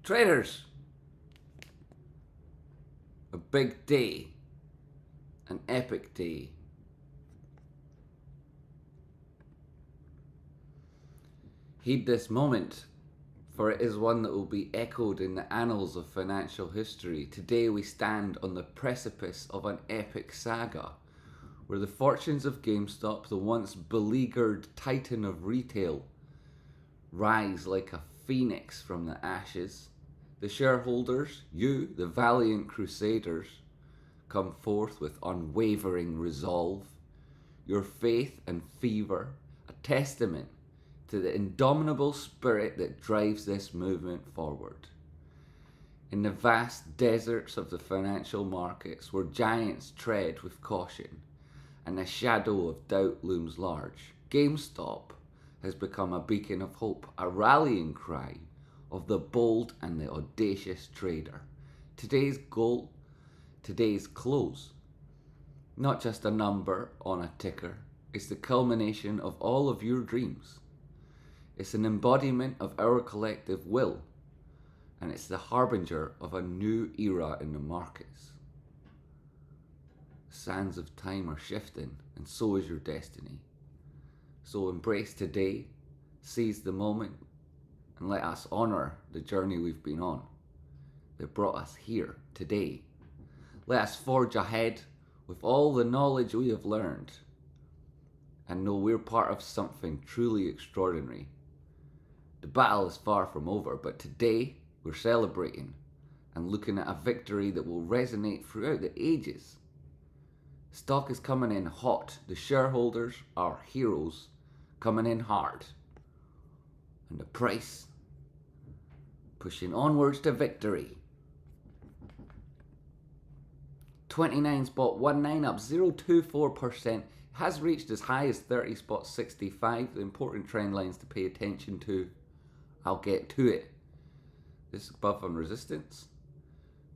Traders, a big day, an epic day. Heed this moment, for it is one that will be echoed in the annals of financial history. Today we stand on the precipice of an epic saga, where the fortunes of GameStop, the once beleaguered titan of retail, rise like a phoenix from the ashes. The shareholders, you, the valiant crusaders, come forth with unwavering resolve. Your faith and fever, a testament to the indomitable spirit that drives this movement forward. In the vast deserts of the financial markets, where giants tread with caution and the shadow of doubt looms large, GameStop has become a beacon of hope, a rallying cry of the bold and the audacious trader. Today's goal, today's close, not just a number on a ticker, it's the culmination of all of your dreams. It's an embodiment of our collective will, and it's the harbinger of a new era in the markets. The sands of time are shifting, and so is your destiny. So embrace today, seize the moment, and let us honour the journey we've been on that brought us here today. Let us forge ahead with all the knowledge we have learned and know we're part of something truly extraordinary. The battle is far from over, but today we're celebrating and looking at a victory that will resonate throughout the ages. Stock is coming in hot. The shareholders are heroes coming in hard. And the price pushing onwards to victory. 29.19 up 0.24%. Has reached as high as 30.65. The important trend lines to pay attention to. I'll get to it. This is above on resistance.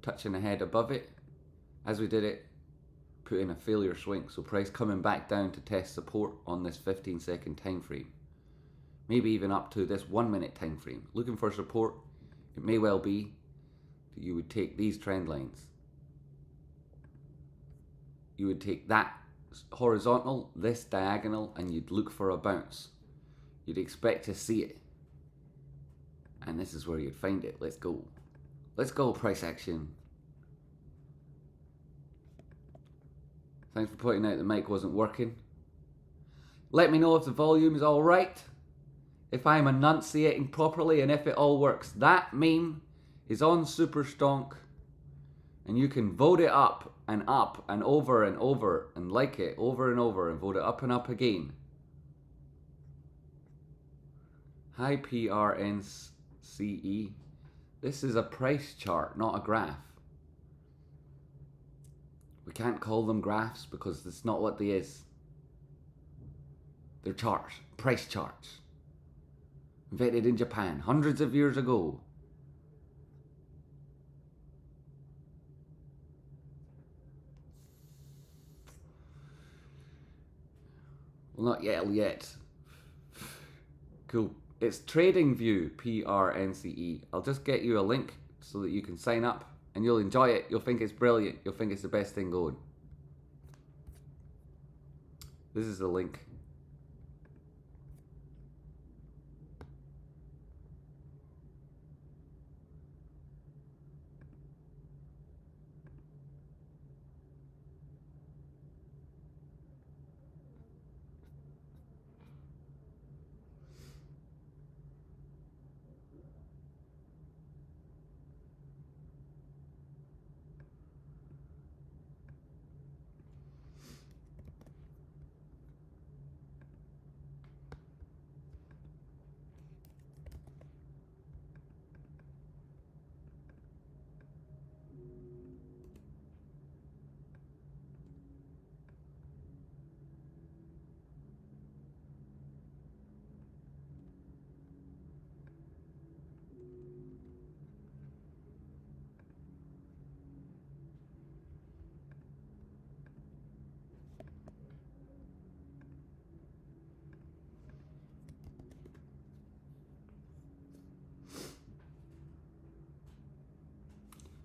Touching the head above it. As we did it, put in a failure swing. So price coming back down to test support on this 15-second time frame. Maybe even up to this 1 minute time frame. Looking for support. It may well be that you would take these trend lines. You would take that horizontal, this diagonal, and you'd look for a bounce. You'd expect to see it. And this is where you'd find it. Let's go. Let's go, price action. Thanks for pointing out the mic wasn't working. Let me know if the volume is alright, if I'm enunciating properly, and if it all works. That meme is on Super Stonk, and you can vote it up and over and like it over and over and vote it up and up again. Hi PRNCE. This is a price chart, not a graph. We can't call them graphs because that's not what they is. They're charts, price charts. Invented in Japan hundreds of years ago. Well, not yet. Cool. It's TradingView, PRNCE. I'll just get you a link so that you can sign up and you'll enjoy it. You'll think it's brilliant. You'll think it's the best thing going. This is the link.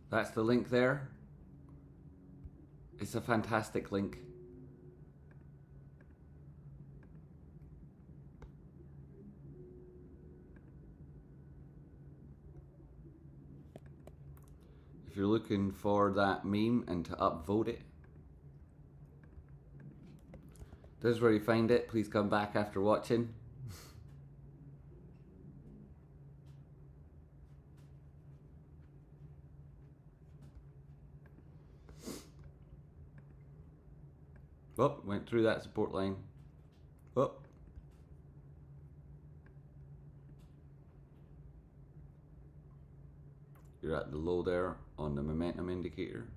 That's the link there. It's a fantastic link. If you're looking for that meme and to upvote it, this is where you find it. Please come back after watching. Oh, went through that support line. Oh. You're at the low there on the momentum indicator.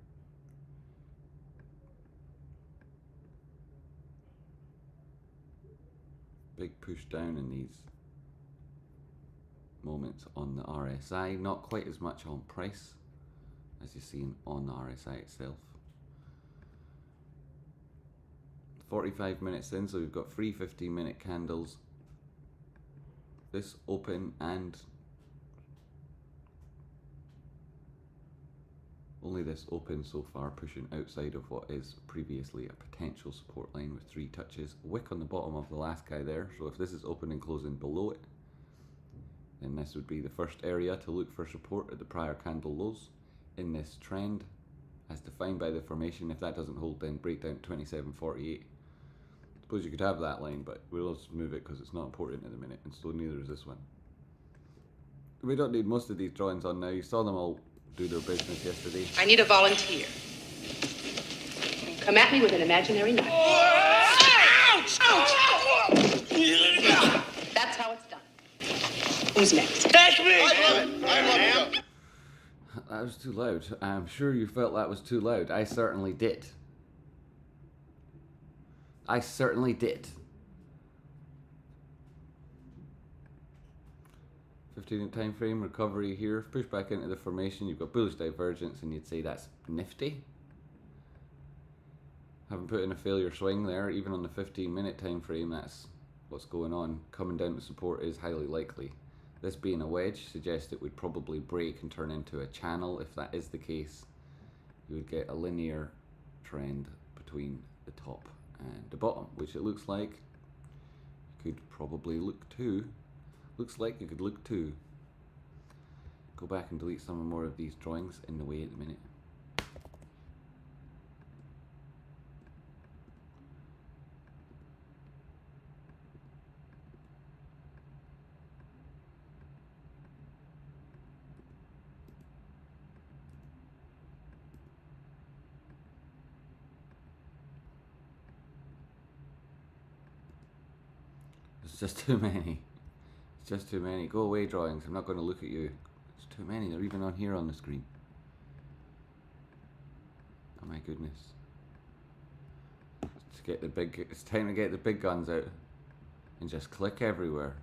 Big push down in these moments on the RSI. Not quite as much on price as you've seen on the RSI itself. 45 minutes in, so we've got 3 15-minute candles. This open and only this open so far, pushing outside of what is previously a potential support line with 3 touches. Wick on the bottom of the last guy there, so if this is open and closing below it, then this would be the first area to look for support at the prior candle lows in this trend as defined by the formation. If that doesn't hold, then break down to 27.48. Suppose you could have that line, but we'll just move it because it's not important at the minute, and so neither is this one. We don't need most of these drawings on now. You saw them all do their business yesterday. I need a volunteer. Come at me with an imaginary knife. Ouch! Ouch! That's how it's done. Who's next? That's me! That was too loud. I'm sure you felt that was too loud. I certainly did. I certainly did. 15-minute time frame recovery here. Push back into the formation. You've got bullish divergence, and you'd say that's nifty. Haven't put in a failure swing there. Even on the 15-minute time frame, that's what's going on. Coming down to support is highly likely. This being a wedge suggests it would probably break and turn into a channel. If that is the case, you would get a linear trend between the top and the bottom, which it looks like you could probably look to. Looks like you could look to. Go back and delete some more of these drawings in the way at the minute. It's just too many. It's just too many. Go away, drawings. I'm not going to look at you. It's too many. They're even on here on the screen. Oh my goodness. It's time to get the big guns out and just click everywhere.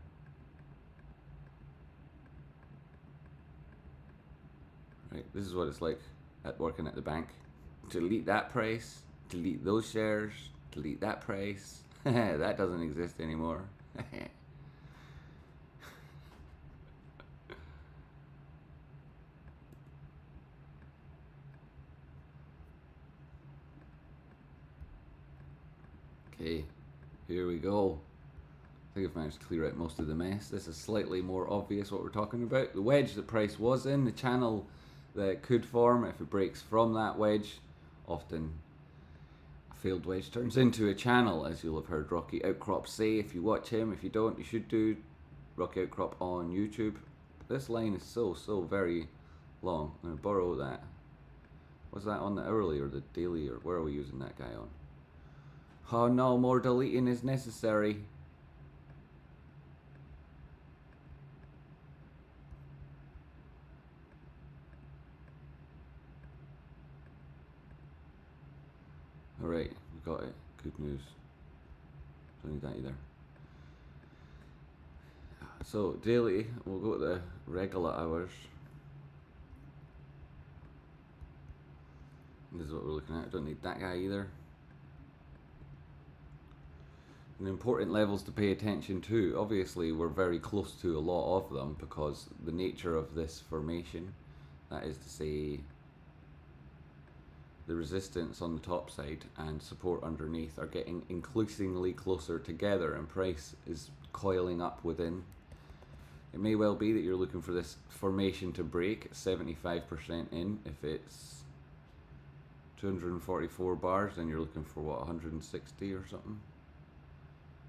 Right, this is what it's like at working at the bank. Delete that price, delete those shares, delete that price. That doesn't exist anymore. Okay, here we go. I think I've managed to clear out most of the mess. This is slightly more obvious what we're talking about. The wedge that price was in, the channel that could form if it breaks from that wedge. Often a failed wedge turns into a channel, as you'll have heard Rocky Outcrop say. If you watch him, if you don't, you should do. Rocky Outcrop on YouTube. This line is so very long. I'm going to borrow that. Was that on the hourly or the daily, or where are we using that guy on? Oh no, more deleting is necessary. Alright, we got it. Good news. Don't need that either. So, daily, we'll go to the regular hours. This is what we're looking at. Don't need that guy either. And important levels to pay attention to. Obviously, we're very close to a lot of them because the nature of this formation, that is to say, the resistance on the top side and support underneath are getting increasingly closer together, and price is coiling up within. It may well be that you're looking for this formation to break at 75% in. If it's 244 bars, then you're looking for what, 160 or something.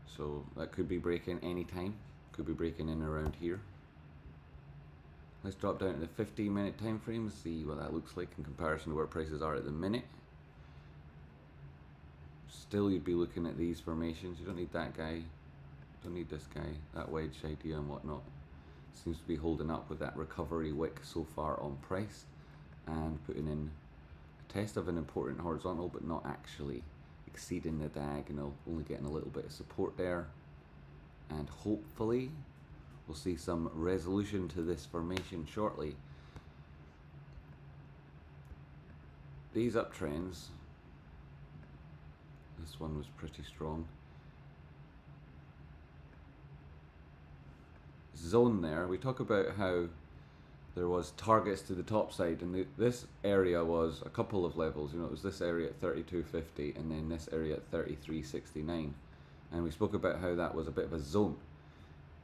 So that could be breaking any time. Could be breaking in around here. Let's drop down to the 15-minute time frame and see what that looks like in comparison to where prices are at the minute. Still, you'd be looking at these formations. You don't need that guy. Don't need this guy. That wedge idea and whatnot seems to be holding up with that recovery wick so far on price, and putting in a test of an important horizontal, but not actually exceeding the diagonal, only getting a little bit of support there, and hopefully we'll see some resolution to this formation shortly. These uptrends, this one was pretty strong. Zone there, we talk about how there was targets to the top side, and this area was a couple of levels. You know, it was this area at 32.50 and then this area at 33.69, and we spoke about how that was a bit of a zone,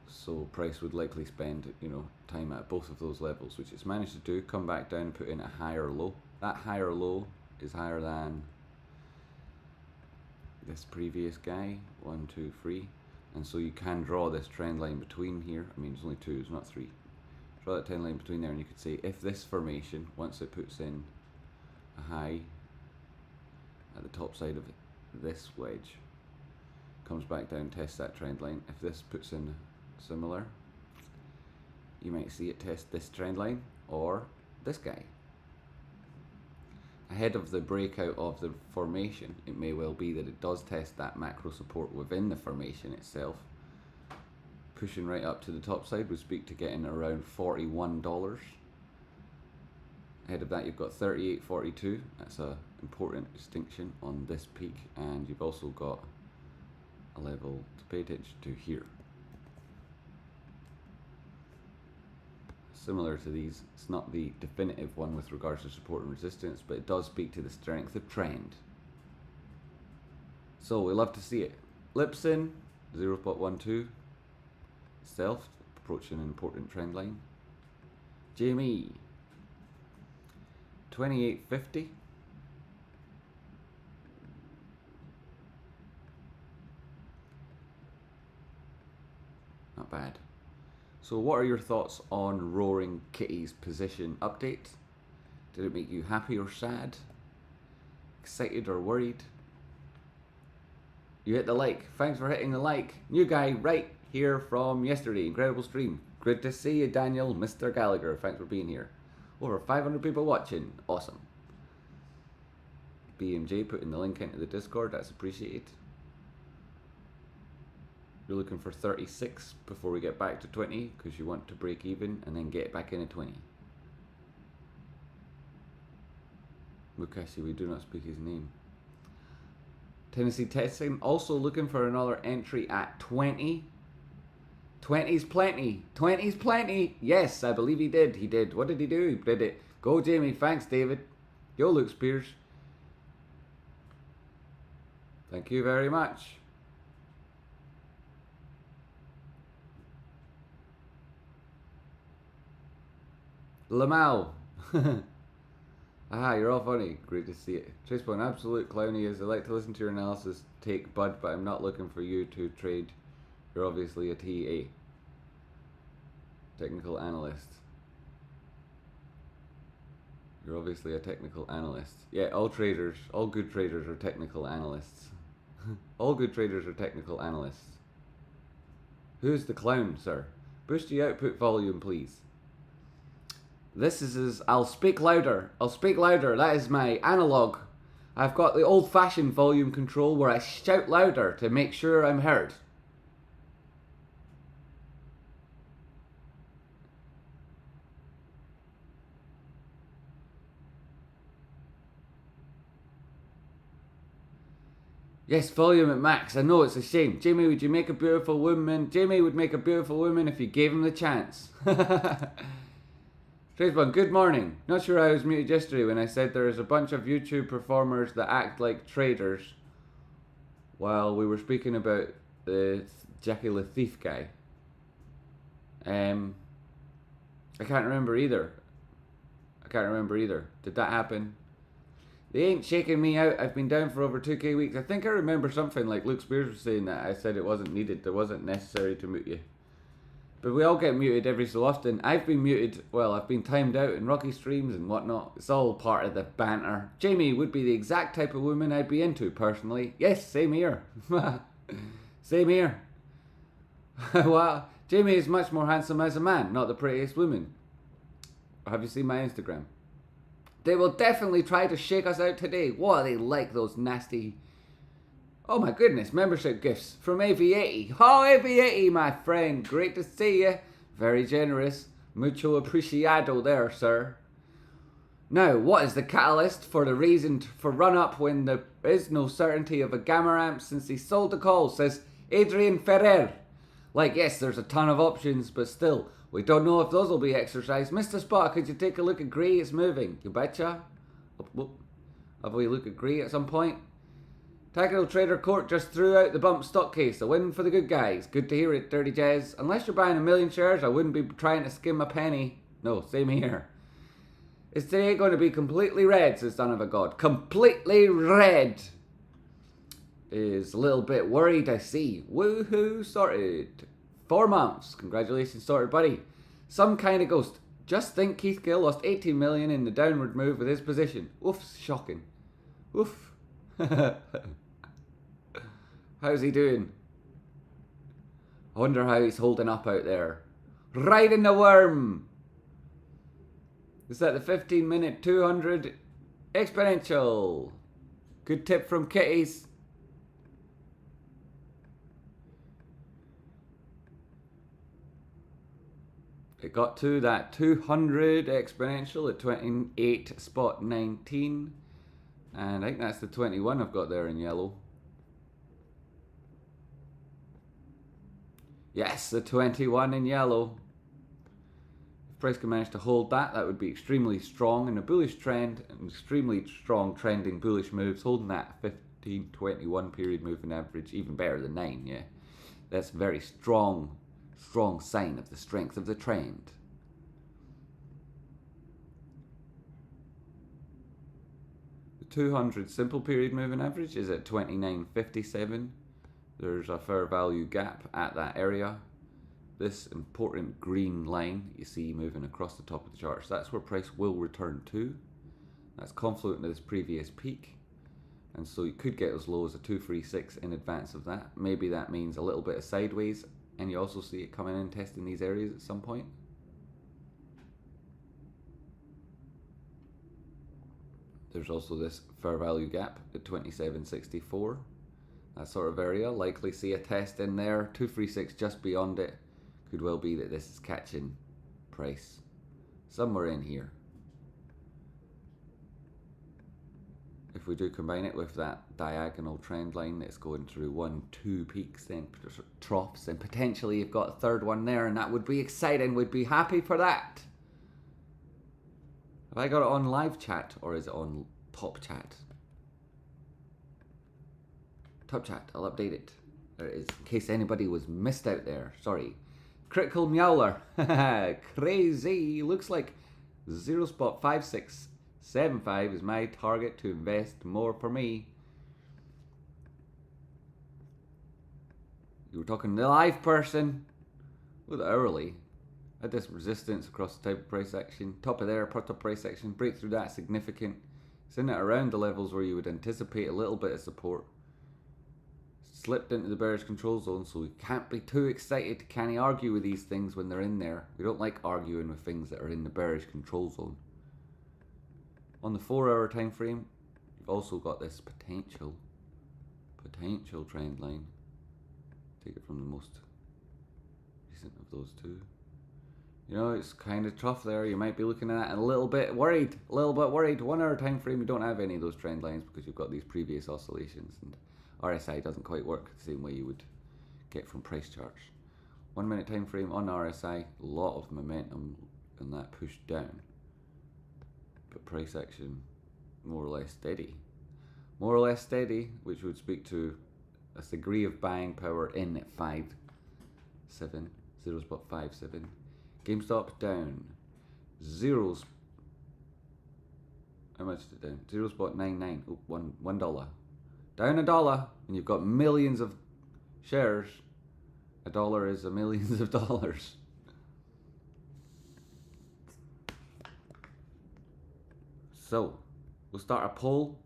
so price would likely spend, you know, time at both of those levels, which it's managed to do. Come back down and put in a higher low. That higher low is higher than this previous guy, 1, 2, 3, and so you can draw this trend line between here. I mean, it's only 2, it's not 3. Draw that trend line between there, and you could say if this formation, once it puts in a high at the top side of this wedge, comes back down, tests that trend line. If this puts in similar, you might see it test this trend line or this guy. Ahead of the breakout of the formation, it may well be that it does test that macro support within the formation itself. Pushing right up to the top side would speak to getting around $41. Ahead of that, you've got 38.42. That's an important distinction on this peak, and you've also got a level to pay attention to here. Similar to these, it's not the definitive one with regards to support and resistance, but it does speak to the strength of trend. So we love to see it. Lipson 0.12, stealth approaching an important trend line. GME 28.50. Not bad. So what are your thoughts on Roaring Kitty's position update? Did it make you happy or sad? Excited or worried? You hit the like. Thanks for hitting the like. New guy right here from yesterday. Incredible stream. Good to see you, Daniel. Mr. Gallagher, thanks for being here. Over 500 people watching. Awesome. BMJ putting the link into the Discord. That's appreciated. You're looking for 36 before we get back to 20, because you want to break even and then get back in at 20. Mukashi, we do not speak his name. Tennessee Testing also looking for another entry at 20. 20's plenty. 20's plenty. Yes, I believe he did. He did. What did he do? He did it. Go, Jamie. Thanks, David. Yo, Luke Spears. Thank you very much. Lamal. Aha, you're all funny. Great to see it. Tracepoint, absolute clown he is. I like to listen to your analysis, take Bud, but I'm not looking for you to trade. You're obviously a TA. Technical analyst. You're obviously a technical analyst. Yeah, all traders, all good traders are technical analysts. All good traders are technical analysts. Who's the clown, sir? Boost the output volume, please. This is I'll speak louder. I'll speak louder. That is my analog. I've got the old-fashioned volume control where I shout louder to make sure I'm heard. Yes, volume at max. I know, it's a shame. Jamie, would you make a beautiful woman? Jamie would make a beautiful woman if you gave him the chance. Strange one, good morning. Not sure I was muted yesterday when I said there is a bunch of YouTube performers that act like traders while we were speaking about the Jackie Lafitte guy. I can't remember either. Did that happen? They ain't shaking me out. I've been down for over 2k weeks. I think I remember something like Luke Spears was saying that. I said it wasn't needed. There wasn't necessary to mute you. But we all get muted every so often. I've been muted. Well, I've been timed out in Rocky streams and whatnot. It's all part of the banter. Jamie would be the exact type of woman I'd be into personally. Yes, same here. Same here. Wow. Jamie is much more handsome as a man, not the prettiest woman. Have you seen my Instagram? They will definitely try to shake us out today. What are they like, those nasty... Oh my goodness, membership gifts from AV80. Oh, AV80, my friend. Great to see you. Very generous. Mucho apreciado there, sir. Now, what is the catalyst for the reason for run-up when there is no certainty of a gamma ramp since he sold the call, says Adrian Ferrer. Like, yes, there's a ton of options, but still, we don't know if those will be exercised. Mr. Spot, could you take a look at Grey? It's moving. You betcha. Have we look at Grey at some point? Tactical Trader Court just threw out the bump stock case. A win for the good guys. Good to hear it, Dirty Jazz. Unless you're buying 1 million shares, I wouldn't be trying to skim a penny. No, same here. Is today going to be completely red, says Son of a God. Completely red. Is a little bit worried, I see. Woohoo, sorted. 4 months. Congratulations, sorted, buddy. Some kind of ghost. Just think Keith Gill lost 18 million in the downward move with his position. Oof, shocking. Oof. How's he doing? I wonder how he's holding up out there. Riding the worm. Is that the 15-minute 200 exponential? Good tip from Kitties. It got to that 200 exponential at 28.19. And I think that's the 21 I've got there in yellow. Yes, the 21 in yellow. If price can manage to hold that, that would be extremely strong in a bullish trend and extremely strong trending bullish moves. Holding that 15-21 period moving average, even better than 9, yeah. That's a very strong sign of the strength of the trend. The 200 simple period moving average is at 29.57. There's a fair value gap at that area. This important green line you see moving across the top of the chart, so that's where price will return to. That's confluent to this previous peak, and so you could get as low as a 236 in advance of that. Maybe that means a little bit of sideways, and you also see it coming in testing these areas at some point. There's also this fair value gap at 27.64. That sort of area, likely see a test in there. 236 just beyond it. Could well be that this is catching price somewhere in here. If we do combine it with that diagonal trend line that's going through 1, 2 peaks, then troughs, and potentially you've got a third one there, and that would be exciting. We'd be happy for that. Have I got it on live chat or is it on top chat? Top chat, I'll update it. There it is, in case anybody was missed out there. Sorry. Critical Meowler. Crazy. Looks like 0.5675 is my target to invest more for me. You were talking to the live person. With hourly. At this resistance across the type of price action. Top of there, top price action. Break through that significant. It's in it around the levels where you would anticipate a little bit of support. Slipped into the bearish control zone, so we can't be too excited. Can he argue with these things when they're in there? We don't like arguing with things that are in the bearish control zone. On the 4-hour time frame, you've also got this potential trend line. Take it from the most recent of those two. You know, it's kind of tough there. You might be looking at it and a little bit worried. 1 hour time frame, you don't have any of those trend lines because you've got these previous oscillations, and RSI doesn't quite work the same way you would get from price charts. 1 minute time frame on RSI, a lot of momentum and that pushed down. But price action more or less steady. More or less steady, which would speak to a degree of buying power in at 5.7, 0.57. GameStop down. Zeros. How much is it down? 0.99. Oh, $1. Down $1, and you've got millions of shares. $1 is a millions of dollars. So, we'll start a poll.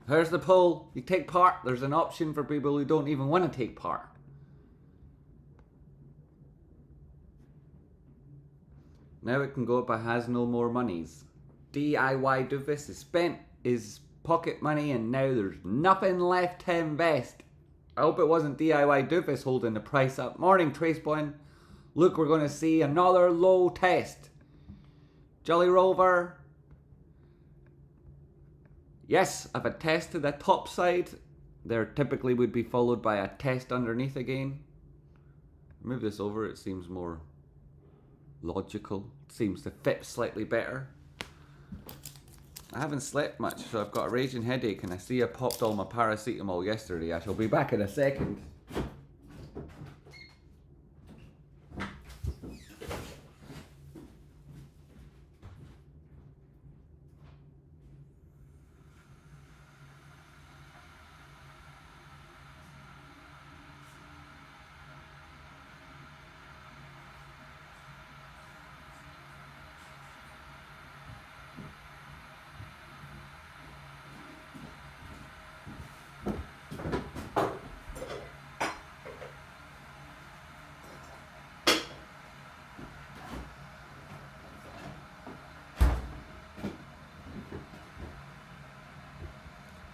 Here's the poll. You take part. There's an option for people who don't even want to take part. Now it can go up by has no more monies. DIY doofus has spent his pocket money and now there's nothing left to invest. I hope it wasn't DIY doofus holding the price up. Morning, Tracepoint. Look, we're going to see another low test. Jolly Rover. Yes, if a test to the top side, there typically would be followed by a test underneath again. Move this over, it seems more logical. It seems to fit slightly better. I haven't slept much, so I've got a raging headache, and I see I popped all my paracetamol yesterday. I shall be back in a second.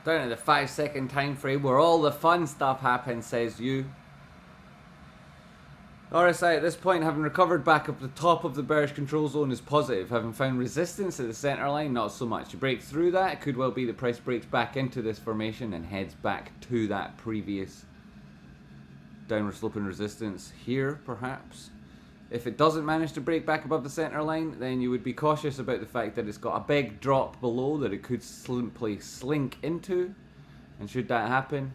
Down at the 5-second time frame where all the fun stuff happens, says you. RSI at this point, having recovered back up the top of the bearish control zone, is positive. Having found resistance at the center line, not so much. To break through that, it could well be the price breaks back into this formation and heads back to that previous downward sloping resistance here, perhaps. If it doesn't manage to break back above the center line, then you would be cautious about the fact that it's got a big drop below that it could simply slink into. And should that happen,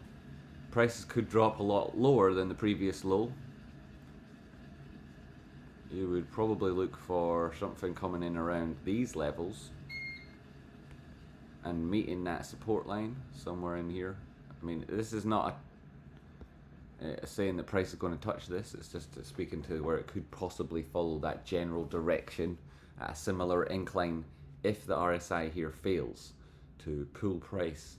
prices could drop a lot lower than the previous low. You would probably look for something coming in around these levels and meeting that support line somewhere in here. I mean, this is not saying the price is going to touch this. It's just speaking to where it could possibly follow that general direction at a similar incline if the RSI here fails to pull price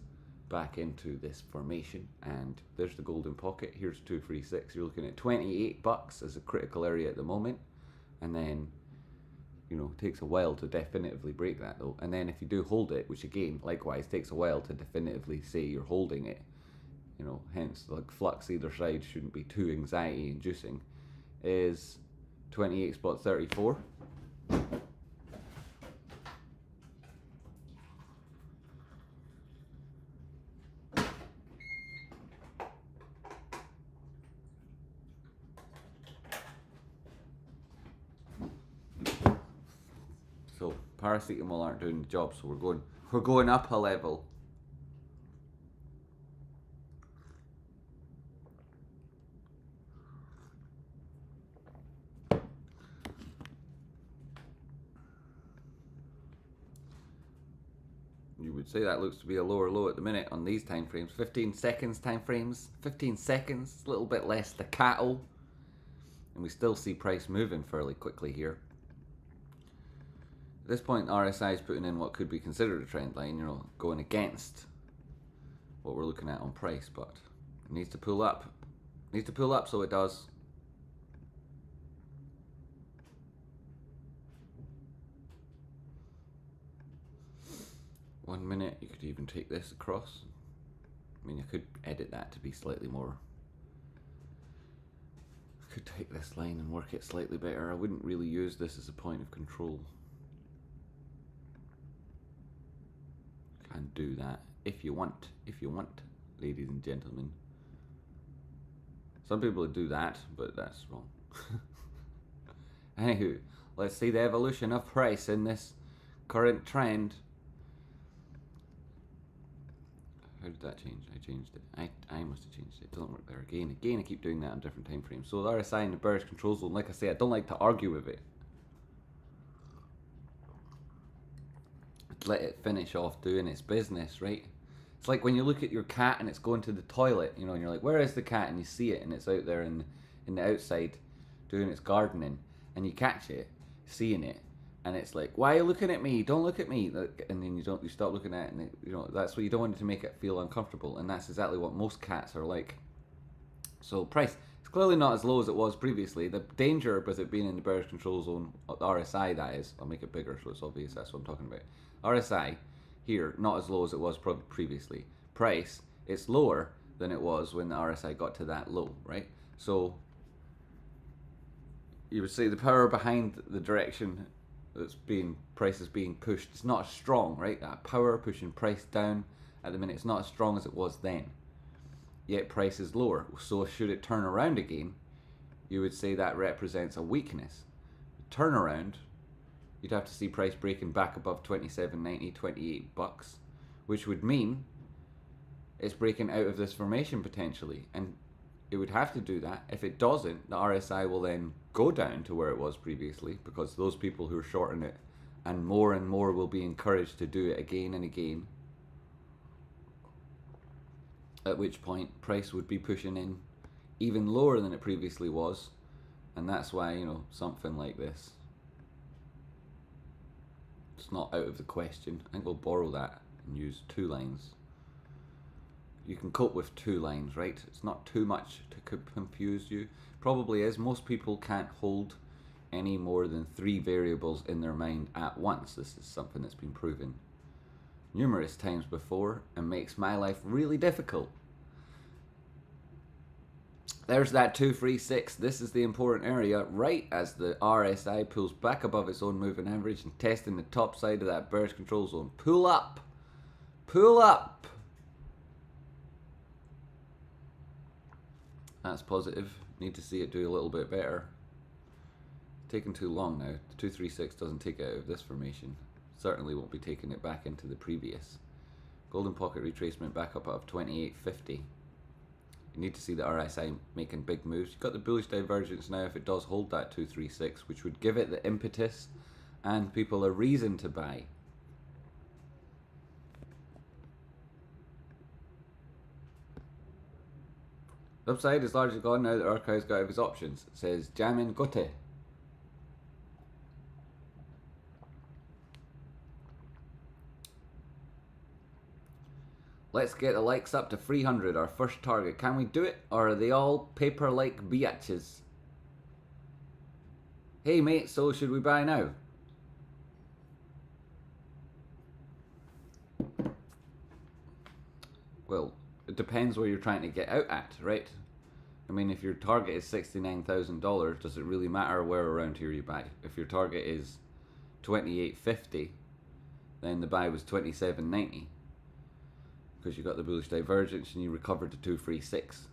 back into this formation. And there's the golden pocket. Here's 236. You're looking at $28 as a critical area at the moment. And then, you know, it takes a while to definitively break that though. And then if you do hold it, which again, likewise, takes a while to definitively say you're holding it, you know, hence like flux either side shouldn't be too anxiety inducing, is 28.34. So paracetamol aren't doing the job, so we're going up a level. You would say that looks to be a lower low at the minute on these time frames. 15 seconds time frames. 15 seconds, a little bit less staccato. And we still see price moving fairly quickly here. At this point, RSI is putting in what could be considered a trend line, you know, going against what we're looking at on price, but it needs to pull up. It needs to pull up, so it does. One minute, you could even take this across. I mean, I could edit that to be slightly more. I could take this line and work it slightly better. I wouldn't really use this as a point of control. Can do that if you want, ladies and gentlemen. Some people do that, but that's wrong. Anywho, let's see the evolution of price in this current trend. How did that change? I changed it. I must have changed it. It doesn't work there again. Again, I keep doing that on different time frames. So the RSI in the bearish control zone, like I say, I don't like to argue with it. Let it finish off doing its business, right? It's like when you look at your cat and it's going to the toilet, you know, and you're like, where is the cat? And you see it and it's out there in the outside doing its gardening, and you catch it, seeing it, and it's like, why are you looking at me? Don't look at me. And then you stop looking at it, and you know, that's what you don't want it to make it feel uncomfortable, and that's exactly what most cats are like. So price, it's clearly not as low as it was previously. The danger with it being in the bearish control zone, the RSI that is, I'll make it bigger so it's obvious that's what I'm talking about. RSI here, not as low as it was previously. Price, it's lower than it was when the RSI got to that low, right? So you would say the power behind the direction that's being price is being pushed, it's not as strong, right? That power pushing price down at the minute, it's not as strong as it was then. Yet price is lower. So should it turn around again, you would say that represents a weakness. Turnaround, you'd have to see price breaking back above 27.90, 28 bucks, which would mean it's breaking out of this formation potentially, and it would have to do that. If it doesn't, the RSI will then go down to where it was previously, because those people who are shorting it and more will be encouraged to do it again and again, at which point price would be pushing in even lower than it previously was. And that's why, you know, something like this, it's not out of the question. I think we'll borrow that and use 2 lines. You can cope with 2 lines, right? It's not too much to confuse you. Probably is. Most people can't hold any more than 3 variables in their mind at once. This is something that's been proven numerous times before and makes my life really difficult. There's that 236. This is the important area, right as the RSI pulls back above its own moving average and testing the top side of that bearish control zone. Pull up. Pull up. That's positive. Need to see it do a little bit better. It's taking too long now. The 236 doesn't take it out of this formation. Certainly won't be taking it back into the previous. Golden pocket retracement back up of 28.50. You need to see the RSI making big moves. You've got the bullish divergence now if it does hold that 236, which would give it the impetus and people a reason to buy. The upside is largely gone now that Urquhart's got out of his options. It says Jamin Gote. Let's get the likes up to 300, our first target. Can we do it, or are they all paper-like biatches? Hey mate, so should we buy now? Well, it depends where you're trying to get out at, right? I mean, if your target is $69,000, does it really matter where around here you buy? If your target is $28.50, then the buy was $27.90. Because you got the bullish divergence and you recovered to 236.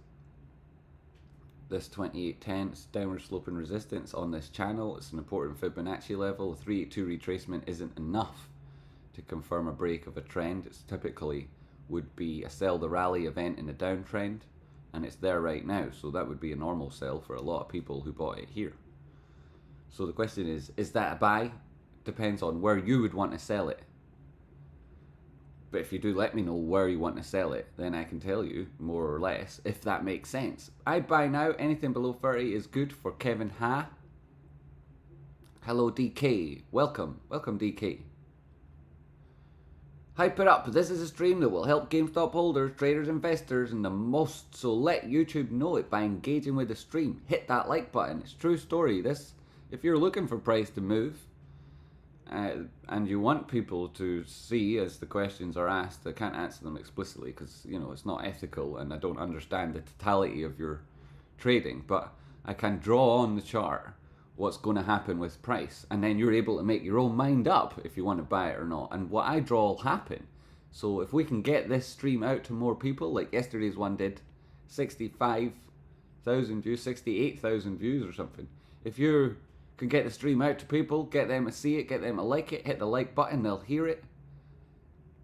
This 28.10, it's downward sloping resistance on this channel. It's an important Fibonacci level. 382 retracement isn't enough to confirm a break of a trend. It's typically would be a sell the rally event in a downtrend, and it's there right now, so that would be a normal sell for a lot of people who bought it here. So the question is that a buy? Depends on where you would want to sell it. But if you do let me know where you want to sell it, then I can tell you, more or less, if that makes sense. I buy now. Anything below 30 is good for Kevin Ha. Hello, DK. Welcome. Welcome, DK. Hype it up. This is a stream that will help GameStop holders, traders, investors, and the most. So let YouTube know it by engaging with the stream. Hit that like button. It's true story. This, if you're looking for price to move, and you want people to see as the questions are asked, I can't answer them explicitly because it's not ethical, and I don't understand the totality of your trading. But I can draw on the chart what's going to happen with price, and then you're able to make your own mind up if you want to buy it or not, and what I draw will happen. So if we can get this stream out to more people, like yesterday's one did, 65,000 views, 68,000 views or something. If you can get the stream out to people, get them to see it, get them to like it, hit the like button, they'll hear it,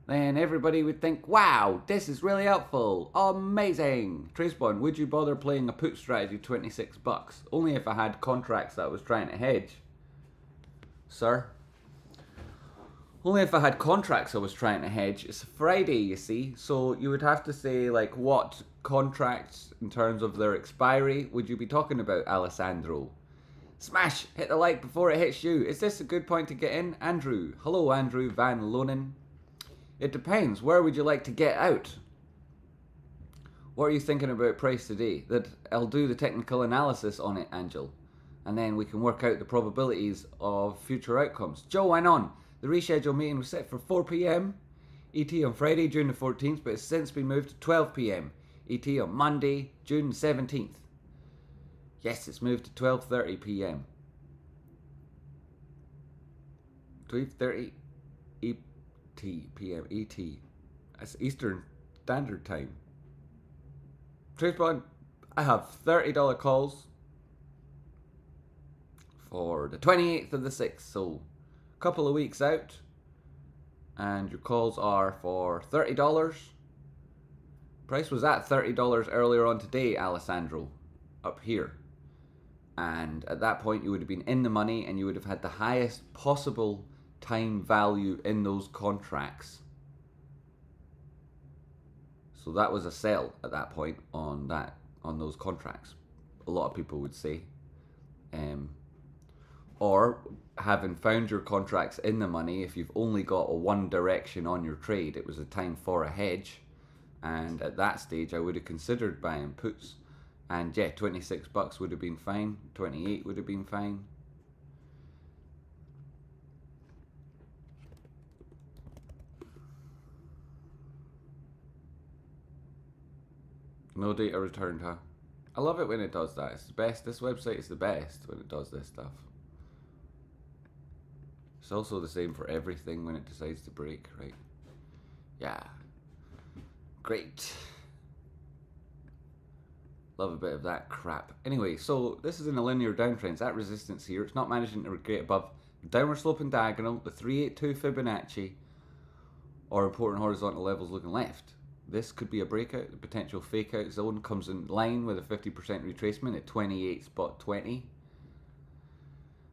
then everybody would think, wow, this is really helpful, amazing. Tracebond, would you bother playing a put strategy $26? Only if I had contracts that I was trying to hedge, sir. Only if I had contracts I was trying to hedge. It's Friday, you see, so you would have to say, like, what contracts in terms of their expiry would you be talking about, Alessandro? Smash, hit the like before it hits you. Is this a good point to get in? Andrew, hello Andrew Van Lonen. It depends. Where would you like to get out? What are you thinking about price today? That I'll do the technical analysis on it, Angel. And then we can work out the probabilities of future outcomes. Joe went on. The rescheduled meeting was set for 4 p.m. ET on Friday, June the 14th, but it's since been moved to 12 p.m. ET on Monday, June the 17th. Yes, it's moved to 12:30 p.m. 12:30 p.m. ET. That's Eastern Standard Time. Tracebond, I have $30 calls for the 28th of the 6th, so a couple of weeks out, and your calls are for $30. Price was at $30 earlier on today, Alessandro, up here. And at that point you would have been in the money and you would have had the highest possible time value in those contracts. So that was a sell at that point on those contracts, a lot of people would say. Or having found your contracts in the money, if you've only got a one direction on your trade, it was a time for a hedge, and at that stage I would have considered buying puts. And yeah, $26 would have been fine. 28 would have been fine. No data returned, huh? I love it when it does that. It's the best. This website is the best when it does this stuff. It's also the same for everything when it decides to break, right? Yeah. Great. Love a bit of that crap. Anyway, so this is in a linear downtrend. It's at resistance here. It's not managing to get above the downward sloping diagonal, the 382 Fibonacci, or important horizontal levels looking left. This could be a breakout. The potential fake out zone comes in line with a 50% retracement at 28.20.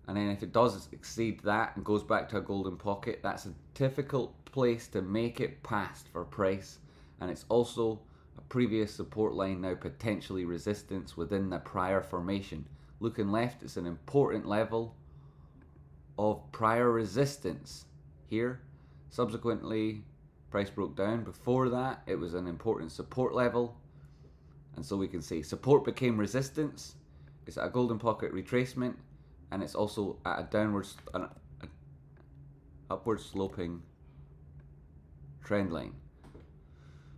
And then if it does exceed that and goes back to a golden pocket, that's a difficult place to make it past for price. And it's also a previous support line, now potentially resistance within the prior formation. Looking left, it's an important level of prior resistance here. Subsequently, price broke down. Before that, it was an important support level. And so we can say support became resistance. It's at a golden pocket retracement. And it's also at a downward, an upward sloping trend line.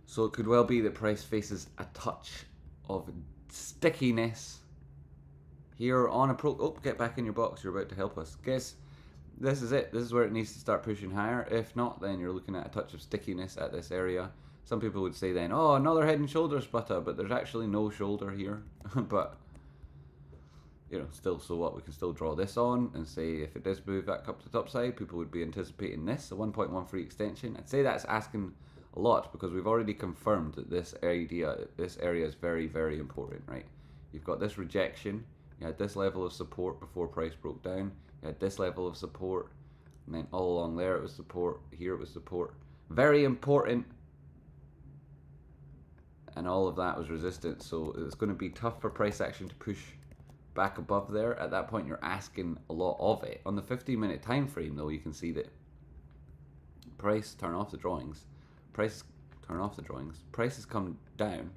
So it could well be that price faces a touch of stickiness here on approach. Oh, get back in your box. You're about to help us. Guess this is it. This is where it needs to start pushing higher. If not, then you're looking at a touch of stickiness at this area. Some people would say then, oh, another head and shoulders sputter, but there's actually no shoulder here. But still, so what? We can still draw this on and say if it does move back up to the top side, people would be anticipating this, a 1.13 extension. I'd say that's asking a lot because we've already confirmed that this area is very, very important, right? You've got this rejection, you had this level of support before price broke down, you had this level of support, and then all along there it was support, here it was support. Very important. And all of that was resistance, so it's going to be tough for price action to push back above there, at that point you're asking a lot of it. On the 15-minute time frame, though, you can see that price, turn off the drawings, price, turn off the drawings, prices come down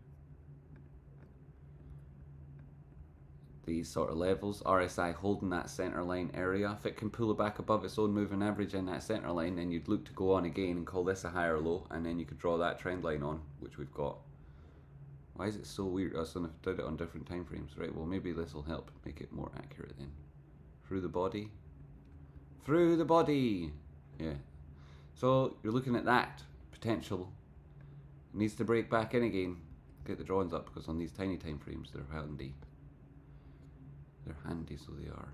these sort of levels. RSI holding that center line area. If it can pull it back above its own moving average in that center line, then you'd look to go on again and call this a higher low, and then you could draw that trend line on, which we've got. Why is it so weird? I did it on different time frames. Right, well, maybe this will help make it more accurate then. Through the body. Through the body! Yeah. So you're looking at that potential. It needs to break back in again. Get the drawings up, because on these tiny time frames they're handy. They're handy, so they are.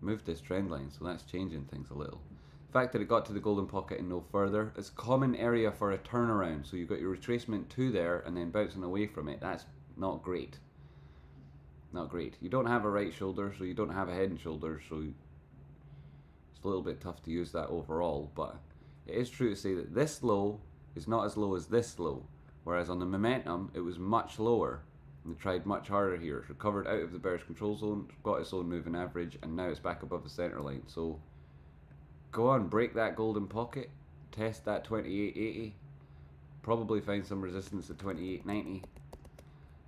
Moved this trend line, so that's changing things a little. The fact that it got to the golden pocket and no further, it's a common area for a turnaround. So you've got your retracement to there and then bouncing away from it. That's not great. Not great. You don't have a right shoulder, so you don't have a head and shoulders, so it's a little bit tough to use that overall. But it is true to say that this low is not as low as this low, whereas on the momentum it was much lower. And they tried much harder here. It's recovered out of the bearish control zone, got its own moving average, and now it's back above the center line. So go on, break that golden pocket, test that 28.80, probably find some resistance at 28.90,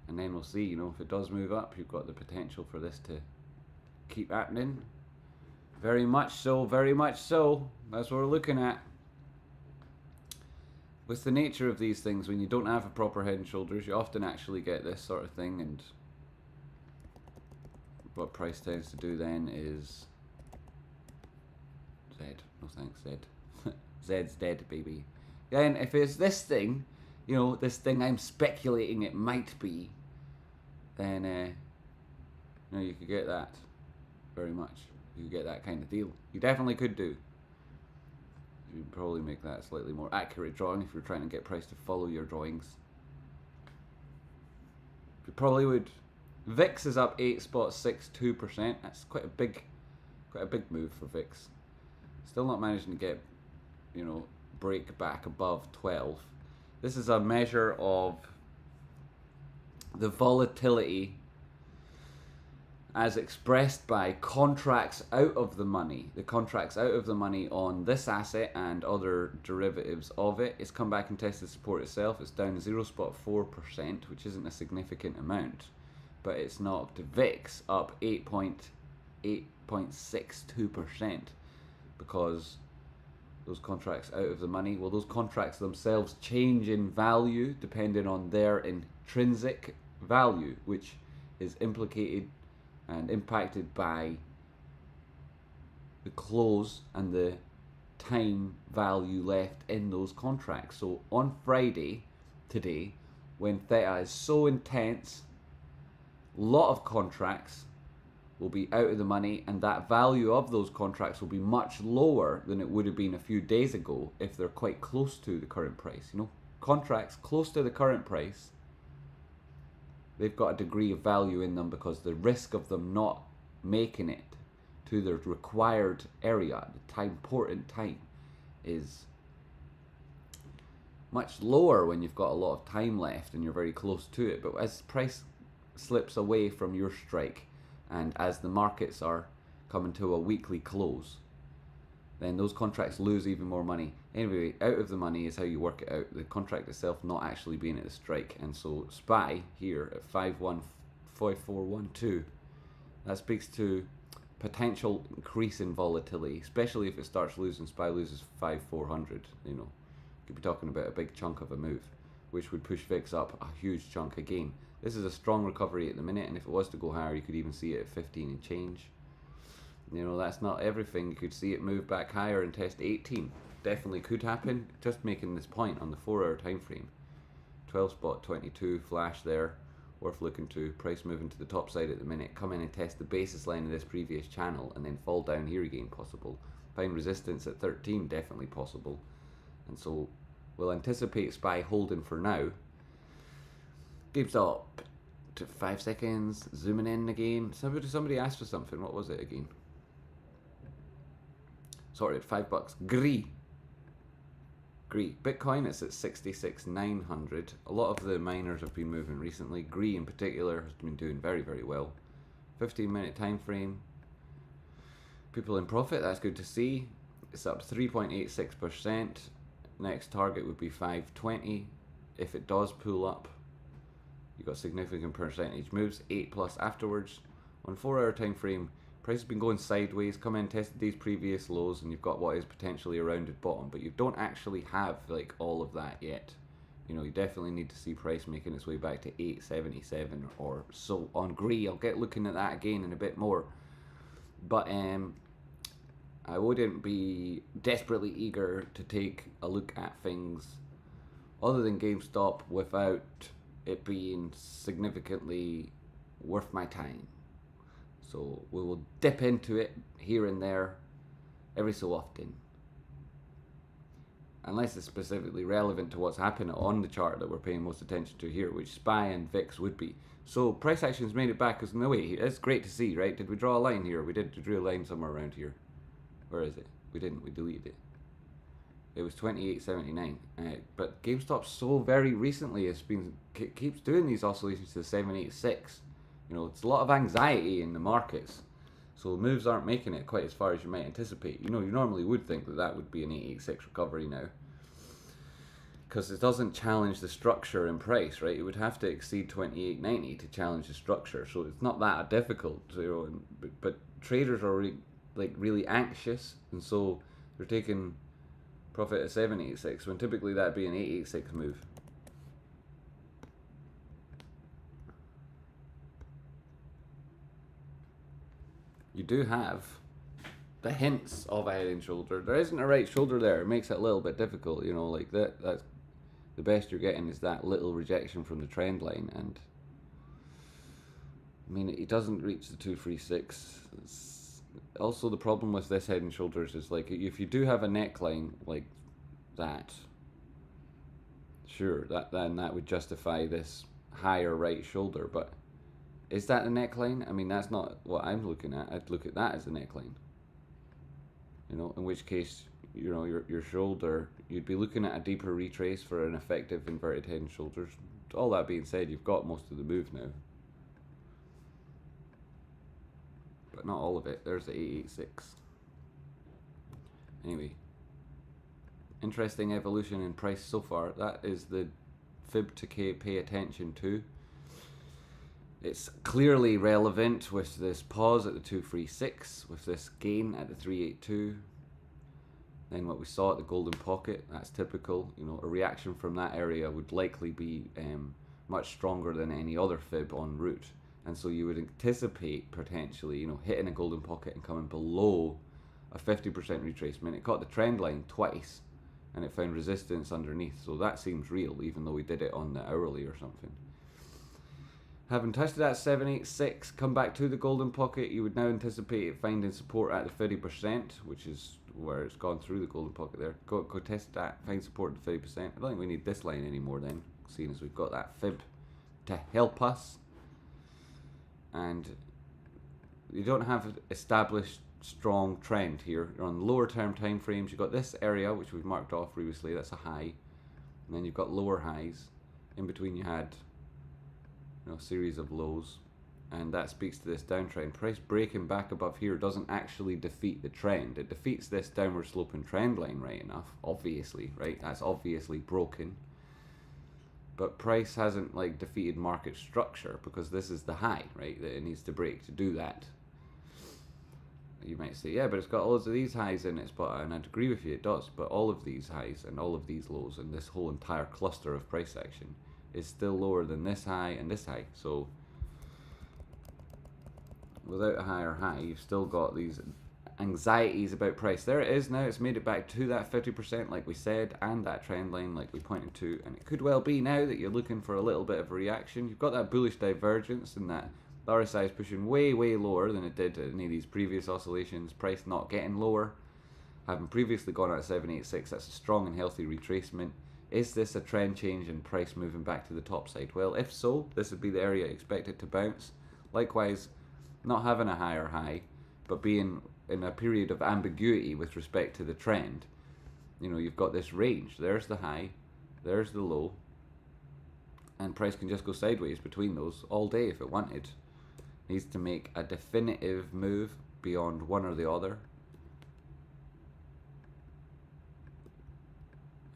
and then we'll see. You know, if it does move up, you've got the potential for this to keep happening. Very much so, very much so. That's what we're looking at. With the nature of these things, when you don't have a proper head and shoulders, you often actually get this sort of thing, and what price tends to do then is Z. No thanks, Z. Z's dead, baby. Then if it's this thing, you know, this thing I'm speculating it might be, then you know, you could get that very much. You could get that kind of deal. You definitely could do. You'd probably make that a slightly more accurate drawing if you're trying to get price to follow your drawings. You probably would. VIX is up 8.62%. That's quite a big move for VIX. Still not managing to get, you know, break back above 12. This is a measure of the volatility as expressed by contracts out of the money. The contracts out of the money on this asset and other derivatives of it. It's come back and tested support itself. It's down 0.4%, which isn't a significant amount, but it's knocked VIX up 8.62% because those contracts out of the money, well, those contracts themselves change in value depending on their intrinsic value, which is implicated and impacted by the close and the time value left in those contracts. So on Friday, today, when theta is so intense, a lot of contracts will be out of the money, and that value of those contracts will be much lower than it would have been a few days ago if they're quite close to the current price. You know, contracts close to the current price, they've got a degree of value in them because the risk of them not making it to the required area, the important time, is much lower when you've got a lot of time left and you're very close to it. But as price slips away from your strike, and as the markets are coming to a weekly close, then those contracts lose even more money. Anyway, out of the money is how you work it out. The contract itself not actually being at the strike. And so SPY here at 515412, that speaks to potential increase in volatility, especially if it starts losing. SPY loses 5400, you know, you could be talking about a big chunk of a move, which would push VIX up a huge chunk again. This is a strong recovery at the minute, and if it was to go higher, you could even see it at 15 and change. You know, that's not everything. You could see it move back higher and test 18. Definitely could happen. Just making this point on the 4-hour time frame. 12.22 flash there. Worth looking to. Price moving to the top side at the minute. Come in and test the basis line of this previous channel and then fall down here again, possible. Find resistance at 13, definitely possible. And so we'll anticipate SPY holding for now. GameStop to 5 seconds. Zooming in again. Somebody asked for something. What was it again? Sorry, at $5. Gree. GRE. Bitcoin is at 66,900. A lot of the miners have been moving recently. GRE in particular has been doing very, very well. 15-minute time frame. People in profit, that's good to see. It's up 3.86%. Next target would be 520. If it does pull up, you've got significant percentage moves, 8 plus afterwards. On 4-hour time frame, price has been going sideways, come in, tested these previous lows, and you've got what is potentially a rounded bottom, but you don't actually have like all of that yet. You know, you definitely need to see price making its way back to 877 or so on GRE. I'll get looking at that again in a bit more. But I wouldn't be desperately eager to take a look at things other than GameStop without it being significantly worth my time. So we will dip into it here and there every so often. Unless it's specifically relevant to what's happening on the chart that we're paying most attention to here, which SPY and VIX would be. So price action's made it back, because in the way, it's great to see, right? Did we draw a line here? We did draw a line somewhere around here. Where is it? We didn't, we deleted it. It was 28.79. But GameStop so very recently has been keeps doing these oscillations to 786. You know, it's a lot of anxiety in the markets. So moves aren't making it quite as far as you might anticipate. You know, you normally would think that that would be an 886 recovery now, because it doesn't challenge the structure in price, right? It would have to exceed 28.90 to challenge the structure. So it's not that difficult, you know. But traders are really anxious, and so they're taking profit at 786 when typically that'd be an 886 move. You do have the hints of a head and shoulder. There isn't a right shoulder there. It makes it a little bit difficult, you know, like that's the best you're getting is that little rejection from the trend line. And I mean, it doesn't reach the 236. Also, the problem with this head and shoulders is, like, if you do have a neckline like that, sure, then that would justify this higher right shoulder, but is that the neckline? I mean, that's not what I'm looking at. I'd look at that as the neckline. You know, in which case, you know, your shoulder, you'd be looking at a deeper retrace for an effective inverted head and shoulders. All that being said, you've got most of the move now. But not all of it. There's the 886. Anyway, interesting evolution in price so far. That is the fib to pay attention to. It's clearly relevant with this pause at the 236, with this gain at the 382. Then what we saw at the golden pocket, that's typical. You know, a reaction from that area would likely be much stronger than any other fib en route. And so you would anticipate potentially, you know, hitting a golden pocket and coming below a 50% retracement. It caught the trend line twice and it found resistance underneath. So that seems real, even though we did it on the hourly or something. Having tested that 786, come back to the golden pocket, you would now anticipate it finding support at the 30%, which is where it's gone through the golden pocket there. Go test that, find support at the 30%. I don't think we need this line anymore then, seeing as we've got that fib to help us. And you don't have an established strong trend here. You're on lower term time frames. You've got this area, which we've marked off previously, that's a high. And then you've got lower highs. In between you had, you know, a series of lows. And that speaks to this downtrend. Price breaking back above here doesn't actually defeat the trend. It defeats this downward sloping trend line, right enough, obviously, right? That's obviously broken. But price hasn't like defeated market structure, because this is the high, right, that it needs to break to do that. You might say, yeah, but it's got loads of these highs in it, and I'd agree with you, it does. But all of these highs and all of these lows and this whole entire cluster of price action is still lower than this high and this high. So without a higher high, you've still got these anxieties about price. There it is now. It's made it back to that 50% like we said, and that trend line like we pointed to. And it could well be now that you're looking for a little bit of a reaction. You've got that bullish divergence, and that the RSI is pushing way lower than it did in any of these previous oscillations. Price not getting lower, having previously gone at 786. That's a strong and healthy retracement. Is this a trend change in price moving back to the top side? Well, if so, this would be the area expected to bounce. Likewise, not having a higher high, but being in a period of ambiguity with respect to the trend, you've got this range. There's the high, there's the low, and price can just go sideways between those all day if it wanted. Needs to make a definitive move beyond one or the other.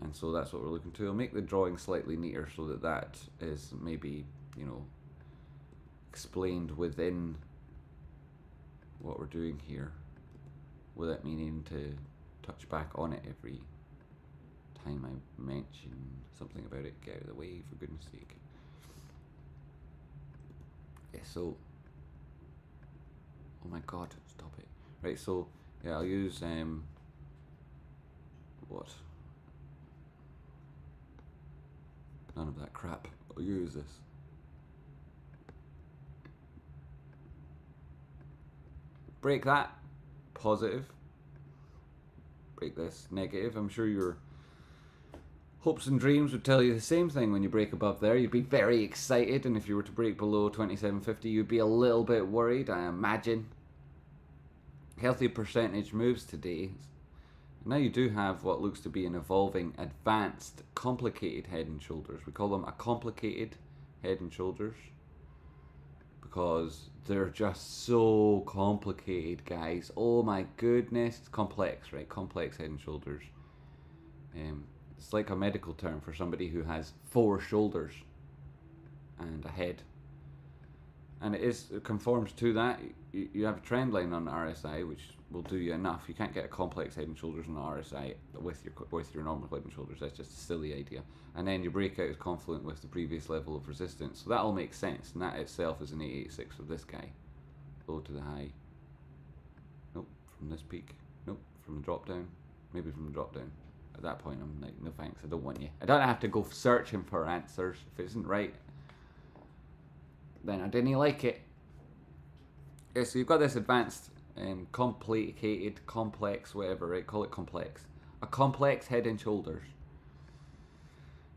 And so that's what we're looking to. I'll make the drawing slightly neater so that is maybe, explained within what we're doing here, without meaning to touch back on it every time I mention something about it. Get out of the way, for goodness sake. Yeah, so, oh my god, stop it. Right, so, yeah, I'll use, what? None of that crap. I'll use this. Break that, positive. Break this, negative. I'm sure your hopes and dreams would tell you the same thing when you break above there. You'd be very excited, and if you were to break below 2750, you'd be a little bit worried, I imagine. Healthy percentage moves today. Now you do have what looks to be an evolving, advanced, complicated head and shoulders. We call them a complicated head and shoulders because they're just so complicated, guys. Oh my goodness. It's complex, right? Complex head and shoulders. It's like a medical term for somebody who has 4 shoulders and a head. And it conforms to that. You have a trend line on the RSI, which will do you enough. You can't get a complex head and shoulders on the RSI with your normal head and shoulders. That's just a silly idea. And then your breakout is confluent with the previous level of resistance. So that all makes sense. And that itself is an 886 of this guy. Low to the high. Nope, from this peak. Nope, from the drop down. Maybe from the drop down. At that point, I'm like, no thanks, I don't want you. I don't have to go searching for answers. If it isn't right, then I didn't like it. Yeah, so you've got this advanced, complicated, complex, whatever, right? Call it complex. A complex head and shoulders.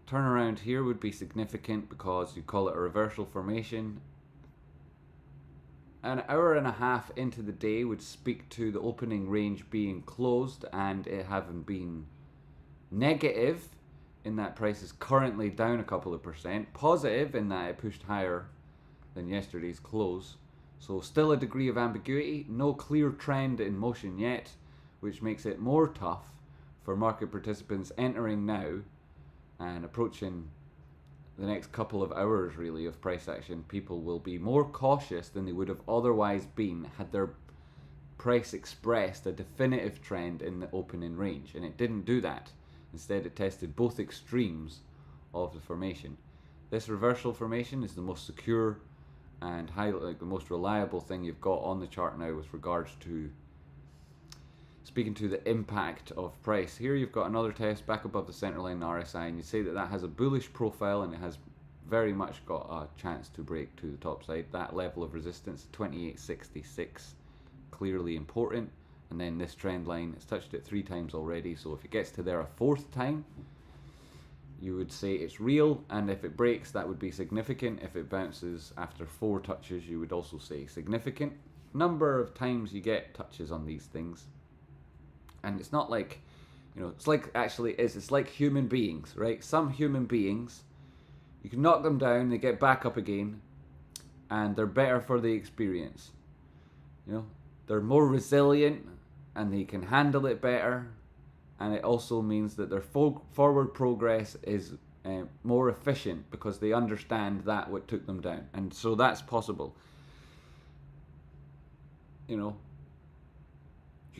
Turnaround here would be significant because you call it a reversal formation. An hour and a half into the day would speak to the opening range being closed and it having been negative in that price is currently down a couple of percent. Positive in that it pushed higher than yesterday's close. So still a degree of ambiguity, no clear trend in motion yet, which makes it more tough for market participants entering now and approaching the next couple of hours really of price action. People will be more cautious than they would have otherwise been had their price expressed a definitive trend in the opening range, and it didn't do that. Instead it tested both extremes of the formation. This reversal formation is the most secure and the most reliable thing you've got on the chart now with regards to speaking to the impact of price. Here you've got another test back above the center line RSI, and you say that that has a bullish profile and it has very much got a chance to break to the top side. That level of resistance, 2866, clearly important. And then this trend line, it's touched it 3 times already, so if it gets to there a 4th time, you would say it's real, and if it breaks, that would be significant. If it bounces after 4 touches, you would also say significant. Number of times you get touches on these things, and it's not like, it's like, actually it's like human beings, right? Some human beings, you can knock them down, they get back up again, and they're better for the experience. They're more resilient, and they can handle it better. And it also means that their forward progress is more efficient because they understand that what took them down. And so that's possible. You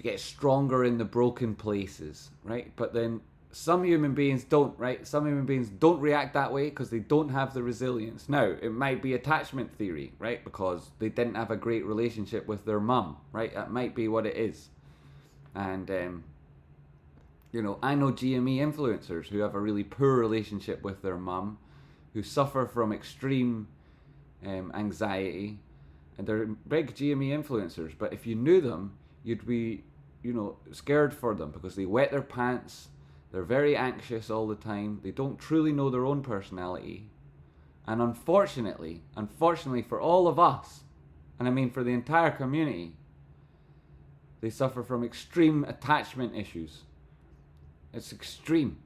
get stronger in the broken places, right? But then some human beings don't, right? Some human beings don't react that way because they don't have the resilience. Now, it might be attachment theory, right? Because they didn't have a great relationship with their mum, right? That might be what it is. And, I know GME influencers who have a really poor relationship with their mum, who suffer from extreme anxiety, and they're big GME influencers. But if you knew them, you'd be, scared for them because they wet their pants, they're very anxious all the time, they don't truly know their own personality. And unfortunately for all of us, and I mean for the entire community, they suffer from extreme attachment issues. It's extreme.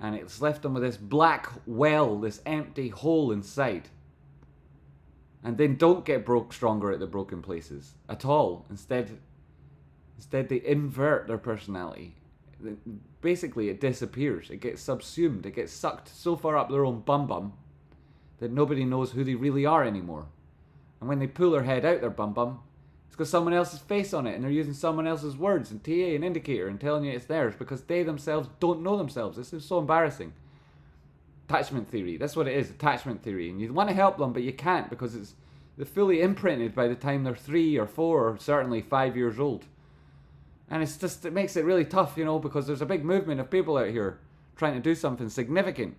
And it's left them with this black well, this empty hole inside. And then don't get stronger at the broken places at all. Instead they invert their personality. Basically, it disappears. It gets subsumed. It gets sucked so far up their own bum that nobody knows who they really are anymore. And when they pull their head out their bum, it's got someone else's face on it, and they're using someone else's words and TA and indicator and telling you it's theirs because they themselves don't know themselves. This is so embarrassing. Attachment theory. That's what it is, attachment theory. And you want to help them, but you can't because they're fully imprinted by the time they're 3 or 4 or certainly 5 years old. And it makes it really tough, because there's a big movement of people out here trying to do something significant.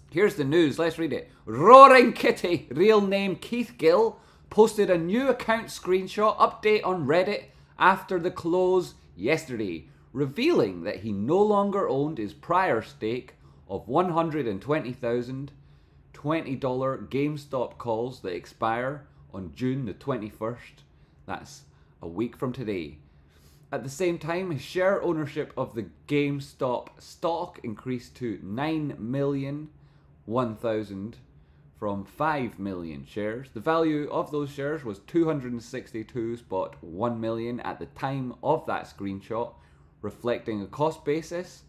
Here's the news, let's read it. Roaring Kitty, real name Keith Gill, posted a new account screenshot update on Reddit after the close yesterday, revealing that he no longer owned his prior stake of 120,000 $20 GameStop calls that expire on June the 21st. That's a week from today. At the same time, his share ownership of the GameStop stock increased to 9,001,000 from 5 million shares. The value of those shares was 262.1 million at the time of that screenshot, reflecting a cost basis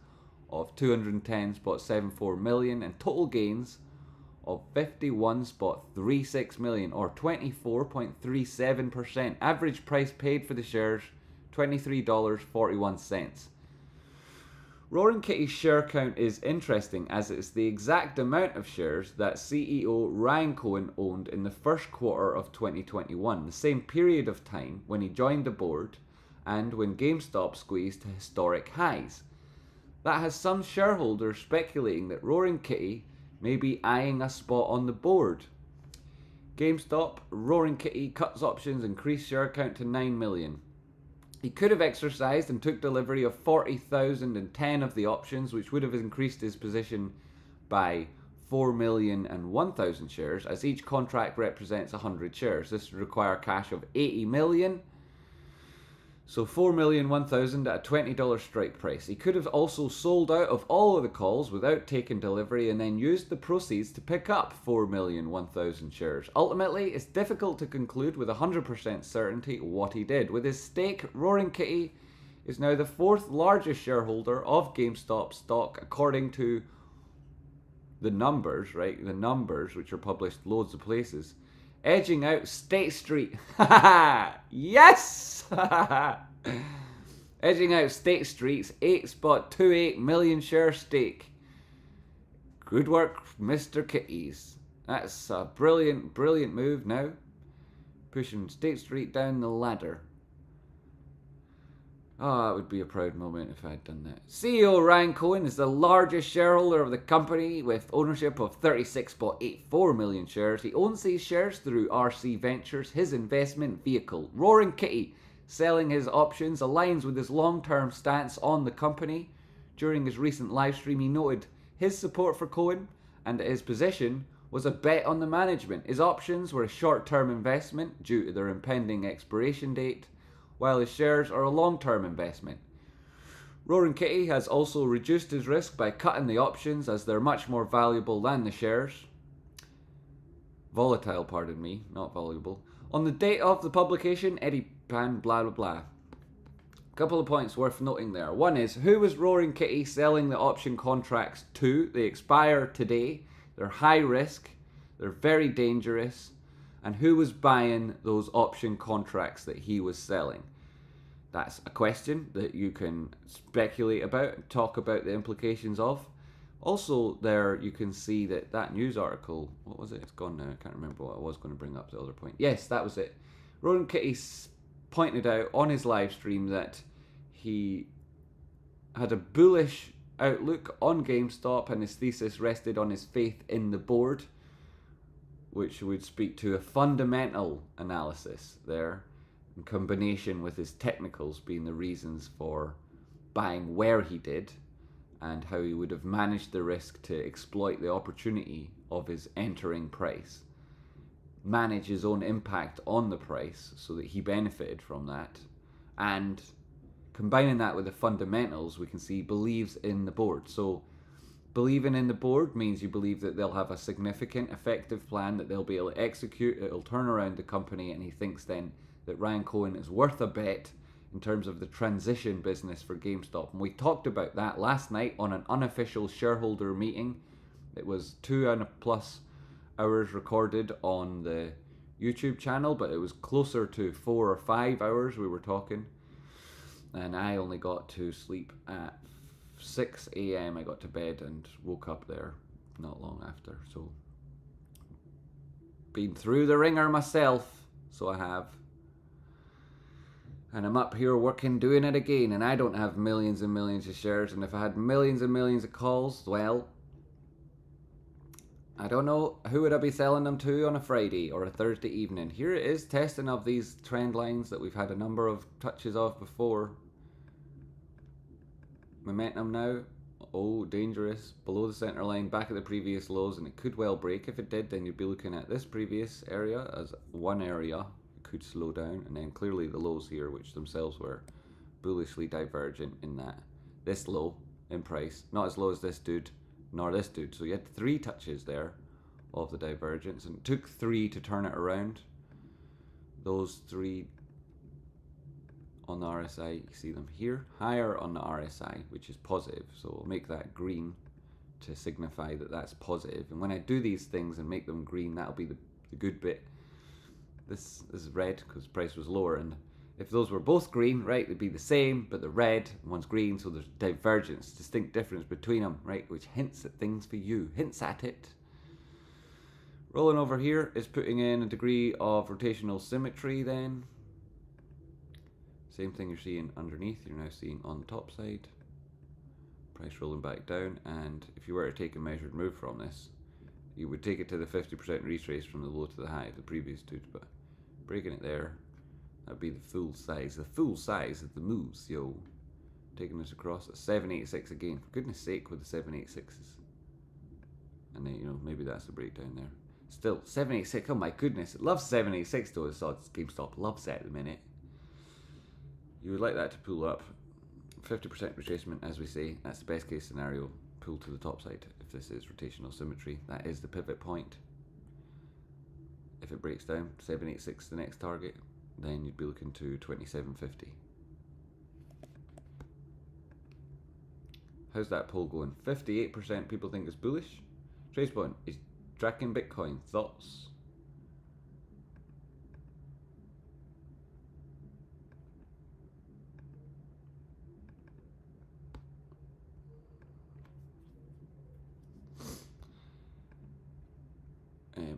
of 210.74 million and total gains of 51.36 million or 24.37%. Average price paid for the shares, $23.41. Roaring Kitty's share count is interesting as it's the exact amount of shares that CEO Ryan Cohen owned in the first quarter of 2021, the same period of time when he joined the board and when GameStop squeezed to historic highs. That has some shareholders speculating that Roaring Kitty may be eyeing a spot on the board. GameStop, Roaring Kitty cuts options, increased share count to 9 million. He could have exercised and took delivery of 40,010 of the options, which would have increased his position by 4,001,000 shares, as each contract represents 100 shares. This would require cash of 80 million. So 4,001,000 at a $20 strike price. He could have also sold out of all of the calls without taking delivery and then used the proceeds to pick up 4,001,000 shares. Ultimately, it's difficult to conclude with 100% certainty what he did. With his stake, Roaring Kitty is now the 4th largest shareholder of GameStop stock according to the numbers, right? The numbers, which are published loads of places. Edging out State Street. Yes! Edging out State Street's 8.28 million share stake. Good work, Mr. Kitties. That's a brilliant move now. Pushing State Street down the ladder. Oh, that would be a proud moment if I had done that. CEO Ryan Cohen is the largest shareholder of the company with ownership of 36.84 million shares. He owns these shares through RC Ventures, his investment vehicle. Roaring Kitty selling his options aligns with his long-term stance on the company. During his recent live stream, he noted his support for Cohen and that his position was a bet on the management. His options were a short-term investment due to their impending expiration date, while his shares are a long-term investment. Roaring Kitty has also reduced his risk by cutting the options as they're much more valuable than the shares. Volatile, pardon me, not valuable. On the date of the publication, Eddie Pan, blah blah blah. A couple of points worth noting there. One is, who was Roaring Kitty selling the option contracts to? They expire today. They're high risk. They're very dangerous. And who was buying those option contracts that he was selling? That's a question that you can speculate about and talk about the implications of. Also, there you can see that news article, what was it? It's gone now. I can't remember what I was going to bring up, the other point. Yes, that was it. Roaring Kitty pointed out on his live stream that he had a bullish outlook on GameStop and his thesis rested on his faith in the board, which would speak to a fundamental analysis there, in combination with his technicals being the reasons for buying where he did, and how he would have managed the risk to exploit the opportunity of his entering price, manage his own impact on the price so that he benefited from that, and combining that with the fundamentals, we can see believes in the board. So believing in the board means you believe that they'll have a significant, effective plan that they'll be able to execute. It'll turn around the company, and he thinks then that Ryan Cohen is worth a bet in terms of the transition business for GameStop. And we talked about that last night on an unofficial shareholder meeting. It was 2+ hours recorded on the YouTube channel, but it was closer to 4 or 5 hours we were talking. And I only got to sleep at 6 a.m. I got to bed and woke up there not long after. So, been through the ringer myself, so I have. And I'm up here working, doing it again, and I don't have millions and millions of shares, and if I had millions and millions of calls, well, I don't know, who would I be selling them to on a Friday or a Thursday evening? Here it is, testing of these trend lines that we've had a number of touches of before. Momentum now, oh, dangerous, below the center line, back at the previous lows, and it could well break. If it did, then you'd be looking at this previous area as one area. Could slow down, and then clearly the lows here, which themselves were bullishly divergent in that this low in price, not as low as this dude nor this dude. So you had 3 touches there of the divergence, and it took 3 to turn it around. Those 3 on the RSI, you see them here, higher on the RSI, which is positive, so we'll make that green to signify that that's positive. And when I do these things and make them green, that'll be the good bit. This is red because the price was lower, and if those were both green, right, they'd be the same, but the red one's green, so there's divergence, distinct difference between them, right, which hints at things for you, hints at it. Rolling over here is putting in a degree of rotational symmetry then. Same thing you're seeing underneath, you're now seeing on the top side. Price rolling back down, and if you were to take a measured move from this, you would take it to the 50% retrace from the low to the high of the previous dude, but breaking it there, that'd be the full size of the moves, yo. Taking this across at 786 again, for goodness sake with the 786s. And then, you know, maybe that's the breakdown there. Still, 786, oh my goodness, it loves 786 though, so GameStop loves that at the minute. You would like that to pull up. 50% retracement, as we say, that's the best case scenario. Pull to the top side if this is rotational symmetry. That is the pivot point. If it breaks down, 786 the next target, then you'd be looking to 2750. How's that poll going? 58% people think it's bullish. Tracebond is tracking Bitcoin. Thoughts?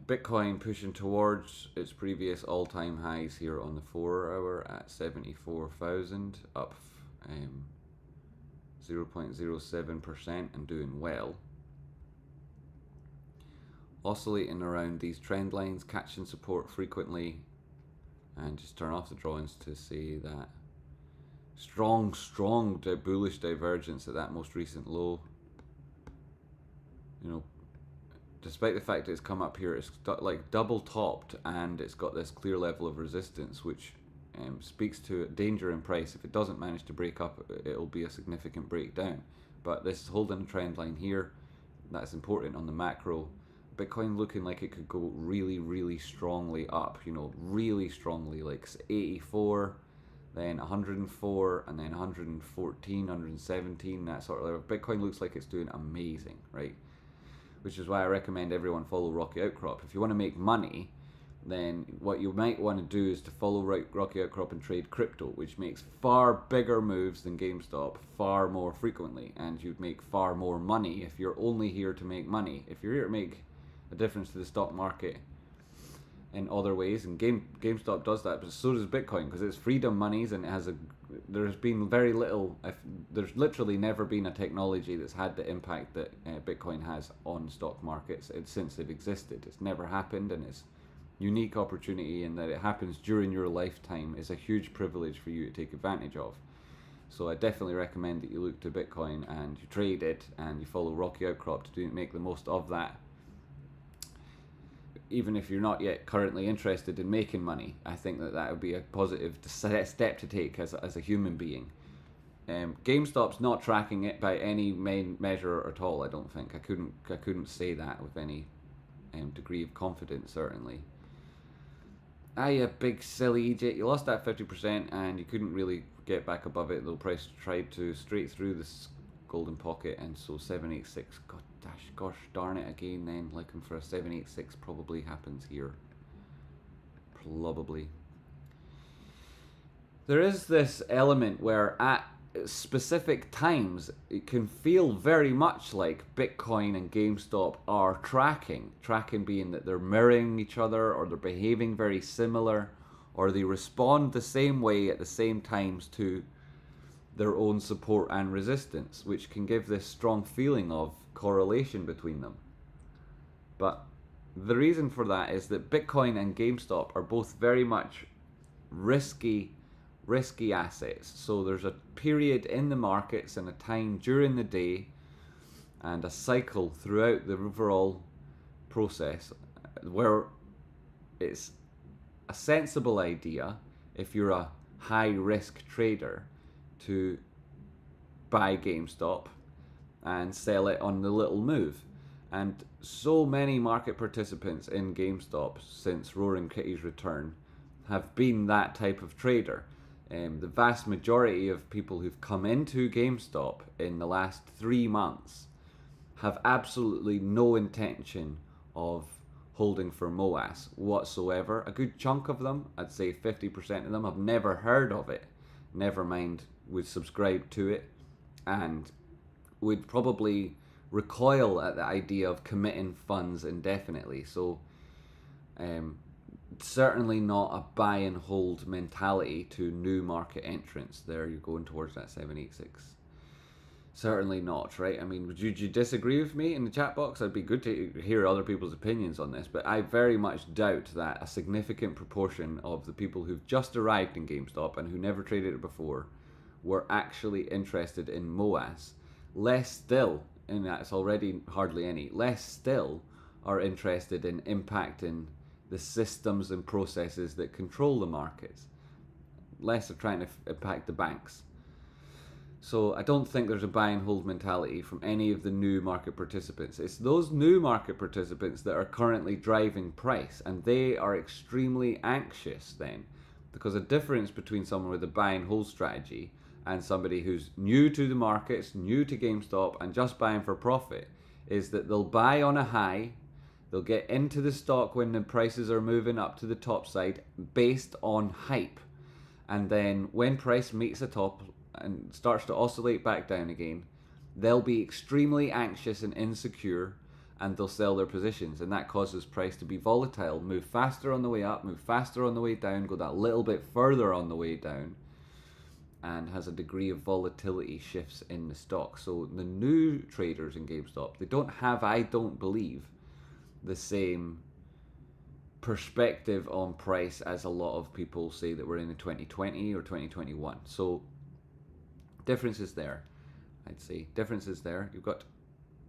Bitcoin pushing towards its previous all-time highs here on the 4-hour at 74,000, up 0.07% and doing well. Oscillating around these trend lines, catching support frequently, and just turn off the drawings to see that strong bullish divergence at that most recent low. You know, despite the fact that it's come up here, it's like double topped, and it's got this clear level of resistance, which speaks to danger in price. If it doesn't manage to break up, it'll be a significant breakdown. But this holding a trend line here, that's important on the macro. Bitcoin looking like it could go really strongly up, you know, really strongly, like 84, then 104, and then 114, 117, that sort of level. Bitcoin looks like it's doing amazing, right? Which is why I recommend everyone follow Rocky Outcrop. If you want to make money, then what you might want to do is to follow Rocky Outcrop and trade crypto, which makes far bigger moves than GameStop far more frequently, and you'd make far more money if you're only here to make money. If you're here to make a difference to the stock market in other ways, and GameStop does that, but so does Bitcoin, because it's freedom monies, and it has there's been very little, there's literally never been a technology that's had the impact that Bitcoin has on stock markets since they've existed. It's never happened, and it's unique opportunity, and that it happens during your lifetime is a huge privilege for you to take advantage of. So I definitely recommend that you look to Bitcoin and you trade it and you follow Rocky Outcrop to make the most of that. Even if you're not yet currently interested in making money, I think that would be a positive step to take as a human being. GameStop's not tracking it by any main measure at all. I don't think I couldn't say that with any degree of confidence. Certainly. Ah, you big silly idiot! You lost that 50%, and you couldn't really get back above it. Though price tried to straight through this golden pocket, and so 786. Gosh darn it again. Then looking for a 786 probably happens here. Probably. There is this element where at specific times it can feel very much like Bitcoin and GameStop are tracking being that they're mirroring each other, or they're behaving very similar, or they respond the same way at the same times to their own support and resistance, which can give this strong feeling of correlation between them. But the reason for that is that Bitcoin and GameStop are both very much risky assets. So there's a period in the markets and a time during the day and a cycle throughout the overall process where it's a sensible idea, if you're a high risk trader, to buy GameStop and sell it on the little move. And so many market participants in GameStop since Roaring Kitty's return have been that type of trader. The vast majority of people who've come into GameStop in the last 3 months have absolutely no intention of holding for MOAS whatsoever. A good chunk of them, I'd say 50% of them, have never heard of it, never mind would subscribe to it, and would probably recoil at the idea of committing funds indefinitely. So certainly not a buy and hold mentality to new market entrants. There you're going towards that 786. Certainly not, right? I mean, would you disagree with me in the chat box? I'd be good to hear other people's opinions on this, but I very much doubt that a significant proportion of the people who've just arrived in GameStop and who never traded it before were actually interested in MOAS. Less still, and that's already hardly any, less still are interested in impacting the systems and processes that control the markets. Less are trying to impact the banks. So I don't think there's a buy and hold mentality from any of the new market participants. It's those new market participants that are currently driving price, and they are extremely anxious then, because a difference between someone with a buy and hold strategy and somebody who's new to the markets, new to GameStop, and just buying for profit is that they'll buy on a high, they'll get into the stock when the prices are moving up to the top side based on hype, and then when price meets the top and starts to oscillate back down again, they'll be extremely anxious and insecure, and they'll sell their positions, and that causes price to be volatile, move faster on the way up, move faster on the way down, go that little bit further on the way down, and has a degree of volatility shifts in the stock. So the new traders in GameStop, they don't have, I don't believe, the same perspective on price as a lot of people say that we're in 2020 or 2021. So differences there, I'd say. Differences there. You've got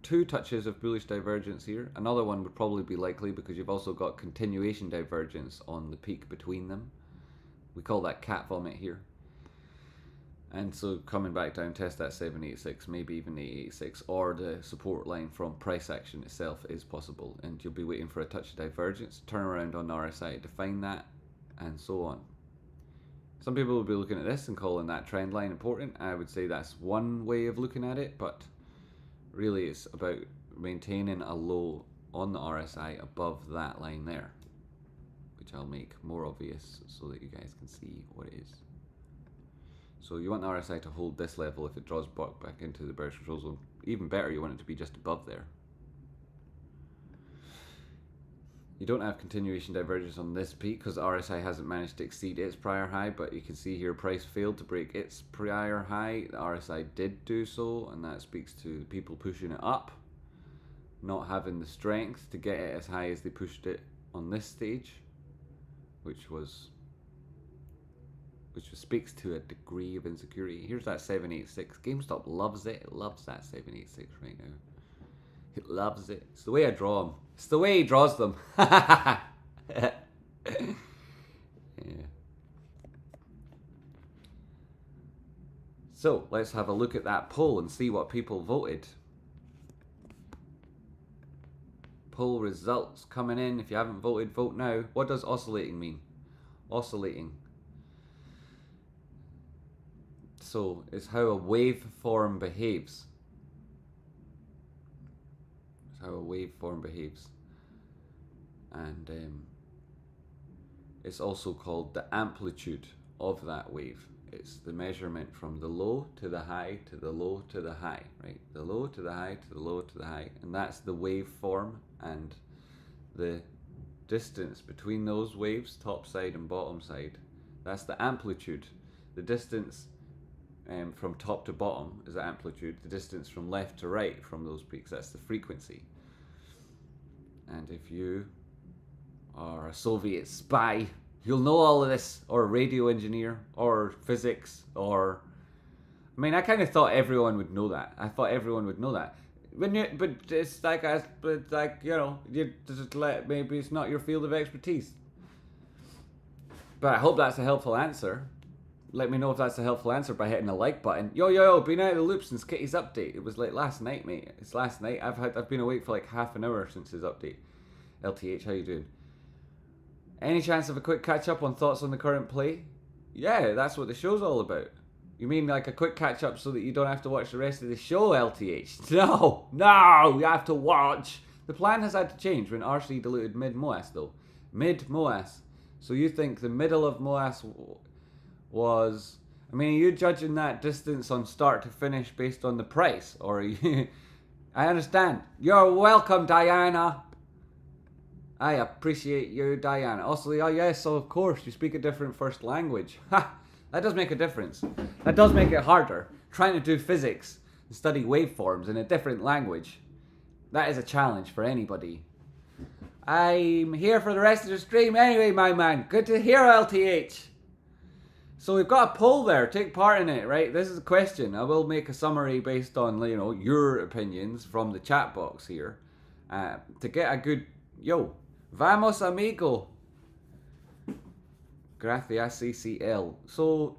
2 touches of bullish divergence here. Another one would probably be likely because you've also got continuation divergence on the peak between them. We call that cat vomit here. And so coming back down, test that 786, maybe even 886, or the support line from price action itself is possible. And you'll be waiting for a touch of divergence, turn around on RSI to define that, and so on. Some people will be looking at this and calling that trend line important. I would say that's one way of looking at it, but really it's about maintaining a low on the RSI above that line there, which I'll make more obvious so that you guys can see what it is. So you want the RSI to hold this level if it draws back into the bearish control zone. Even better, you want it to be just above there. You don't have continuation divergence on this peak because RSI hasn't managed to exceed its prior high, but you can see here price failed to break its prior high. The RSI did do so, and that speaks to people pushing it up, not having the strength to get it as high as they pushed it on this stage, which speaks to a degree of insecurity. Here's that 786. GameStop loves it. It loves that 786 right now. It loves it. It's the way I draw them. It's the way he draws them. Yeah. So let's have a look at that poll and see what people voted. Poll results coming in. If you haven't voted, vote now. What does oscillating mean? Oscillating. So it's how a waveform behaves. It's how a waveform behaves. And it's also called the amplitude of that wave. It's the measurement from the low to the high to the low to the high, right? The low to the high to the low to the high. And that's the waveform, and the distance between those waves, top side and bottom side, that's the amplitude. The distance from top to bottom is the amplitude. The distance from left to right from those peaks, that's the frequency. And if you are a Soviet spy, you'll know all of this, or a radio engineer, or physics, or... I mean, I kind of thought everyone would know that. I thought everyone would know that. But it's like, you know, you just maybe it's not your field of expertise. But I hope that's a helpful answer. Let me know if that's a helpful answer by hitting the like button. Yo, been out of the loop since Kitty's update. It was like last night, mate. It's last night. I've been awake for like half an hour since his update. LTH, how you doing? Any chance of a quick catch up on thoughts on the current play? Yeah, that's what the show's all about. You mean like a quick catch up so that you don't have to watch the rest of the show, LTH? No, you have to watch. The plan has had to change when RC diluted mid-MOAS though. Mid-MOAS. So you think the middle of MOAS was... I mean, are you judging that distance on start to finish based on the price? Or are you... I understand. You're welcome, Diana. I appreciate you, Diana. Also, oh yes, so of course, you speak a different first language. Ha! That does make a difference. That does make it harder. Trying to do physics and study waveforms in a different language. That is a challenge for anybody. I'm here for the rest of the stream anyway, my man. Good to hear, LTH. So we've got a poll there. Take part in it, right? This is a question. I will make a summary based on, you know, your opinions from the chat box here. To get a good... Yo, vamos, amigo. Gracias, CCL. So,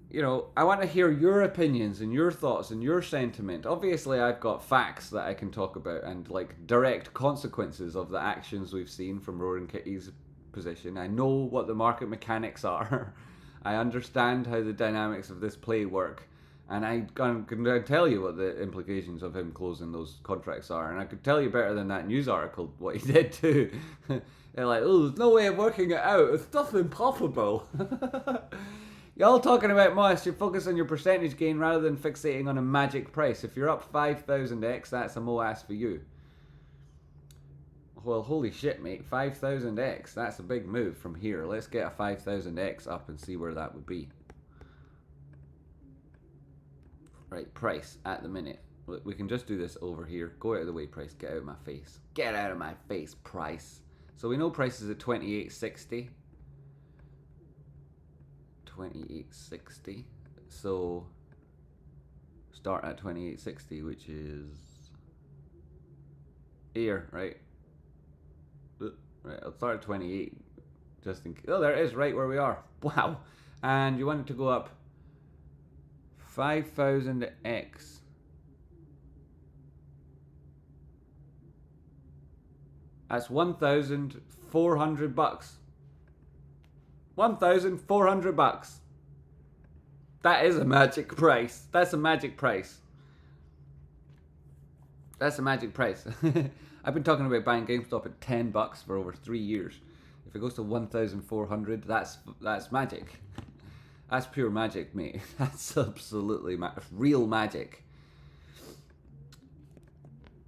you know, I want to hear your opinions and your thoughts and your sentiment. Obviously, I've got facts that I can talk about and, like, direct consequences of the actions we've seen from Roaring Kitty's position. I know what the market mechanics are. I understand how the dynamics of this play work. And I can tell you what the implications of him closing those contracts are. And I could tell you better than that news article what he did too. They're like, oh, there's no way of working it out. It's nothing possible. Y'all talking about MOAS, you focus on your percentage gain rather than fixating on a magic price. If you're up 5,000x, that's a MOAS for you. Well, holy shit, mate. 5,000x. That's a big move from here. Let's get a 5,000x up and see where that would be. Right, price at the minute. Look, we can just do this over here. Go out of the way, price. Get out of my face. Get out of my face, price. So we know price is at 28.60. 28.60. So start at 28.60, which is here, right? Right, I'll start at 28 just in case. Oh, there it is, right where we are. Wow. And you want it to go up 5,000x. That's 1,400 bucks. 1,400 bucks. That is a magic price. That's a magic price. That's a magic price. I've been talking about buying GameStop at 10 bucks for over 3 years. If it goes to 1,400, that's magic. That's pure magic, mate. That's absolutely real magic.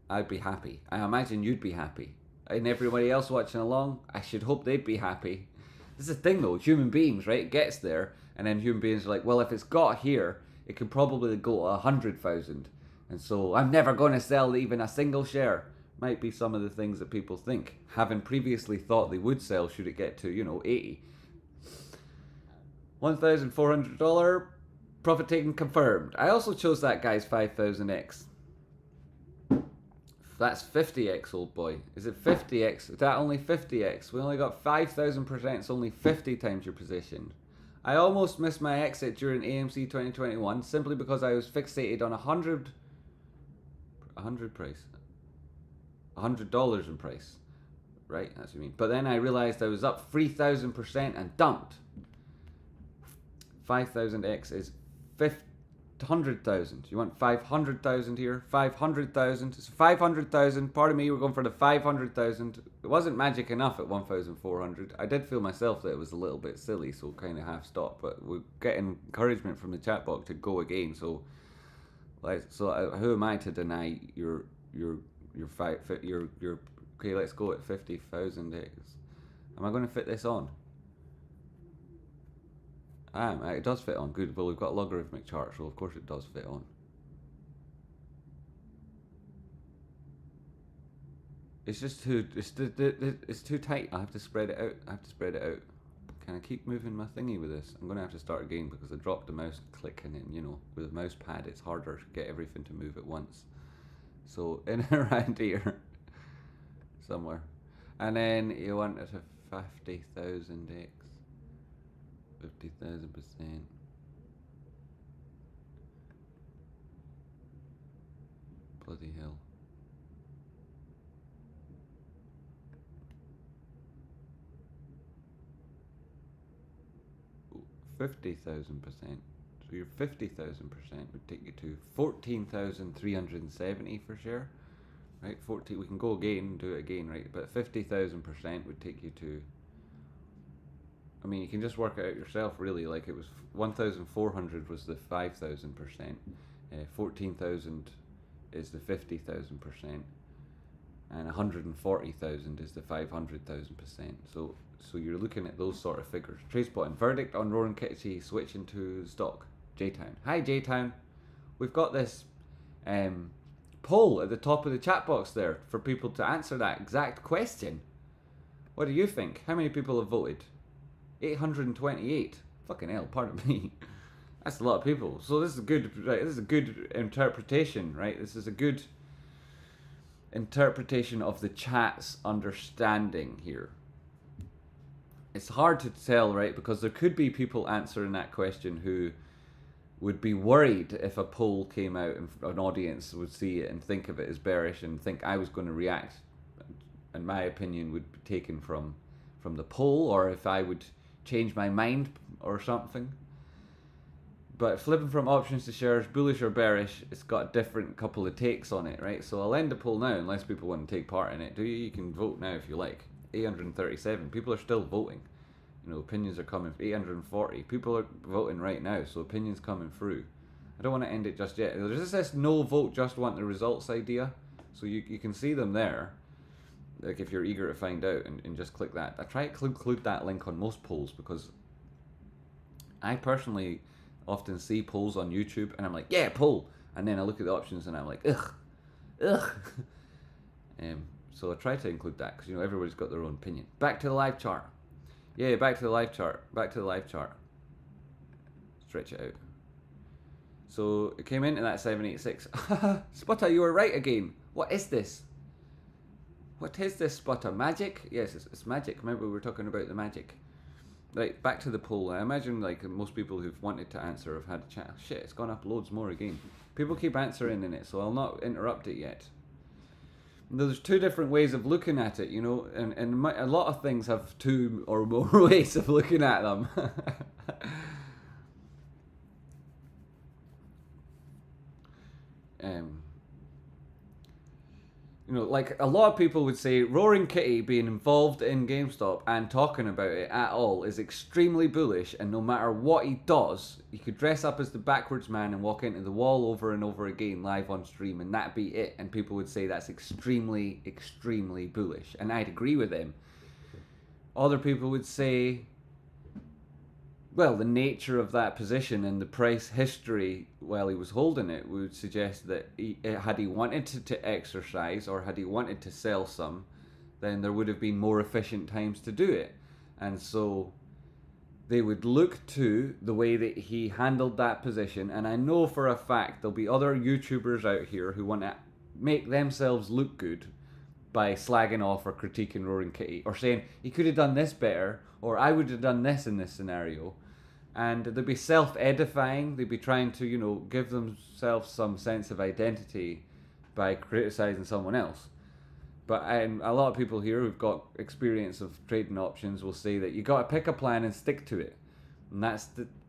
I'd be happy. I imagine you'd be happy. And everybody else watching along, I should hope they'd be happy. This is the thing though, human beings, right? It gets there, and then human beings are like, well, if it's got here, it could probably go to 100,000. And so I'm never going to sell even a single share. Might be some of the things that people think, having previously thought they would sell should it get to, 80. $1,400 profit taken confirmed. I also chose that guy's 5,000x. That's 50x, old boy. Is it 50x? Is that only 50x? We only got 5,000%. It's only 50 times your position. I almost missed my exit during AMC 2021 simply because I was fixated on $100 price. $100 in price. Right, that's what you mean. But then I realized I was up 3,000% and dumped. 5,000x is 100,000. You want 500,000 here? 500,000. It's 500,000. Part of me, we're going for the 500,000. It wasn't magic enough at 1,400. I did feel myself that it was a little bit silly, so kind of half stop. But we get encouragement from the chat box to go again. So who am I to deny your okay? Let's go at 50,000x. Am I going to fit this on? It does fit on. Good. Well, we've got a logarithmic chart, so of course it does fit on. It's just it's too tight. I have to spread it out. Can I keep moving my thingy with this? I'm going to have to start again because I dropped the mouse click and then, with a mouse pad it's harder to get everything to move at once. So in around here somewhere. And then you want it to 50,000x. 50,000%. Bloody hell. Ooh, 50,000%. So your 50,000% would take you to 14,370 for share. Right, 40. We can go again, do it again, right? But 50,000% would take you to. I mean, you can just work it out yourself, really. Like it was 1,400 was the 5,000%, 14,000 is the 50,000%, and 140,000 is the 500,000%. So you're looking at those sort of figures. Trace button. Verdict on Roaring Kitty switching to stock. J-Town. Hi J-Town. We've got this poll at the top of the chat box there for people to answer that exact question. What do you think? How many people have voted? 828. Fucking hell, pardon me. That's a lot of people. So this is good, right? This is a good interpretation, right? This is a good interpretation of the chat's understanding here. It's hard to tell, right? Because there could be people answering that question who would be worried if a poll came out and an audience would see it and think of it as bearish and think I was going to react, and my opinion would be taken from the poll, or if I would change my mind or something. But flipping from options to shares, bullish or bearish, it's got a different couple of takes on it, right? So I'll end the poll now, unless people want to take part in it. You can vote now if you like. 837. People are still voting. Opinions are coming. 840. People are voting right now, so opinions coming through. I don't want to end it just yet. There's just this no vote, just want the results idea. So you can see them there. Like if you're eager to find out and just click that. I try to include that link on most polls because I personally often see polls on YouTube and I'm like, yeah, poll. And then I look at the options and I'm like, ugh. So I try to include that because everybody's got their own opinion. Back to the live chart. Yeah, back to the live chart. Stretch it out. So it came into that 786. Sputter, you were right again. What is this? What is this, Sputter? Magic? Yes, it's magic. Remember we were talking about the magic. Right, back to the poll. I imagine like most people who've wanted to answer have had a chat. Shit, it's gone up loads more again. People keep answering in it, so I'll not interrupt it yet. There's two different ways of looking at it, and a lot of things have two or more ways of looking at them. Like a lot of people would say Roaring Kitty being involved in GameStop and talking about it at all is extremely bullish, and no matter what he does, he could dress up as the backwards man and walk into the wall over and over again live on stream and that'd be it, and people would say that's extremely, extremely bullish, and I'd agree with them. Other people would say, well, the nature of that position and the price history while he was holding it would suggest that had he wanted to exercise or had he wanted to sell some, then there would have been more efficient times to do it. And so they would look to the way that he handled that position. And I know for a fact there'll be other YouTubers out here who want to make themselves look good by slagging off or critiquing Roaring Kitty or saying he could have done this better or I would have done this in this scenario. And they'd be self-edifying. They'd be trying to, give themselves some sense of identity by criticizing someone else. But a lot of people here who've got experience of trading options will say that you got to pick a plan and stick to it. And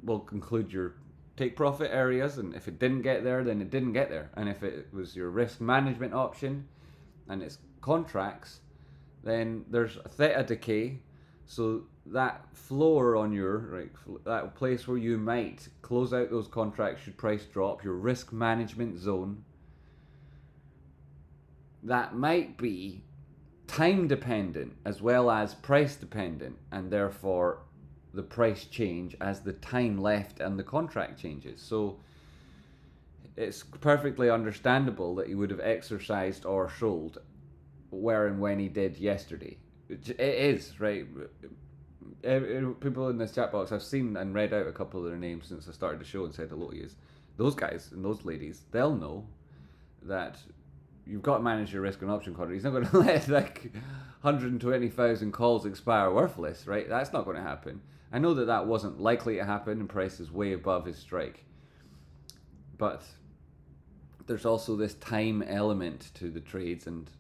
will include your take profit areas. And if it didn't get there, then it didn't get there. And if it was your risk management option and it's contracts, then there's theta decay. So that floor on that place where you might close out those contracts should price drop, your risk management zone, that might be time dependent as well as price dependent, and therefore the price change as the time left and the contract changes. So it's perfectly understandable that he would have exercised or sold where and when he did yesterday. It is, right? People in this chat box, I've seen and read out a couple of their names since I started the show and said hello to you. Those guys and those ladies, they'll know that you've got to manage your risk and option contract. He's not going to let 120,000 calls expire worthless, right? That's not going to happen. I know that wasn't likely to happen and price is way above his strike. But there's also this time element to the trades, and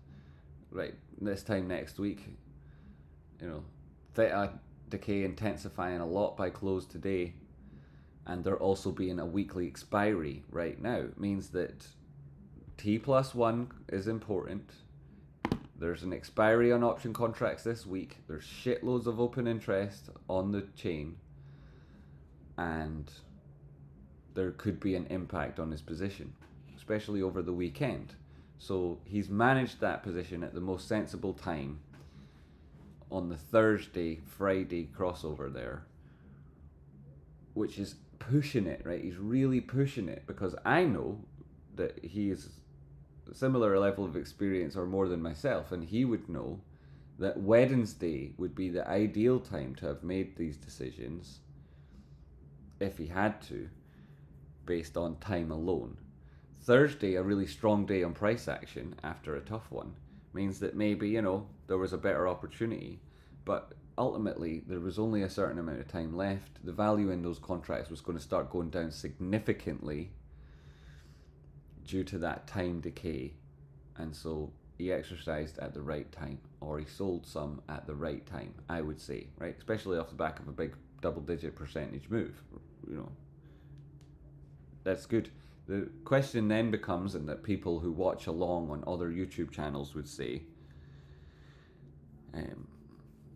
this time next week, theta decay intensifying a lot by close today, and there also being a weekly expiry right now. It means that T+1 is important. There's an expiry on option contracts this week. There's shitloads of open interest on the chain, and there could be an impact on his position, especially over the weekend. So he's managed that position at the most sensible time on the Thursday-Friday crossover there, which is pushing it, right? He's really pushing it, because I know that he is a similar level of experience or more than myself, and he would know that Wednesday would be the ideal time to have made these decisions if he had to, based on time alone. Thursday, a really strong day on price action after a tough one, means that maybe, there was a better opportunity, but ultimately there was only a certain amount of time left. The value in those contracts was going to start going down significantly due to that time decay, and so he exercised at the right time, or he sold some at the right time, I would say, right? Especially off the back of a big double-digit percentage move, That's good. The question then becomes, and that people who watch along on other YouTube channels would say, and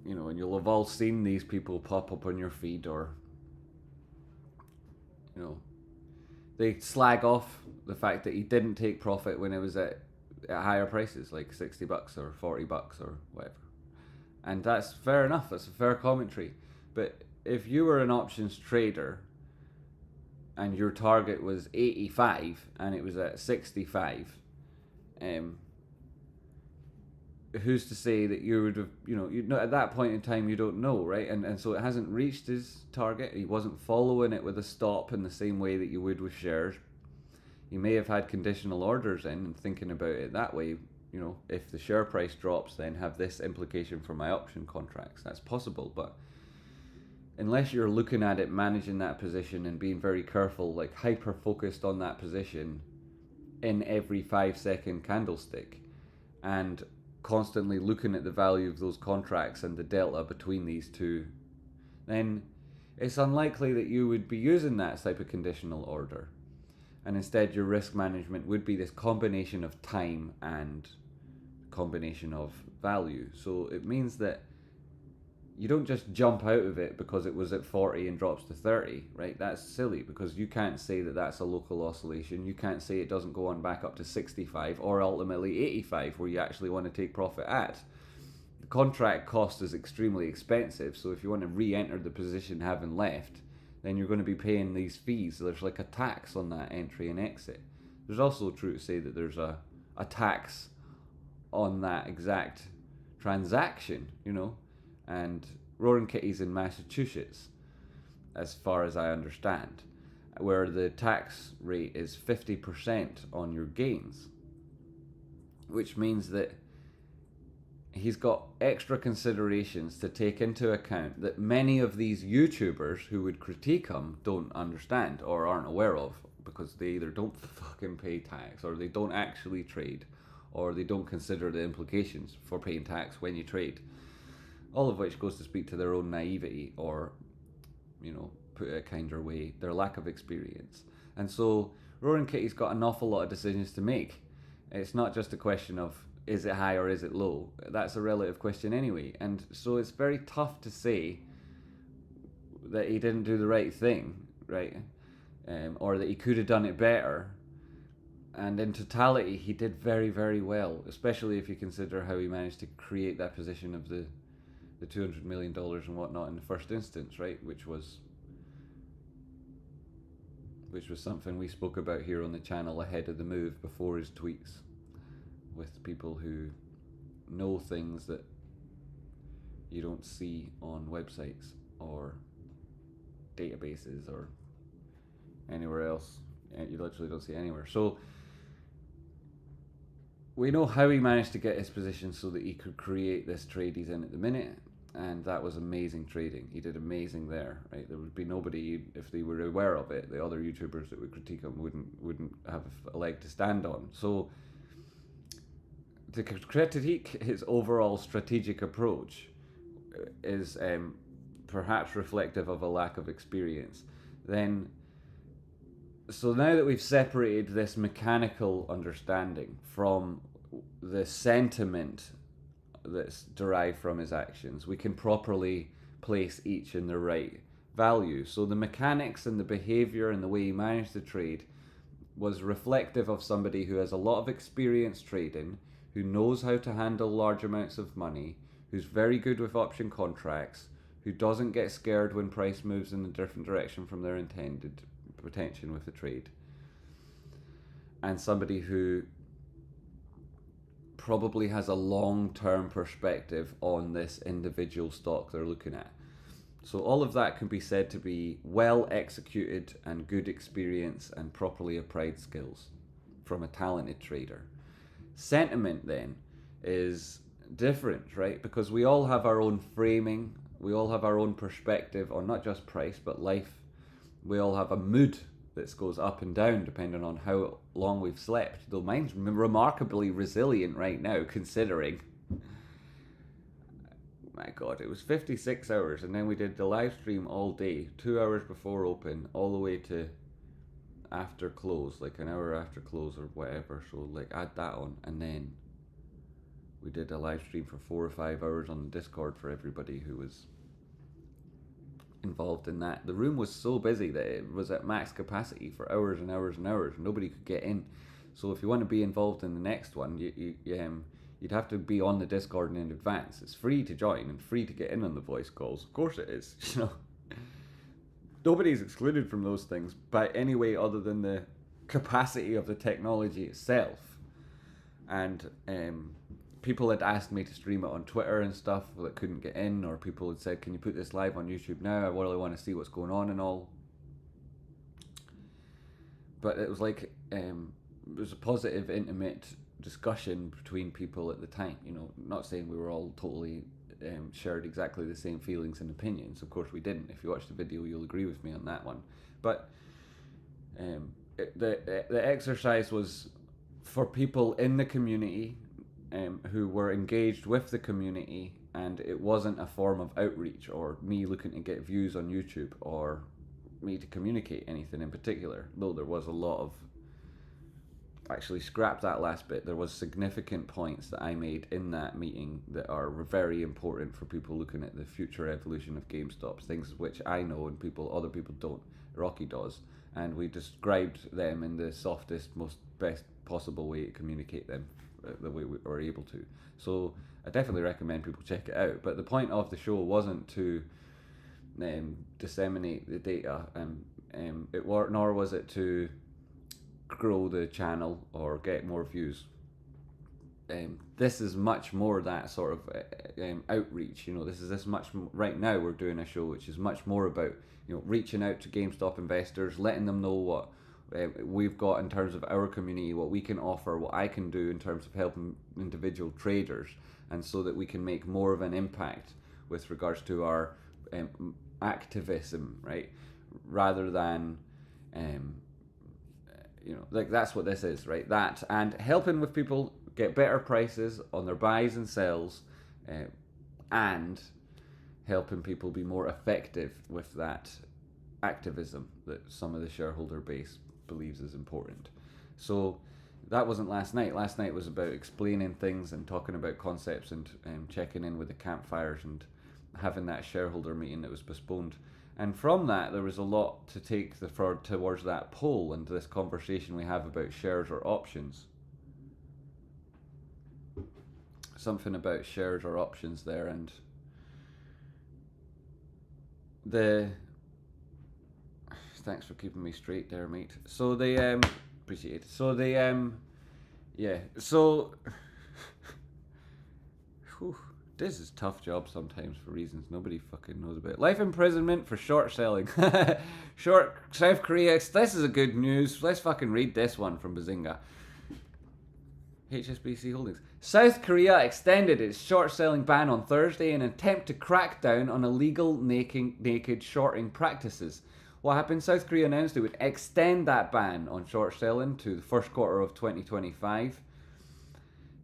you'll have all seen these people pop up on your feed, or, they slag off the fact that he didn't take profit when it was at higher prices, like $60 or $40 or whatever. And that's fair enough. That's a fair commentary. But if you were an options trader and your target was 85 and it was at 65, who's to say that you would have, at that point in time you don't know, right? And so it hasn't reached his target. He wasn't following it with a stop in the same way that you would with shares. You may have had conditional orders in and thinking about it that way. If the share price drops, then have this implication for my option contracts. That's possible, but unless you're looking at it, managing that position and being very careful, like hyper focused on that position in every 5-second candlestick, and constantly looking at the value of those contracts and the delta between these two, then it's unlikely that you would be using that type of conditional order. And instead your risk management would be this combination of time and combination of value. So it means that you don't just jump out of it because it was at 40 and drops to 30, right? That's silly, because you can't say that that's a local oscillation. You can't say it doesn't go on back up to 65 or ultimately 85 where you actually want to take profit at. The contract cost is extremely expensive, so if you want to re-enter the position having left, then you're going to be paying these fees. So there's like a tax on that entry and exit. There's also true to say that there's a tax on that exact transaction, and Roaring Kitty's in Massachusetts, as far as I understand, where the tax rate is 50% on your gains, which means that he's got extra considerations to take into account that many of these YouTubers who would critique him don't understand or aren't aware of, because they either don't fucking pay tax, or they don't actually trade, or they don't consider the implications for paying tax when you trade. All of which goes to speak to their own naivety, or, put it a kinder way, their lack of experience. And so Roaring Kitty's got an awful lot of decisions to make. It's not just a question of, is it high or is it low? That's a relative question anyway. And so it's very tough to say that he didn't do the right thing, right? Or that he could have done it better. And in totality, he did very, very well, especially if you consider how he managed to create that position of the $200 million and whatnot in the first instance, right? Which was something we spoke about here on the channel ahead of the move, before his tweets, with people who know things that you don't see on websites or databases or anywhere else. You literally don't see it anywhere. So we know how he managed to get his position so that he could create this trade he's in at the minute, and that was amazing trading. He did amazing there, right? There would be nobody, if they were aware of it, the other YouTubers that would critique him wouldn't have a leg to stand on. So to critique his overall strategic approach is perhaps reflective of a lack of experience. So now that we've separated this mechanical understanding from the sentiment that's derived from his actions, we can properly place each in the right value. So the mechanics and the behavior and the way he managed to trade was reflective of somebody who has a lot of experience trading, who knows how to handle large amounts of money, who's very good with option contracts, who doesn't get scared when price moves in a different direction from their intended intention with the trade, and somebody who probably has a long-term perspective on this individual stock they're looking at. So all of that can be said to be well executed and good experience and properly applied skills from a talented trader. Sentiment then is different, right? Because we all have our own framing, we all have our own perspective on not just price but life. We all have a mood that goes up and down depending on how long we've slept. Though mine's remarkably resilient right now, considering, my God, it was 56 hours, and then we did the live stream all day, 2 hours before open, all the way to after close, like an hour after close or whatever. So like add that on, and then we did a live stream for 4 or 5 hours on the Discord for everybody who was involved in that. The room was so busy that it was at max capacity for hours and hours and hours. Nobody could get in. So if you want to be involved in the next one, you'd have to be on the Discord in advance. It's free to join and free to get in on the voice calls. Of course it is. Nobody's excluded from those things by any way other than the capacity of the technology itself. And people had asked me to stream it on Twitter and stuff that couldn't get in, or people had said, can you put this live on YouTube now? I really want to see what's going on and all. But it was like, it was a positive, intimate discussion between people at the time. Not saying we were all totally shared exactly the same feelings and opinions. Of course we didn't. If you watch the video, you'll agree with me on that one. But the exercise was for people in the community who were engaged with the community, and it wasn't a form of outreach or me looking to get views on YouTube or me to communicate anything in particular, though there was a lot of, actually scrap that last bit, there was significant points that I made in that meeting that are very important for people looking at the future evolution of GameStop, things which I know and other people don't. Rocky does, and we described them in the softest, best possible way to communicate them, the way we were able to. So I definitely recommend people check it out. But the point of the show wasn't to disseminate the data, nor was it to grow the channel or get more views. This is much more that sort of outreach. This much right now we're doing a show which is much more about reaching out to GameStop investors, letting them know we've got in terms of our community, what we can offer, what I can do in terms of helping individual traders, and so that we can make more of an impact with regards to our activism, right? Rather than, like that's what this is, right? That and helping with people get better prices on their buys and sells, and helping people be more effective with that activism that some of the shareholder base believes is important. So that wasn't last night. Last night was about explaining things and talking about concepts and checking in with the campfires and having that shareholder meeting that was postponed. And from that, there was a lot to take towards that poll and this conversation we have about shares or options. Something about shares or options there, and thanks for keeping me straight there, mate. So they appreciate it. So they yeah. So this is a tough job sometimes for reasons nobody fucking knows about. Life imprisonment for short selling. South Korea. This is a good news. Let's fucking read this one from Bazinga. HSBC Holdings. South Korea extended its short-selling ban on Thursday in an attempt to crack down on illegal naked shorting practices. What happened? South Korea announced it would extend that ban on short selling to the first quarter of 2025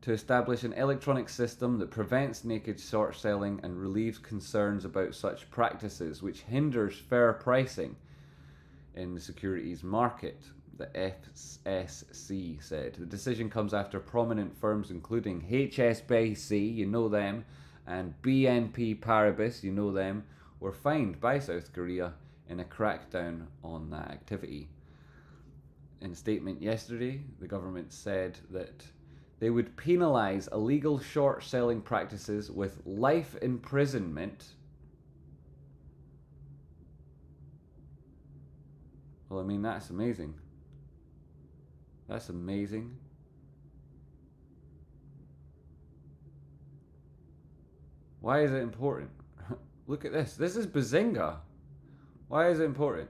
to establish an electronic system that prevents naked short selling and relieves concerns about such practices, which hinders fair pricing in the securities market, the FSC said. The decision comes after prominent firms including HSBC, you know them, and BNP Paribas, you know them, were fined by South Korea in a crackdown on that activity. In a statement yesterday, the government said that they would penalise illegal short selling practices with life imprisonment. Well, I mean, that's amazing. That's amazing. Why is it important? Look at this. This is Bazinga. Why is it important?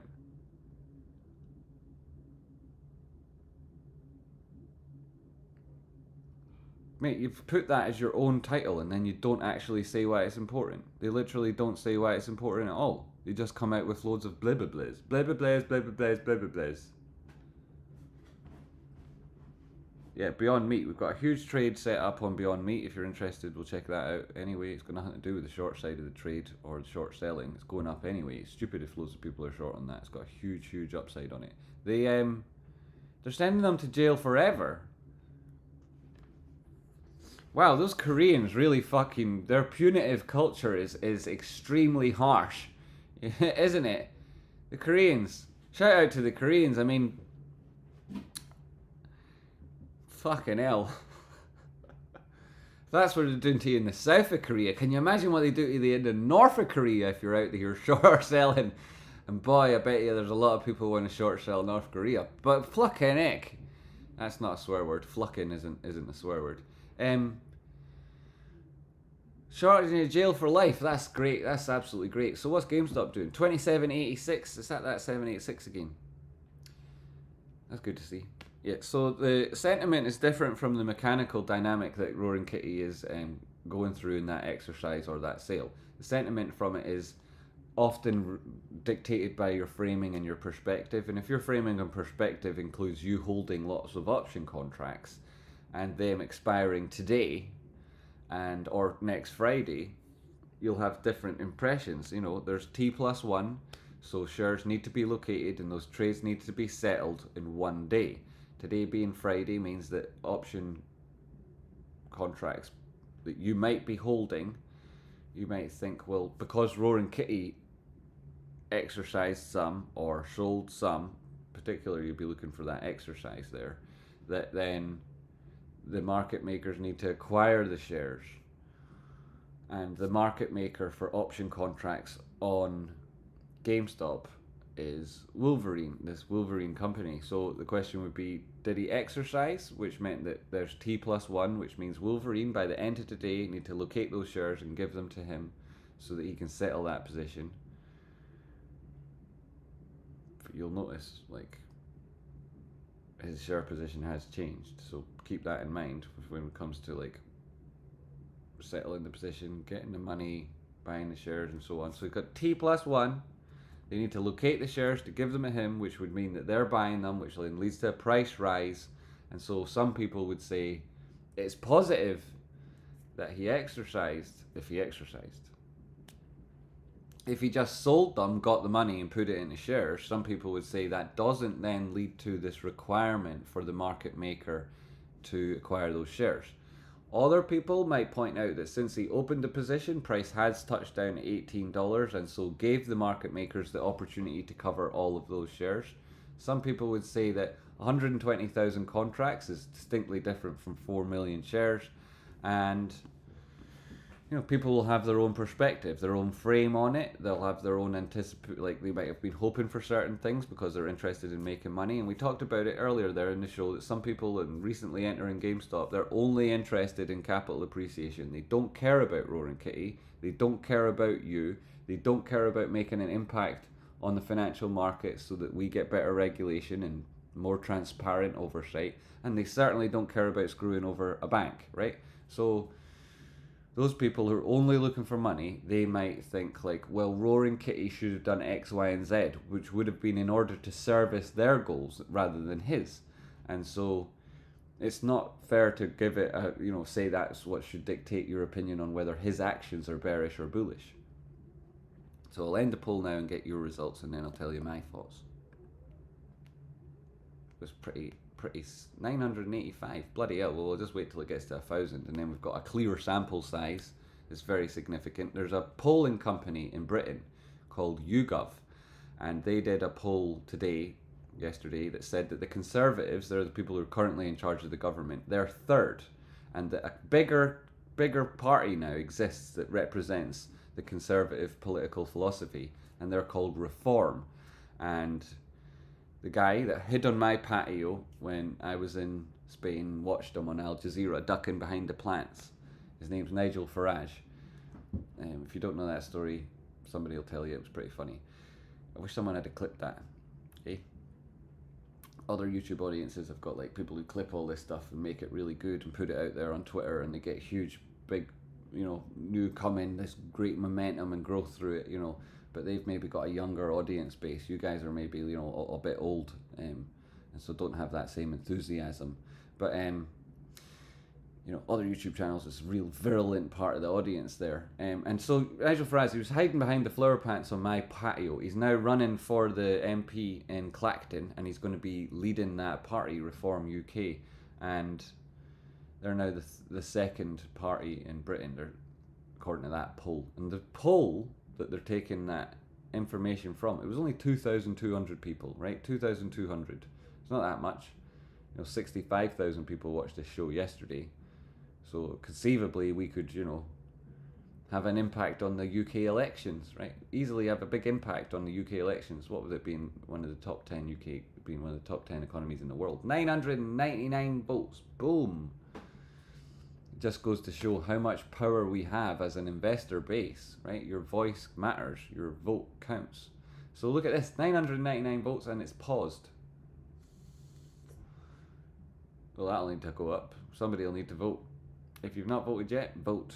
Mate, you've put that as your own title and then you don't actually say why it's important. They literally don't say why it's important at all. They just come out with loads of blah blah blahs. Blah blah blahs, blah blah blahs, blah blah blahs. Yeah, Beyond Meat. We've got a huge trade set up on Beyond Meat. If you're interested, we'll check that out. Anyway, it's got nothing to do with the short side of the trade or the short selling. It's going up anyway. It's stupid if loads of people are short on that. It's got a huge, huge upside on it. They're sending them to jail forever. Wow, those Koreans really fucking... Their punitive culture is extremely harsh. Isn't it? The Koreans. Shout out to the Koreans. I mean... Fucking hell. That's what they're doing to you in the south of Korea. Can you imagine what they do to you in the north of Korea if you're out there short selling? And boy, I bet you there's a lot of people who want to short sell North Korea. But flucking heck. That's not a swear word. Flucking isn't a swear word. Short in jail for life. That's great. That's absolutely great. So what's GameStop doing? 27.86. Is that 786 again? That's good to see. Yeah, so the sentiment is different from the mechanical dynamic that Roaring Kitty is going through in that exercise or that sale. The sentiment from it is often dictated by your framing and your perspective. And if your framing and perspective includes you holding lots of option contracts and them expiring today and or next Friday, you'll have different impressions. You know, there's T+1, so shares need to be located and those trades need to be settled in one day. Today being Friday means that option contracts that you might be holding, you might think, well, because Roaring Kitty exercised some or sold some, particularly you'd be looking for that exercise there, that then the market makers need to acquire the shares. And the market maker for option contracts on GameStop is Wolverine, this Wolverine company. So the question would be, did he exercise, which meant that there's T+1, which means Wolverine by the end of today need to locate those shares and give them to him so that he can settle that position. You'll notice, like, his share position has changed. So keep that in mind when it comes to like settling the position, getting the money, buying the shares, and so on. So we've got T plus one. They need to locate the shares to give them to him, which would mean that they're buying them, which then leads to a price rise. And so some people would say it's positive that he exercised, if he exercised. If he just sold them, got the money and put it into shares, some people would say that doesn't then lead to this requirement for the market maker to acquire those shares. Other people might point out that since he opened the position, price has touched down to $18 and so gave the market makers the opportunity to cover all of those shares. Some people would say that 120,000 contracts is distinctly different from 4 million shares, and people will have their own perspective, their own frame on it. They'll have their own like they might have been hoping for certain things because they're interested in making money. And we talked about it earlier there in the show that some people recently entering GameStop, they're only interested in capital appreciation. They don't care about Roaring Kitty. They don't care about you. They don't care about making an impact on the financial markets so that we get better regulation and more transparent oversight. And they certainly don't care about screwing over a bank, right? So those people who are only looking for money, they might think like, well, Roaring Kitty should have done X, Y, and Z, which would have been in order to service their goals rather than his. And so it's not fair to give it say that's what should dictate your opinion on whether his actions are bearish or bullish. So I'll end the poll now and get your results, and then I'll tell you my thoughts. It was pretty 985. Bloody hell. Well, we'll just wait till it gets to 1,000, and then we've got a clear sample size. It's very significant. There's a polling company in Britain called YouGov, and they did a poll yesterday, that said that the Conservatives, they're the people who are currently in charge of the government, they're third, and that a bigger party now exists that represents the Conservative political philosophy, and they're called Reform. And the guy that hid on my patio when I was in Spain, watched him on Al Jazeera ducking behind the plants. His name's Nigel Farage. If you don't know that story, somebody will tell you. It was pretty funny. I wish someone had clipped that. Okay? Other YouTube audiences have got like people who clip all this stuff and make it really good and put it out there on Twitter, and they get huge, big, new coming, this great momentum and growth through it, but they've maybe got a younger audience base. You guys are maybe a bit old, and so don't have that same enthusiasm. But other YouTube channels, it's a real virulent part of the audience there. And so Nigel Farage, he was hiding behind the flower plants on my patio. He's now running for the MP in Clacton, and he's going to be leading that party, Reform UK, and they're now the second party in Britain, according to that poll. And the poll that they're taking that information from, it was only 2,200 people, right? 2,200. It's not that much. 65,000 people watched this show yesterday. So conceivably we could, have an impact on the UK elections, right? Easily have a big impact on the UK elections. What would it be? One of the top 10 UK, being one of the top 10 economies in the world. 999 votes. Boom. Just goes to show how much power we have as an investor base, right? Your voice matters, your vote counts. So look at this, 999 votes, and it's paused. Well, that'll need to go up. Somebody will need to vote. If you've not voted yet, vote.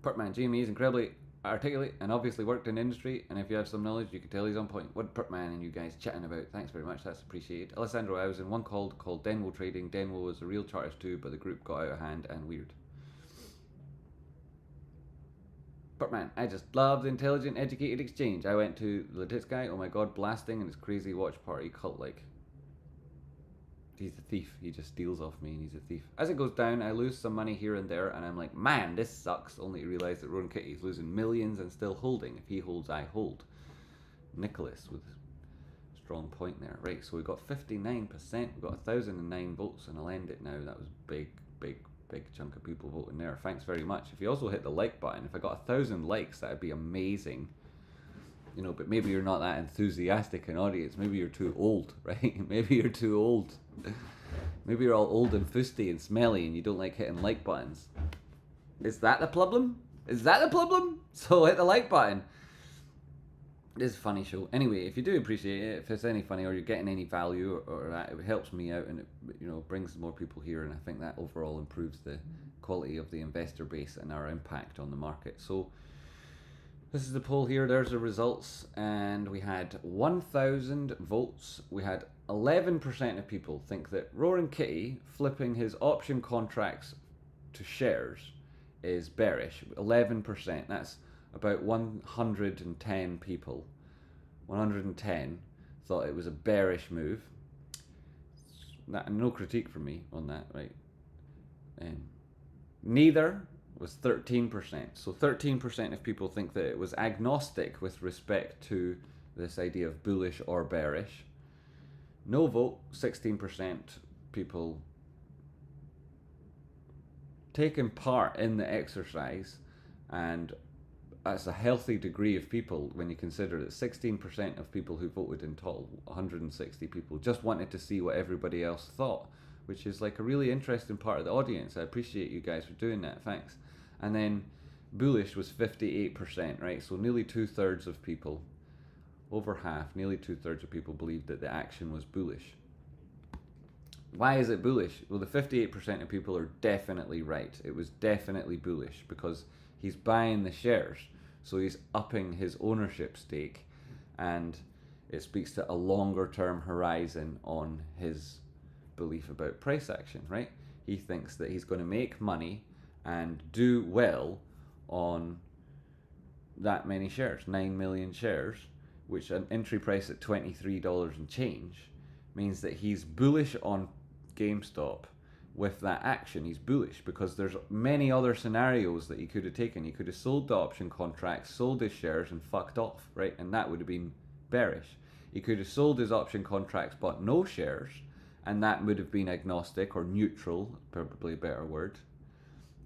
Perkman, GME is incredibly articulate and obviously worked in industry, and if you have some knowledge, you can tell he's on point. What Perkman and you guys chatting about? Thanks very much, that's appreciated. Alessandro, I was in one called Denwo Trading. Denwo was a real charters too, but the group got out of hand and weird. Perkman, I just love the intelligent, educated exchange. I went to the guy, oh my god, blasting, and his crazy watch party cult-like. He's a thief. He just steals off me, and he's a thief. As it goes down, I lose some money here and there, and I'm like, man, this sucks. Only to realize that Roaring Kitty is losing millions and still holding. If he holds, I hold. Nicholas with a strong point there. Right, so we got 59%. We got 1,009 votes, and I'll end it now. That was big chunk of people voting there. Thanks very much. If you also hit the like button, if I got 1,000 likes, that'd be amazing. But maybe you're not that enthusiastic an audience. Maybe you're too old, right? Maybe you're too old. Maybe you're all old and fusty and smelly and you don't like hitting like buttons. Is that the problem? Is that the problem? So hit the like button. It is a funny show. Anyway, if you do appreciate it, if it's any funny or you're getting any value or that, it helps me out and it brings more people here, and I think that overall improves the quality of the investor base and our impact on the market. So this is the poll here. There's the results, and we had 1,000 votes. We had 11% of people think that Roaring Kitty flipping his option contracts to shares is bearish. 11%. That's about 110 people. 110 thought it was a bearish move. No critique from me on that, right? Neither was 13%. So 13% of people think that it was agnostic with respect to this idea of bullish or bearish. No vote, 16% people taking part in the exercise, and that's a healthy degree of people when you consider that 16% of people who voted in total, 160 people, just wanted to see what everybody else thought, which is like a really interesting part of the audience. I appreciate you guys for doing that, thanks. And then bullish was 58%, right? So nearly 2/3 of people, over half, nearly 2/3 of people believed that the action was bullish. Why is it bullish? Well, the 58% of people are definitely right. It was definitely bullish because he's buying the shares, so he's upping his ownership stake, and it speaks to a longer term horizon on his belief about price action, right? He thinks that he's going to make money and do well on that many shares, 9 million shares, which an entry price at $23 and change means that he's bullish on GameStop. With that action, he's bullish because there's many other scenarios that he could have taken. He could have sold the option contracts, sold his shares, and fucked off, right? And that would have been bearish. He could have sold his option contracts but no shares, and that would have been agnostic or neutral, probably a better word.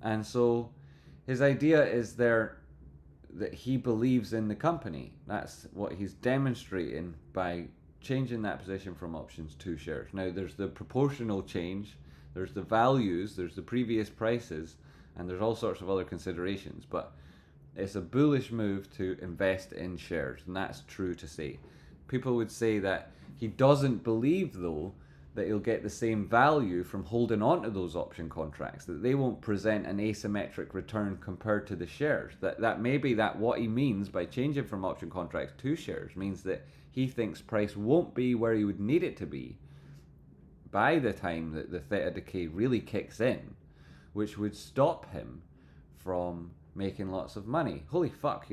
And so his idea is there that he believes in the company. That's what he's demonstrating by changing that position from options to shares. Now, there's the proportional change, there's the values, there's the previous prices, and there's all sorts of other considerations, but it's a bullish move to invest in shares, and that's true to say. People would say that he doesn't believe, though, that he'll get the same value from holding on to those option contracts, that they won't present an asymmetric return compared to the shares. That maybe that what he means by changing from option contracts to shares means that he thinks price won't be where he would need it to be by the time that the theta decay really kicks in, which would stop him from making lots of money. Holy fuck,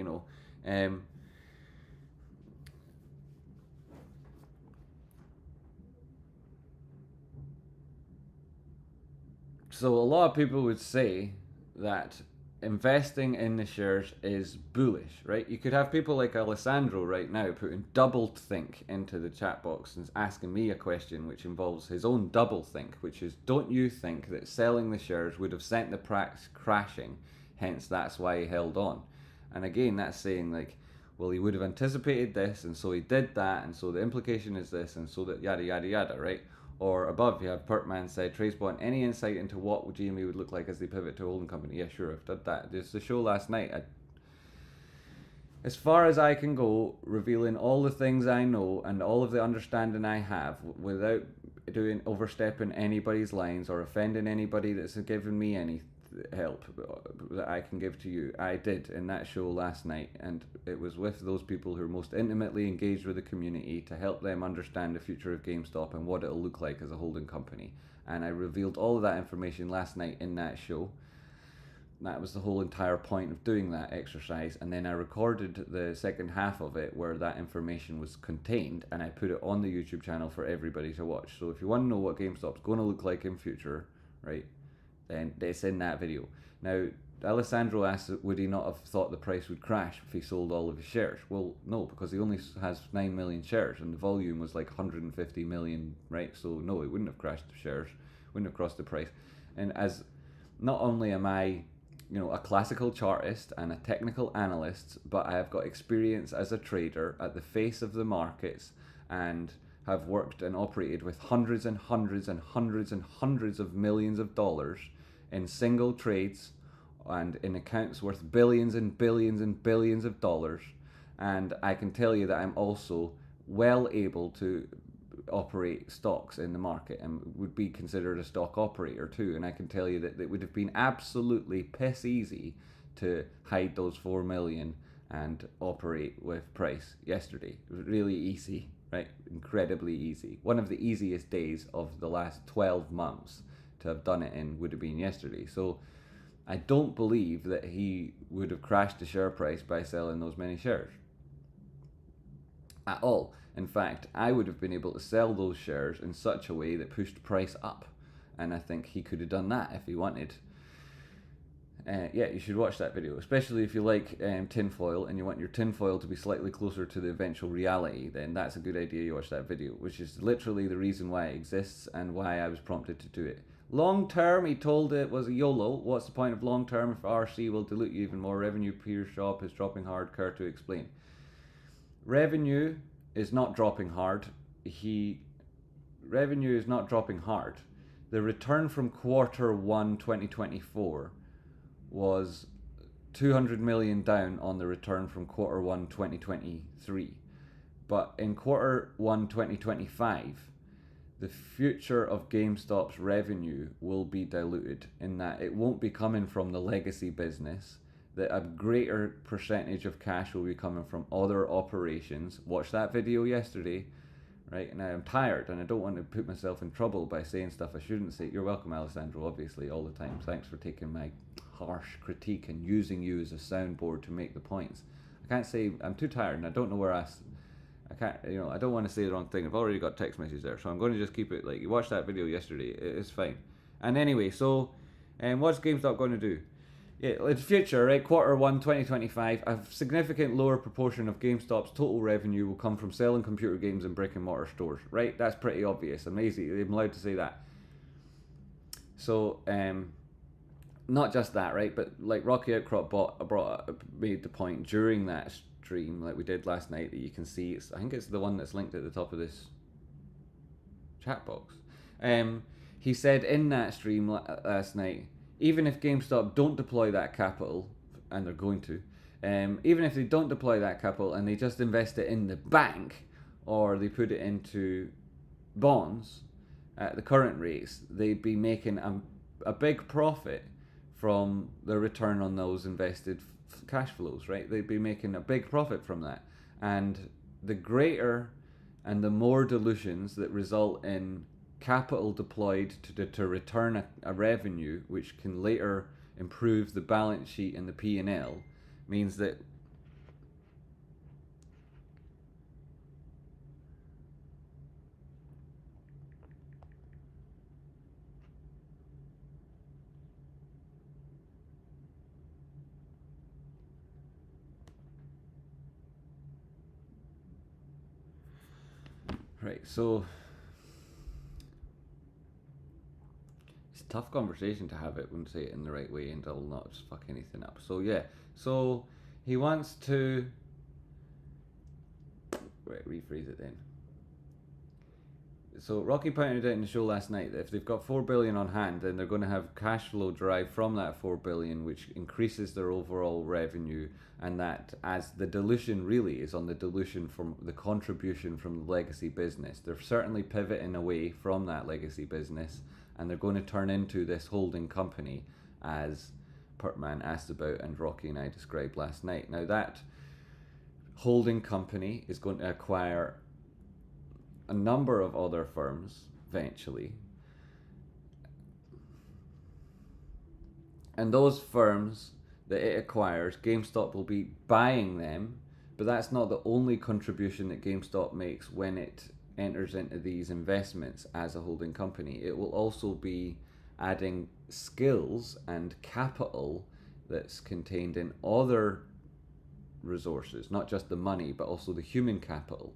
So a lot of people would say that investing in the shares is bullish, right? You could have people like Alessandro right now putting doublethink into the chat box and asking me a question which involves his own doublethink, which is, don't you think that selling the shares would have sent the price crashing, hence that's why he held on? And again, that's saying like, well, he would have anticipated this, and so he did that, and so the implication is this, and so that yada yada yada, right? Or above, you have Pertman said, Tracebond, any insight into what GME would look like as they pivot to a holding company? Yeah, sure, I've done that. There's the show last night. As far as I can go, revealing all the things I know and all of the understanding I have without overstepping anybody's lines or offending anybody that's given me any help that I can give to you. I did in that show last night, and it was with those people who are most intimately engaged with the community to help them understand the future of GameStop and what it'll look like as a holding company. And I revealed all of that information last night in that show. That was the whole entire point of doing that exercise, and then I recorded the second half of it where that information was contained, and I put it on the YouTube channel for everybody to watch. So if you want to know what GameStop's going to look like in future, right, then it's in that video. Now, Alessandro asked, would he not have thought the price would crash if he sold all of his shares? Well, no, because he only has 9 million shares, and the volume was like 150 million, right? So no, it wouldn't have crashed the shares, wouldn't have crossed the price. And as not only am I a classical chartist and a technical analyst, but I have got experience as a trader at the face of the markets and have worked and operated with hundreds and hundreds and hundreds and hundreds of millions of dollars in single trades and in accounts worth billions and billions and billions of dollars. And I can tell you that I'm also well able to operate stocks in the market and would be considered a stock operator too. And I can tell you that it would have been absolutely piss easy to hide those 4 million and operate with price yesterday. It was really easy, right? Incredibly easy. One of the easiest days of the last 12 months to have done it in would have been yesterday. So I don't believe that he would have crashed the share price by selling those many shares at all. In fact, I would have been able to sell those shares in such a way that pushed price up. And I think he could have done that if he wanted. Yeah, you should watch that video, especially if you like tinfoil and you want your tinfoil to be slightly closer to the eventual reality. Then that's a good idea. You watch that video, which is literally the reason why it exists and why I was prompted to do it. Long term, he told it was a YOLO. What's the point of long term if RC will dilute you even more? Revenue per shop is dropping hard. Care to explain? Revenue is not dropping hard. Revenue is not dropping hard. The return from quarter one 2024 was 200 million down on the return from quarter one 2023. But in quarter one 2025, the future of GameStop's revenue will be diluted in that it won't be coming from the legacy business, that a greater percentage of cash will be coming from other operations. Watch that video yesterday, right? And I'm tired and I don't want to put myself in trouble by saying stuff I shouldn't say. You're welcome, Alessandro, obviously, all the time. Thanks for taking my harsh critique and using you as a soundboard to make the points. I can't say, I'm too tired and I don't know where I can't, I don't want to say the wrong thing. I've already got text messages there, so I'm going to just keep it like, you watched that video yesterday, it's fine. And anyway, so what's GameStop going to do? Yeah, in the future, right, quarter one 2025, a significant lower proportion of GameStop's total revenue will come from selling computer games in brick and mortar stores, right? That's pretty obvious. Amazing. I'm allowed to say that. So, not just that, right? But like Rocky Outcrop made the point during that stream, like we did last night, that you can see. I think it's the one that's linked at the top of this chat box. He said in that stream last night, even if GameStop don't deploy that capital, and they're going to, even if they don't deploy that capital and they just invest it in the bank or they put it into bonds at the current rates, they'd be making a big profit from the return on those invested cash flows, right? They'd be making a big profit from that. And the greater and the more dilutions that result in capital deployed to return a revenue, which can later improve the balance sheet and the P&L, means that right, so it's a tough conversation to have. It wouldn't say it in the right way and I'll not just fuck anything up. So yeah, so he wants to rephrase it then. So Rocky pointed out in the show last night that if they've got 4 billion on hand, then they're going to have cash flow derived from that 4 billion, which increases their overall revenue, and that as the dilution really is on the dilution from the contribution from the legacy business. They're certainly pivoting away from that legacy business, and they're going to turn into this holding company, as Pertman asked about and Rocky and I described last night. Now that holding company is going to acquire a number of other firms eventually, and those firms that it acquires, GameStop will be buying them, but that's not the only contribution that GameStop makes when it enters into these investments as a holding company. It will also be adding skills and capital that's contained in other resources, not just the money, but also the human capital,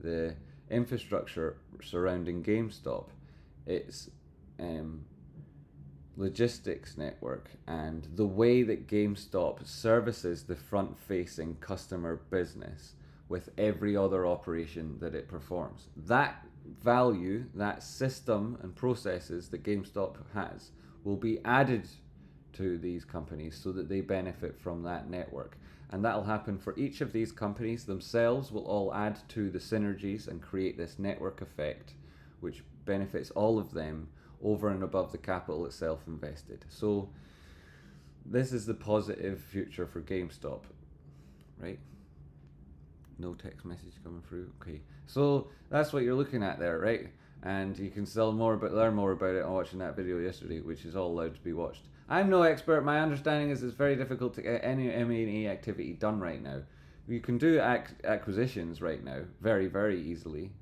the infrastructure surrounding GameStop, its logistics network, and the way that GameStop services the front-facing customer business with every other operation that it performs. That value, that system and processes that GameStop has will be added to these companies so that they benefit from that network. And that'll happen for each of these companies themselves, will all add to the synergies and create this network effect, which benefits all of them over and above the capital itself invested. So this is the positive future for GameStop, right? No text message coming through. Okay, so that's what you're looking at there, right? And you can learn more about it on watching that video yesterday, which is all allowed to be watched. I'm no expert. My understanding is it's very difficult to get any M&A activity done right now. You can do acquisitions right now very, very easily,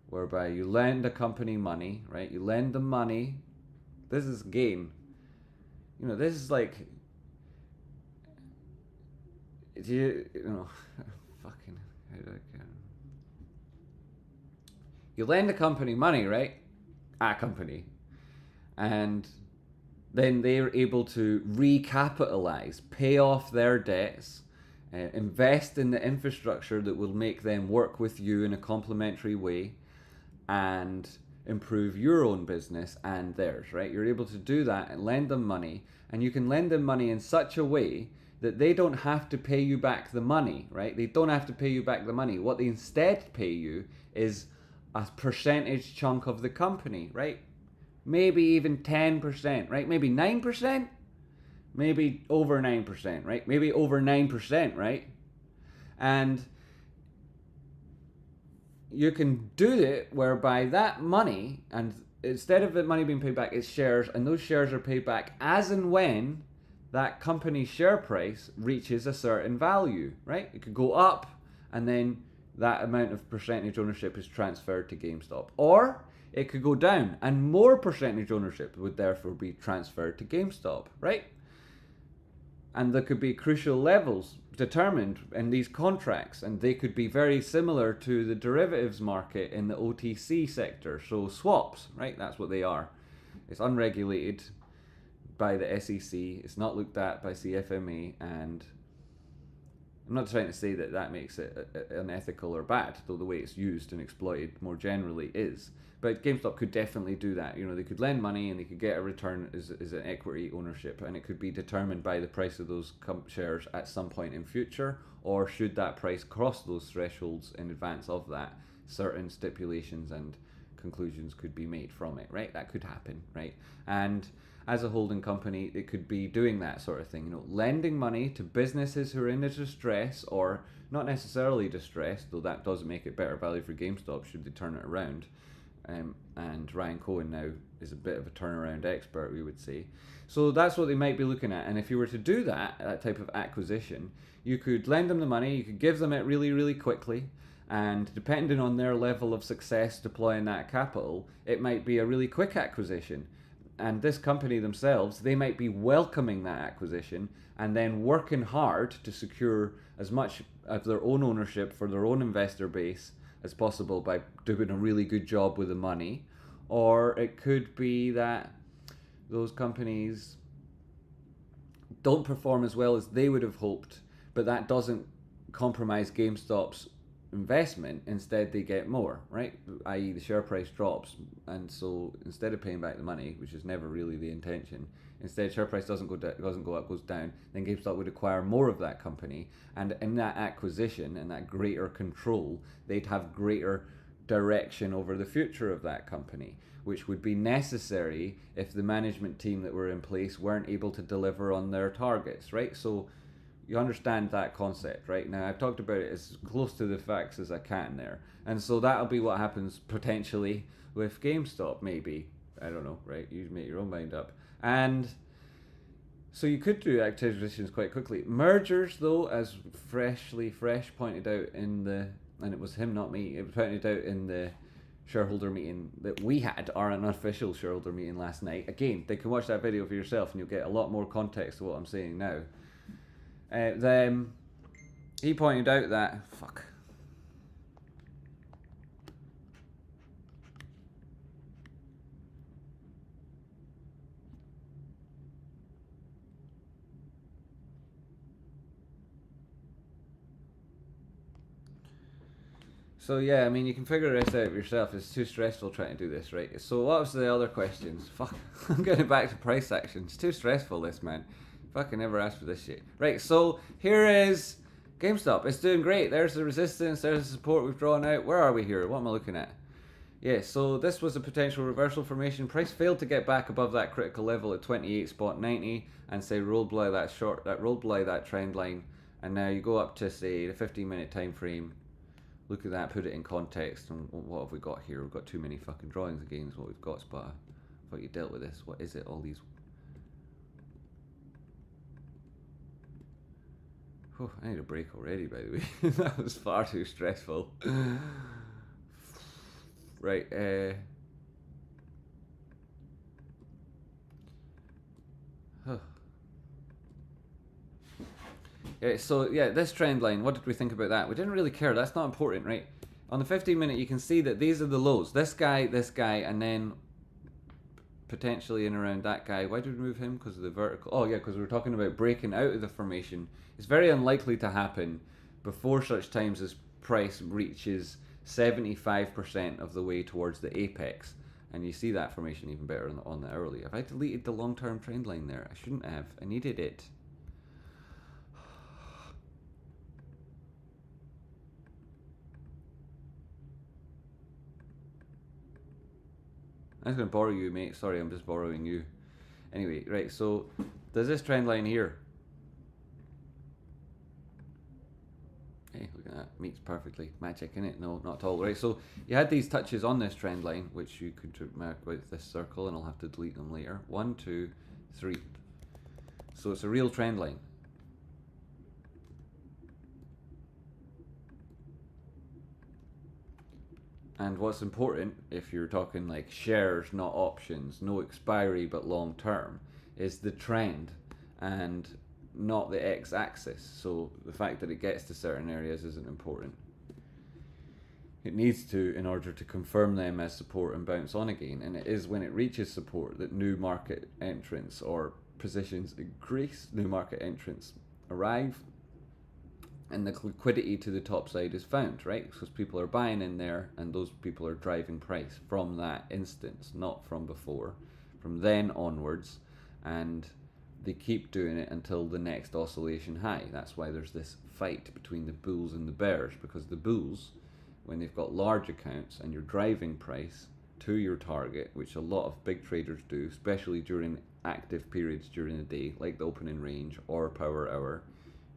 whereby you lend a company money, right? You lend them money. This is gain. You know, this is like, fucking, how do I get? You lend a company money, right? A company. And then they're able to recapitalize, pay off their debts, invest in the infrastructure that will make them work with you in a complementary way, and improve your own business and theirs, right? You're able to do that and lend them money, and you can lend them money in such a way that they don't have to pay you back the money, right? They don't have to pay you back the money. What they instead pay you is a percentage chunk of the company, right? Maybe even 10%, right? Maybe 9%? Maybe over 9%, right? Maybe over 9%, right? And you can do it whereby that money, and instead of the money being paid back, it's shares, and those shares are paid back as and when that company's share price reaches a certain value, right? It could go up, and then that amount of percentage ownership is transferred to GameStop. Or it could go down, and more percentage ownership would therefore be transferred to GameStop, right? And there could be crucial levels determined in these contracts, and they could be very similar to the derivatives market in the OTC sector. So swaps, right? That's what they are. It's unregulated by the SEC. It's not looked at by CFMA, and I'm not trying to say that that makes it unethical or bad, though the way it's used and exploited more generally is. But GameStop could definitely do that. You know, they could lend money and they could get a return as an equity ownership, and it could be determined by the price of those shares at some point in future, or should that price cross those thresholds in advance of that, certain stipulations and conclusions could be made from it, right? That could happen, right? And as a holding company, it could be doing that sort of thing, you know, lending money to businesses who are in distress, or not necessarily distressed, though that doesn't make it better value for GameStop should they turn it around. And Ryan Cohen now is a bit of a turnaround expert, we would say. So that's what they might be looking at. And if you were to do that type of acquisition, you could lend them the money, you could give them it really, really quickly, and depending on their level of success deploying that capital, it might be a really quick acquisition. And this company themselves, they might be welcoming that acquisition and then working hard to secure as much of their own ownership for their own investor base as possible by doing a really good job with the money. Or it could be that those companies don't perform as well as they would have hoped, but that doesn't compromise GameStop's investment. Instead they get more, right? I.e. the share price drops, and so instead of paying back the money, which is never really the intention, instead share price doesn't go up, goes down, then GameStop would acquire more of that company, and in that acquisition and that greater control, they'd have greater direction over the future of that company, which would be necessary if the management team that were in place weren't able to deliver on their targets, right? So you understand that concept, right? Now, I've talked about it as close to the facts as I can there. And so that'll be what happens potentially with GameStop, maybe. I don't know, right? You make your own mind up. And so you could do acquisitions quite quickly. Mergers, though, as Fresh pointed out in the, and it was him, not me, it was pointed out in the shareholder meeting that we had, our unofficial shareholder meeting last night. Again, they can watch that video for yourself and you'll get a lot more context to what I'm saying now. Then he pointed out that So yeah, I mean, you can figure this out yourself. It's too stressful trying to do this, right? So what was the other questions? I'm getting back to price action. It's too stressful, this, man. Fucking never asked for this shit. Right, so here is GameStop, it's doing great. There's the resistance, there's the support we've drawn out. Where are we here? What am I looking at? Yeah, so this was a potential reversal formation. Price failed to get back above that critical level at 28.90 and say rolled below that trend line. And now you go up to say the 15-minute time frame. Look at that, put it in context, and what have we got here? We've got too many fucking drawings again, is what we've got, Spot. I thought you dealt with this. What is it? All these. Oh, I need a break already, by the way. That was far too stressful. Right, yeah, so yeah, this trend line, what did we think about that? We didn't really care, that's not important, right? On the 15-minute, you can see that these are the lows. This guy, and then potentially in around that guy. Why did we move him? Because of the vertical. Oh yeah, because we were talking about breaking out of the formation. It's very unlikely to happen before such times as price reaches 75% of the way towards the apex. And you see that formation even better on the hourly. Have I deleted the long-term trend line there? I shouldn't have. I needed it. I'm just going to borrow you, mate. Sorry, I'm just borrowing you. Anyway, right, so there's this trend line here. Hey, look at that. Meets perfectly. Magic, innit? No, not at all. Right, so you had these touches on this trend line, which you could mark with this circle, and I'll have to delete them later. 1, 2, 3. So it's a real trend line. And what's important, if you're talking like shares, not options, no expiry but long term, is the trend and not the x-axis. So the fact that it gets to certain areas isn't important. It needs to in order to confirm them as support and bounce on again. And it is when it reaches support that new market entrants or positions increase, new market entrants arrive, and the liquidity to the top side is found, right? Because people are buying in there, and those people are driving price from that instance, not from before, from then onwards, and they keep doing it until the next oscillation high. That's why there's this fight between the bulls and the bears, because the bulls, when they've got large accounts and you're driving price to your target, which a lot of big traders do, especially during active periods during the day, like the opening range or power hour,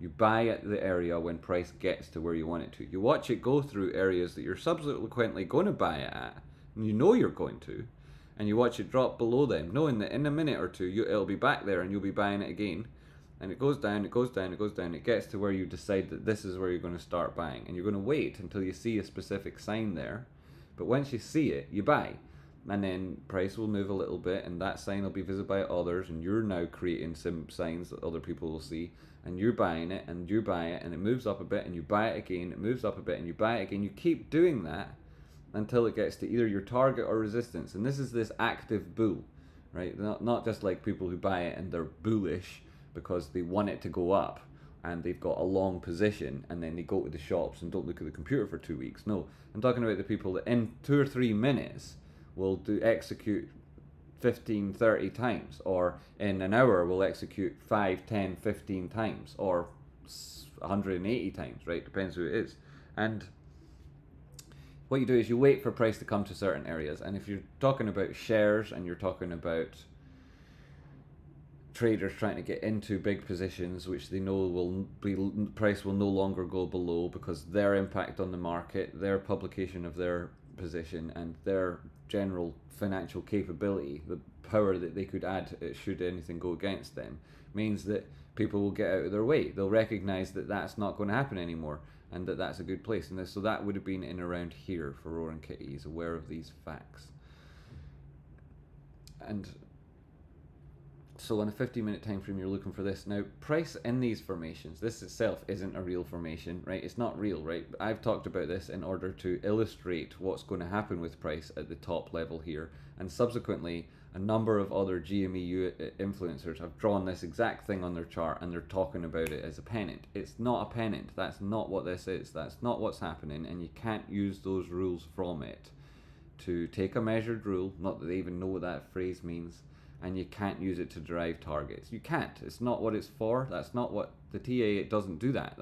you buy at the area when price gets to where you want it to. You watch it go through areas that you're subsequently going to buy it at, and you know you're going to, and you watch it drop below them, knowing that in a minute or two it'll be back there and you'll be buying it again. And it goes down, it goes down, it goes down. It gets to where you decide that this is where you're going to start buying, and you're going to wait until you see a specific sign there. But once you see it, you buy. And then price will move a little bit, and that sign will be visible by others, and you're now creating some signs that other people will see, and you're buying it, and you buy it, and it moves up a bit, and you buy it again, it moves up a bit, and you buy it again. You keep doing that until it gets to either your target or resistance. And this is this active bull, right? Not just like people who buy it and they're bullish because they want it to go up and they've got a long position, and then they go to the shops and don't look at the computer for 2 weeks. No, I'm talking about the people that in 2 or 3 minutes will execute 15, 30 times, or in an hour will execute 5, 10, 15 times, or 180 times, right? Depends who it is. And what you do is you wait for price to come to certain areas. And if you're talking about shares and you're talking about traders trying to get into big positions which they know will be, price will no longer go below, because their impact on the market, their publication of their position, and their general financial capability, the power that they could add should anything go against them, means that people will get out of their way. They'll recognize that that's not going to happen anymore, and that that's a good place. And so that would have been in around here for Roaring Kitty. He's aware of these facts. And so on a 50-minute time frame, you're looking for this. Now, price in these formations, this itself isn't a real formation, right? It's not real, right? I've talked about this in order to illustrate what's going to happen with price at the top level here. And subsequently, a number of other GME influencers have drawn this exact thing on their chart, and they're talking about it as a pennant. It's not a pennant. That's not what this is. That's not what's happening, and you can't use those rules from it to take a measured rule, not that they even know what that phrase means, and you can't use it to derive targets. You can't. It's not what it's for. That's not what the TA, it doesn't do that.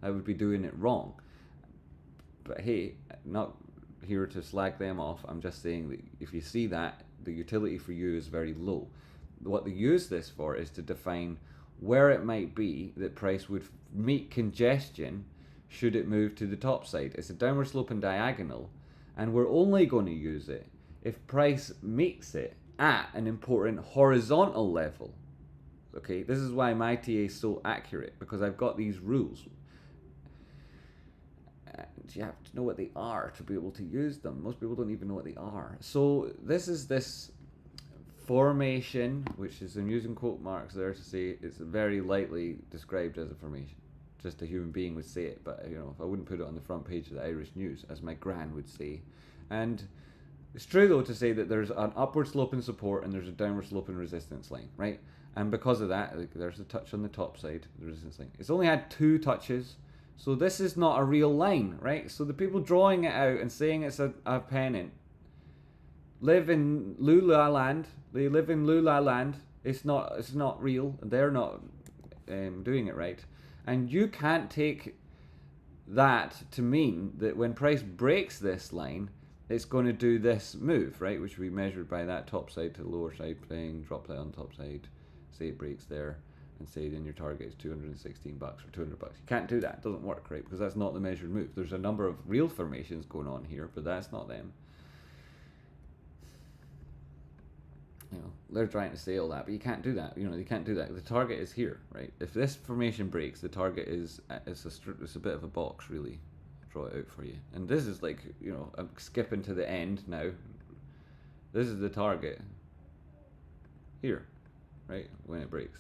I would be doing it wrong. But hey, not here to slag them off. I'm just saying that if you see that, the utility for you is very low. What they use this for is to define where it might be that price would meet congestion should it move to the top side. It's a downward sloping diagonal, and we're only going to use it if price meets it at an important horizontal level. Okay, this is why my TA is so accurate, because I've got these rules. And you have to know what they are to be able to use them. Most people don't even know what they are. So this is this formation, which is, I'm using quote marks there to say it's very lightly described as a formation. Just a human being would say it, but you know, I wouldn't put it on the front page of the Irish News, as my gran would say. And it's true though to say that there's an upward sloping support and there's a downward sloping resistance line, right? And because of that, like, there's a touch on the top side, the resistance line. It's only had 2 touches, so this is not a real line, right? So the people drawing it out and saying it's a pennant live in Lula land. They live in Lula land. It's not real. They're not doing it right. And you can't take that to mean that when price breaks this line, it's going to do this move, right? Which we measured by that top side to the lower side playing, drop that on top side, say it breaks there, and say then your target is $216 or $200. You can't do that. It doesn't work, right? Because that's not the measured move. There's a number of real formations going on here, but that's not them. You know, they're trying to say all that, but you can't do that. You know, you can't do that. The target is here, right? If this formation breaks, the target is it's a bit of a box, really. Draw it out for you. And this is like, you know, I'm skipping to the end now. This is the target here, right? When it breaks.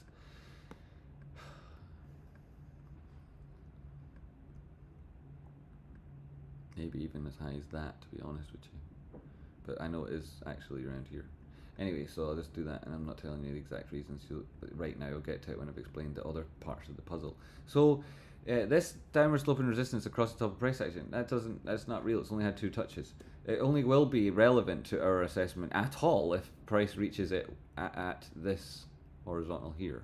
Maybe even as high as that, to be honest with you. But I know it is actually around here. Anyway, so I'll just do that, and I'm not telling you the exact reasons. Right now, I'll get to it when I've explained the other parts of the puzzle. So, this downward sloping resistance across the top of price action, that's not real. It's only had 2 touches. It only will be relevant to our assessment at all if price reaches it at this horizontal here,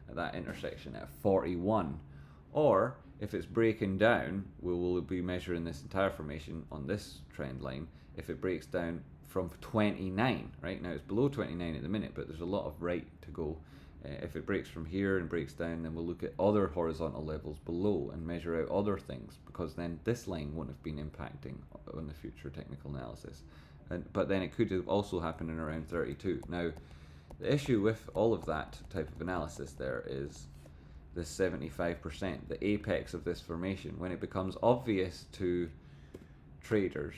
at that intersection at 41, or if it's breaking down, we will be measuring this entire formation on this trend line. If it breaks down from 29, right now it's below 29 at the minute, but there's a lot of right to go. If it breaks from here and breaks down, then we'll look at other horizontal levels below and measure out other things, because then this line won't have been impacting on the future technical analysis. But then it could have also happened in around 32. Now, the issue with all of that type of analysis there is this 75%, the apex of this formation, when it becomes obvious to traders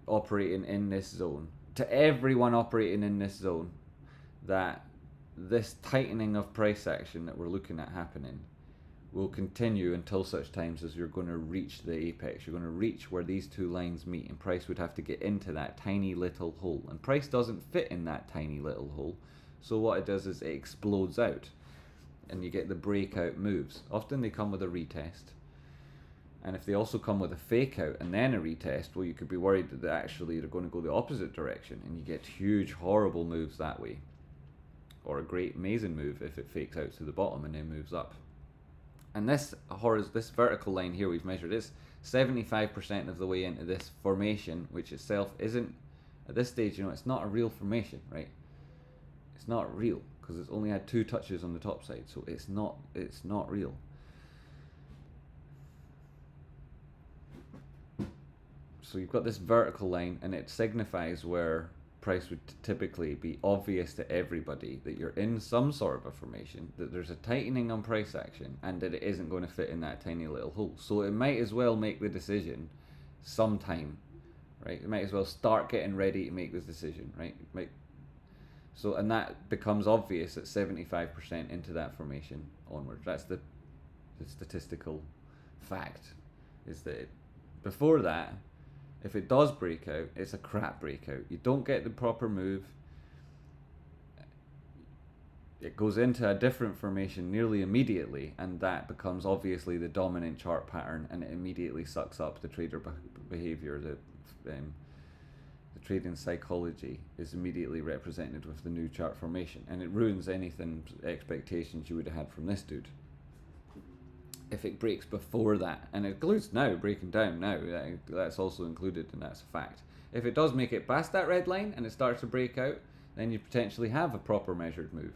operating in this zone, to everyone operating in this zone, that this tightening of price action that we're looking at happening will continue until such times as you're going to reach the apex. You're going to reach where these 2 lines meet, and price would have to get into that tiny little hole, and price doesn't fit in that tiny little hole. So what it does is it explodes out, and you get the breakout moves. Often they come with a retest, and if they also come with a fake out and then a retest, well, you could be worried that actually they're going to go the opposite direction, and you get huge horrible moves that way, or a great amazing move if it fakes out to the bottom and then moves up. And this vertical line here we've measured is 75% of the way into this formation, which itself isn't, at this stage, you know, it's not a real formation, right? It's not real because it's only had 2 touches on the top side, so it's not real. So you've got this vertical line, and it signifies where price would typically be obvious to everybody that you're in some sort of a formation, that there's a tightening on price action, and that it isn't going to fit in that tiny little hole. So it might as well make the decision sometime, right? It might as well start getting ready to make this decision, right? So, and that becomes obvious at 75% into that formation onwards. That's the statistical fact, is that before that, if it does break out, it's a crap breakout. You don't get the proper move. It goes into a different formation nearly immediately, and that becomes obviously the dominant chart pattern, and it immediately sucks up the trader behavior. The trading psychology is immediately represented with the new chart formation, and it ruins anything expectations you would have had from this dude. if it breaks before that, and it includes now breaking down now, that's also included, and that's a fact. If it does make it past that red line and it starts to break out, then you potentially have a proper measured move.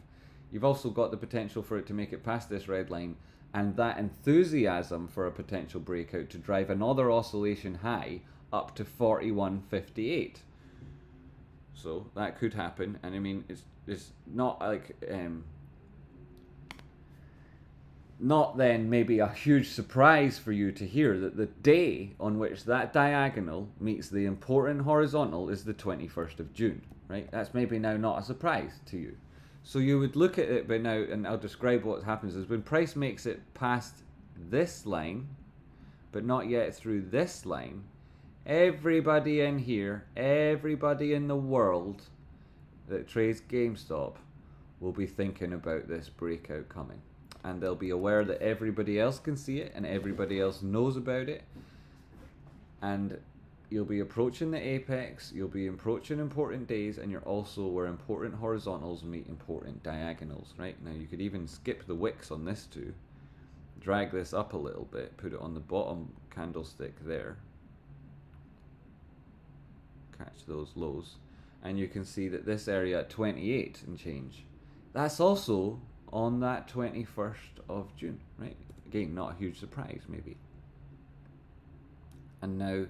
You've also got the potential for it to make it past this red line, and that enthusiasm for a potential breakout to drive another oscillation high up to 41.58. So that could happen, and I mean, it's not like not then maybe a huge surprise for you to hear that the day on which that diagonal meets the important horizontal is the 21st of June, right? That's maybe now not a surprise to you. So you would look at it by now, and I'll describe what happens is when price makes it past this line, but not yet through this line, everybody in here, everybody in the world that trades GameStop will be thinking about this breakout coming. And they'll be aware that everybody else can see it and everybody else knows about it. And you'll be approaching the apex, you'll be approaching important days, and you're also where important horizontals meet important diagonals, right? Now you could even skip the wicks on this too. Drag this up a little bit, put it on the bottom candlestick there. Catch those lows. And you can see that this area at 28 and change, that's also on that 21st of June, right? Again, not a huge surprise, maybe. And now,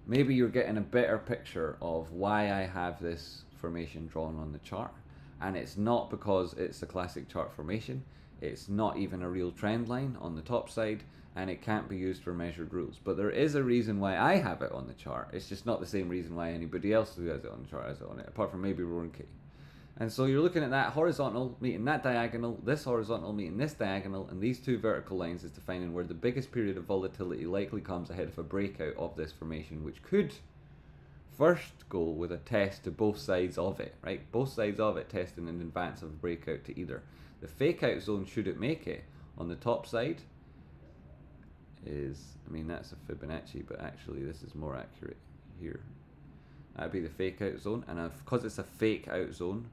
maybe you're getting a better picture of why I have this formation drawn on the chart. And it's not because it's a classic chart formation. It's not even a real trend line on the top side, and it can't be used for measured rules. But there is a reason why I have it on the chart. It's just not the same reason why anybody else who has it on the chart has it on it, apart from maybe Rowan K. And so you're looking at that horizontal meeting that diagonal, this horizontal meeting this diagonal, and these two vertical lines is defining where the biggest period of volatility likely comes ahead of a breakout of this formation, which could first go with a test to both sides of it, right? Both sides of it testing in advance of a breakout to either. The fake out zone, should it make it, on the top side is, I mean, that's a Fibonacci, but actually this is more accurate here. That'd be the fake out zone, and because it's a fake out zone,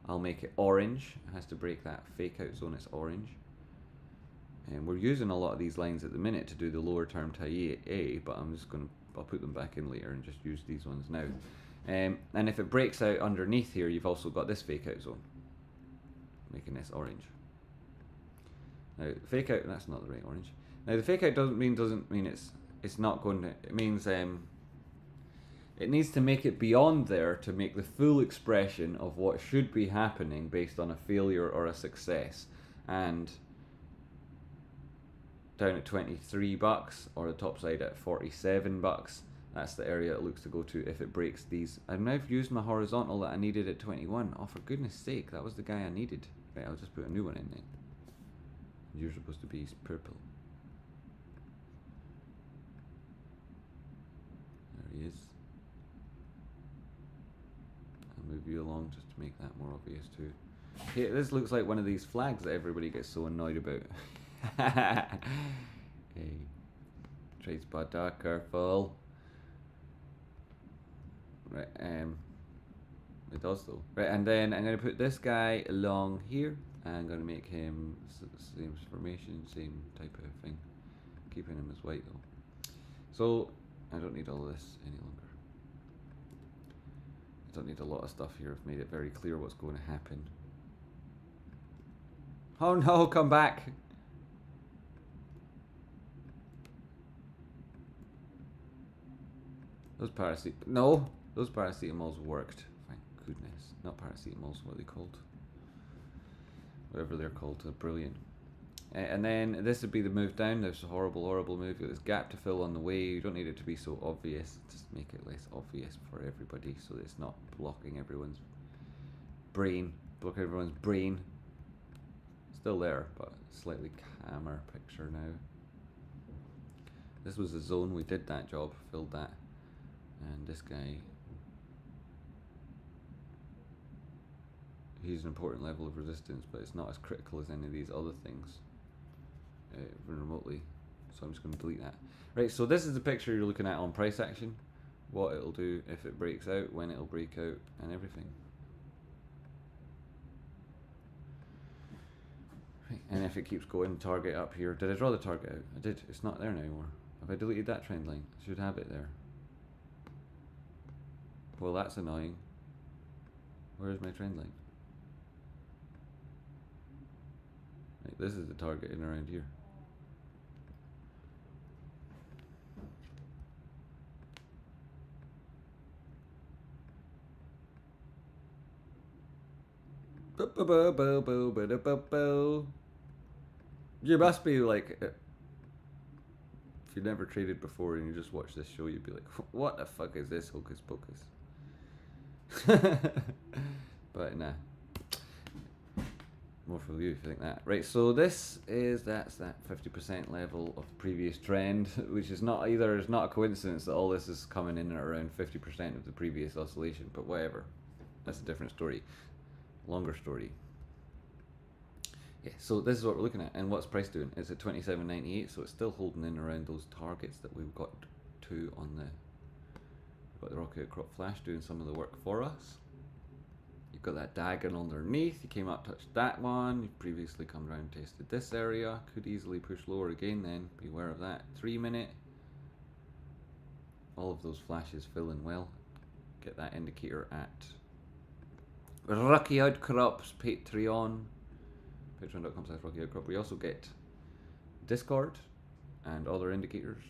I'll make it orange. It has to break that fake out zone, it's orange. And we're using a lot of these lines at the minute to do the lower term tie A, but I'll put them back in later and just use these ones now. And if it breaks out underneath here, you've also got this fake out zone, making this orange. Now, fake out, that's not the right orange. Now, the fake out doesn't mean it's not going to, it means it needs to make it beyond there to make the full expression of what should be happening based on a failure or a success. And down at 23 bucks, or the top side at 47 bucks, that's the area it looks to go to if it breaks these. I've now used my horizontal that I needed at 21. Oh, for goodness sake, that was the guy I needed. Right, I'll just put a new one in then. You're supposed to be purple. There he is. Move you along just to make that more obvious too. Okay, this looks like one of these flags that everybody gets so annoyed about. Hey, trade spot dark, careful. Right, it does though. Right, and then I'm going to put this guy along here. I'm going to make him same formation, same type of thing. Keeping him as white though. So I don't need all of this any longer. Don't need a lot of stuff here. I've made it very clear what's going to happen. Oh no, come back! Those paracetamols worked. Thank goodness. Not paracetamols, what are they called? Whatever they're called, they're brilliant. And then this would be the move down. There's a horrible move. You've got this gap to fill on the way. You don't need it to be so obvious. Just make it less obvious for everybody so that it's not blocking everyone's brain. Still there, but slightly calmer picture now. This was the zone. We did that job, filled that. And this guy, he's an important level of resistance, but it's not as critical as any of these other things. Remotely, so I'm just going to delete that. Right, so this is the picture you're looking at on price action, what it'll do if it breaks out, when it'll break out, and everything. Right, and if it keeps going, target up here. Did I draw the target out? I did. It's not there anymore. Have I deleted that trend line? I should have it there. Well, that's annoying. Where is my trend line? Right, this is the target in around here. You must be like, if you've never traded before and you just watch this show, you'd be like, what the fuck is this hocus pocus? But nah, more for you if you think that. Right, so that's that 50% level of previous trend, which is not either. It's not a coincidence that all this is coming in at around 50% of the previous oscillation, but whatever. That's a different story. Longer story. Yeah, so this is what we're looking at, and what's price doing? It's at 27.98, so it's still holding in around those targets that we've got to on the. We've got the Rocky Outcrop Flash doing some of the work for us. You've got that diagonal underneath. You came up, touched that one. You've previously come around, tested this area. Could easily push lower again. Then beware of that. 3 minute. All of those flashes fill in well. Get that indicator at Rocky Outcrop's Patreon. Patreon.com/Rocky Outcrop. We also get Discord and other indicators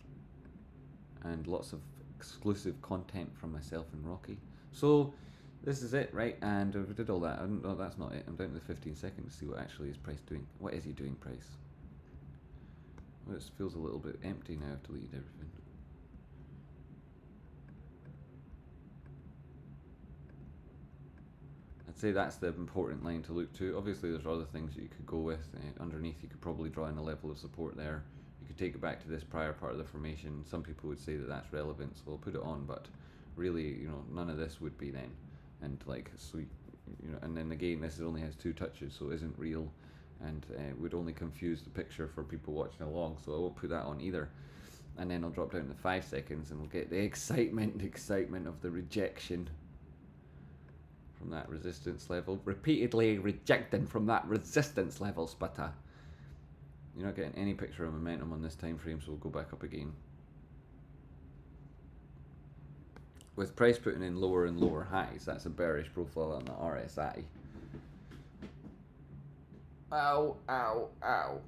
and lots of exclusive content from myself and Rocky. So this is it, right? And we did all that. No, that's not it. I'm down to the 15 seconds to see what actually is Price doing. What is he doing, Price? Well, it feels a little bit empty now. I've deleted everything. I'd say that's the important line to look to. Obviously, there's other things that you could go with. Underneath, you could probably draw in a level of support there. You could take it back to this prior part of the formation. Some people would say that that's relevant, so I'll put it on, but really, none of this would be then. And like, so, and then again, this only has 2 touches, so it isn't real, and would only confuse the picture for people watching along, so I won't put that on either. And then I'll drop down to 5 seconds, and we'll get the excitement of the rejection from that resistance level, repeatedly rejecting from that resistance level, Sputter. You're not getting any picture of momentum on this time frame, so we'll go back up again. With price putting in lower and lower highs, that's a bearish profile on the RSI. Ow, ow, ow.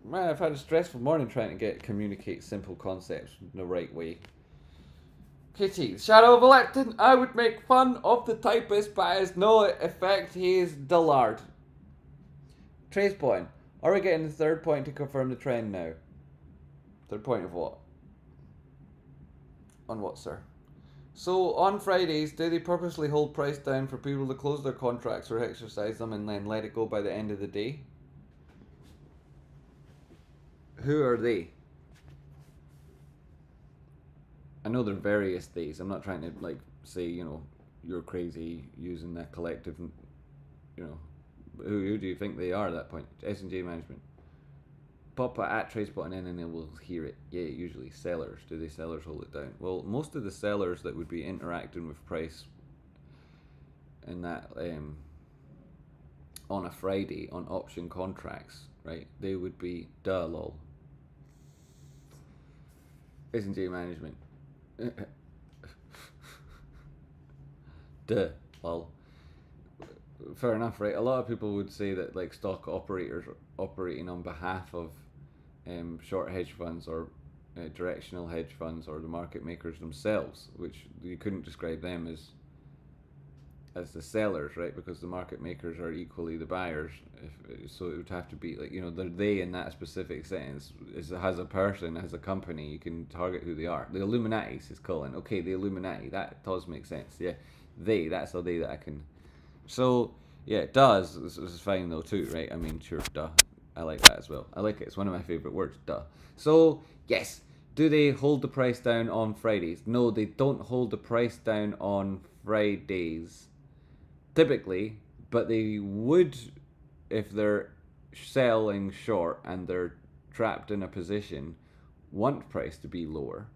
Man, I've had a stressful morning trying to communicate simple concepts in the right way. Kitty, Shadow of Electon, I would make fun of the typist, but has no effect. He is dullard. Trace point. Are we getting the 3rd point to confirm the trend now? 3rd point of what? On what, sir? So on Fridays, do they purposely hold price down for people to close their contracts or exercise them and then let it go by the end of the day? Who are they? I know there are various days. I'm not trying to say, you're crazy using that collective, who do you think they are at that point? S&J management. Pop at trace button in and they will hear it. Yeah, usually sellers. Do they sellers hold it down? Well, most of the sellers that would be interacting with price in that on a Friday on option contracts, right? They would be lol. S&J management. Lol. Fair enough, right? A lot of people would say that stock operators are operating on behalf of short hedge funds or directional hedge funds or the market makers themselves, which you couldn't describe them as the sellers, right? Because the market makers are equally the buyers. So it would have to be they're they in that specific sentence. As a person, as a company, you can target who they are. The Illuminati is calling. Okay, the Illuminati. That does make sense. Yeah, they. That's a they that I can. So yeah, it does. This is fine though too, right? I mean, sure, duh. I like that as well. I like it. It's one of my favorite words, duh. So yes, do they hold the price down on Fridays? No, they don't hold the price down on Fridays, typically, but they would if they're selling short and they're trapped in a position, want price to be lower.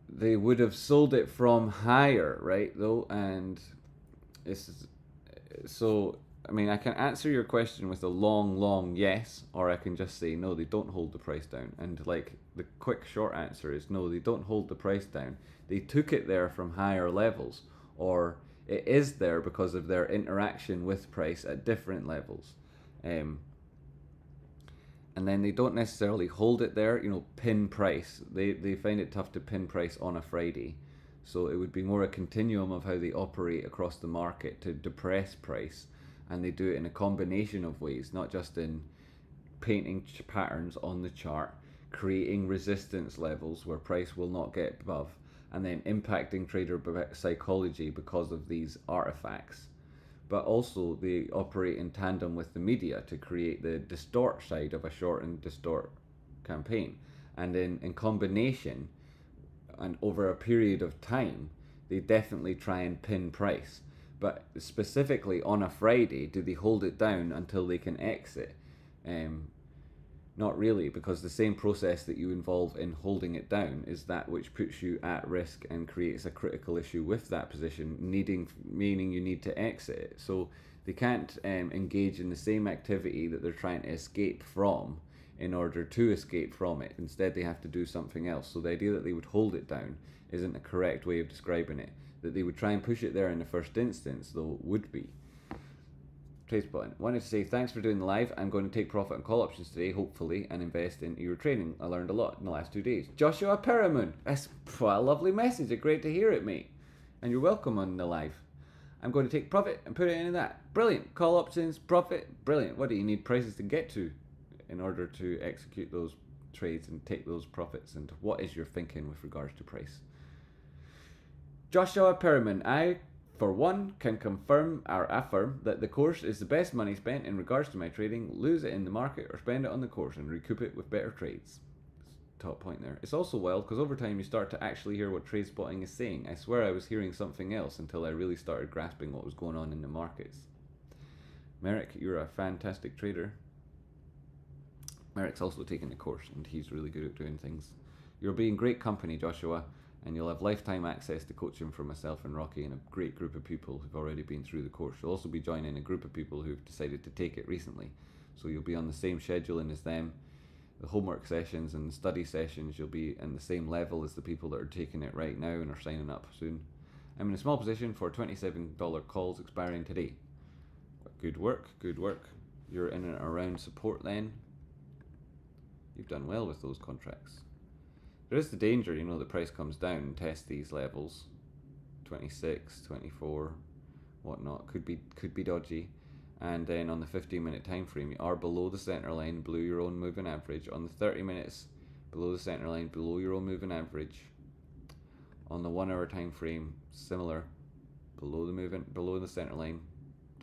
They would have sold it from higher, right? Though, and it's so I mean, I can answer your question with a long yes, or I can just say no, they don't hold the price down. And like the quick short answer is no, they don't hold the price down. They took it there from higher levels, or it is there because of their interaction with price at different levels. Um, and then they don't necessarily hold it there, pin price. They find it tough to pin price on a Friday. So it would be more a continuum of how they operate across the market to depress price. And they do it in a combination of ways, not just in painting patterns on the chart, creating resistance levels where price will not get above, and then impacting trader psychology because of these artifacts. But also they operate in tandem with the media to create the distort side of a short and distort campaign. And in combination, and over a period of time, they definitely try and pin price. But specifically on a Friday, do they hold it down until they can exit? Not really, because the same process that you involve in holding it down is that which puts you at risk and creates a critical issue with that position, meaning you need to exit it. So they can't engage in the same activity that they're trying to escape from in order to escape from it. Instead, they have to do something else. So the idea that they would hold it down isn't a correct way of describing it. That they would try and push it there in the first instance, though, would be. Trade button. Wanted to say thanks for doing the live. I'm going to take profit on call options today, hopefully, and invest in your training. I learned a lot in the last 2 days. Joshua Perriman. That's what a lovely message. It's great to hear it, mate. And you're welcome on the live. I'm going to take profit and put it into that. Brilliant. Call options, profit. Brilliant. What do you need prices to get to in order to execute those trades and take those profits? And what is your thinking with regards to price? Joshua Perriman. I, for one, can confirm or affirm that the course is the best money spent in regards to my trading. Lose it in the market or spend it on the course and recoup it with better trades. Top point there. It's also wild because over time you start to actually hear what trade spotting is saying. I swear I was hearing something else until I really started grasping what was going on in the markets. Merrick, you're a fantastic trader. Merrick's also taking the course and he's really good at doing things. You'll be in great company, Joshua, and you'll have lifetime access to coaching from myself and Rocky and a great group of people who've already been through the course. You'll also be joining a group of people who've decided to take it recently. So you'll be on the same scheduling as them. The homework sessions and the study sessions, you'll be in the same level as the people that are taking it right now and are signing up soon. I'm in a small position for $27 calls expiring today. Good work, good work. You're in and around support then. You've done well with those contracts. There is the danger, the price comes down and tests these levels. 26, 24, whatnot. Could be dodgy. And then on the 15-minute time frame, you are below the center line, below your own moving average. On the 30 minutes, below the center line, below your own moving average. On the 1 hour time frame, similar, below the center line.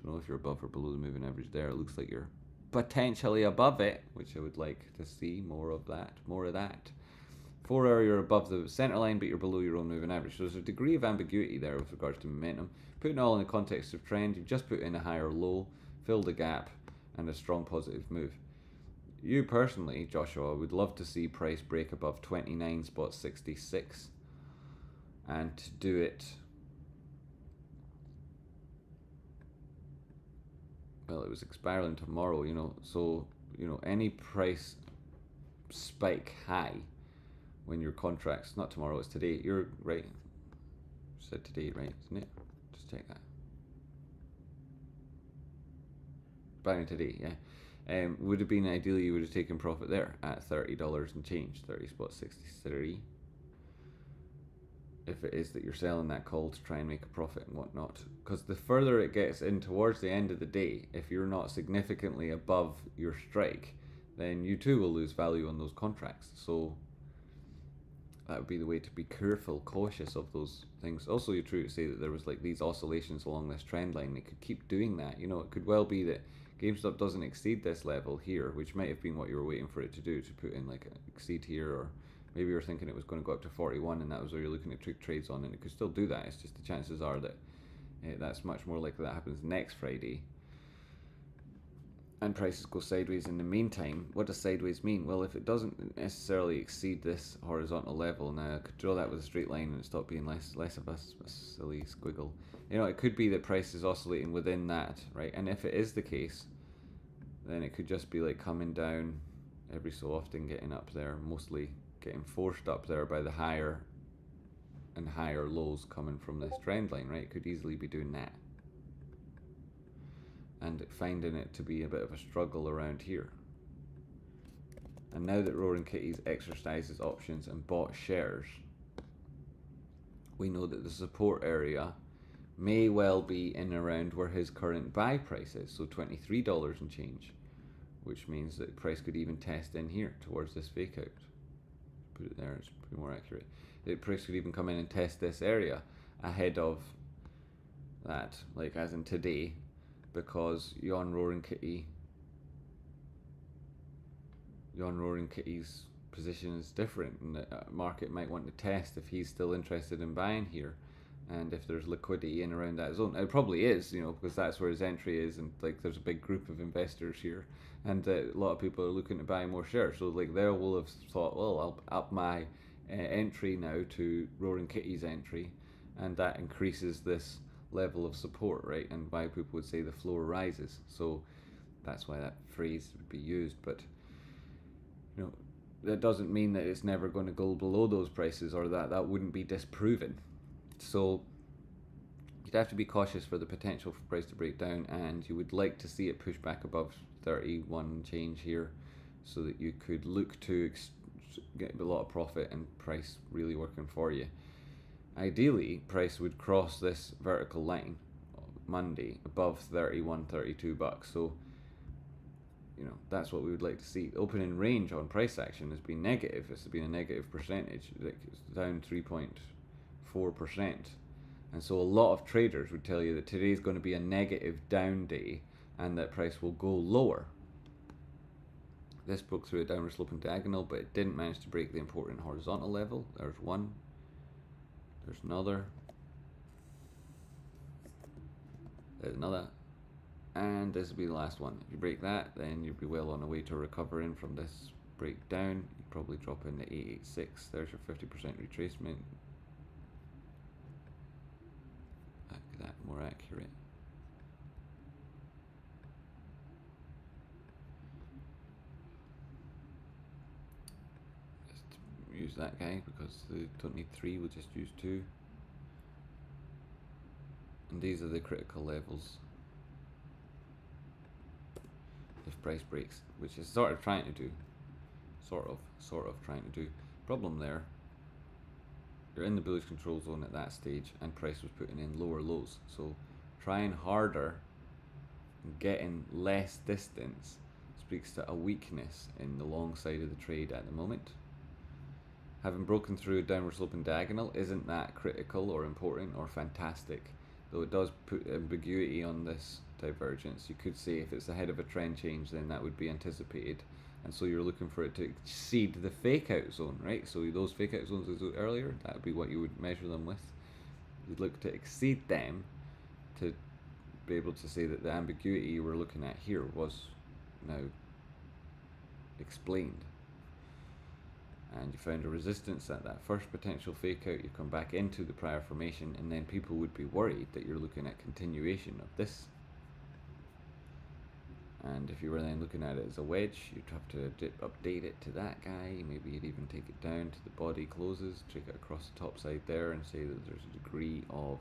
Don't know if you're above or below the moving average there. It looks like you're potentially above it, which I would like to see more of that. 4 hour, you're above the center line, but you're below your own moving average. So there's a degree of ambiguity there with regards to momentum. Putting it all in the context of trend, you've just put in a higher low, filled a gap, and a strong positive move. You personally, Joshua, would love to see price break above 29.66, and to do it, well, it was expiring tomorrow, so any price spike high when your contracts, not tomorrow, it's today, you're right, said today, right, isn't it? Just check that. Buying today, yeah. Would have been ideally you would have taken profit there at $30 and change, 30.63. If it is that you're selling that call to try and make a profit and whatnot. Because the further it gets in towards the end of the day, if you're not significantly above your strike, then you too will lose value on those contracts. So that would be the way to be careful, cautious of those things. Also, you're true to say that there was like these oscillations along this trend line. They could keep doing that. It could well be that GameStop doesn't exceed this level here, which might have been what you were waiting for it to do, to put in like an exceed here, or maybe you were thinking it was going to go up to 41 and that was where you're looking at trades on, and it could still do that. It's just the chances are that that's much more likely that happens next Friday. and prices go sideways in the meantime. What does sideways mean? Well, if it doesn't necessarily exceed this horizontal level, now I could draw that with a straight line and it stop being less of a silly squiggle. You know, it could be that price is oscillating within that, right? And if it is the case, then it could just be like coming down every so often, getting up there, mostly getting forced up there by the higher and higher lows coming from this trend line, right? It could easily be doing that. And finding it to be a bit of a struggle around here. And now that Roaring Kitty's exercised his options and bought shares, we know that the support area may well be in around where his current buy price is, so $23 and change, which means that price could even test in here towards this fake out. Put it there, it's pretty more accurate. The price could even come in and test this area ahead of that, like as in today, because yon Roaring Kitty's position is different, and the market might want to test if he's still interested in buying here, and if there's liquidity in around that zone. It probably is, you know, because that's where his entry is, and like there's a big group of investors here, and a lot of people are looking to buy more shares. So like they will have thought, well, I'll up my entry now to Roaring Kitty's entry, and that increases this level of support, right? And why people would say the floor rises. So that's why that phrase would be used. But you know, that doesn't mean that it's never going to go below those prices, or that wouldn't be disproven. So you'd have to be cautious for the potential for price to break down, and you would like to see it push back above 31 change here, so that you could look to get a lot of profit and price really working for you. Ideally, price would cross this vertical line Monday above 31, 32 bucks. So, you know, that's what we would like to see. The opening range on price action has been negative. It's been a negative percentage, like it's down 3.4%. And so a lot of traders would tell you that today's going to be a negative down day and that price will go lower. This broke through a downward sloping diagonal, but it didn't manage to break the important horizontal level. There's one. There's another. There's another. And this will be the last one. If you break that, then you'll be well on the way to recovering from this breakdown. You probably drop into 886. There's your 50% retracement. Make that more accurate. Just use that guy because they don't need 3, we'll just use 2. And these are the critical levels if price breaks, which is sort of trying to do. Sort of trying to do. Problem there, you're in the bullish control zone at that stage and price was putting in lower lows. So trying harder and getting less distance speaks to a weakness in the long side of the trade at the moment. Having broken through a downward sloping diagonal isn't that critical or important or fantastic, though it does put ambiguity on this divergence. You could say if it's ahead of a trend change, then that would be anticipated, and so you're looking for it to exceed the fake out zone, right? So those fake out zones as earlier, that would be what you would measure them with. You'd look to exceed them to be able to say that the ambiguity you were looking at here was now explained. And you found a resistance at that first potential fake out, you come back into the prior formation, and then people would be worried that you're looking at continuation of this. And if you were then looking at it as a wedge, you'd have to update it to that guy. Maybe you'd even take it down to the body closes, take it across the top side there, and say that there's a degree of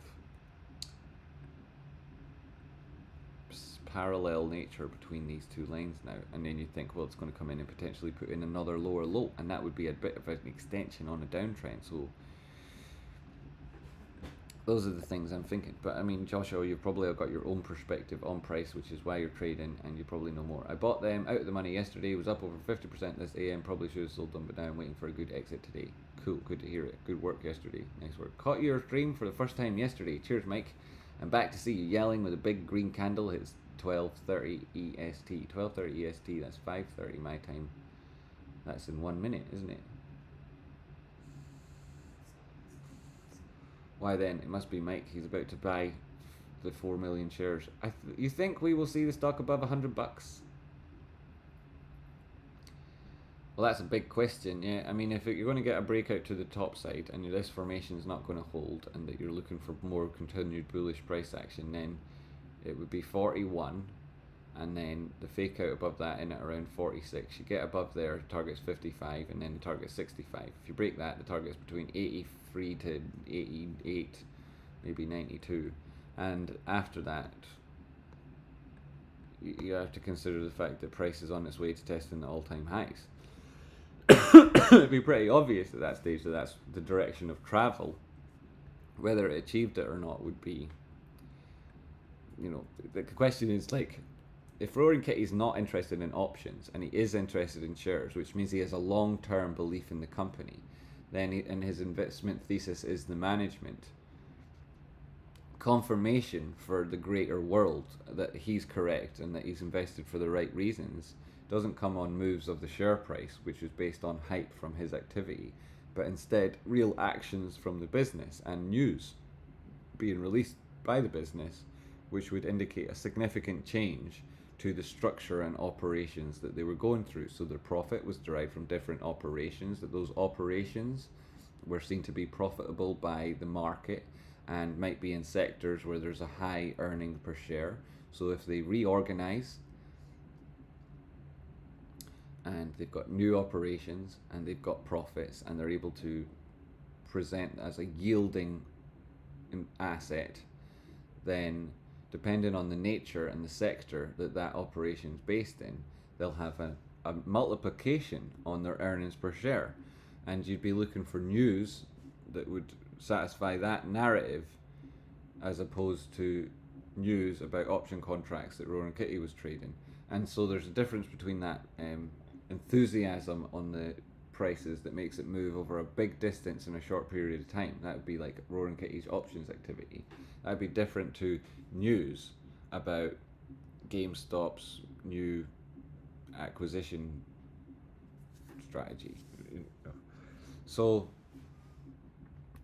parallel nature between these two lines now. And then you think, well, it's going to come in and potentially put in another lower low, and that would be a bit of an extension on a downtrend. So those are the things I'm thinking. But I mean, Joshua, you've probably got your own perspective on price, which is why you're trading, and you probably know more. I bought them out of the money yesterday. It was up over 50% this AM. Probably should have sold them, but now I'm waiting for a good exit today. Cool, good to hear it. Good work yesterday. Nice work. Caught your stream for the first time yesterday. Cheers, Mike. I'm back to see you yelling with a big green candle. It's 12:30 EST. 12:30 EST. That's 5:30 my time. That's in 1 minute, isn't it? Why then? It must be Mike. He's about to buy the 4 million shares. You think we will see the stock above $100? Well, that's a big question, yeah. I mean, if you're going to get a breakout to the top side and this formation is not going to hold and that you're looking for more continued bullish price action, then it would be 41, and then the fake out above that in at around 46. You get above there, target's 55, and then the target's 65. If you break that, the target's between 83 to 88, maybe 92. And after that, you have to consider the fact that price is on its way to testing the all-time highs. It'd be pretty obvious at that stage that that's the direction of travel. Whether it achieved it or not would be, the question is like, if Roaring Kitty's not interested in options and he is interested in shares, which means he has a long-term belief in the company, then and his investment thesis is the management, confirmation for the greater world that he's correct and that he's invested for the right reasons doesn't come on moves of the share price, which is based on hype from his activity, but instead real actions from the business and news being released by the business, which would indicate a significant change to the structure and operations that they were going through. So their profit was derived from different operations, that those operations were seen to be profitable by the market and might be in sectors where there's a high earning per share. So if they reorganize and they've got new operations and they've got profits and they're able to present as a yielding asset, then depending on the nature and the sector that that operation is based in, they'll have a multiplication on their earnings per share. And you'd be looking for news that would satisfy that narrative as opposed to news about option contracts that Roaring Kitty was trading. And so there's a difference between that enthusiasm on the prices that makes it move over a big distance in a short period of time. That would be like Roaring Kitty's options activity. That would be different to news about GameStop's new acquisition strategy. So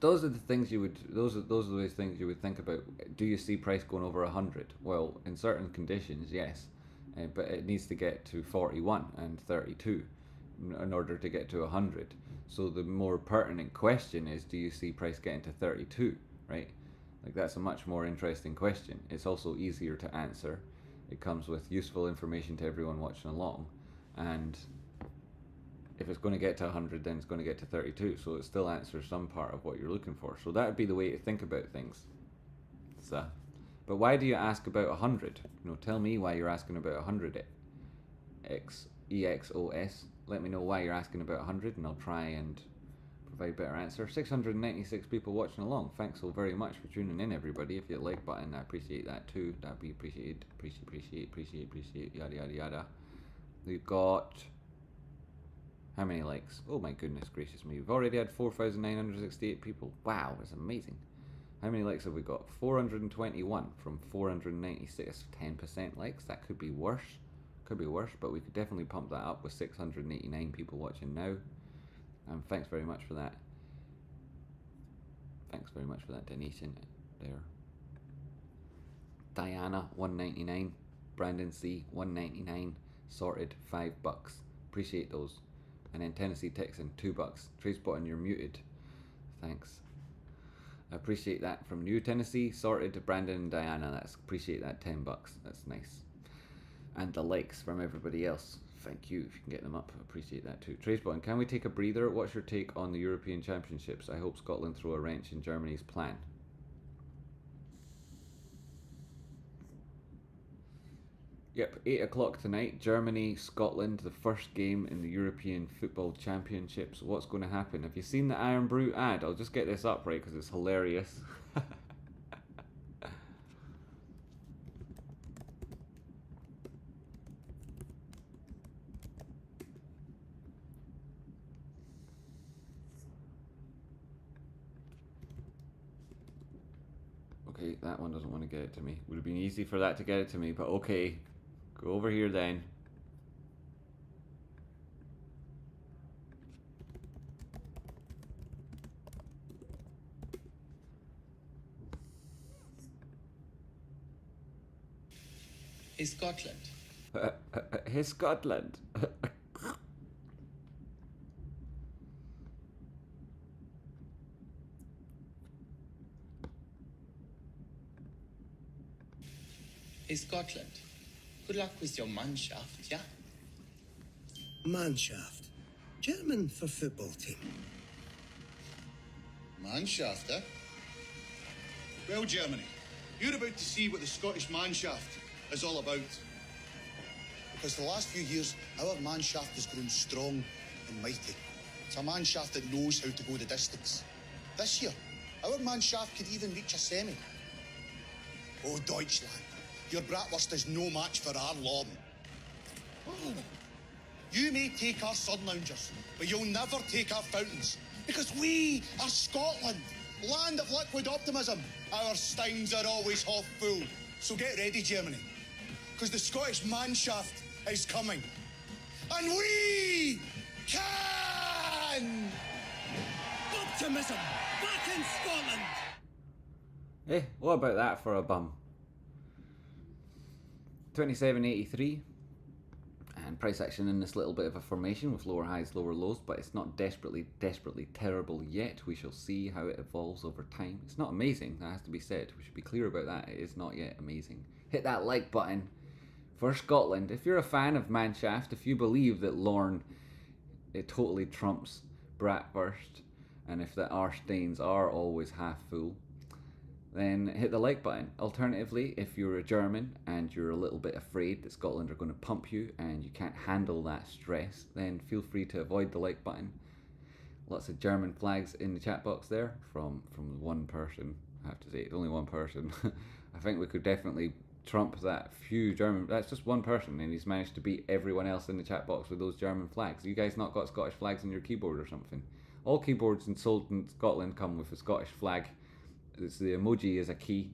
those are the things you would those are those things you would think about. Do you see price going over 100? Well, in certain conditions, yes, but it needs to get to 41 and 32 in order to get to 100. So the more pertinent question is, do you see price getting to 32, right? Like, that's a much more interesting question. It's also easier to answer. It comes with useful information to everyone watching along, and if it's going to get to 100, then it's going to get to 32, so it still answers some part of what you're looking for. So that would be the way to think about things. So, but why do you ask about 100? Tell me why you're asking about 100 EXOS. Let me know why you're asking about 100, and I'll try and provide a better answer. 696 people watching along. Thanks so very much for tuning in, everybody. If you hit the like button, I appreciate that too. That'd be appreciated. Appreciate, yada yada yada. We've got how many likes? Oh my goodness gracious me. We've already had 4,968 people. Wow, that's amazing. How many likes have we got? 421 from 496. 10% likes. That could be worse. Could be worse, but we could definitely pump that up with 689 people watching now. Thanks very much for that. Thanks very much for that donation there. Diana, 199. Brandon C, 199. Sorted, $5. Appreciate those. And then Tennessee Texan, $2. TradeSpotting, you're muted. Thanks. I appreciate that from you, Tennessee. Sorted, Brandon and Diana. Appreciate that, $10. That's nice. And the likes from everybody else. Thank you if you can get them up. I appreciate that too. TradeSpotting, can we take a breather? What's your take on the European Championships? I hope Scotland throw a wrench in Germany's plan. Yep, 8 o'clock tonight, Germany, Scotland, the first game in the European Football Championships. What's going to happen? Have you seen the Iron Brew ad? I'll just get this up, right, because it's hilarious. Okay, that one doesn't want to get it to me. Would have been easy for that to get it to me, but okay. Go over here then. Is Scotland. Hey, Scotland. Hey, Scotland. Good luck with your Mannschaft, yeah? Mannschaft. German for football team. Mannschaft, eh? Well, Germany, you're about to see what the Scottish Mannschaft is all about. Because the last few years, our Mannschaft has grown strong and mighty. It's a Mannschaft that knows how to go the distance. This year, our Mannschaft could even reach a semi. Oh, Deutschland, your bratwurst is no match for our Lorn. Oh. You may take our sun loungers, but you'll never take our fountains. Because we are Scotland, land of liquid optimism. Our steins are always half full. So get ready, Germany, because the Scottish Mannschaft is coming. And we can! Optimism! Back in Scotland! Eh, what about that for a bum? 27.83, and price action in this little bit of a formation with lower highs, lower lows, but it's not desperately terrible yet. We shall see how it evolves over time. It's not amazing, that has to be said. We should be clear about that. It is not yet amazing. Hit that like button for Scotland. If you're a fan of Mannschaft, if you believe that Lorne, it totally trumps Bratwurst, and if the Arsteins are always half full, then hit the like button. Alternatively, if you're a German and you're a little bit afraid that Scotland are going to pump you and you can't handle that stress, then feel free to avoid the like button. Lots of German flags in the chat box there from one person. I have to say, it's only one person. I think we could definitely trump that few German. That's just one person, and he's managed to beat everyone else in the chat box with those German flags. You guys not got Scottish flags on your keyboard or something? All keyboards sold in Scotland come with a Scottish flag. It's the emoji is a key.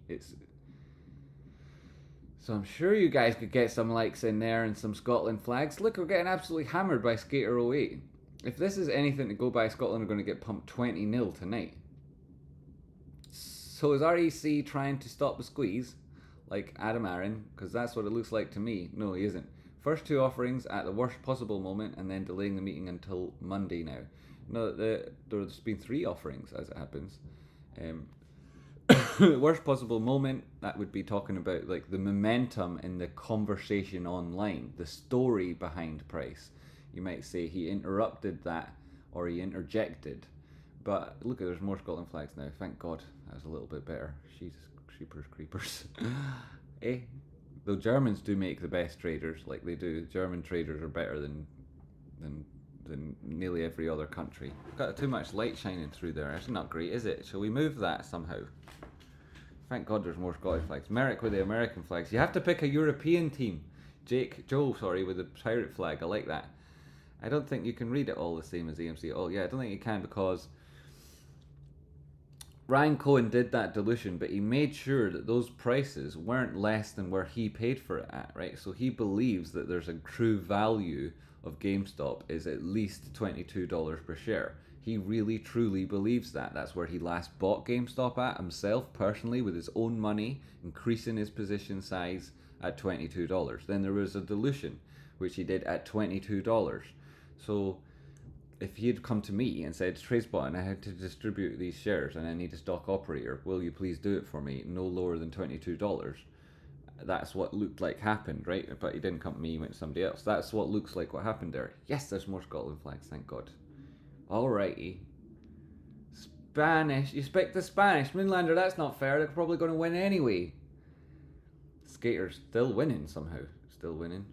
So I'm sure you guys could get some likes in there and some Scotland flags. Look, we're getting absolutely hammered by Skater08. If this is anything to go by, Scotland are going to get pumped 20-0 tonight. So is REC trying to stop the squeeze, like Adam Aaron? Because that's what it looks like to me. No, he isn't. First two offerings at the worst possible moment, and then delaying the meeting until Monday now. No, there's been three offerings as it happens. Worst possible moment, that would be talking about like the momentum in the conversation online, the story behind price. You might say he interrupted that or he interjected. But look, there's more Scotland flags now. Thank God, that was a little bit better. Jesus, creepers. Eh? Though Germans do make the best traders, like they do. German traders are better than nearly every other country. Got too much light shining through there. It's not great, is it? Shall we move that somehow? Thank God there's more Scottish flags. Merrick with the American flags. You have to pick a European team. Joe, with the pirate flag. I like that. I don't think you can read it all the same as AMC. Oh yeah, I don't think you can, because Ryan Cohen did that dilution, but he made sure that those prices weren't less than where he paid for it at, right? So he believes that there's a true value of GameStop is at least $22 per share. He really truly believes that. That's where he last bought GameStop at himself, personally, with his own money, increasing his position size at $22. Then there was a dilution, which he did at $22. So if he had come to me and said, Tradespot, I had to distribute these shares and I need a stock operator, will you please do it for me, no lower than $22? That's what looked like happened, right? But he didn't come to me, he went to somebody else. That's what looks like what happened there. Yes, there's more Scotland flags, thank God. Alrighty. Spanish. You speak the Spanish. Moonlander, that's not fair. They're probably going to win anyway. Skater's still winning somehow. Still winning.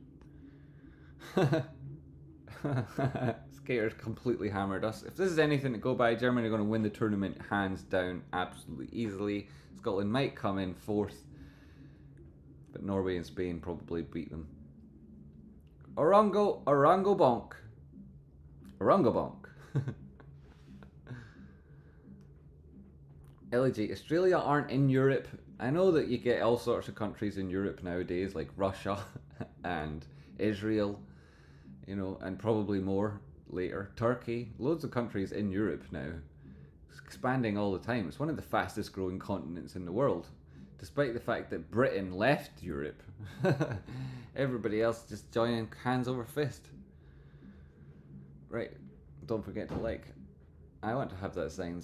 Skater's completely hammered us. If this is anything to go by, Germany are going to win the tournament hands down absolutely easily. Scotland might come in fourth, but Norway and Spain probably beat them. Orongo bonk. LG, Australia aren't in Europe. I know that you get all sorts of countries in Europe nowadays, like Russia and Israel, and probably more later. Turkey, loads of countries in Europe now. It's expanding all the time. It's one of the fastest growing continents in the world. Despite the fact that Britain left Europe, everybody else just joining hands over fist. Right, don't forget to like. I want to have that Zen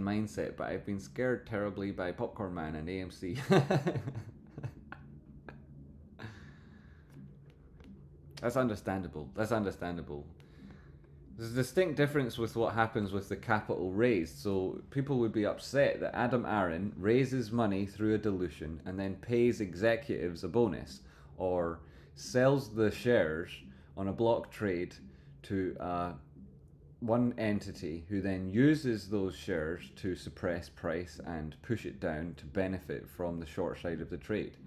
mindset, but I've been scared terribly by Popcorn Man and AMC. That's understandable. That's understandable. There's a distinct difference with what happens with the capital raised. So people would be upset that Adam Aaron raises money through a dilution and then pays executives a bonus, or sells the shares on a block trade to one entity who then uses those shares to suppress price and push it down to benefit from the short side of the trade.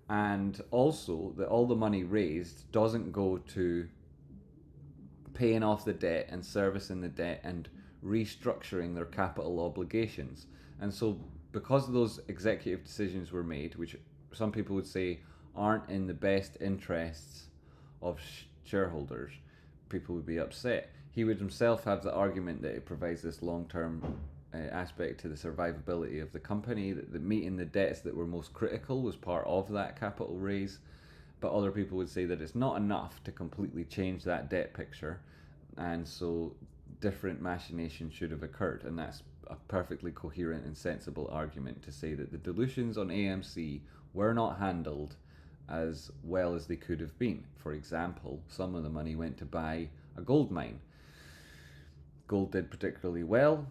And also that all the money raised doesn't go to paying off the debt and servicing the debt and restructuring their capital obligations. And so because those executive decisions were made, which some people would say aren't in the best interests of shareholders, people would be upset. He would himself have the argument that it provides this long-term aspect to the survivability of the company, that the meeting the debts that were most critical was part of that capital raise. But other people would say that it's not enough to completely change that debt picture, and so different machinations should have occurred. And that's a perfectly coherent and sensible argument to say that the dilutions on AMC were not handled as well as they could have been. For example, some of the money went to buy a gold mine. Gold did particularly well,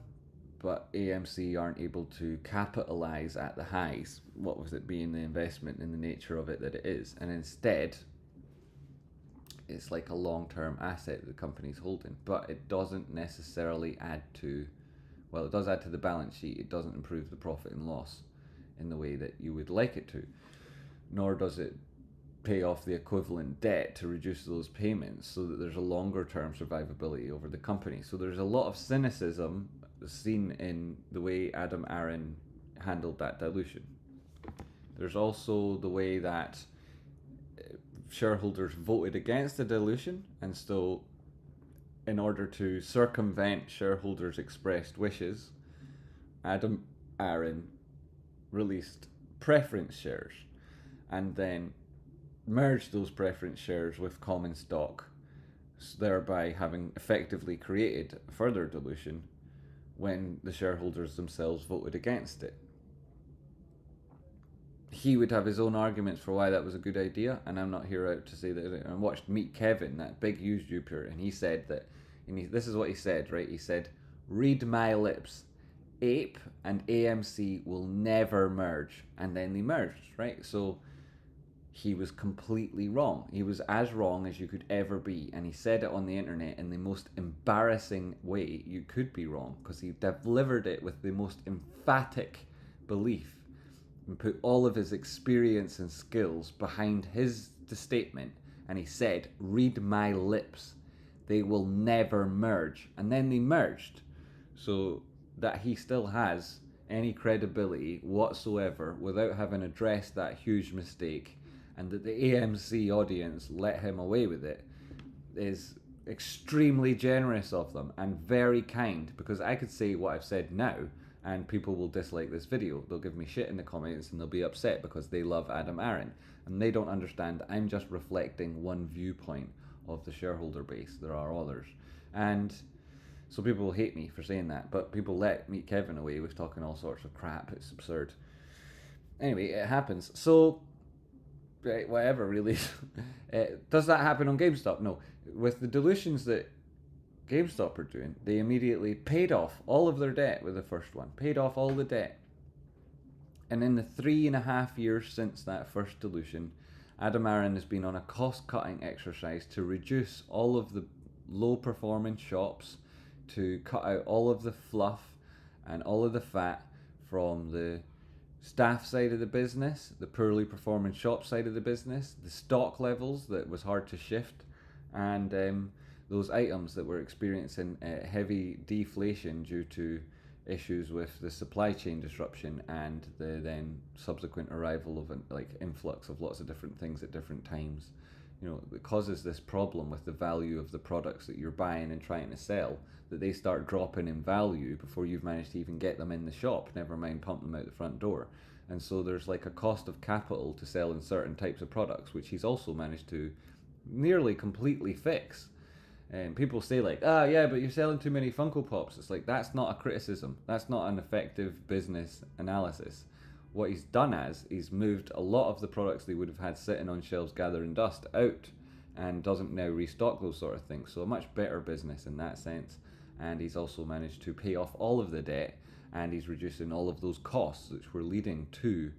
but AMC aren't able to capitalize at the highs, what with it being the investment and the nature of it that it is. And instead, it's like a long-term asset the company's holding, but it doesn't necessarily add to, well, it does add to the balance sheet. It doesn't improve the profit and loss in the way that you would like it to, nor does it pay off the equivalent debt to reduce those payments so that there's a longer term survivability over the company. So there's a lot of cynicism seen in the way Adam Aaron handled that dilution. There's also the way that shareholders voted against the dilution, and so in order to circumvent shareholders' expressed wishes, Adam Aaron released preference shares and then merged those preference shares with common stock, thereby having effectively created further dilution when the shareholders themselves voted against it. He would have his own arguments for why that was a good idea, and I'm not here out to say that. I watched Meet Kevin, that big YouTuber, and he said that, and this is what he said, right? He said, "Read my lips, Ape and AMC will never merge," and then they merged, right? So he was completely wrong. He was as wrong as you could ever be, and he said it on the internet in the most embarrassing way you could be wrong, because he delivered it with the most emphatic belief and put all of his experience and skills behind his statement, and he said, "Read my lips, they will never merge," and then they merged, so that he still has any credibility whatsoever without having addressed that huge mistake, and that the AMC audience let him away with it, is extremely generous of them and very kind, because I could say what I've said now and people will dislike this video. They'll give me shit in the comments and they'll be upset because they love Adam Aaron, and they don't understand I'm just reflecting one viewpoint of the shareholder base. There are others, and so people will hate me for saying that, but people let Meet Kevin away with talking all sorts of crap. It's absurd. Anyway, it happens. So right, whatever, really. Does that happen on GameStop? No. With the dilutions that GameStop are doing, they immediately paid off all of their debt with the first one. Paid off all the debt. And in the 3.5 years since that first dilution, Adam Aaron has been on a cost-cutting exercise to reduce all of the low-performing shops, to cut out all of the fluff and all of the fat from the staff side of the business, the poorly performing shop side of the business, the stock levels that was hard to shift, and those items that were experiencing heavy deflation due to issues with the supply chain disruption and the then subsequent arrival of an influx of lots of different things at different times. You know, it causes this problem with the value of the products that you're buying and trying to sell, that they start dropping in value before you've managed to even get them in the shop, never mind pump them out the front door. And so there's like a cost of capital to sell in certain types of products, which he's also managed to nearly completely fix. And people say like, yeah, but you're selling too many Funko Pops. It's like, that's not a criticism. That's not an effective business analysis. What he's done is, he's moved a lot of the products they would have had sitting on shelves gathering dust out and doesn't now restock those sort of things. So a much better business in that sense. And he's also managed to pay off all of the debt, and he's reducing all of those costs which were leading to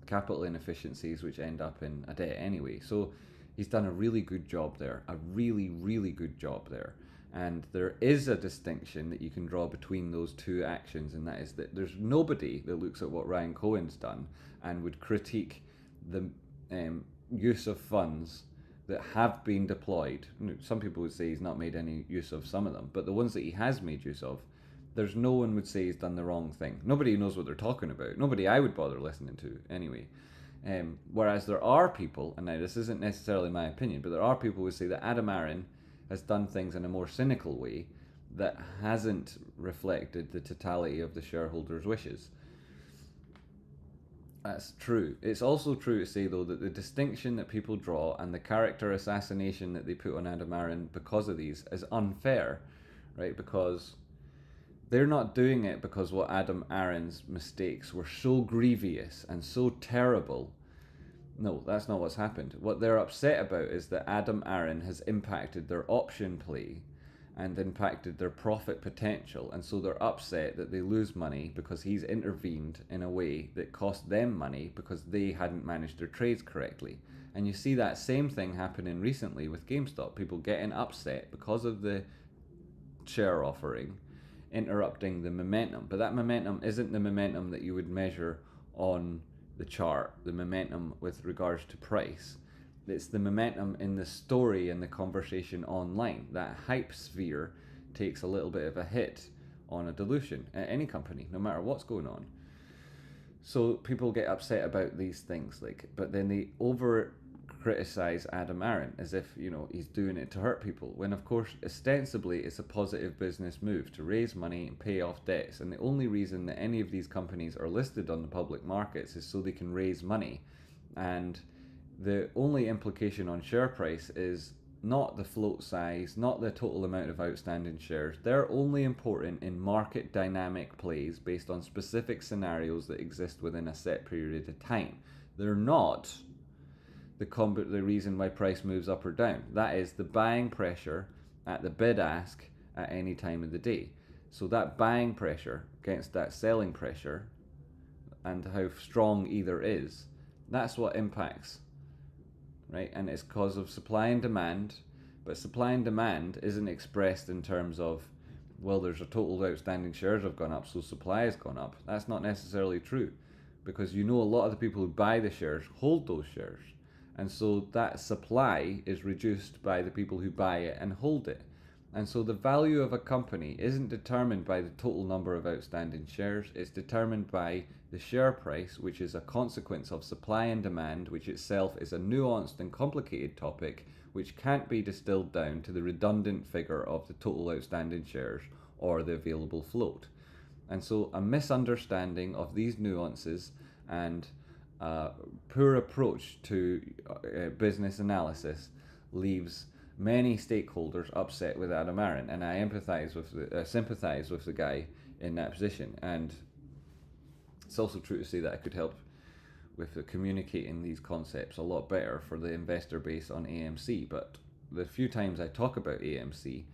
capital inefficiencies, which end up in a debt anyway. So he's done a really good job there, a really, really good job there. And there is a distinction that you can draw between those two actions, and that is that there's nobody that looks at what Ryan Cohen's done and would critique the use of funds that have been deployed. Some people would say he's not made any use of some of them, but the ones that he has made use of, there's no one would say he's done the wrong thing. Nobody knows what they're talking about. Nobody I would bother listening to anyway. Whereas there are people, and now this isn't necessarily my opinion, but there are people who say that Adam Aaron has done things in a more cynical way that hasn't reflected the totality of the shareholders' wishes. That's true. It's also true to say, though, that the distinction that people draw and the character assassination that they put on Adam Aaron because of these is unfair, right? Because they're not doing it because what Adam Aaron's mistakes were so grievous and so terrible. No, that's not what's happened. What they're upset about is that Adam Aaron has impacted their option play and impacted their profit potential, and so they're upset that they lose money because he's intervened in a way that cost them money because they hadn't managed their trades correctly. And you see that same thing happening recently with GameStop. People getting upset because of the share offering interrupting the momentum. But that momentum isn't the momentum that you would measure on the chart, the momentum with regards to price. It's the momentum in the story and the conversation online. That hype sphere takes a little bit of a hit on a dilution at any company, no matter what's going on. So people get upset about these things, but then they over criticize Adam Aaron as if, he's doing it to hurt people, when of course ostensibly it's a positive business move to raise money and pay off debts, and the only reason that any of these companies are listed on the public markets is so they can raise money. And the only implication on share price is not the float size, not the total amount of outstanding shares. They're only important in market dynamic plays based on specific scenarios that exist within a set period of time. They're not the reason why price moves up or down. That is the buying pressure at the bid ask at any time of the day. So that buying pressure against that selling pressure and how strong either is, that's what impacts, right? And it's because of supply and demand, but supply and demand isn't expressed in terms of, well, there's a total of outstanding shares have gone up, so supply has gone up. That's not necessarily true, because a lot of the people who buy the shares hold those shares. And so that supply is reduced by the people who buy it and hold it. And so the value of a company isn't determined by the total number of outstanding shares. It's determined by the share price, which is a consequence of supply and demand, which itself is a nuanced and complicated topic, which can't be distilled down to the redundant figure of the total outstanding shares or the available float. And so a misunderstanding of these nuances and poor approach to business analysis leaves many stakeholders upset with Adam Aaron, and I sympathise with the guy in that position. And it's also true to say that I could help with communicating these concepts a lot better for the investor base on AMC. But the few times I talk about AMC,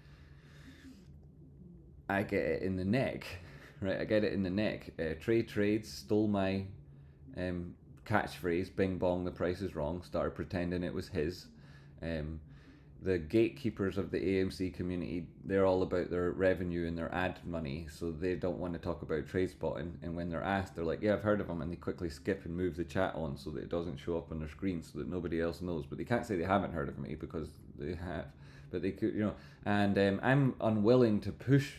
I get it in the neck, right? I get it in the neck. Trades stole my catchphrase, bing bong, the price is wrong, started pretending it was his. The gatekeepers of the AMC community, they're all about their revenue and their ad money, so they don't want to talk about trade spotting, and when they're asked, they're like, yeah, I've heard of them, and they quickly skip and move the chat on so that it doesn't show up on their screen so that nobody else knows. But they can't say they haven't heard of me, because they have, but they could, and I'm unwilling to push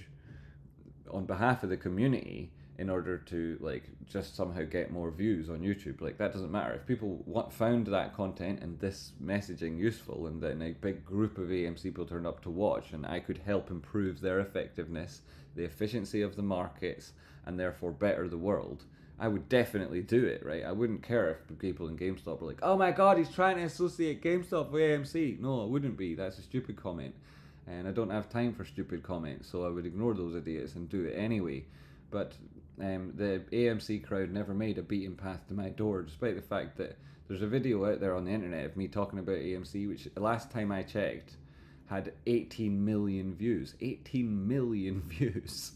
on behalf of the community in order to just somehow get more views on YouTube. That doesn't matter. If people found that content and this messaging useful, and then a big group of AMC people turned up to watch, and I could help improve their effectiveness, the efficiency of the markets, and therefore better the world, I would definitely do it, right? I wouldn't care if people in GameStop were like, oh my god, he's trying to associate GameStop with AMC. No, it wouldn't be. That's a stupid comment. And I don't have time for stupid comments, so I would ignore those idiots and do it anyway. But the AMC crowd never made a beaten path to my door, despite the fact that There's a video out there on the internet of me talking about AMC, which last time I checked had 18 million views. 18 million views.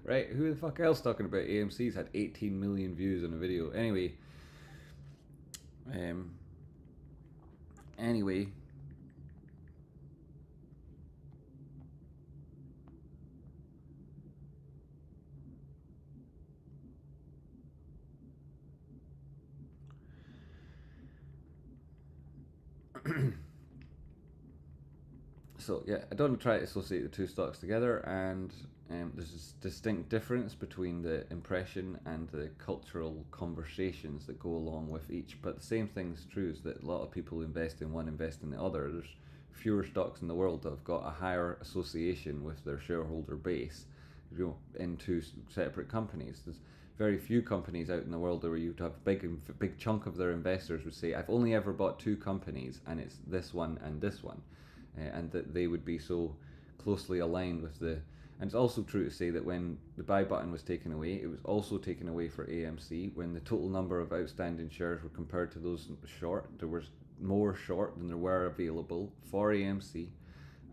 Right? Who the fuck else talking about AMC's had 18 million views on a video? Anyway. Anyway. So yeah, I don't try to associate the two stocks together, and there's this distinct difference between the impression and the cultural conversations that go along with each. But the same thing's true, is that a lot of people invest in one, invest in the other. There's fewer stocks in the world that have got a higher association with their shareholder base, in two separate companies. There's very few companies out in the world where you'd have big chunk of their investors would say, I've only ever bought two companies, and it's this one and this one. And that they would be so closely aligned with the. And it's also true to say that when the buy button was taken away, it was also taken away for AMC. When the total number of outstanding shares were compared to those short, there was more short than there were available for AMC.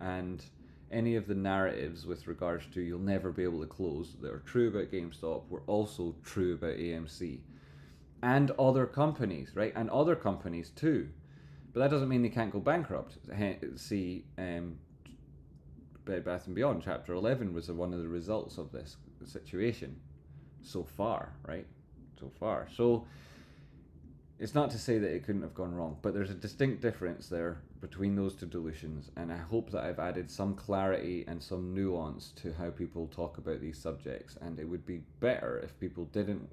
And any of the narratives with regards to you'll never be able to close that are true about GameStop were also true about AMC. And other companies, right? And other companies too. But that doesn't mean they can't go bankrupt. See, Bed Bath & Beyond, Chapter 11 was one of the results of this situation so far, right? So far. So it's not to say that it couldn't have gone wrong, but there's a distinct difference there between those two dilutions, and I hope that I've added some clarity and some nuance to how people talk about these subjects. And it would be better if people didn't,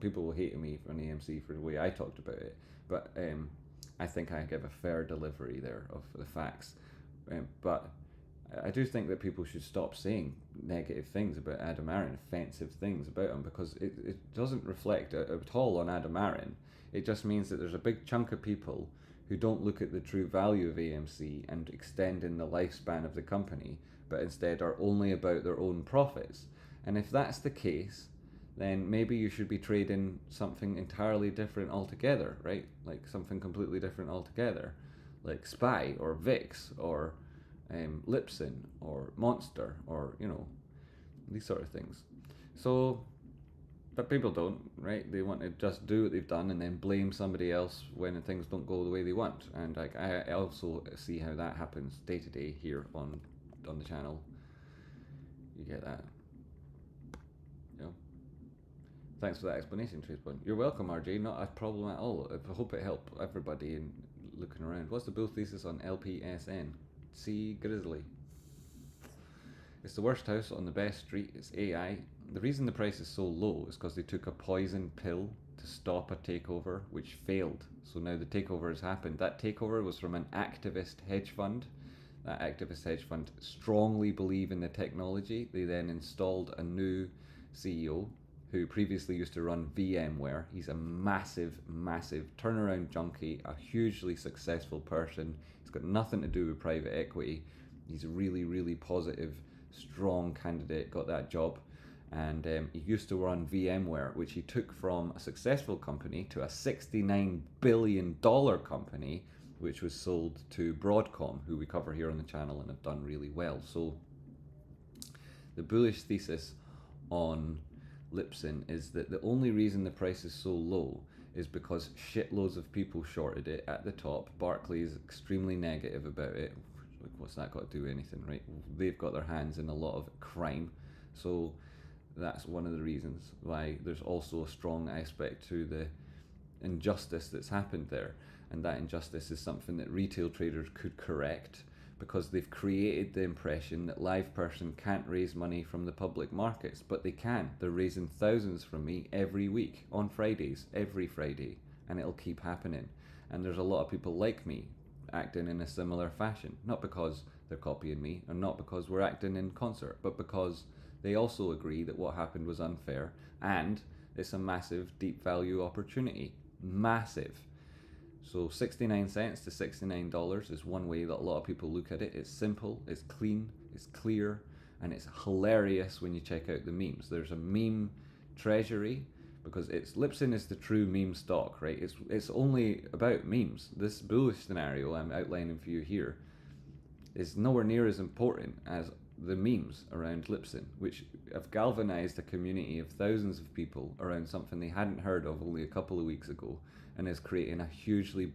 people will hate me on AMC for the way I talked about it, but I think I give a fair delivery there of the facts. But I do think that people should stop saying negative things about Adam Aaron, offensive things about him, because it doesn't reflect at all on Adam Aaron. It just means that there's a big chunk of people who don't look at the true value of AMC and extending the lifespan of the company, but instead are only about their own profits. And if that's the case, then maybe you should be trading something entirely different altogether, right? Like something completely different altogether, like SPY or VIX or Lipson or Monster or, these sort of things. So, but people don't, right? They want to just do what they've done and then blame somebody else when things don't go the way they want. And I also see how that happens day to day here on the channel. You get that. Thanks for that explanation, Tracepoint. You're welcome, RJ. Not a problem at all. I hope it helped everybody in looking around. What's the bull thesis on LPSN? See Grizzly. It's the worst house on the best street. It's AI. The reason the price is so low is because they took a poison pill to stop a takeover, which failed. So now the takeover has happened. That takeover was from an activist hedge fund. That activist hedge fund strongly believe in the technology. They then installed a new CEO who previously used to run VMware. He's a massive turnaround junkie, a hugely successful person. He's got nothing to do with private equity. He's a really positive, strong candidate, got that job. And he used to run VMware, which he took from a successful company to a $69 billion company, which was sold to Broadcom, who we cover here on the channel and have done really well. So the bullish thesis on Lipson is that the only reason the price is so low is because shitloads of people shorted it at the top. Barclays is extremely negative about it. What's that got to do with anything, right? They've got their hands in a lot of crime. So that's one of the reasons why there's also a strong aspect to the injustice that's happened there. And that injustice is something that retail traders could correct, because they've created the impression that LivePerson can't raise money from the public markets, but they can. They're raising thousands from me every week, on Fridays, every Friday, and it'll keep happening. And there's a lot of people like me acting in a similar fashion, not because they're copying me, and not because we're acting in concert, but because they also agree that what happened was unfair, and it's a massive deep value opportunity. Massive. So 69 cents to $69 is one way that a lot of people look at it. It's simple, it's clean, it's clear, and it's hilarious when you check out the memes. There's a meme treasury because Lipson is the true meme stock, right? It's only about memes. This bullish scenario I'm outlining for you here is nowhere near as important as the memes around Lipson, which have galvanized a community of thousands of people around something they hadn't heard of only a couple of weeks ago, and is creating a hugely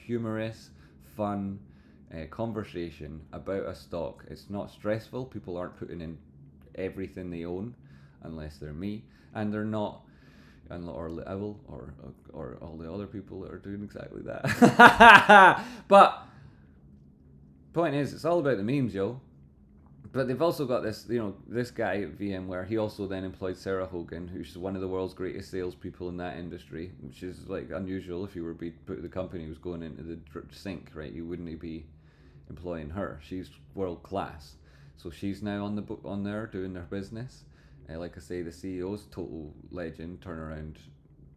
humorous, fun conversation about a stock. It's not stressful. People aren't putting in everything they own, unless they're me, and they're not, or Owl, or all the other people that are doing exactly that. But point is, it's all about the memes, yo. But they've also got this, this guy at VMware. He also then employed Sarah Hogan, who's one of the world's greatest salespeople in that industry, which is like unusual. If you were the company was going into the sink, right, you wouldn't be employing her. She's world class. So she's now on there doing their business. Like I say, the CEO's total legend, turnaround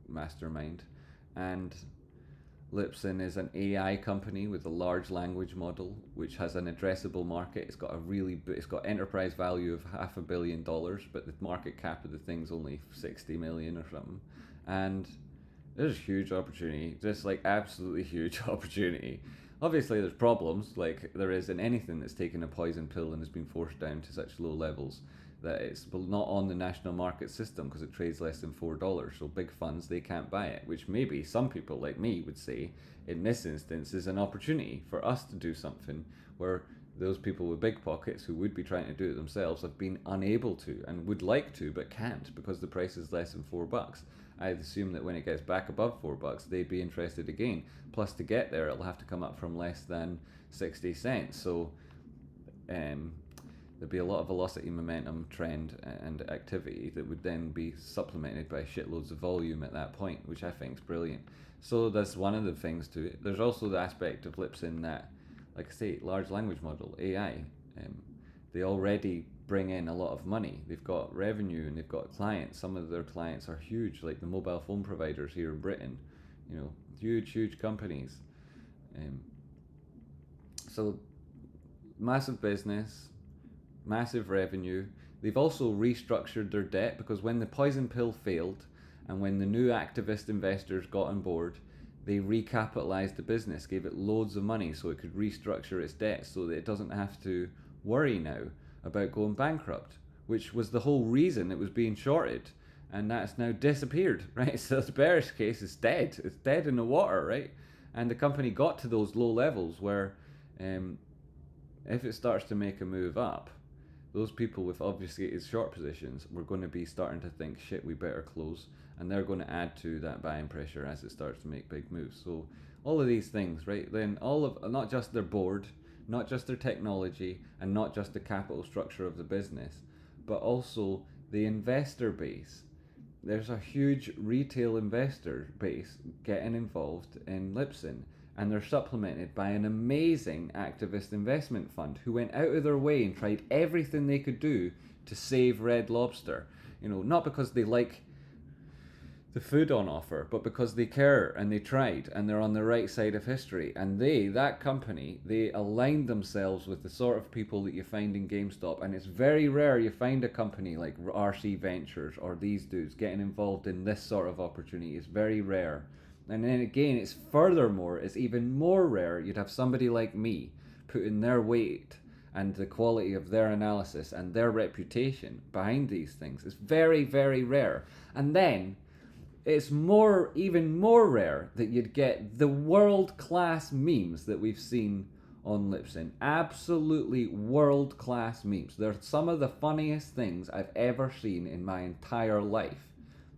mastermind, and Lipson is an AI company with a large language model, which has an addressable market. It's got enterprise value of $500 million, but the market cap of the thing's only 60 million or something. And there's huge opportunity, just like absolutely huge opportunity. Obviously, there's problems, like there is in anything that's taken a poison pill and has been forced down to such low levels that it's not on the national market system because it trades less than $4. So big funds, they can't buy it, which maybe some people like me would say in this instance is an opportunity for us to do something where those people with big pockets who would be trying to do it themselves have been unable to and would like to but can't because the price is less than $4. I'd assume that when it gets back above $4, they'd be interested again. Plus, to get there, it'll have to come up from less than 60 cents. So, there'd be a lot of velocity, momentum, trend, and activity that would then be supplemented by shitloads of volume at that point, which I think is brilliant. So that's one of the things to it. There's also the aspect of Lipson that, like I say, large language model, AI, they already bring in a lot of money. They've got revenue and they've got clients. Some of their clients are huge, like the mobile phone providers here in Britain, huge companies. So massive business, massive revenue. They've also restructured their debt because when the poison pill failed and when the new activist investors got on board, they recapitalized the business, gave it loads of money so it could restructure its debt so that it doesn't have to worry now about going bankrupt, which was the whole reason it was being shorted, and that's now disappeared, right? So the bearish case is dead. It's dead in the water, right? And the company got to those low levels where if it starts to make a move up, those people with obfuscated short positions were going to be starting to think, shit, we better close, and they're going to add to that buying pressure as it starts to make big moves. So all of these things, right? Then all of, not just their board, not just their technology, and not just the capital structure of the business, but also the investor base. There's a huge retail investor base getting involved in Lipson, and they're supplemented by an amazing activist investment fund who went out of their way and tried everything they could do to save Red Lobster. Not because they like the food on offer, but because they care and they tried and they're on the right side of history. And that company, they aligned themselves with the sort of people that you find in GameStop. And it's very rare you find a company like RC Ventures or these dudes getting involved in this sort of opportunity. It's very rare. And then again, it's even more rare you'd have somebody like me putting their weight and the quality of their analysis and their reputation behind these things. It's very, very rare. And then it's even more rare that you'd get the world-class memes that we've seen on Lipson. Absolutely world-class memes. They're some of the funniest things I've ever seen in my entire life.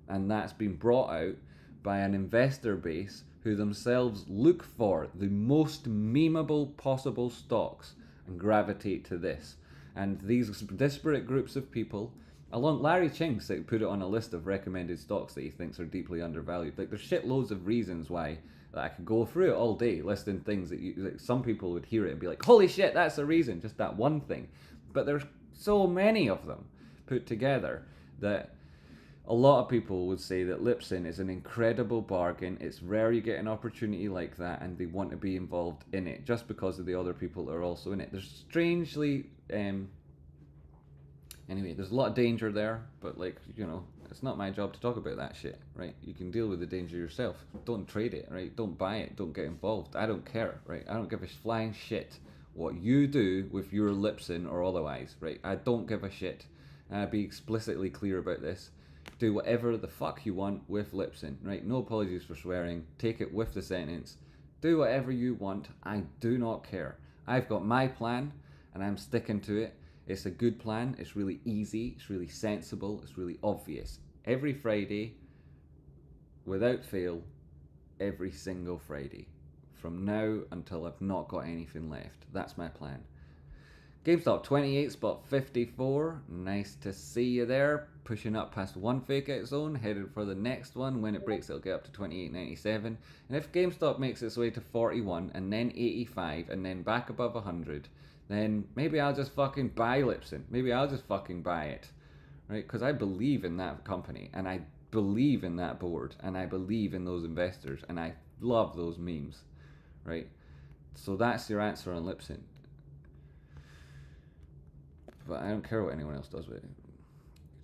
And that's been brought out by an investor base who themselves look for the most memeable possible stocks and gravitate to this. And these disparate groups of people, along Larry Ching put it on a list of recommended stocks that he thinks are deeply undervalued. Like, there's shitloads of reasons why that I could go through it all day listing things that some people would hear it and be like, holy shit, that's a reason, just that one thing. But there's so many of them put together that a lot of people would say that Lipson is an incredible bargain. It's rare you get an opportunity like that, and they want to be involved in it just because of the other people that are also in it. There's strangely, anyway, there's a lot of danger there, but It's not my job to talk about that shit, right? You can deal with the danger yourself. Don't trade it, right? Don't buy it. Don't get involved. I don't care, right? I don't give a flying shit what you do with your Lipson or otherwise, right? I don't give a shit. And I'd be explicitly clear about this. Do whatever the fuck you want with Lipson, right? No apologies for swearing. Take it with the sentence. Do whatever you want. I do not care. I've got my plan and I'm sticking to it. It's a good plan. It's really easy. It's really sensible. It's really obvious. Every Friday, without fail, every single Friday. From now until I've not got anything left. That's my plan. GameStop 28, spot 54. Nice to see you there. Pushing up past one fake out zone. Headed for the next one. When it breaks, it'll get up to 28.97. And if GameStop makes its way to 41 and then 85 and then back above 100, then maybe I'll just fucking buy Lipson. Maybe I'll just fucking buy it. Right? Because I believe in that company and I believe in that board and I believe in those investors and I love those memes. Right? So that's your answer on Lipson. But I don't care what anyone else does with it.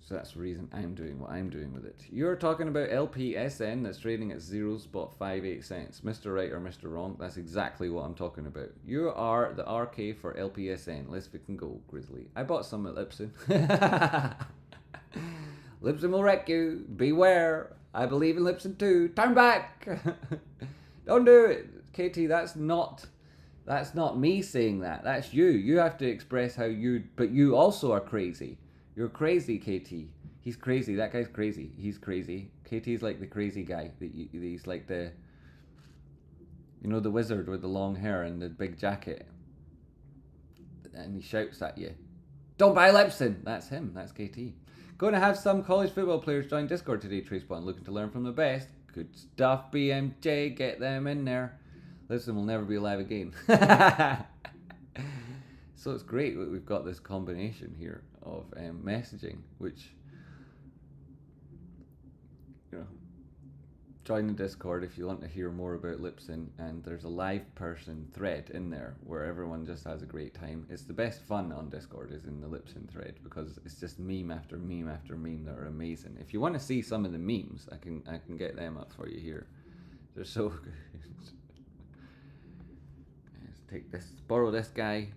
So that's the reason I'm doing what I'm doing with it. You're talking about LPSN that's trading at 0.58 cents. Mr. Right or Mr. Wrong, that's exactly what I'm talking about. You are the RK for LPSN. Let's fucking go, Grizzly. I bought some at Lipson. Lipson will wreck you. Beware. I believe in Lipson too. Turn back. Don't do it. KT, that's not me saying that. That's you. You have to express how you... But you also are crazy. You're crazy, KT. He's crazy. That guy's crazy. He's crazy. KT's like the crazy guy. He's like the... You know, the wizard with the long hair and the big jacket. And he shouts at you. Don't buy Lipson. That's him. That's KT. Going to have some college football players join Discord today, Tracepoint. Looking to learn from the best. Good stuff, BMJ. Get them in there. Lipson will never be alive again. So it's great that we've got this combination here of messaging, which, you know, join the Discord if you want to hear more about Lipson, and there's a live person thread in there where everyone just has a great time. It's the best fun on Discord is in the Lipson thread because it's just meme after meme after meme that are amazing. If you want to see some of the memes, I can get them up for you here. They're so good. Let's take this, borrow this guy.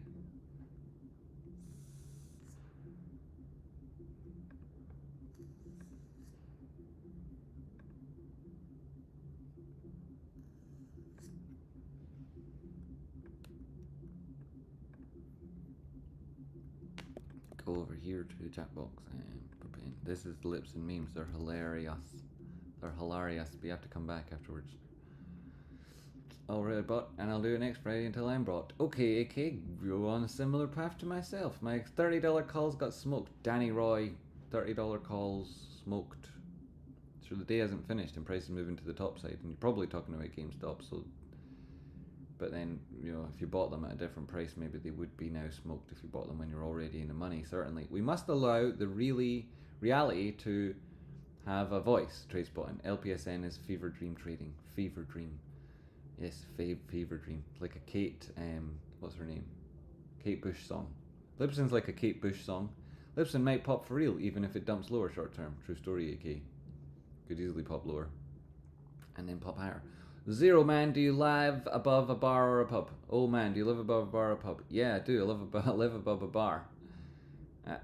Go over here to the chat box and put in. This is the Lipson memes. They're hilarious. They're hilarious. But you have to come back afterwards. Already bought, and I'll do it next Friday until I'm brought. Okay, AK, you're on a similar path to myself. My $30 calls got smoked. Danny Roy, $30 calls smoked. So the day hasn't finished and prices moving to the top side. And you're probably talking about GameStop, so... But then, you know, if you bought them at a different price, maybe they would be now smoked if you bought them when you're already in the money, certainly. We must allow the reality to have a voice, TradeSpotting. LPSN is fever dream trading. Fever dream. Yes, fever dream. Like a Kate, what's her name? Kate Bush song. Lipson's like a Kate Bush song. Lipson might pop for real, even if it dumps lower short term. True story, AK. Could easily pop lower. And then pop higher. Zero man, do you live above a bar or a pub? Oh man, do you live above a bar or a pub? Yeah, I do. I live above a bar.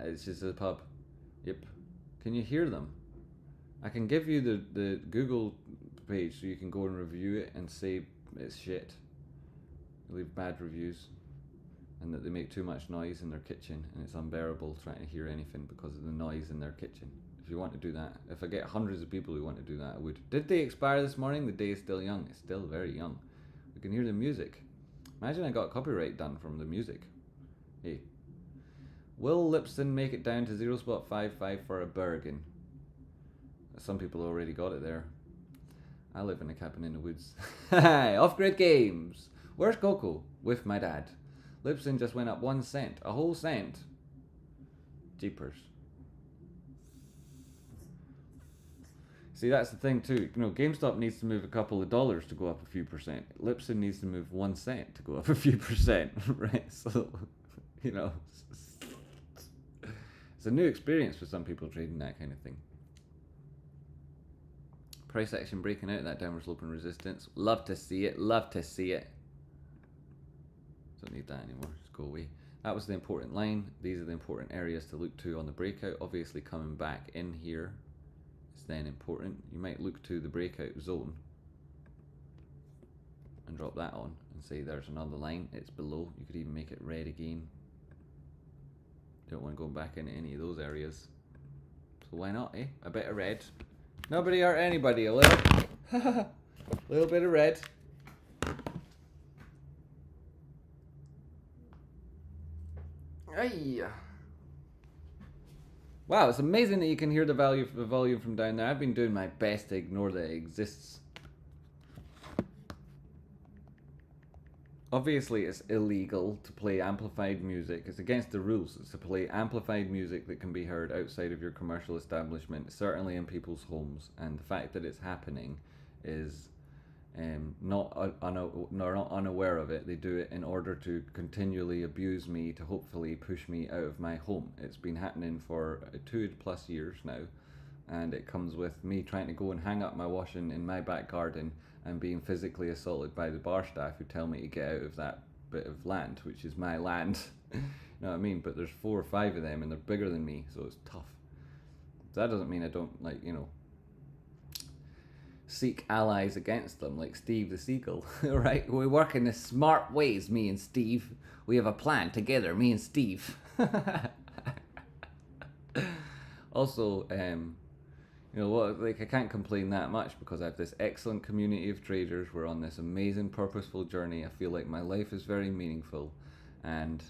It's just a pub. Yep. Can you hear them? I can give you the Google page so you can go and review it and say it's shit. Leave bad reviews. And that they make too much noise in their kitchen and it's unbearable trying to hear anything because of the noise in their kitchen. If you want to do that, if I get hundreds of people who want to do that, I would. Did they expire this morning? The day is still young. It's still very young. We can hear the music. Imagine I got copyright done from the music. Hey. Will Lipson make it down to 0.55 for a Bergen? Some people already got it there. I live in a cabin in the woods. Off-grid games. Where's Coco? With my dad. Lipson just went up 1 cent. A whole cent. Jeepers. See, that's the thing too. You know, GameStop needs to move a couple of dollars to go up a few percent. Lipson needs to move 1 cent to go up a few percent, right? So, you know, it's a new experience for some people trading that kind of thing. Price action breaking out of that downward sloping resistance. Love to see it. Love to see it. Don't need that anymore. Just go away. That was the important line. These are the important areas to look to on the breakout. Obviously coming back in here is then important. You might look to the breakout zone and drop that on and say there's another line. It's below. You could even make it red again. Don't want to go back into any of those areas. So why not, eh? A bit of red. Nobody hurt anybody. A little, little bit of red. Ay. Wow, it's amazing that you can hear the volume from down there. I've been doing my best to ignore that it exists. Obviously, it's illegal to play amplified music. It's against the rules. It's to play amplified music that can be heard outside of your commercial establishment, certainly in people's homes. And the fact that it's happening is not unaware of it. They do it in order to continually abuse me, to hopefully push me out of my home. It's been happening for 2+ years now, and it comes with me trying to go and hang up my washing in my back garden and being physically assaulted by the bar staff who tell me to get out of that bit of land, which is my land. You know what I mean? But there's 4 or 5 of them and they're bigger than me, so it's tough. That doesn't mean I don't, like, you know, seek allies against them, like Steve the Seagull. Right? We work in the smart ways, me and Steve. We have a plan together, me and Steve. Also, you know what, like, I can't complain that much because I have this excellent community of traders. We're on this amazing purposeful journey. I feel like my life is very meaningful, and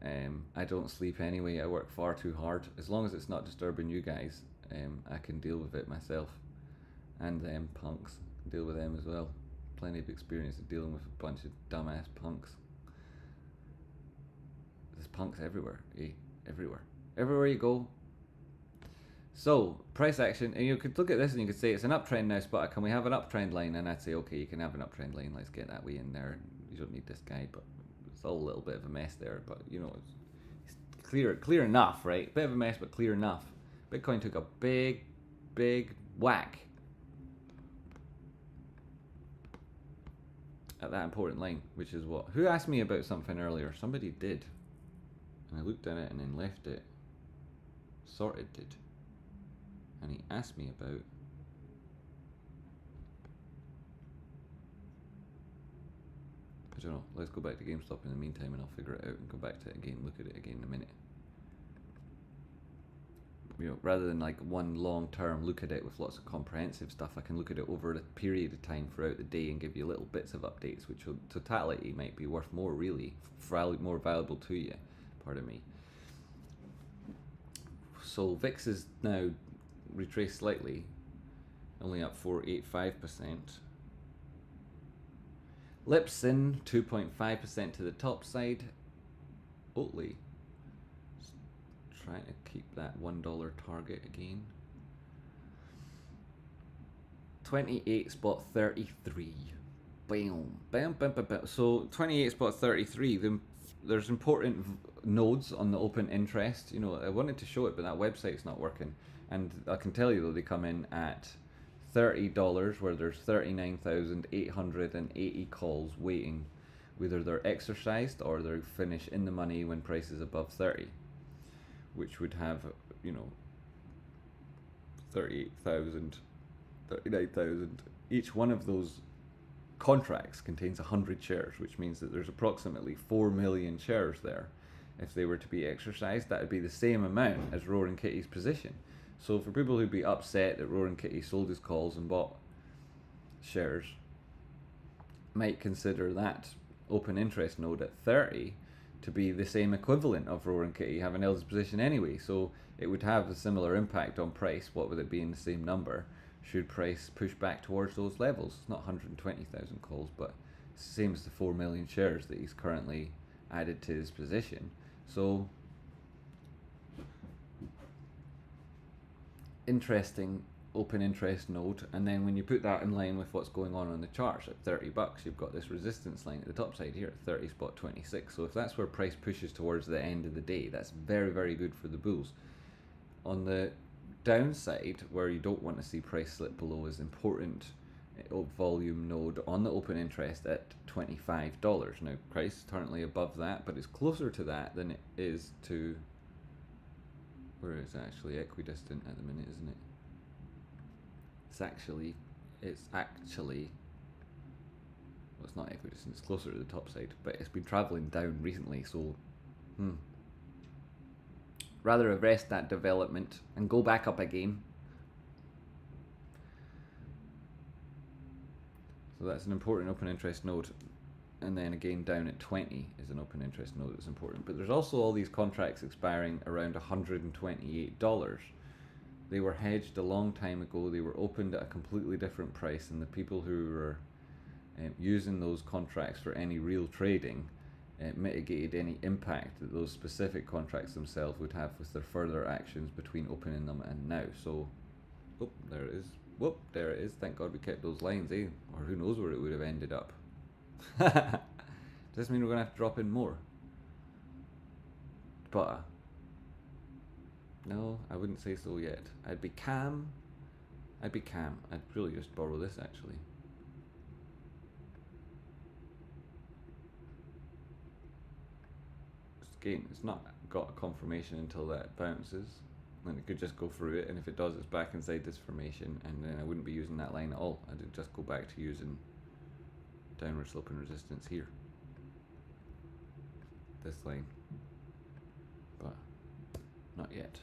I don't sleep anyway. I work far too hard. As long as it's not disturbing you guys, I can deal with it myself. And them punks, deal with them as well. Plenty of experience of dealing with a bunch of dumbass punks. There's punks everywhere, eh? Everywhere. Everywhere you go. So, price action, and you could look at this and you could say it's an uptrend now, Spotter. Can we have an uptrend line? And I'd say, okay, you can have an uptrend line. Let's get that way in there. You don't need this guy, but it's all a little bit of a mess there. But, you know, it's clear enough, right? Bit of a mess, but clear enough. Bitcoin took a big whack at that important line, which is what? Who asked me about something earlier? Somebody did. And I looked at it and then left it. Sorted did. And he asked me about I don't know. Let's go back to GameStop in the meantime and I'll figure it out and go back to it again, look at it again in a minute. You know, rather than like one long term look at it with lots of comprehensive stuff, I can look at it over a period of time throughout the day and give you little bits of updates, which in totality might be worth more, really, more valuable to you. Pardon me. So VIX is now retraced slightly, only up 4.85%. Lipson 2.5% to the top side. Oatly trying to keep that $1 target again. 28.33. Bam, bam, bam, bam, bam. So 28.33. There's important nodes on the open interest. You know, I wanted to show it, but that website's not working. And I can tell you though, they come in at $30, where there's 39,880 calls waiting. Whether they're exercised or they're finished in the money when price is above 30, which would have, you know, 38,000, 39,000. Each one of those contracts contains 100 shares, which means that there's approximately 4 million shares there. If they were to be exercised, that would be the same amount as Roaring Kitty's position. So for people who'd be upset that Roaring Kitty sold his calls and bought shares, might consider that open interest node at 30 to be the same equivalent of Roaring Kitty having held his position anyway. So it would have a similar impact on price. What would it be in the same number? Should price push back towards those levels? It's not 120,000 calls, but it's the same as the 4 million shares that he's currently added to his position. So interesting open interest node, and then when you put that in line with what's going on the charts at $30, you've got this resistance line at the top side here at 30.26. So if that's where price pushes towards the end of the day, that's very, very good for the bulls. On the downside, where you don't want to see price slip below, is important volume node on the open interest at $25. Now, price is currently above that, but it's closer to that than it is to, where it's actually equidistant at the minute, isn't it? It's actually, well, it's not equidistant, it's closer to the top side, but it's been travelling down recently, so rather arrest that development and go back up again. So that's an important open interest node. And then again down at 20 is an open interest node that's important. But there's also all these contracts expiring around $128. They were hedged a long time ago. They were opened at a completely different price, and the people who were using those contracts for any real trading mitigated any impact that those specific contracts themselves would have with their further actions between opening them and now. So, oh, there it is. Whoop, there it is. Thank God we kept those lines, eh? Or who knows where it would have ended up. Does this mean we're going to have to drop in more? But no, I wouldn't say so yet. I'd be calm. I'd really just borrow this, actually. Again, it's not got a confirmation until that bounces. And it could just go through it, and if it does, it's back inside this formation, and then I wouldn't be using that line at all. I'd just go back to using downward sloping resistance here. This line. But not yet.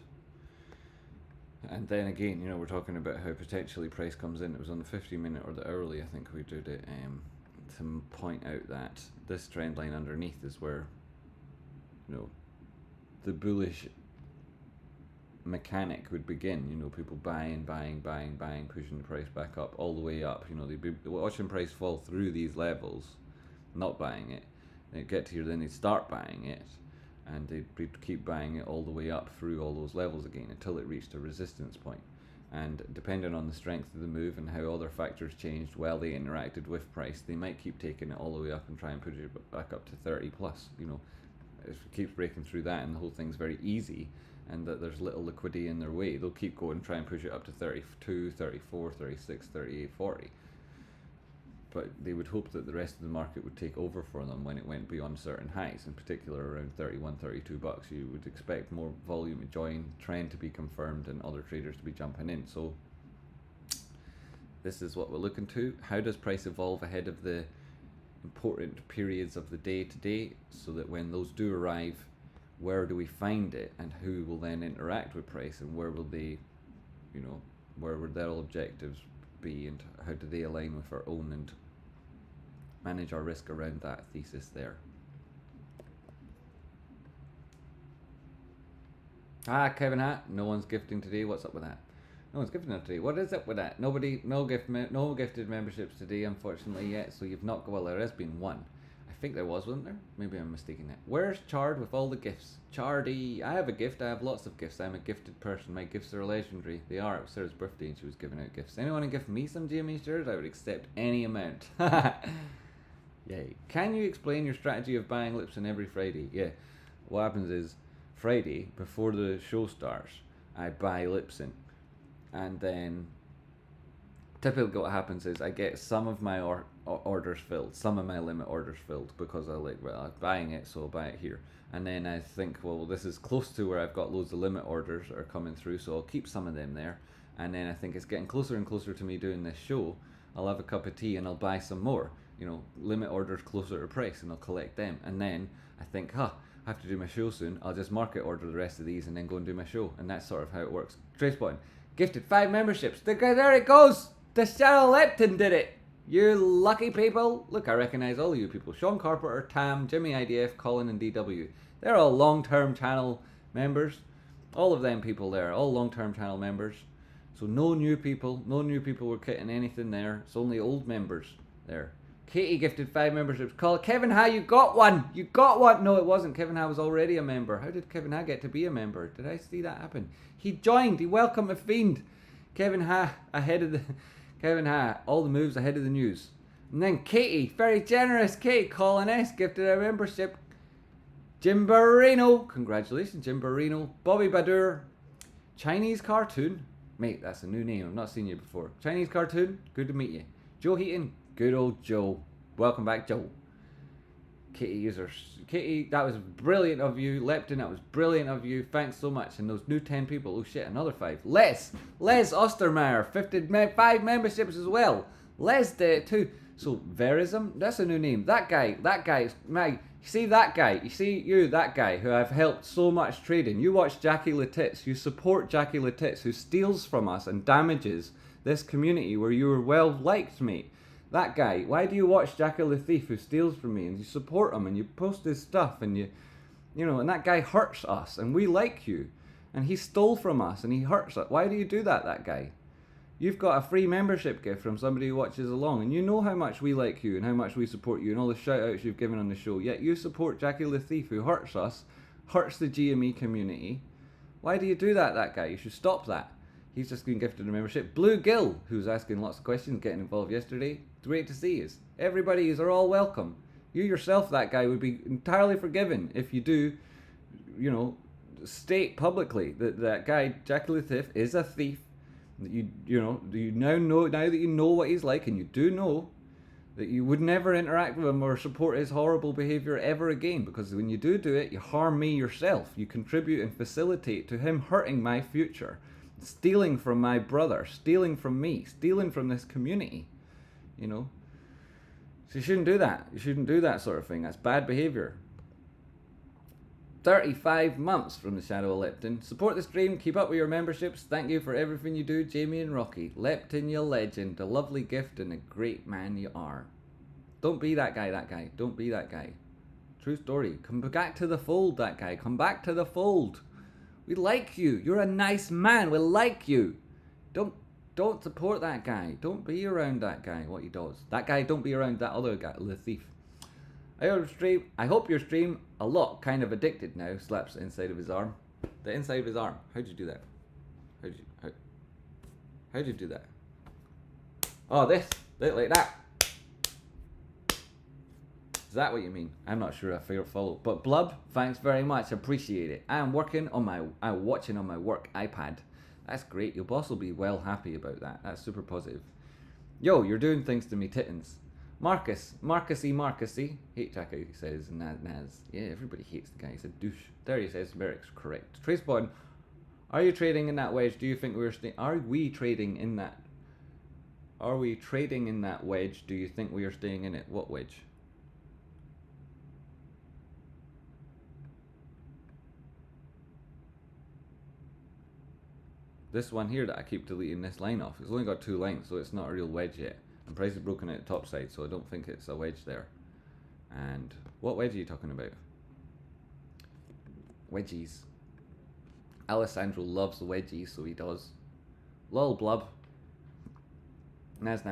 And then again, you know, we're talking about how potentially price comes in. It was on the 50-minute or the hourly, I think we did it, to point out that this trend line underneath is where, you know, the bullish mechanic would begin. You know, people buying, pushing the price back up, all the way up. You know, they'd be watching price fall through these levels, not buying it. They'd get to here, then they'd start buying it, and they'd keep buying it all the way up through all those levels again until it reached a resistance point. And depending on the strength of the move and how other factors changed while they interacted with price, they might keep taking it all the way up and try and push it back up to 30 plus. You know, if it keeps breaking through that and the whole thing's very easy, and that there's little liquidity in their way, they'll keep going and try and push it up to 32, 34, 36, 38, 40. But they would hope that the rest of the market would take over for them when it went beyond certain highs, in particular around 31, 32 bucks. You would expect more volume to join, trend to be confirmed, and other traders to be jumping in. So this is what we're looking to. How does price evolve ahead of the important periods of the day to day, so that when those do arrive, where do we find it, and who will then interact with price, and where will they, you know, where would their objectives be, and how do they align with our own, and manage our risk around that thesis there. Kevin Hat, no one's gifting today. What's up with that? No one's gifting today. What is up with that? No gifted memberships today, unfortunately, yet. So you've not. Well, there has been one. I think there wasn't there? Maybe I'm mistaking that. Where's Chard with all the gifts? Chardy, I have a gift. I have lots of gifts. I'm a gifted person. My gifts are legendary. They are. It was Sarah's birthday and she was giving out gifts. Anyone want to give me some GME shares? I would accept any amount. Yay. Can you explain your strategy of buying Lipson every Friday? Yeah. What happens is, Friday, before the show starts, I buy Lipson. And then, typically what happens is I get some of my orders filled, some of my limit orders filled, because I'm buying it, so I'll buy it here. And then I think, well, this is close to where I've got loads of limit orders that are coming through, so I'll keep some of them there. And then I think it's getting closer and closer to me doing this show. I'll have a cup of tea and I'll buy some more. You know, limit orders closer to price, and I'll collect them. And then I think, I have to do my show soon. I'll just market order the rest of these and then go and do my show. And that's sort of how it works. Tracebotting, gifted 5 memberships. There it goes. The Cheryl Lepton did it. You lucky people. Look, I recognise all of you people. Sean Carpenter, Tam, Jimmy IDF, Colin and DW. They're all long-term channel members. All of them people there, all long-term channel members. So no new people were getting anything there. It's only old members there. Katie gifted 5 memberships. Call Kevin Ha, you got one. You got one. No, it wasn't. Kevin Ha was already a member. How did Kevin Ha get to be a member? Did I see that happen? He joined. He welcomed a fiend. Kevin Ha all the moves ahead of the news. And then Katie, very generous Kate, Colin S, gifted a membership. Jim Barino, congratulations Jim Barino. Bobby Badur, Chinese cartoon. Mate, that's a new name. I've not seen you before. Chinese cartoon, good to meet you. Joe Heaton, good old Joe. Welcome back, Joe. Kitty users. Kitty, that was brilliant of you. Lepton, that was brilliant of you. Thanks so much. And those new 10 people. Oh shit, another 5. Les Ostermeyer, 5 memberships as well. Les did it too. So, Verism, that's a new name. That guy, you see that guy, that guy who I've helped so much trading. You watch Jackie Letitz, you support Jackie Letitz, who steals from us and damages this community where you were well liked, mate. That guy, why do you watch Jackie the Thief who steals from me and you support him and you post his stuff and you know, and that guy hurts us and we like you and he stole from us and he hurts us. Why do you do that guy? You've got a free membership gift from somebody who watches along and you know how much we like you and how much we support you and all the shout outs you've given on the show, yet you support Jackie the Thief who hurts us, hurts the GME community. Why do you do that guy? You should stop that. He's just been gifted a membership. Blue Gill, who's asking lots of questions, getting involved yesterday. Great to see you. Everybody is all welcome. You yourself, that guy, would be entirely forgiven if you do, you know, state publicly that that guy, Jackie the Thief, is a thief. You now that you know what he's like, and you do know that you would never interact with him or support his horrible behaviour ever again, because when you do it, you harm me yourself. You contribute and facilitate to him hurting my future, stealing from my brother, stealing from me, stealing from this community, you know. So you shouldn't do that. You shouldn't do that sort of thing. That's bad behaviour. 35 months from the Shadow of Lepton. Support the stream, keep up with your memberships. Thank you for everything you do, Jamie and Rocky. Lepton, you legend, a lovely gift and a great man you are. Don't be that guy. Don't be that guy. True story. Come back to the fold, that guy. Come back to the fold. We like you. You're a nice man. We like you. Don't support that guy. Don't be around that guy, what he does. That guy, don't be around that other guy, the thief. I hope your stream a lot, kind of addicted now. Slaps the inside of his arm. The inside of his arm. How'd you do that? How'd you do that? Oh, this like that. Is that what you mean? I'm not sure I follow. But Blub, thanks very much. Appreciate it. I'm watching on my work iPad. That's great. Your boss will be well happy about that. That's super positive. Yo, you're doing things to me tittins. Marcusy. Hate Jackie, he says. Naz. Yeah, everybody hates the guy. He's a douche. There he says, Merrick's correct. Tracebond, are you trading in that wedge? Do you think are we trading in that wedge? Do you think we are staying in it? What wedge? This one here that I keep deleting this line off. It's only got 2 lines, so it's not a real wedge yet. And price is broken at the top side, so I don't think it's a wedge there. And what wedge are you talking about? Wedgies. Alessandro loves the wedgies, so he does. Lol blub. Naz.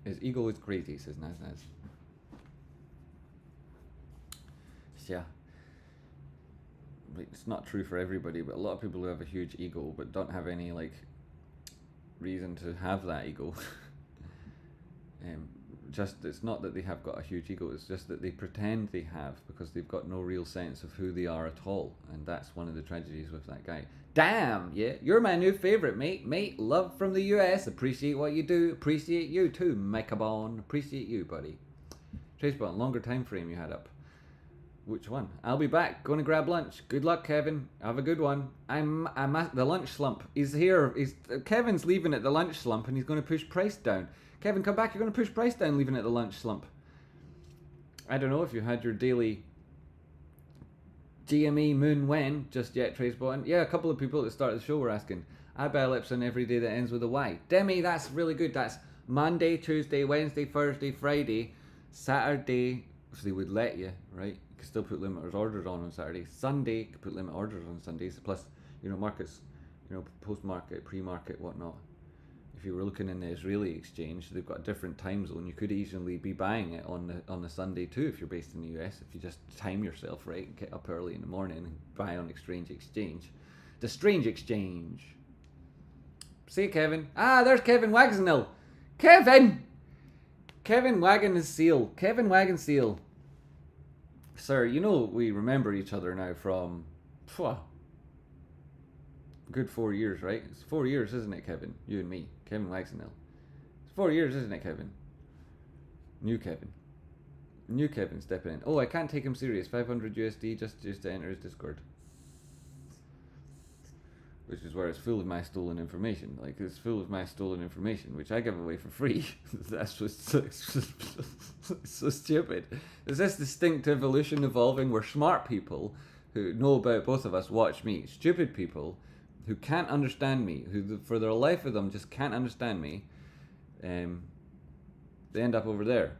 His ego is crazy, says Naz. Yeah. It's not true for everybody, but a lot of people who have a huge ego but don't have any like reason to have that ego. It's not that they have got a huge ego, it's just that they pretend they have, because they've got no real sense of who they are at all, and that's one of the tragedies with that guy. Damn, yeah, you're my new favourite, mate, love from the US, appreciate what you do, appreciate you too, Mechabon, appreciate you, buddy. Tracebond, longer time frame you had up. Which one? I'll be back. Going to grab lunch. Good luck, Kevin. Have a good one. I'm at the lunch slump. He's here. Kevin's leaving at the lunch slump and he's going to push price down. Kevin, come back. You're going to push price down leaving at the lunch slump. I don't know if you had your daily GME moon when just yet, Tracebot. Yeah, a couple of people at the start of the show were asking. I buy Ellipson every day that ends with a Y. Demi, that's really good. That's Monday, Tuesday, Wednesday, Thursday, Friday, Saturday, if they would let you, right? You can still put limiters orders on Saturday. Sunday, you can put limit orders on Sundays. Plus, markets, post-market, pre-market, whatnot. If you were looking in the Israeli exchange, they've got a different time zone. You could easily be buying it on the Sunday too if you're based in the US. If you just time yourself right and get up early in the morning and buy on Strange Exchange. The Strange Exchange. See Kevin. There's Kevin Wagsnell. Kevin Wagon is Seal. Kevin Wagon Seal. Sir, we remember each other now from Good 4 years, right? It's 4 years, isn't it, Kevin? You and me, Kevin Waxenhill. It's 4 years, isn't it, Kevin? New Kevin. New Kevin stepping in. Oh, I can't take him serious. 500 USD just to enter his Discord. Which is where it's full of my stolen information. Like, it's full of my stolen information, which I give away for free. That's just so stupid. There's this distinct evolution evolving where smart people who know about both of us watch me. Stupid people who can't understand me, who for their life of them just can't understand me, they end up over there.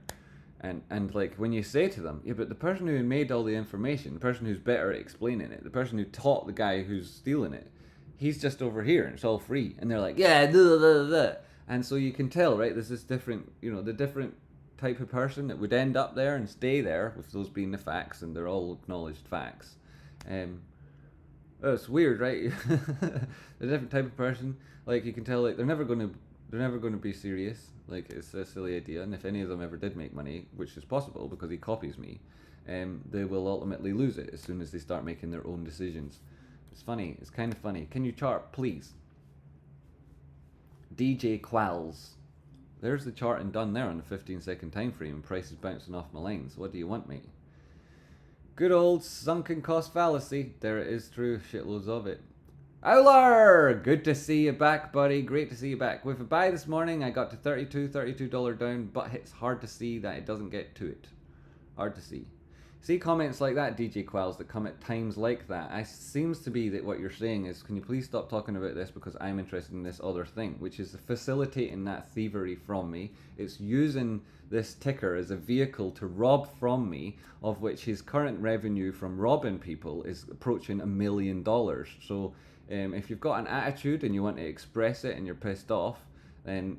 And like, when you say to them, yeah, but the person who made all the information, the person who's better at explaining it, the person who taught the guy who's stealing it, he's just over here and it's all free. And they're like, yeah, blah, blah, blah. And so you can tell, right, there's this different, the different type of person that would end up there and stay there, with those being the facts, and they're all acknowledged facts. It's weird, right? The different type of person, like, you can tell, like, they're never going to be serious. Like, it's a silly idea, and if any of them ever did make money, which is possible because he copies me, they will ultimately lose it as soon as they start making their own decisions. It's funny. It's kind of funny. Can you chart, please? DJ Qualls. There's the charting done there on the 15-second time frame, and price is bouncing off my lines. What do you want, mate? Good old sunken cost fallacy. There it is, true. Shitloads of it. Owler! Good to see you back, buddy. Great to see you back. With a buy this morning, I got to $32 down, but it's hard to see that it doesn't get to it. Hard to see. See comments like that, DJ Quells, that come at times like that. It seems to be that what you're saying is, can you please stop talking about this because I'm interested in this other thing, which is facilitating that thievery from me. It's using this ticker as a vehicle to rob from me, of which his current revenue from robbing people is approaching $1 million. So if you've got an attitude and you want to express it and you're pissed off, then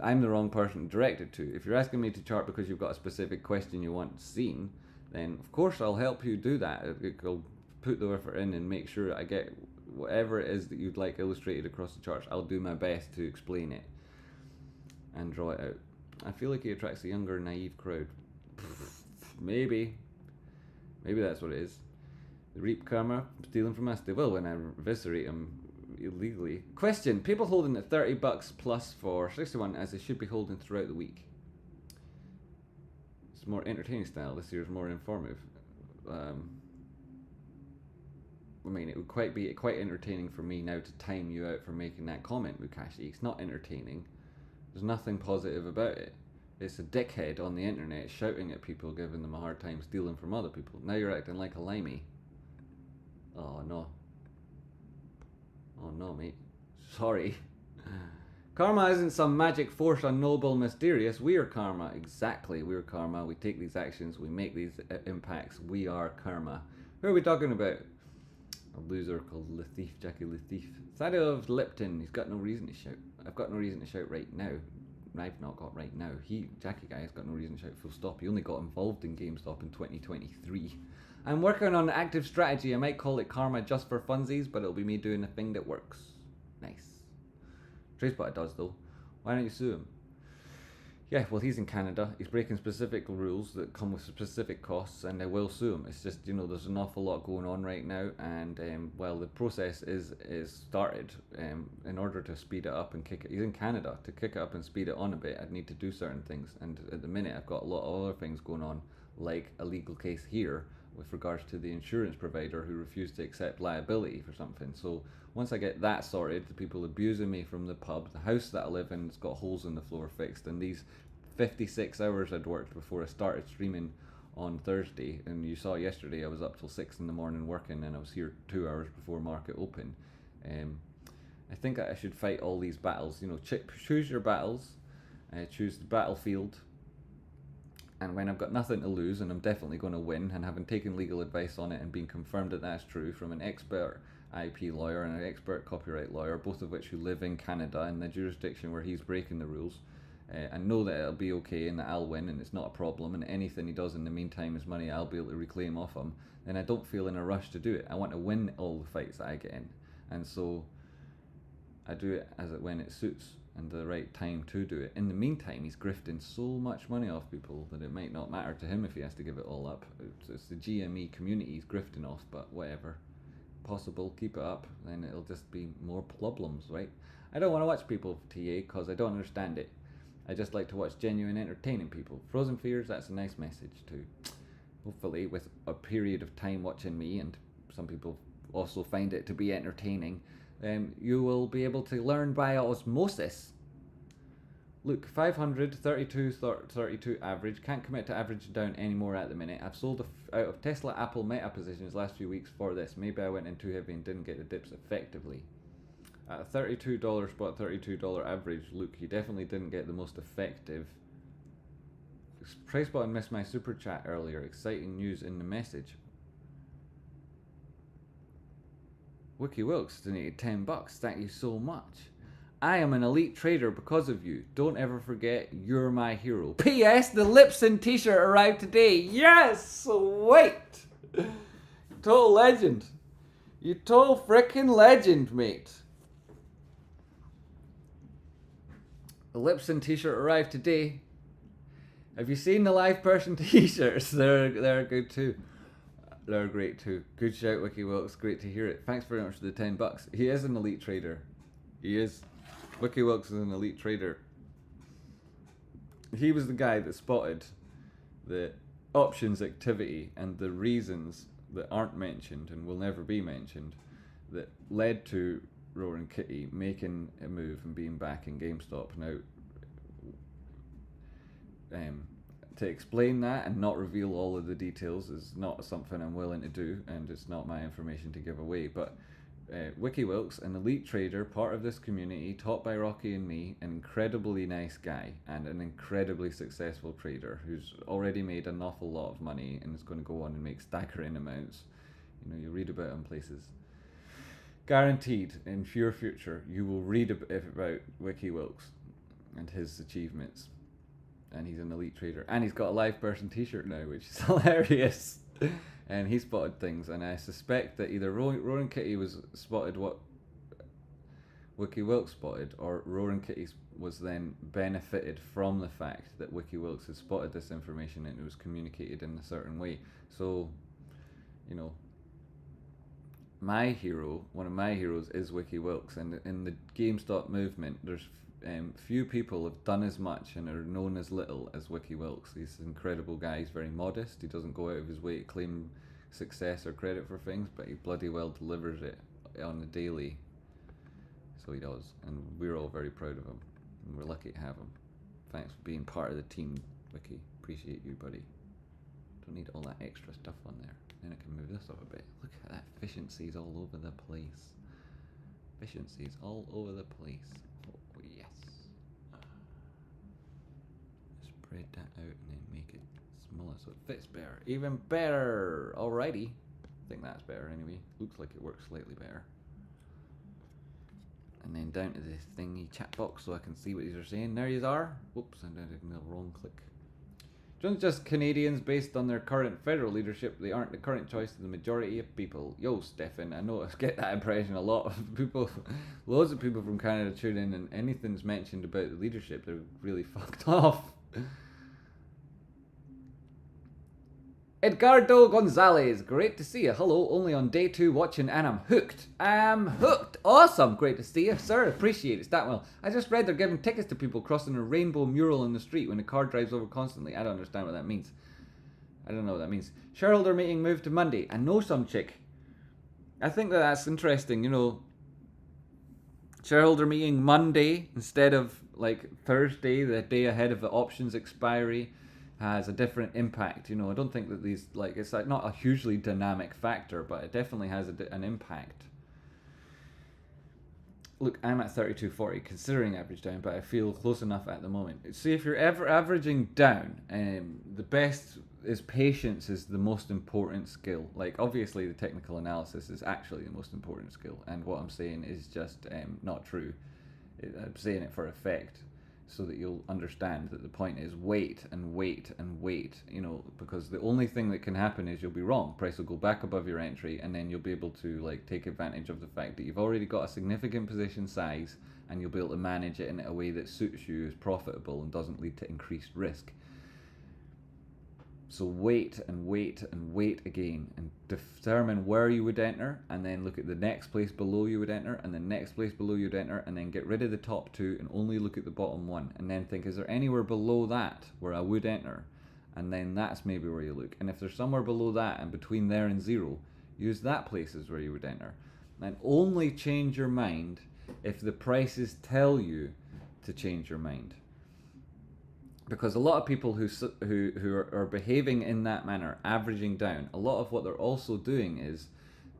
I'm the wrong person to direct it to. If you're asking me to chart because you've got a specific question you want seen, then of course I'll help you do that. I'll put the effort in and make sure I get whatever it is that you'd like illustrated across the charts. I'll do my best to explain it and draw it out. I feel like he attracts a younger, naive crowd. Maybe that's what it is. The reap karma, stealing from us. They will when I eviscerate him illegally. Question: people holding at $30 plus for 61 as they should be holding throughout the week. It's more entertaining style. This year's more informative. I mean, it would be quite entertaining for me now to time you out for making that comment, Mukashi. It's not entertaining. There's nothing positive about it. It's a dickhead on the internet shouting at people, giving them a hard time, stealing from other people. Now you're acting like a limey. Oh no. Oh no, mate. Sorry. Karma isn't some magic force, unknowable, mysterious. We are karma. Exactly, we're karma. We take these actions, we make these impacts. We are karma. Who are we talking about? A loser called Latif, Jackie Latif. Thaddeus of Lipton. He's got no reason to shout. I've got no reason to shout right now. I've not got right now. Jackie guy, has got no reason to shout full stop. He only got involved in GameStop in 2023. I'm working on an active strategy. I might call it karma just for funsies, but it'll be me doing a thing that works. Nice. TraceBot does though. Why don't you sue him? Yeah, well, he's in Canada. He's breaking specific rules that come with specific costs, and I will sue him. It's just, there's an awful lot going on right now, and the process is started. In order to speed it up and kick it, he's in Canada. To kick it up and speed it on a bit, I'd need to do certain things, and at the minute, I've got a lot of other things going on, like a legal case here with regards to the insurance provider who refused to accept liability for something. So once I get that sorted, the people abusing me from the pub, the house that I live in, it's got holes in the floor fixed, and these 56 hours I'd worked before I started streaming on Thursday, and you saw yesterday I was up till 6 in the morning working, and I was here 2 hours before market open. I think I should fight all these battles. Choose your battles, choose the battlefield, and when I've got nothing to lose, and I'm definitely going to win, and having taken legal advice on it and been confirmed that that's true from an expert IP lawyer and an expert copyright lawyer, both of which who live in Canada in the jurisdiction where he's breaking the rules, and know that it'll be okay and that I'll win and it's not a problem, and anything he does in the meantime is money I'll be able to reclaim off him, then I don't feel in a rush to do it. I want to win all the fights that I get in, and so I do it when it suits and the right time to do it. In the meantime, he's grifting so much money off people that it might not matter to him if he has to give it all up. It's the GME community he's grifting off, but whatever. possible, keep it up, then it'll just be more problems, right? I don't want to watch people TA because I don't understand it. I just like to watch genuine, entertaining people. Frozen Fears, that's a nice message too. Hopefully, with a period of time watching me, and some people also find it to be entertaining, you will be able to learn by osmosis. Look, 500, 32, 32 average. Can't commit to average down anymore at the minute. I've sold out of Tesla, Apple, Meta positions last few weeks for this. Maybe I went in too heavy and didn't get the dips effectively. At a $32 spot, $32 average, look, you definitely didn't get the most effective. Price button missed my super chat earlier. Exciting news in the message. Wiki Wilkes donated $10. Thank you so much. I am an elite trader because of you. Don't ever forget, you're my hero. P.S. The Lipson t-shirt arrived today. Yes! Sweet! Total legend. You total frickin' legend, mate. The Lipson t-shirt arrived today. Have you seen the live person t-shirts? They're good too. They're great too. Good shout, Wiki Wilkes. Great to hear it. Thanks very much for the $10. He is an elite trader. He is. Wiki Wilkes is an elite trader. He was the guy that spotted the options activity and the reasons that aren't mentioned and will never be mentioned that led to Roaring Kitty making a move and being back in GameStop. Now, to explain that and not reveal all of the details is not something I'm willing to do, and it's not my information to give away, but Wiki Wilkes, an elite trader, part of this community, taught by Rocky and me, an incredibly nice guy and an incredibly successful trader who's already made an awful lot of money and is going to go on and make staggering amounts. You know, you read about him places. Guaranteed, in your future, you will read about Wiki Wilkes and his achievements. And he's an elite trader. And he's got a live person t-shirt now, which is hilarious. And he spotted things, and I suspect that either Roaring Kitty was spotted what Wiki Wilkes spotted, or Roaring Kitty was then benefited from the fact that Wiki Wilkes had spotted this information and it was communicated in a certain way. So, you know, my hero, one of my heroes, is Wiki Wilkes, and in the GameStop movement, there's few people have done as much and are known as little as Wiki Wilkes. He's an incredible guy. He's very modest. He doesn't go out of his way to claim success or credit for things, but he bloody well delivers it on the daily. So he does, and we're all very proud of him, and we're lucky to have him. Thanks for being part of the team, Wiki. Appreciate you, buddy. Don't need all that extra stuff on there. Then I can move this up a bit. Look at that. Efficiencies all over the place. Efficiencies all over the place. Oh, yes. Spread that out and then make it smaller so it fits better. Even better! Alrighty. I think that's better anyway. Looks like it works slightly better. And then down to the thingy chat box so I can see what these are saying. There you are. Whoops, I did the wrong click. Don't just Canadians based on their current federal leadership, they aren't the current choice of the majority of people. Yo, Stefan, I know I get that impression a lot of people, loads of people from Canada tune in, and anything's mentioned about the leadership, they're really fucked off. Edgardo Gonzalez, great to see you. Hello, only on day 2 watching and I'm hooked. I'm hooked. Awesome, great to see you, sir. Appreciate it. Statwell, I just read they're giving tickets to people crossing a rainbow mural in the street when the car drives over constantly. I don't understand what that means. I don't know what that means. Shareholder meeting moved to Monday. I know some chick. I think that's interesting, you know. Shareholder meeting Monday instead of like Thursday, the day ahead of the options expiry, has a different impact. You know, I don't think that these, like, it's like not a hugely dynamic factor, but it definitely has an impact. Look, I'm at 32.40, considering average down, but I feel close enough at the moment. See, if you're ever averaging down, the best is patience is the most important skill. Like, obviously, the technical analysis is actually the most important skill, and what I'm saying is just not true. I'm saying it for effect, so that you'll understand that the point is wait and wait and wait, you know, because the only thing that can happen is you'll be wrong. Price will go back above your entry, and then you'll be able to like take advantage of the fact that you've already got a significant position size, and you'll be able to manage it in a way that suits you, is profitable and doesn't lead to increased risk. So wait and wait and wait again and determine where you would enter, and then look at the next place below you would enter, and the next place below you would enter, and then get rid of the top two and only look at the bottom one, and then think, is there anywhere below that where I would enter? And then that's maybe where you look. And if there's somewhere below that and between there and zero, use that place as where you would enter. And only change your mind if the prices tell you to change your mind. Because a lot of people who are behaving in that manner, averaging down, a lot of what they're also doing is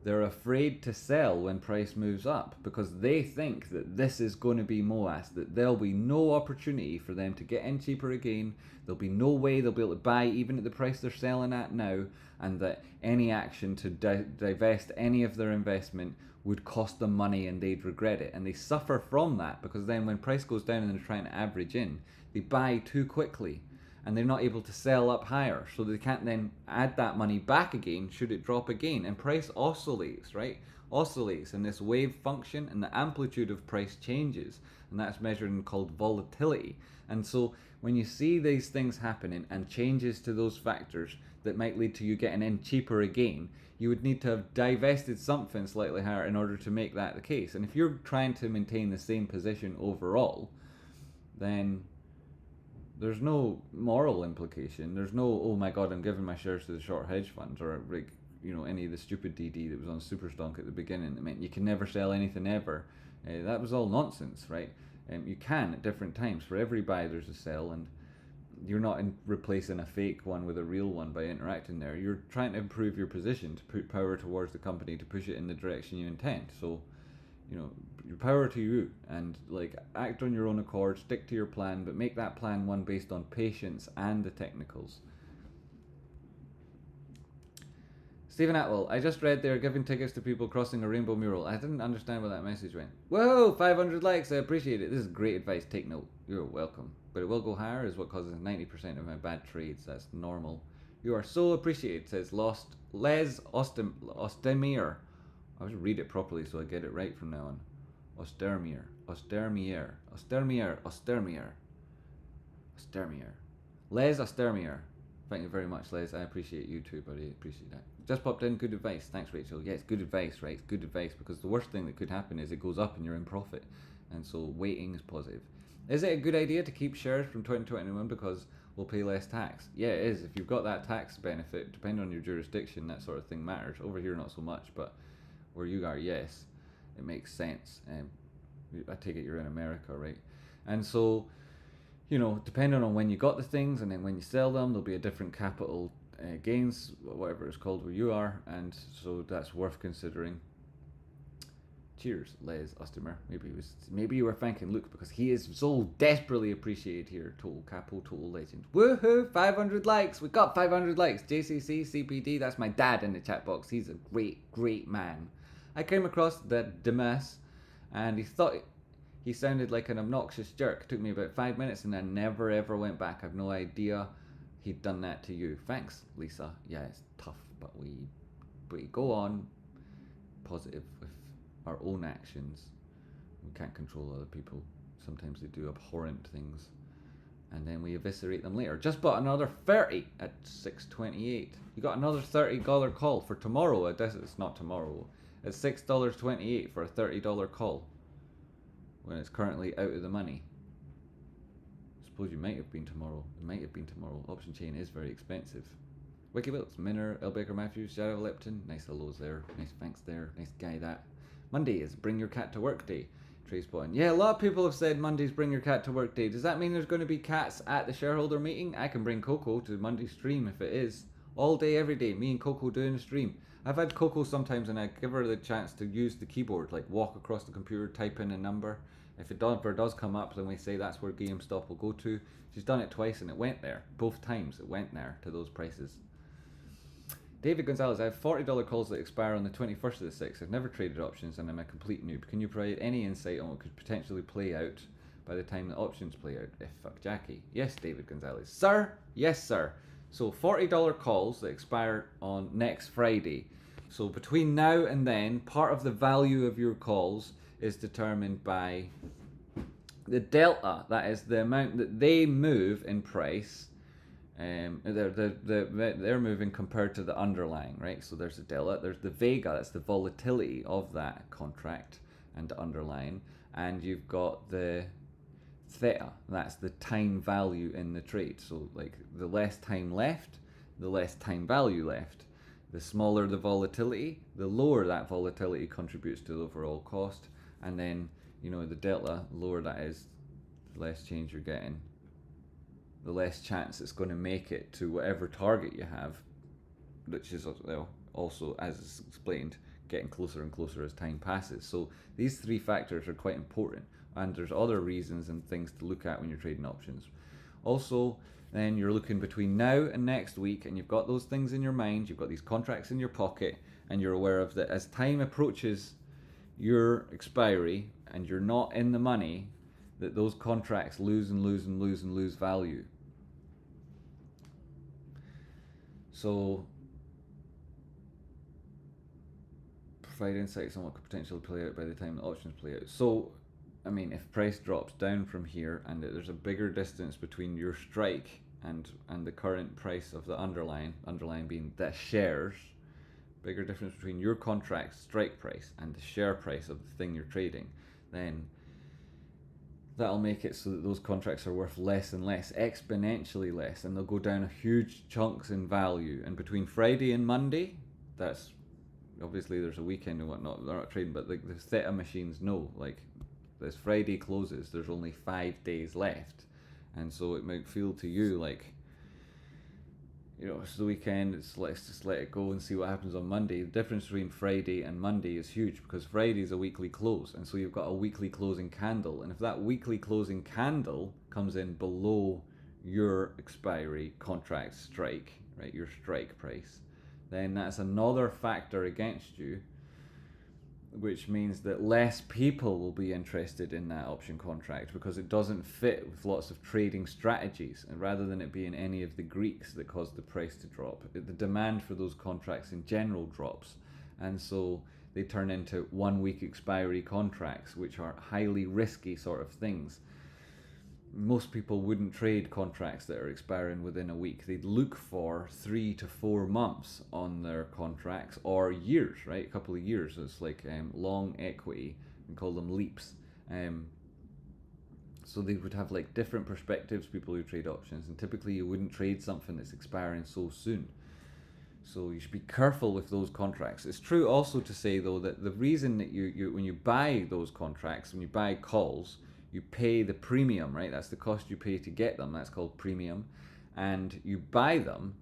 they're afraid to sell when price moves up, because they think that this is going to be MOAS, that there'll be no opportunity for them to get in cheaper again, there'll be no way they'll be able to buy even at the price they're selling at now, and that any action to divest any of their investment would cost them money and they'd regret it. And they suffer from that, because then when price goes down and they're trying to average in, they buy too quickly and they're not able to sell up higher, so they can't then add that money back again should it drop again. And price oscillates, right? Oscillates in this wave function, and the amplitude of price changes, and that's measured and called volatility. And so when you see these things happening and changes to those factors that might lead to you getting in cheaper again, you would need to have divested something slightly higher in order to make that the case. And if you're trying to maintain the same position overall, then there's no moral implication. There's no, oh my god, I'm giving my shares to the short hedge funds, or like, you know, any of the stupid DD that was on Superstonk at the beginning that meant you can never sell anything ever. That was all nonsense, right? You can at different times. For every buy there's a sell, and you're not replacing a fake one with a real one by interacting there. You're trying to improve your position to put power towards the company to push it in the direction you intend. So, you know, your power to you, and like act on your own accord, stick to your plan, but make that plan one based on patience and the technicals. Stephen Atwell, I just read they're giving tickets to people crossing a rainbow mural. I didn't understand where that message went. Whoa, 500 likes, I appreciate it. This is great advice, take note. You're welcome. But it will go higher is what causes 90% of my bad trades. That's normal. You are so appreciated, says Les Ostemir. I should read it properly so I get it right from now on. Ostermier. Les Ostermier. Thank you very much, Les. I appreciate you too, buddy. I appreciate that. Just popped in, good advice. Thanks, Rachel. Yeah, it's good advice, right? It's good advice, because the worst thing that could happen is it goes up and you're in profit. And so waiting is positive. Is it a good idea to keep shares from 2021 because we'll pay less tax? Yeah, it is. If you've got that tax benefit, depending on your jurisdiction, that sort of thing matters. Over here, not so much, but where you are, yes, it makes sense. I take it you're in America, right? And so, you know, depending on when you got the things and then when you sell them, there'll be a different capital gains, whatever it's called where you are, and so that's worth considering. Cheers, Les Ostermer. Maybe you were thanking Luke because he is so desperately appreciated here. Total legend. Woohoo! 500 likes. We got 500 likes. JCC CPD. That's my dad in the chat box. He's a great man. I came across that Demas, and he thought he sounded like an obnoxious jerk. It took me about 5 minutes, and I never ever went back. I've no idea he'd done that to you. Thanks, Lisa. Yeah, it's tough, but we go on positive with our own actions. We can't control other people. Sometimes they do abhorrent things, and then we eviscerate them later. Just bought another 30 at 6.28. You got another $30 call for tomorrow. It's not tomorrow. It's $6.28 for a $30 call when it's currently out of the money. I suppose you might have been tomorrow. It might have been tomorrow. Option chain is very expensive. Wiki Wilts, Minner, L. Baker Matthews, Shadow Lipton. Nice hellos there. Nice thanks there. Nice guy that. Monday is Bring Your Cat to Work Day. Trace Boyne. Yeah, a lot of people have said Monday's Bring Your Cat to Work Day. Does that mean there's going to be cats at the shareholder meeting? I can bring Coco to Monday's stream if it is. All day, every day. Me and Coco doing a stream. I've had Coco sometimes and I give her the chance to use the keyboard, like walk across the computer, type in a number. If it does come up, then we say that's where GameStop will go to. She's done it twice and it went there. Both times it went there to those prices. David Gonzalez, I have $40 calls that expire on the 21st of the 6th. I've never traded options and I'm a complete noob. Can you provide any insight on what could potentially play out by the time the options play out? Fuck Jackie. Yes, David Gonzalez. Sir? Yes, sir. So $40 calls that expire on next Friday. So between now and then, part of the value of your calls is determined by the delta. That is the amount that they move in price They're moving compared to the underlying, right? So there's the delta, there's the vega, that's the volatility of that contract and the underlying, and you've got the theta, that's the time value in the trade. So like the less time left, the less time value left. The smaller the volatility, the lower that volatility contributes to the overall cost, and then the delta, lower that is, the less change you're getting, the less chance it's going to make it to whatever target you have, which is also, as is explained, getting closer and closer as time passes. So these three factors are quite important, and there's other reasons and things to look at when you're trading options. Also, then you're looking between now and next week, and you've got those things in your mind, you've got these contracts in your pocket, and you're aware of that as time approaches your expiry and you're not in the money, that those contracts lose and lose and lose and lose value. So provide insights on what could potentially play out by the time the options play out. So I mean, if price drops down from here and there's a bigger distance between your strike and the current price of the underlying being the shares, bigger difference between your contract strike price and the share price of the thing you're trading, then that'll make it so that those contracts are worth less and less, exponentially less, and they'll go down huge chunks in value. And between Friday and Monday, that's obviously there's a weekend and whatnot, they're not trading, but the theta machines know, like, as Friday closes, there's only 5 days left, and so it might feel to you like, it's the weekend, let's just let it go and see what happens on Monday. The difference between Friday and Monday is huge, because Friday is a weekly close, and so you've got a weekly closing candle, and if that weekly closing candle comes in below your expiry contract strike, right, your strike price, then that's another factor against you, which means that less people will be interested in that option contract because it doesn't fit with lots of trading strategies. And rather than it being any of the Greeks that caused the price to drop, the demand for those contracts in general drops. And so they turn into 1 week expiry contracts, which are highly risky sort of things. Most people wouldn't trade contracts that are expiring within a week. They'd look for 3 to 4 months on their contracts, or years, right? A couple of years. It's like long equity. We call them leaps. So they would have like different perspectives, people who trade options, and typically you wouldn't trade something that's expiring so soon. So you should be careful with those contracts. It's true also to say, though, that the reason that you when you buy those contracts, when you buy calls, you pay the premium, right? That's the cost you pay to get them. That's called premium. And you buy them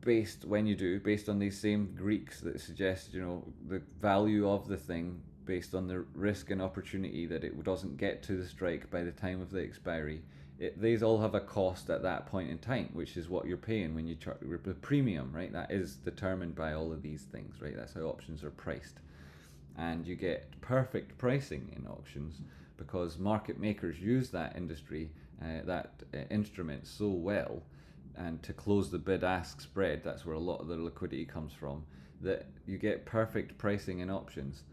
based on these same Greeks that suggest, the value of the thing based on the risk and opportunity that it doesn't get to the strike by the time of the expiry. These all have a cost at that point in time, which is what you're paying when you charge the premium, right? That is determined by all of these things, right? That's how options are priced. And you get perfect pricing in options because market makers use that instrument so well, and to close the bid-ask spread, that's where a lot of the liquidity comes from, that you get perfect pricing in options.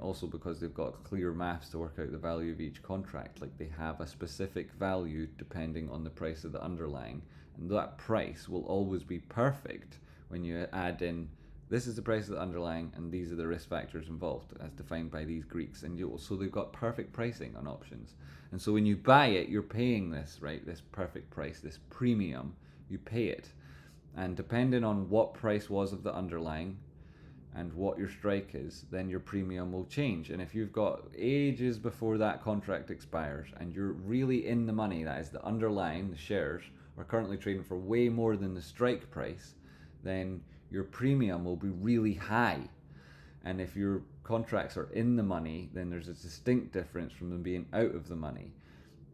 Also because they've got clear maths to work out the value of each contract. Like, they have a specific value depending on the price of the underlying, and that price will always be perfect when you add in, this is the price of the underlying and these are the risk factors involved as defined by these Greeks, and so they've got perfect pricing on options. And so when you buy it, you're paying this, right, this perfect price, this premium, you pay it, and depending on what price was of the underlying and what your strike is, then your premium will change. And if you've got ages before that contract expires and you're really in the money, that is the underlying, the shares, are currently trading for way more than the strike price, then your premium will be really high. And if your contracts are in the money, then there's a distinct difference from them being out of the money.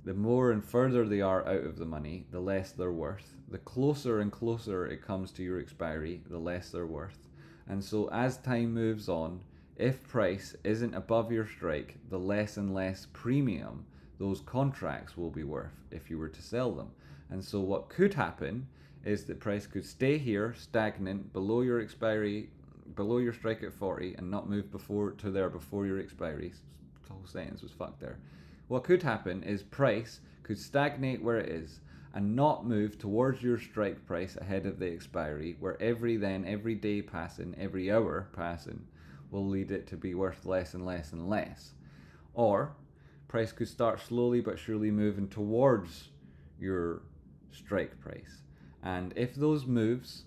The more and further they are out of the money, the less they're worth. The closer and closer it comes to your expiry, the less they're worth. And so as time moves on, if price isn't above your strike, the less and less premium those contracts will be worth if you were to sell them. And so what could happen is that price could stay here, stagnant, below your expiry, below your strike at 40, and not move before your expiry. The whole sentence was fucked there. What could happen is price could stagnate where it is, and not move towards your strike price ahead of the expiry, where every day passing, every hour passing, will lead it to be worth less and less and less. Or price could start slowly but surely moving towards your strike price. And if those moves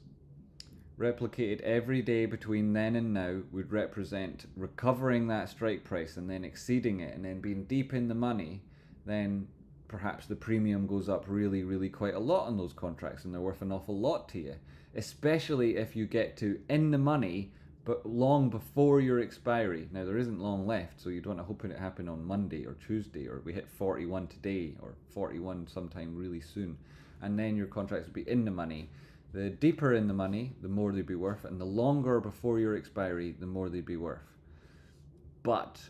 replicated every day between then and now would represent recovering that strike price and then exceeding it and then being deep in the money, then perhaps the premium goes up really, really quite a lot on those contracts and they're worth an awful lot to you. Especially if you get to in the money but long before your expiry. Now there isn't long left, so you don't hope it happen on Monday or Tuesday, or we hit 41 today or 41 sometime really soon, and then your contracts will be in the money. The deeper in the money, the more they'd be worth, and the longer before your expiry, the more they'd be worth. But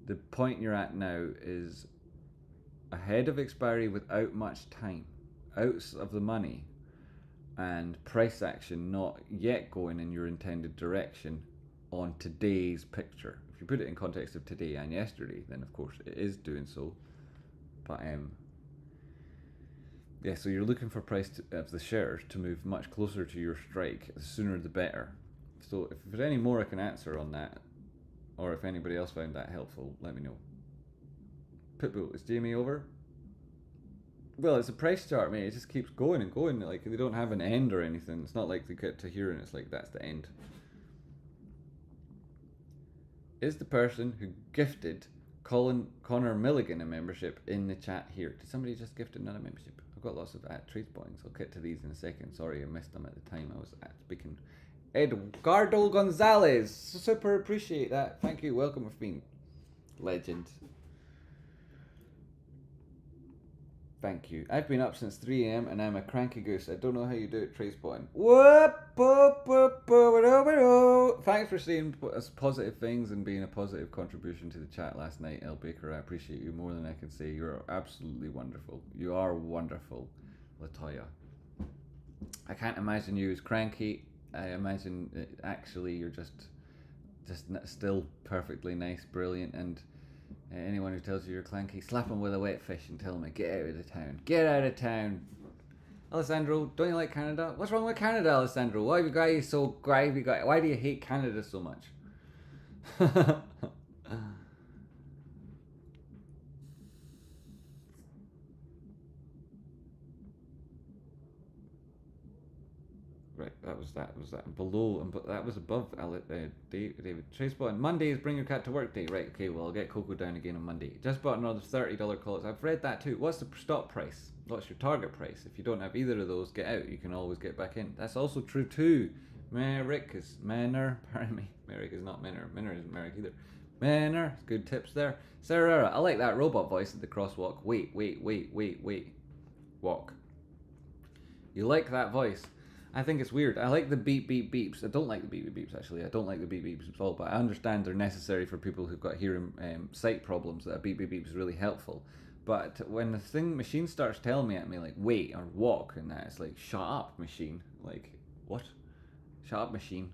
the point you're at now is ahead of expiry without much time, out of the money, and price action not yet going in your intended direction on today's picture. If you put it in context of today and yesterday, then of course it is doing so. But yeah, so you're looking for price of the shares to move much closer to your strike. The sooner the better. So if there's any more I can answer on that, or if anybody else found that helpful, let me know. Pitbull, is GME over? Well, it's a price chart, mate. It just keeps going and going. Like, they don't have an end or anything. It's not like they get to here and it's like, that's the end. Is the person who gifted Connor Milligan a membership in the chat here? Did somebody just gift another membership? I've got lots of trade spottings. I'll get to these in a second. Sorry, I missed them at the time I was speaking. Edgardo Gonzalez. Super appreciate that. Thank you. Welcome, Rafine. Legend. Thank you. I've been up since 3 a.m. and I'm a cranky goose. I don't know how you do it, Tracepoint. Thanks for saying positive things and being a positive contribution to the chat last night, El Baker. I appreciate you more than I can say. You're absolutely wonderful. You are wonderful, Latoya. I can't imagine you as cranky. I imagine actually you're just still perfectly nice, brilliant, and anyone who tells you you're clanky, slap him with a wet fish and tell him to get out of the town. Get out of town. Alessandro, don't you like Canada? What's wrong with Canada, Alessandro? Why you guys so grimy? Why do you hate Canada so much? Right, that was that. Below, but that was above David. Trace button. Monday is bring your cat to work day. Right, okay, well, I'll get Coco down again on Monday. Just bought another $30 calls. I've read that too. What's the stop price? What's your target price? If you don't have either of those, get out. You can always get back in. That's also true too. Merrick is Manor. Pardon me. Merrick is not Minner. Minner isn't Merrick either. Manor. Good tips there. Sarah, I like that robot voice at the crosswalk. Wait. Walk. You like that voice? I think it's weird. I like the beep beeps. I don't like the beep beeps actually. I don't like the beep beeps at all, but I understand they're necessary for people who've got hearing sight problems. That a beep beep is really helpful. But when the machine starts telling me at me like wait or walk and that, it's like shut up machine. Like what? Shut up machine.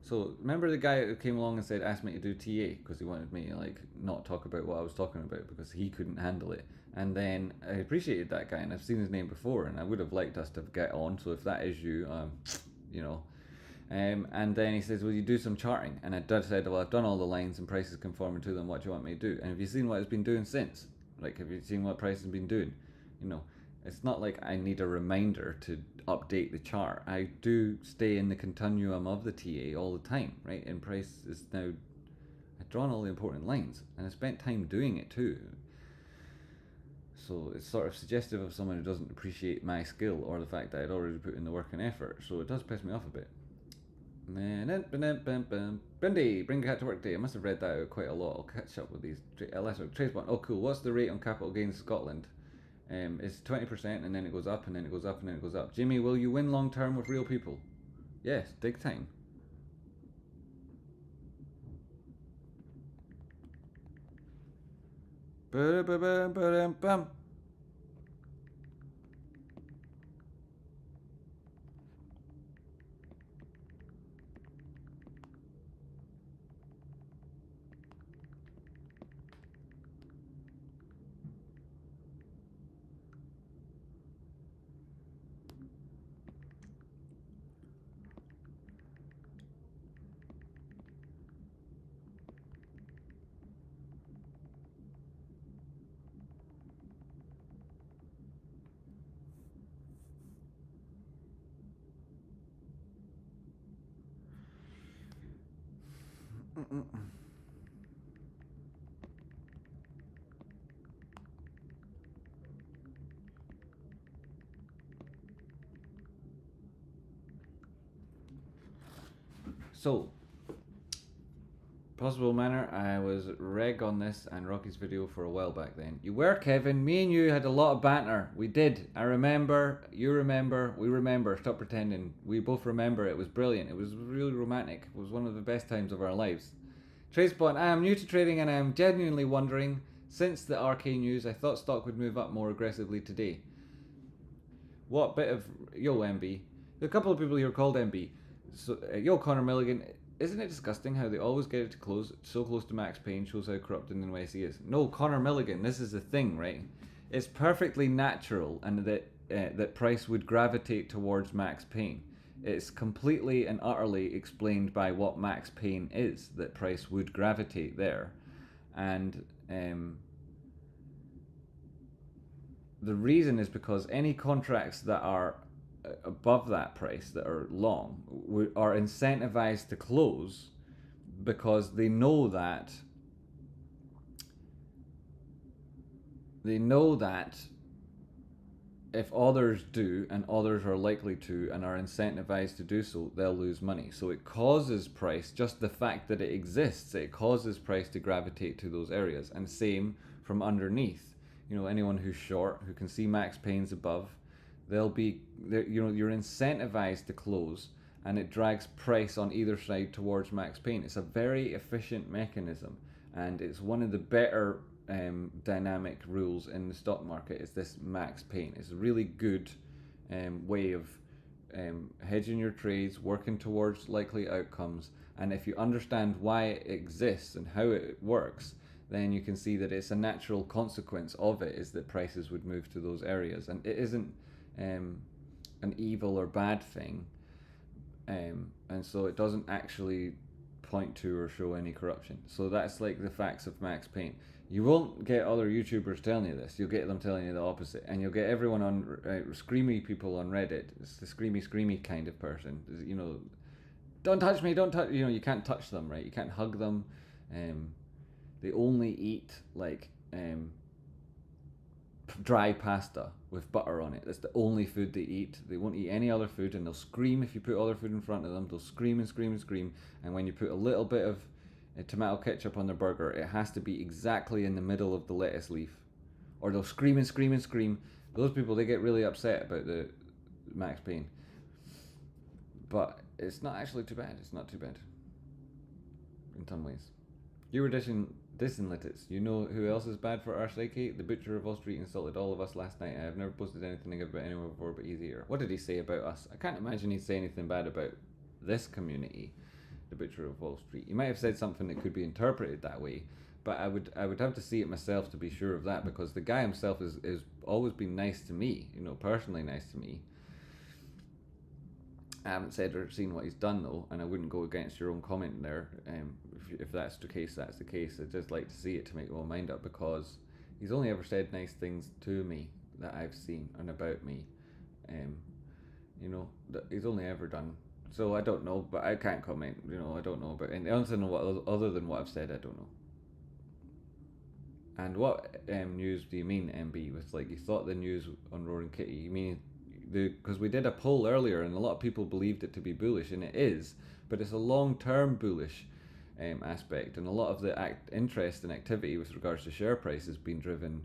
So remember the guy who came along and said asked me to do TA because he wanted me to like not talk about what I was talking about because he couldn't handle it. And then I appreciated that guy, and I've seen his name before, and I would have liked us to get on. So if that is you, you know. And then he says, "Will you do some charting?" And I said, "Well, I've done all the lines and prices conforming to them. What do you want me to do?" And have you seen what it's been doing since? Like, have you seen what price has been doing? You know, it's not like I need a reminder to update the chart. I do stay in the continuum of the TA all the time, right? And price is now. I've drawn all the important lines, and I spent time doing it too. So it's sort of suggestive of someone who doesn't appreciate my skill or the fact that I'd already put in the work and effort. So it does piss me off a bit. Bundy, bring a cat to work day. I must have read that out quite a lot. I'll catch up with these. Trace one. Oh, cool. What's the rate on capital gains Scotland? It's 20%, and then it goes up, and then it goes up, and then it goes up. Jimmy, will you win long term with real people? Yes, big time. Ba-da-ba-ba-ba-dum-bum. So, Possible Manor, I was reg on this and Rocky's video for a while back then. You were, Kevin. Me and you had a lot of banter. We did. I remember. You remember. We remember. Stop pretending. We both remember. It was brilliant. It was really romantic. It was one of the best times of our lives. TradeSpot, I am new to trading and I am genuinely wondering, since the RK news, I thought stock would move up more aggressively today. What bit of... Yo, MB. There are a couple of people here called MB. So, yo, Connor Milligan... Isn't it disgusting how they always get it to close so close to Max Payne? Shows how corrupted the NYC is. No, Connor Milligan, this is the thing, right? It's perfectly natural and that price would gravitate towards Max Payne. It's completely and utterly explained by what Max Payne is, that price would gravitate there. And the reason is because any contracts that are above that price, that are long, are incentivized to close because they know that if others do, and others are likely to and are incentivized to do so, they'll lose money. So it causes price, just the fact that it exists, it causes price to gravitate to those areas. And same from underneath. You know, anyone who's short, who can see Max Payne's above, you're incentivized to close, and it drags price on either side towards Max Payne. It's a very efficient mechanism, and it's one of the better dynamic rules in the stock market. Is this Max Payne? It's a really good way of hedging your trades, working towards likely outcomes, and if you understand why it exists and how it works, then you can see that it's a natural consequence of it is that prices would move to those areas, and it isn't an evil or bad thing, and so it doesn't actually point to or show any corruption. So that's like the facts of Max Payne. You won't get other YouTubers telling you this. You'll get them telling you the opposite, and you'll get everyone on screamy people on Reddit. It's the screamy kind of person. You know, don't touch me, don't touch. You know, you can't touch them, right? You can't hug them. They only eat like dry pasta with butter on it. That's the only food they eat. They won't eat any other food, and they'll scream if you put other food in front of them. They'll scream and scream and scream, and when you put a little bit of tomato ketchup on their burger, it has to be exactly in the middle of the lettuce leaf, or they'll scream and scream and scream. Those people, they get really upset about the Max Payne, but it's not actually too bad. It's not too bad in some ways. You were dissing Lititz. You know who else is bad for our psyche? The Butcher of Wall Street insulted all of us last night. I have never posted anything about anyone before, but he's here. What did he say about us? I can't imagine he'd say anything bad about this community, the Butcher of Wall Street. He might have said something that could be interpreted that way, but I would have to see it myself to be sure of that, because the guy himself is always been nice to me, you know, personally nice to me. I haven't said or seen what he's done though, and I wouldn't go against your own comment there. If that's the case, that's the case. I'd just like to see it to make my own mind up, because he's only ever said nice things to me that I've seen and about me. You know, that he's only ever done. So I don't know, but I can't comment. You know, I don't know about any other than what I've said. I don't know. And what news do you mean, MB? With like you thought the news on Roaring Kitty? You mean because we did a poll earlier and a lot of people believed it to be bullish, and it is, but it's a long-term bullish aspect, and a lot of the interest and activity with regards to share price has been driven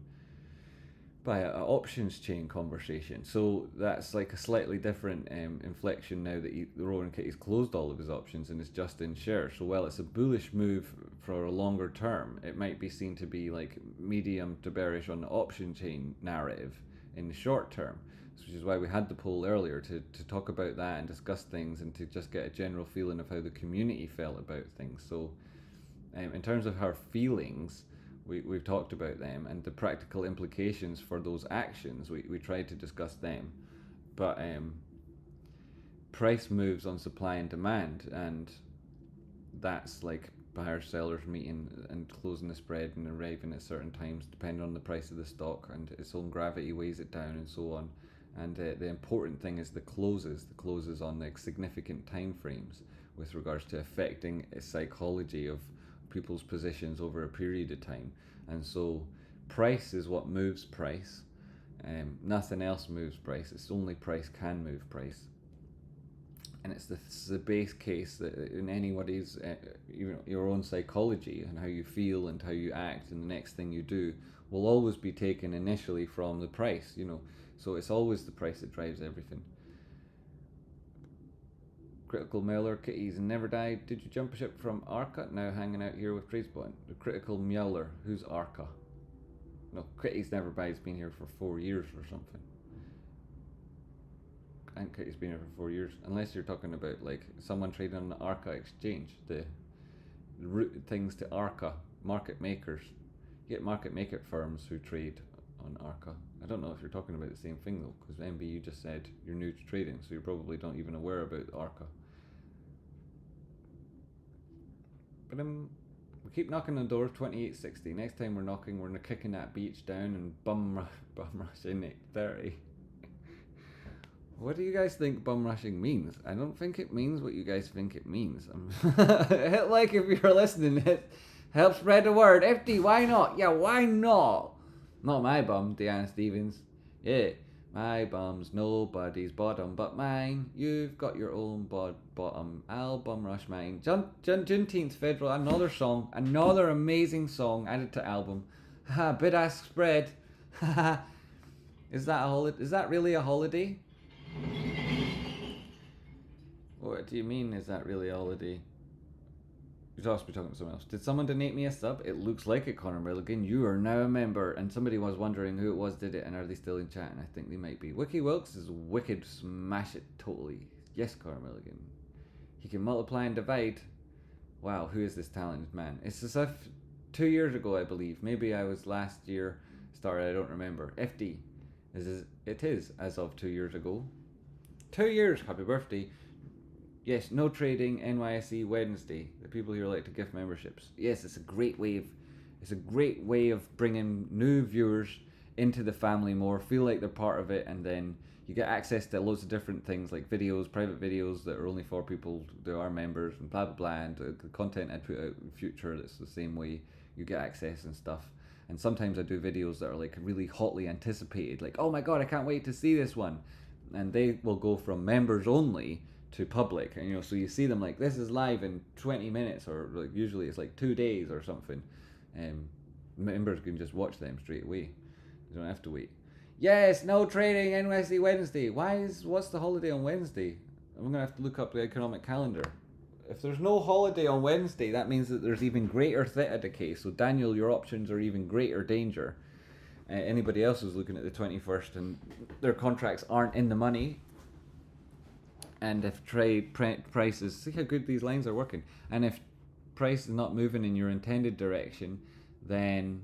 by an options chain conversation. So that's like a slightly different inflection now that the Roaring Kitty's closed all of his options and is just in shares. So while it's a bullish move for a longer term, it might be seen to be like medium to bearish on the option chain narrative in the short term, which is why we had the poll earlier to talk about that and discuss things and to just get a general feeling of how the community felt about things. So in terms of our feelings, we've talked about them, and the practical implications for those actions, we tried to discuss them. But price moves on supply and demand, and that's like buyers sellers meeting and closing the spread and arriving at certain times depending on the price of the stock, and its own gravity weighs it down and so on. And the important thing is the closes on the significant time frames, with regards to affecting a psychology of people's positions over a period of time. And so price is what moves price. Nothing else moves price. It's only price can move price. And it's the base case that in anybody's, your own psychology and how you feel and how you act and the next thing you do will always be taken initially from the price, So it's always the price that drives everything. Critical Mauler, Kitties Never Died. Did you jump ship from Arca? Now hanging out here with Tradespot. The Critical Mauler. Who's Arca? No, Kitties Never Died's been here for 4 years or something. I think Kitty's been here for 4 years. Unless you're talking about like someone trading on the Arca exchange. The route things to Arca. Market makers. You get market maker firms who trade on Arca. I don't know if you're talking about the same thing though, because MB, you just said you're new to trading, so you probably don't even aware about Arca. But we keep knocking on the door of 2860. Next time we're knocking, we're kicking that beach down and bum rushing 830. What do you guys think bum rushing means? I don't think it means what you guys think it means. Hit like if you're listening. Help spread the word. FD, why not? Yeah, why not? Not my bum, Deanna Stevens. Yeah, my bum's nobody's bottom but mine. You've got your own bottom. I'll bum rush mine. Juneteenth Federal, another song. Another amazing song added to album. Haha, bid ask spread. Haha. Is that a holiday? Is that really a holiday? What do you mean, is that really a holiday? You're supposed to be talking to someone else. Did someone donate me a sub? It looks like it, Conor Milligan. You are now a member. And somebody was wondering who it was did it and are they still in chat? And I think they might be. Wiki Wilkes is wicked. Smash it totally. Yes, Conor Milligan. He can multiply and divide. Wow, who is this talented man? It's as if 2 years ago, I believe. Maybe I was last year started. I don't remember. FD. It is as of 2 years ago. 2 years. Happy birthday. Yes, no trading, NYSE Wednesday. The people here like to gift memberships. Yes, it's a great way of bringing new viewers into the family more, feel like they're part of it, and then you get access to loads of different things like videos, private videos that are only for people that are members, and blah blah blah, and the content I put out in the future that's the same way you get access and stuff. And sometimes I do videos that are like really hotly anticipated, like, oh my god, I can't wait to see this one. And they will go from members only to public, and so you see them like, this is live in 20 minutes, or like usually it's like 2 days or something. Members can just watch them straight away. You don't have to wait. Yes, no trading NYSE Wednesday. What's the holiday on Wednesday? I'm gonna have to look up the economic calendar. If there's no holiday on Wednesday, that means that there's even greater theta decay. So Daniel, your options are even greater danger. Anybody else who's looking at the 21st and their contracts aren't in the money, and if trade prices, see how good these lines are working, and if price is not moving in your intended direction, then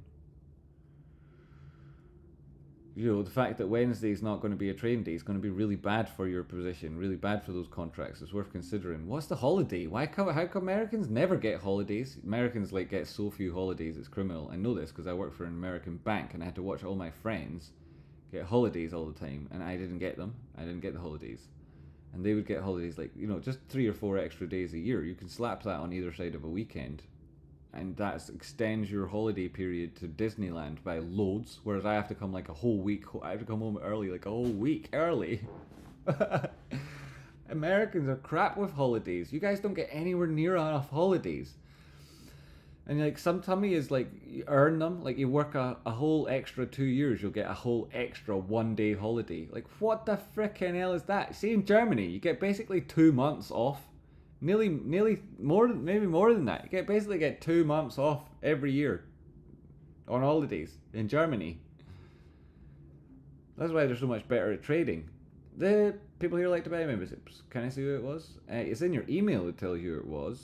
the fact that Wednesday is not going to be a trading day is going to be really bad for your position, really bad for those contracts. It's worth considering. What's the holiday? How come Americans never get holidays? Americans get so few holidays, it's criminal. I know this because I work for an American bank and I had to watch all my friends get holidays all the time, and I didn't get them. I didn't get the holidays. And they would get holidays just 3 or 4 extra days a year. You can slap that on either side of a weekend, and that extends your holiday period to Disneyland by loads, whereas I have to come like a whole week. I have to come home early, like a whole week early. Americans are crap with holidays. You guys don't get anywhere near enough holidays. And some tummy is you earn them. Like you work a whole extra 2 years, you'll get a whole extra 1 day holiday. Like what the frickin' hell is that? See, in Germany, you get basically 2 months off. Nearly more, maybe more than that. You basically get 2 months off every year on holidays in Germany. That's why they're so much better at trading. The people here like to buy memberships. Can I see who it was? It's in your email to tell you who it was.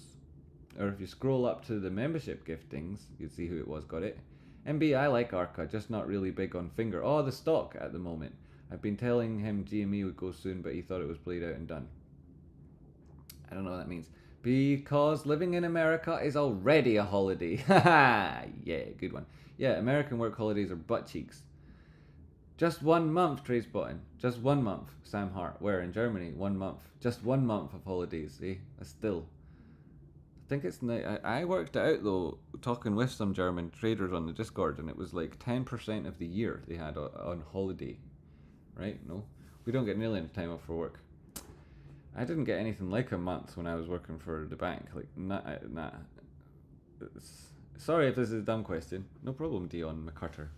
Or if you scroll up to the membership giftings, you'd see who it was got it. MB, I like Arca, just not really big on finger. Oh, the stock at the moment. I've been telling him GME would go soon, but he thought it was played out and done. I don't know what that means. Because living in America is already a holiday. Haha, yeah, good one. Yeah, American work holidays are butt cheeks. Just 1 month, Trace Button. Just 1 month, Sam Hart. Where? In Germany, 1 month. Just 1 month of holidays, eh? That's still. think it's I worked it out though, talking with some German traders on the Discord, and it was like 10% of the year they had on holiday, right? No, we don't get nearly any time off for work. I didn't get anything like a month when I was working for the bank. Like, nah. Sorry if this is a dumb question. No problem, Dion McCurter.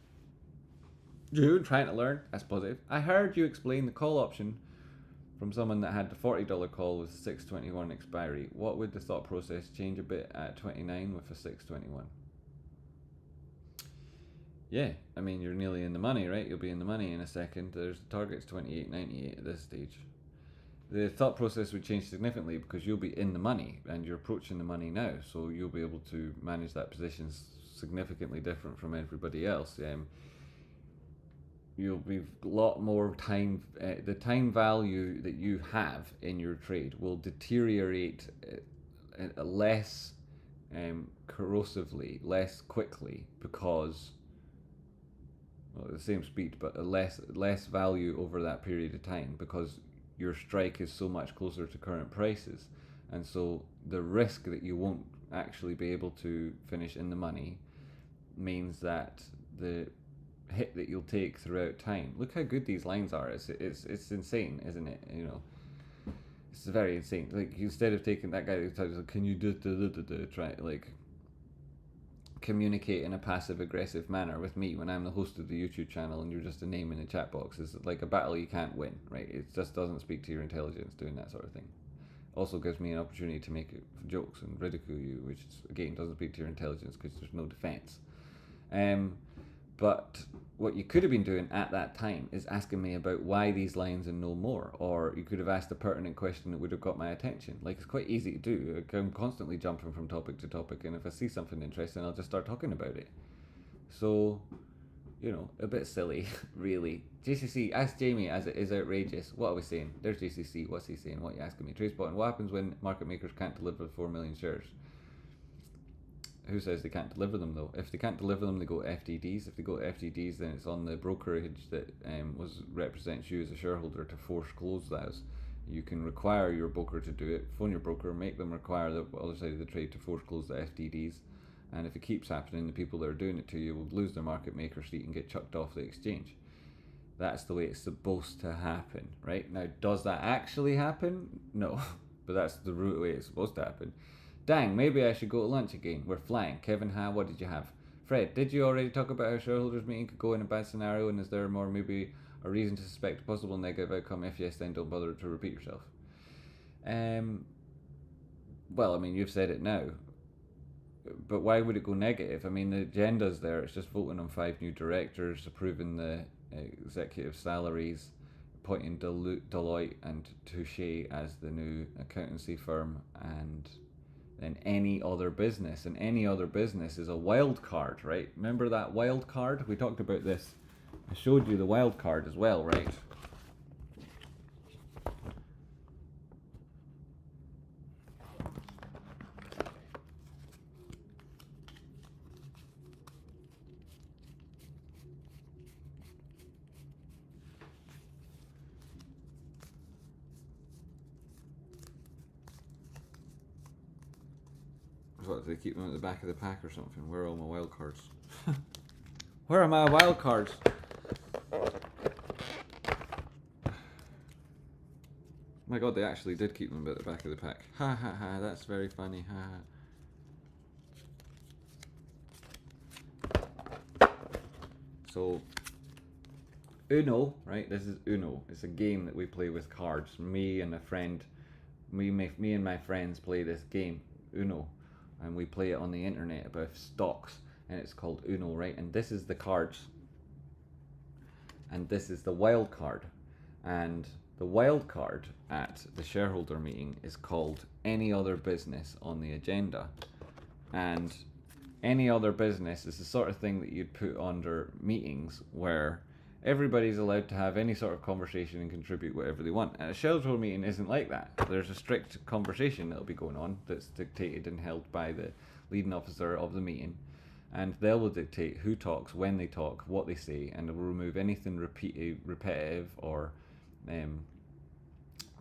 June, trying to learn. That's positive. I heard you explain the call option from someone that had the $40 call with 621 expiry. What would the thought process change a bit at 29 with a 621? Yeah, I mean, you're nearly in the money, right? You'll be in the money in a second. There's the target's 28.98 at this stage. The thought process would change significantly because you'll be in the money and you're approaching the money now, so you'll be able to manage that position significantly different from everybody else. You'll be a lot more time. The time value that you have in your trade will deteriorate less corrosively, less quickly, because the same speed, but less value over that period of time, because your strike is so much closer to current prices, and so the risk that you won't actually be able to finish in the money means that the hit that you'll take throughout time. Look how good these lines are. It's insane, isn't it? You know, it's very insane. Like, instead of taking that guy who tells you, can you try like communicate in a passive aggressive manner with me when I'm the host of the YouTube channel and you're just a name in the chat box, is like a battle you can't win, right? It just doesn't speak to your intelligence doing that sort of thing. Also gives me an opportunity to make jokes and ridicule you, which again doesn't speak to your intelligence because there's no defense. But what you could have been doing at that time is asking me about why these lines and no more, or you could have asked a pertinent question that would have got my attention. Like, it's quite easy to do. I'm constantly jumping from topic to topic, and if I see something interesting, I'll just start talking about it. So, you know, a bit silly, really. JCC, ask Jamie as it is outrageous. What are we saying? There's JCC. What's he saying? What are you asking me? Trace Bottom, what happens when market makers can't deliver 4 million shares? Who says they can't deliver them, though? If they can't deliver them, they go to FDDs. If they go to FDDs, then it's on the brokerage that represents you as a shareholder to force close those. You can require your broker to do it. Phone your broker, make them require the other side of the trade to force close the FDDs. And if it keeps happening, the people that are doing it to you will lose their market maker seat and get chucked off the exchange. That's the way it's supposed to happen, right? Now, does that actually happen? No, but that's the way it's supposed to happen. Dang, maybe I should go to lunch again. We're flying. Kevin Ha, what did you have? Fred, did you already talk about how shareholders meeting could go in a bad scenario, and is there more maybe a reason to suspect a possible negative outcome? If yes, then don't bother to repeat yourself. Well, I mean, you've said it now. But why would it go negative? I mean, the agenda's there. It's just voting on 5 new directors, approving the executive salaries, appointing Deloitte and Touche as the new accountancy firm, and then any other business. And any other business is a wild card, right? Remember that wild card? We talked about this. I showed you the wild card as well, right? What, do they keep them at the back of the pack or something? Where are all my wild cards? Where are my wild cards? My god, they actually did keep them at the back of the pack. Ha ha ha, that's very funny. Ha ha. So, Uno, right? This is Uno. It's a game that we play with cards. Me and a friend, me and my friends play this game, Uno. And we play it on the internet about stocks, and it's called Uno, right? And this is the cards, and this is the wild card, and the wild card at the shareholder meeting is called any other business on the agenda. And any other business is the sort of thing that you'd put under meetings where everybody's allowed to have any sort of conversation and contribute whatever they want. And a shareholder meeting isn't like that. There's a strict conversation that'll be going on that's dictated and held by the leading officer of the meeting. And they will dictate who talks, when they talk, what they say, and it will remove anything repetitive or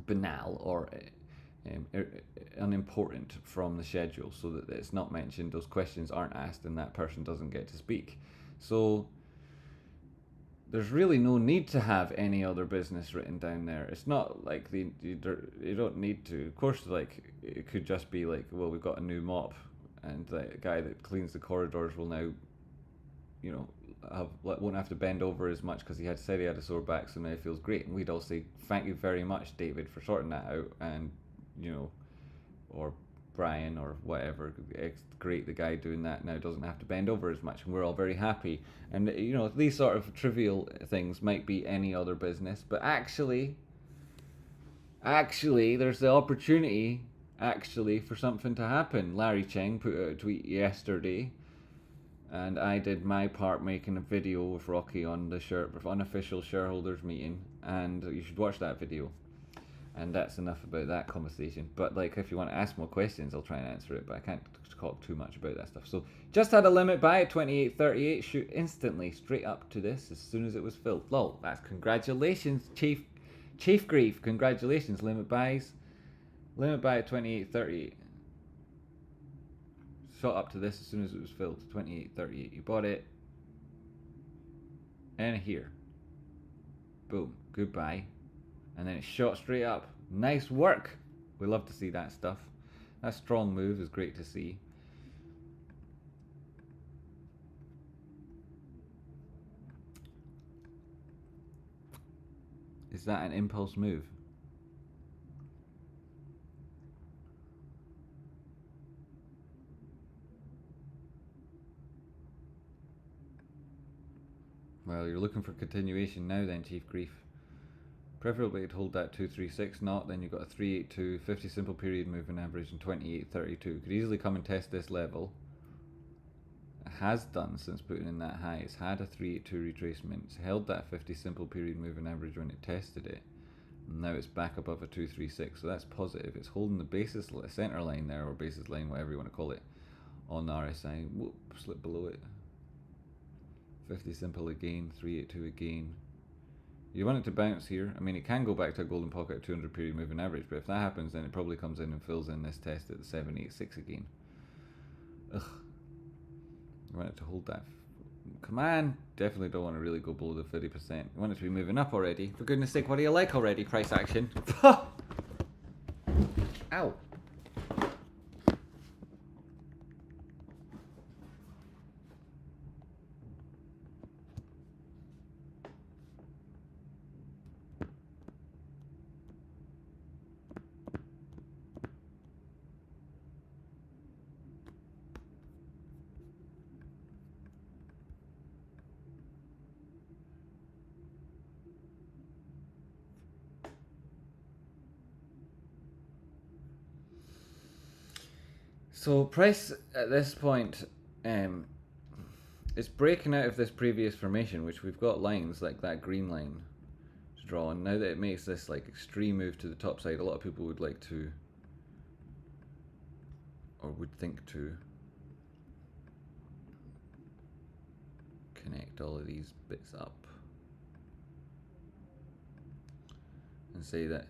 banal or unimportant from the schedule, so that it's not mentioned, those questions aren't asked, and that person doesn't get to speak. So there's really no need to have any other business written down there. It's not like you don't need to. Of course, like, it could just be like, well, we've got a new mop, and the guy that cleans the corridors will now, won't have to bend over as much because said he had a sore back, so now he feels great. And we'd all say, thank you very much, David, for sorting that out, and or Brian or whatever. It's great, the guy doing that now doesn't have to bend over as much, and we're all very happy. And these sort of trivial things might be any other business, but actually there's the opportunity for something to happen. Larry Cheng put out a tweet yesterday, and I did my part making a video with Rocky on the unofficial shareholders meeting, and you should watch that video. And that's enough about that conversation. But like, if you want to ask more questions, I'll try and answer it, but I can't talk too much about that stuff. So just had a limit buy at 28.38, shoot instantly straight up to this as soon as it was filled. Lol, that's congratulations, Chief Grief. Congratulations, limit buy at 28.38. Shot up to this as soon as it was filled. 28.38. You bought it. And here. Boom. Goodbye. And then it shot straight up. Nice work. We love to see that stuff. That strong move is great to see. Is that an impulse move? Well, you're looking for continuation now then, Chief Grief. Preferably to hold that 236 knot, then you've got a 382, 50 simple period moving average, and 28.32. Could easily come and test this level. It has done since putting in that high. It's had a 382 retracement. It's held that 50 simple period moving average when it tested it. And now it's back above a 236, so that's positive. It's holding the center line there, or basis line, whatever you want to call it, on the RSI. Whoop, slip below it. 50 simple again, 382 again. You want it to bounce here. I mean, it can go back to a golden pocket at 200 period moving average, but if that happens, then it probably comes in and fills in this test at the 786 again. Ugh. You want it to hold that. Come on. Definitely don't want to really go below the 50%. You want it to be moving up already. For goodness sake, what do you like already, price action? Ow. So price at this point is breaking out of this previous formation, which we've got lines like that green line to draw on. Now that it makes this like extreme move to the top side, a lot of people would like to, or would think to, connect all of these bits up and say that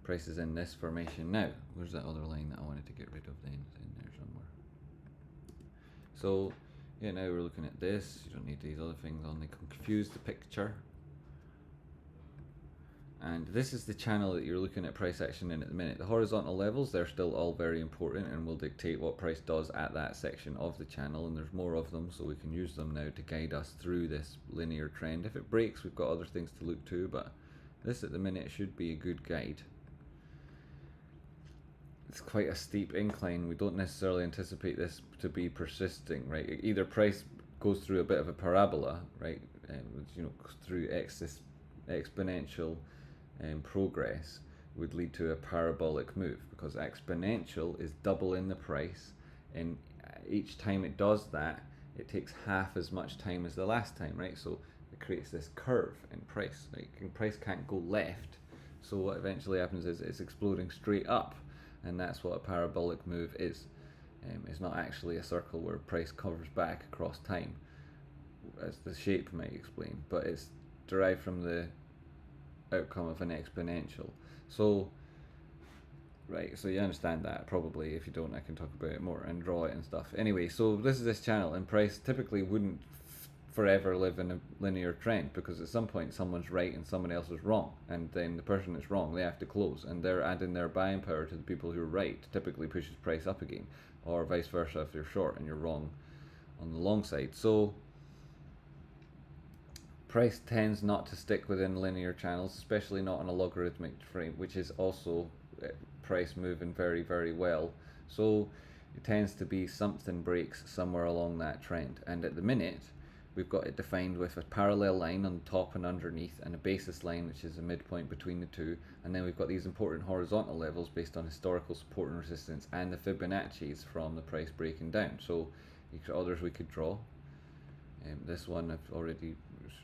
price is in this formation now. Where's that other line that I wanted to get rid of then? It's in there somewhere. So yeah, now we're looking at this. You don't need these other things on, they confuse the picture. And this is the channel that you're looking at price action in at the minute. The horizontal levels, they're still all very important and will dictate what price does at that section of the channel, and there's more of them, so we can use them now to guide us through this linear trend. If it breaks, we've got other things to look to, but this at the minute should be a good guide. It's quite a steep incline. We don't necessarily anticipate this to be persisting, right? Either price goes through a bit of a parabola, right, through exponential progress would lead to a parabolic move, because exponential is doubling the price, and each time it does that, it takes half as much time as the last time, right? So it creates this curve in price, right? And price can't go left, so what eventually happens is it's exploding straight up. And that's what a parabolic move is. It's not actually a circle where price covers back across time, as the shape might explain, but it's derived from the outcome of an exponential. So Right, so you understand that probably. If you don't, I can talk about it more and draw it and stuff. Anyway, so this is this channel, and price typically wouldn't forever live in a linear trend, because at some point someone's right and someone else is wrong, and then the person that's wrong, they have to close, and they're adding their buying power to the people who are right, typically pushes price up again, or vice versa if you're short and you're wrong on the long side. So price tends not to stick within linear channels, especially not on a logarithmic frame, which is also price moving very, very well. So it tends to be something breaks somewhere along that trend, and at the minute we've got it defined with a parallel line on top and underneath, and a basis line which is a midpoint between the two, and then we've got these important horizontal levels based on historical support and resistance, and the Fibonacci's from the price breaking down. So others we could draw. This one I've already,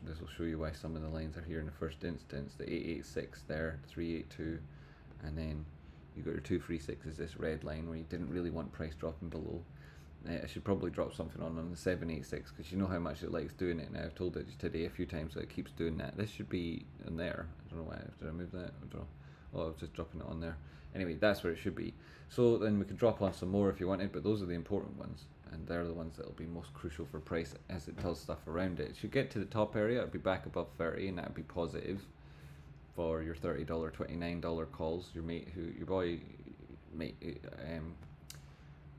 this will show you why some of the lines are here in the first instance. The 886 there, 382, and then you got your 236 is this red line where you didn't really want price dropping below. I should probably drop something on the 786, because you know how much it likes doing it now. I've told it today a few times that it keeps doing that. This should be in there. I don't know why. Did I move that? I don't know. Oh, I was just dropping it on there. Anyway, that's where it should be. So then we could drop on some more if you wanted, but those are the important ones, and they're the ones that will be most crucial for price as it tells stuff around it. It should get to the top area, it'll be back above 30, and that would be positive for your $30, $29 calls. Your mate, your boy,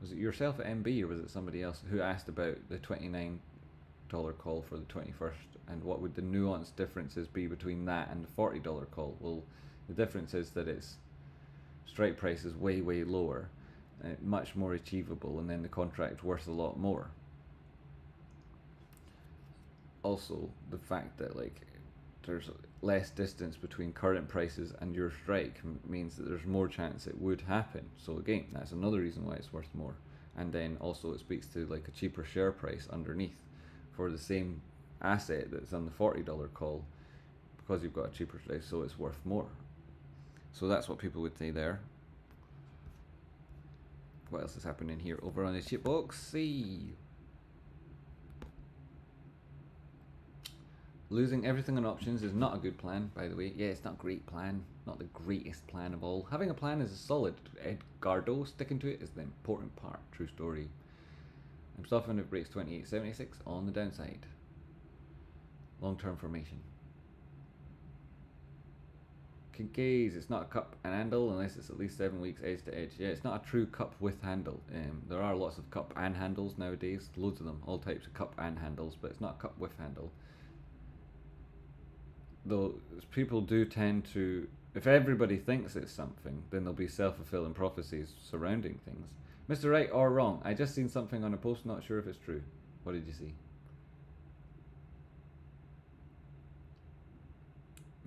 was it yourself at MB, or was it somebody else who asked about the $29 call for the 21st, and what would the nuanced differences be between that and the $40 call? Well, the difference is that its strike price is way, way lower, much more achievable, and then the contract worth a lot more. Also, the fact that like there's less distance between current prices and your strike means that there's more chance it would happen. So again, that's another reason why it's worth more. And then also it speaks to like a cheaper share price underneath for the same asset that's on the $40 call, because you've got a cheaper price, so it's worth more. So that's what people would say there. What else is happening here over on the shitbox? See. Losing everything on options is not a good plan, by the way. Yeah, it's not a great plan. Not the greatest plan of all. Having a plan is a solid, Edgardo. Sticking to it is the important part. True story. I'm stopping when it breaks 28.76 on the downside. Long-term formation. Kincaid's, it's not a cup and handle unless it's at least 7 weeks edge to edge. Yeah, it's not a true cup with handle. There are lots of cup and handles nowadays. Loads of them. All types of cup and handles, but it's not a cup with handle. Though people do tend to, if everybody thinks it's something, then there'll be self-fulfilling prophecies surrounding things. Mr. Right or wrong? I just seen something on a post, not sure if it's true. What did you see?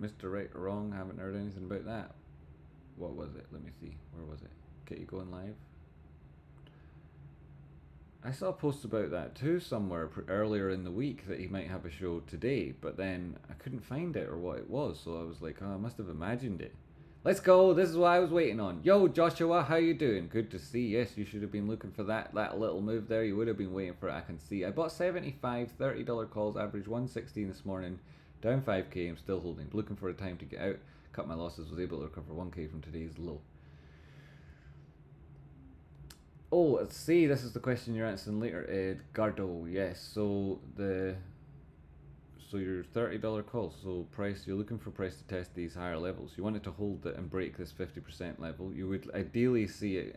Mr. Right or wrong? Haven't heard anything about that. What was it? Let me see. Where was it? Get you going live? I saw posts about that too somewhere earlier in the week, that he might have a show today, but then I couldn't find it or what it was, so I was like, oh, I must have imagined it. Let's go, this is what I was waiting on. Yo, Joshua, how you doing? Good to see. Yes, you should have been looking for that little move there. You would have been waiting for it, I can see. I bought 75 $30 calls, average 116 this morning, down 5k, I'm still holding. Looking for a time to get out, cut my losses, was able to recover 1k from today's low. Oh, let's see, this is the question you're answering later, Edgardo. Yes, so your $30 call, so price, you're looking for price to test these higher levels. You want it to hold it and break this 50% level. You would ideally see it,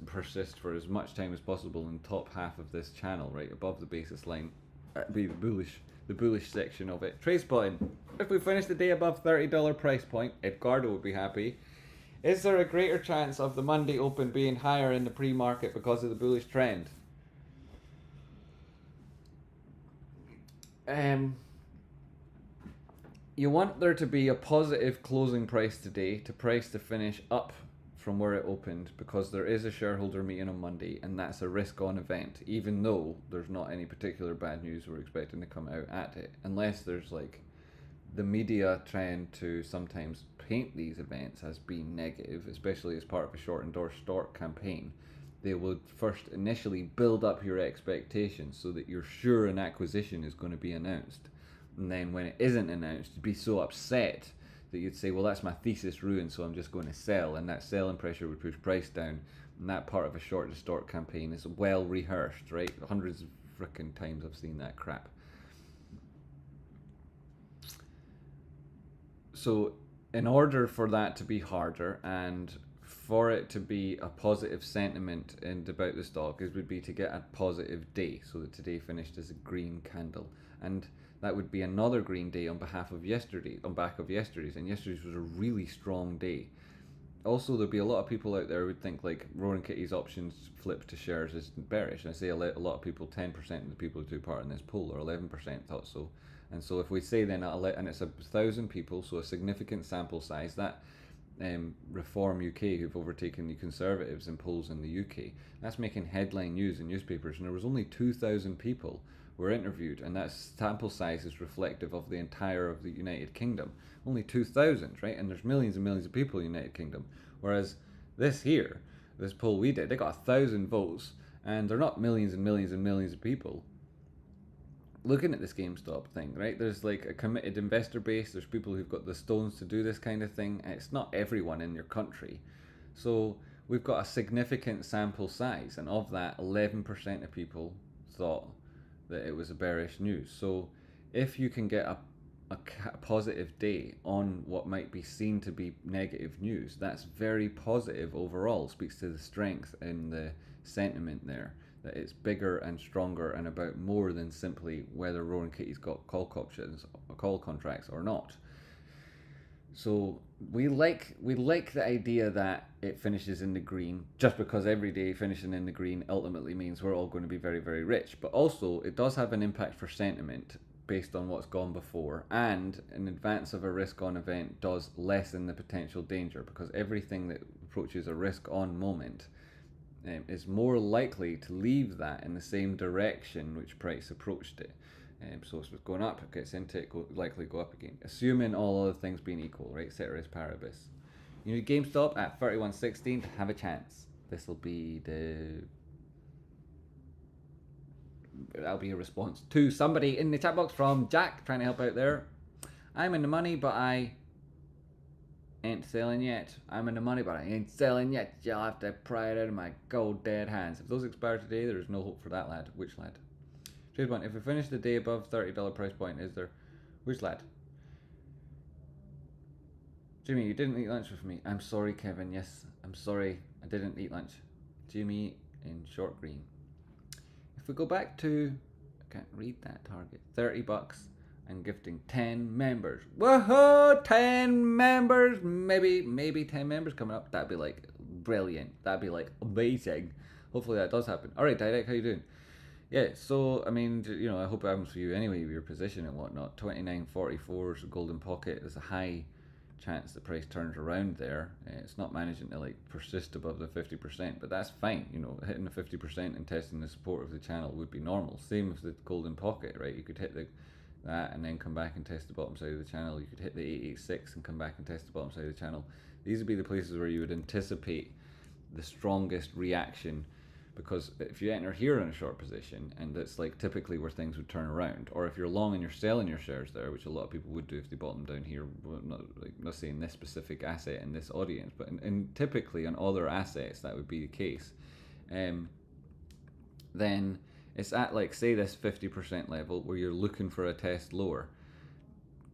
persist for as much time as possible in the top half of this channel, right above the basis line. That'd be the bullish section of it. Trace button. If we finish the day above $30 price point, Edgardo would be happy. Is there a greater chance of the Monday open being higher in the pre-market because of the bullish trend? You want there to be a positive closing price today to price to finish up from where it opened, because there is a shareholder meeting on Monday, and that's a risk-on event, even though there's not any particular bad news we're expecting to come out at it, unless there's like the media trend to sometimes paint these events as being negative, especially as part of a short endorsed stock campaign. They would first initially build up your expectations so that you're sure an acquisition is going to be announced, and then when it isn't announced, you'd be so upset that you'd say, well, that's my thesis ruined, so I'm just going to sell, and that selling pressure would push price down, and that part of a short distort campaign is well rehearsed, right? Hundreds of frickin' times I've seen that crap. So in order for that to be harder and for it to be a positive sentiment about the stock, it would be to get a positive day, so that today finished as a green candle, and that would be another green day on behalf of yesterday, on back of yesterday's, and yesterday's was a really strong day. Also, there'd be a lot of people out there who would think like Roaring Kitty's options flip to shares is bearish, and I say a lot of people, 10% of the people who took part in this poll, or 11% thought so. And so if we say then, and it's 1,000 people, so a significant sample size, that Reform UK, who've overtaken the Conservatives in polls in the UK, that's making headline news in newspapers, and there was only 2,000 people were interviewed, and that sample size is reflective of the entire of the United Kingdom. Only 2,000, right? And there's millions and millions of people in the United Kingdom. Whereas this poll we did, they got 1,000 votes, and they're not millions and millions and millions of people looking at this GameStop thing, right? There's like a committed investor base, there's people who've got the stones to do this kind of thing, and it's not everyone in your country. So we've got a significant sample size, and of that, 11% of people thought that it was a bearish news. So if you can get a positive day on what might be seen to be negative news, that's very positive overall. Speaks to the strength in the sentiment there, that it's bigger and stronger and about more than simply whether Roaring Kitty's got call options or call contracts or not. So we like the idea that it finishes in the green, just because every day finishing in the green ultimately means we're all going to be very, very rich. But also it does have an impact for sentiment based on what's gone before, and in advance of a risk on event does lessen the potential danger, because everything that approaches a risk on moment is more likely to leave that in the same direction which price approached it. So if it's going up, it gets into it, likely go up again, assuming all other things being equal, right? Ceteris paribus. You need GameStop at 31.16 to have a chance. This will be that'll be a response to somebody in the chat box from Jack, trying to help out there. I'm in the money, but I ain't selling yet. I'm in the money, but I ain't selling yet. You'll have to pry it out of my cold dead hands. If those expire today, there is no hope for that lad. Which lad? Trade one. If we finish the day above $30 price point, is there? Which lad? Jimmy, you didn't eat lunch with me. I'm sorry, Kevin. Yes, I'm sorry. I didn't eat lunch. Jimmy in short green. If we go back to, I can't read that target, $30 and gifting 10 members. Woohoo! 10 members! Maybe 10 members coming up. That'd be like brilliant. That'd be like amazing. Hopefully that does happen. Alright, Direct, how you doing? Yeah, so I mean, you know, I hope it happens for you anyway with your position and whatnot. 29.44 is a golden pocket. There's a high chance the price turns around there. It's not managing to like persist above the 50%, but that's fine. You know, hitting the 50% and testing the support of the channel would be normal. Same with the golden pocket, right? You could hit that and then come back and test the bottom side of the channel. You could hit the 886 and come back and test the bottom side of the channel. These would be the places where you would anticipate the strongest reaction, because if you enter here in a short position, and that's like typically where things would turn around, or if you're long and you're selling your shares there, which a lot of people would do if they bought them down here, not saying this specific asset in this audience, but in typically on other assets that would be the case, then it's at like, say, this 50% level where you're looking for a test lower.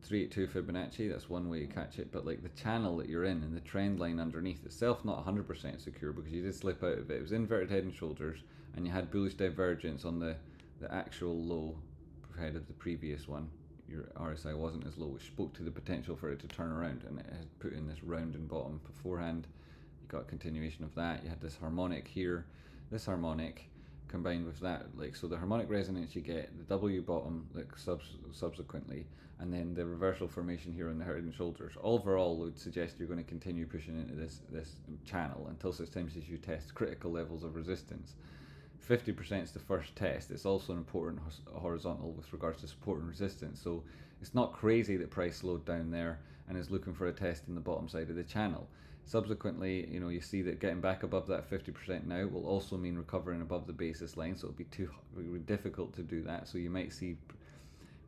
382 Fibonacci, that's one way you catch it, but like the channel that you're in and the trend line underneath itself, not 100% secure, because you did slip out of it. It was inverted head and shoulders, and you had bullish divergence on the actual low ahead of the previous one. Your RSI wasn't as low, which spoke to the potential for it to turn around, and it had put in this round and bottom beforehand. You got a continuation of that. You had this harmonic here, this harmonic combined with that, like, so the harmonic resonance you get, the W bottom, like subsequently, and then the reversal formation here on the head and shoulders, overall would suggest you're going to continue pushing into this channel until such times as you test critical levels of resistance. 50% is the first test. It's also an important horizontal with regards to support and resistance, so it's not crazy that price slowed down there and is looking for a test in the bottom side of the channel. Subsequently, you know, you see that getting back above that 50% now will also mean recovering above the basis line, so it'll be difficult to do that. So you might see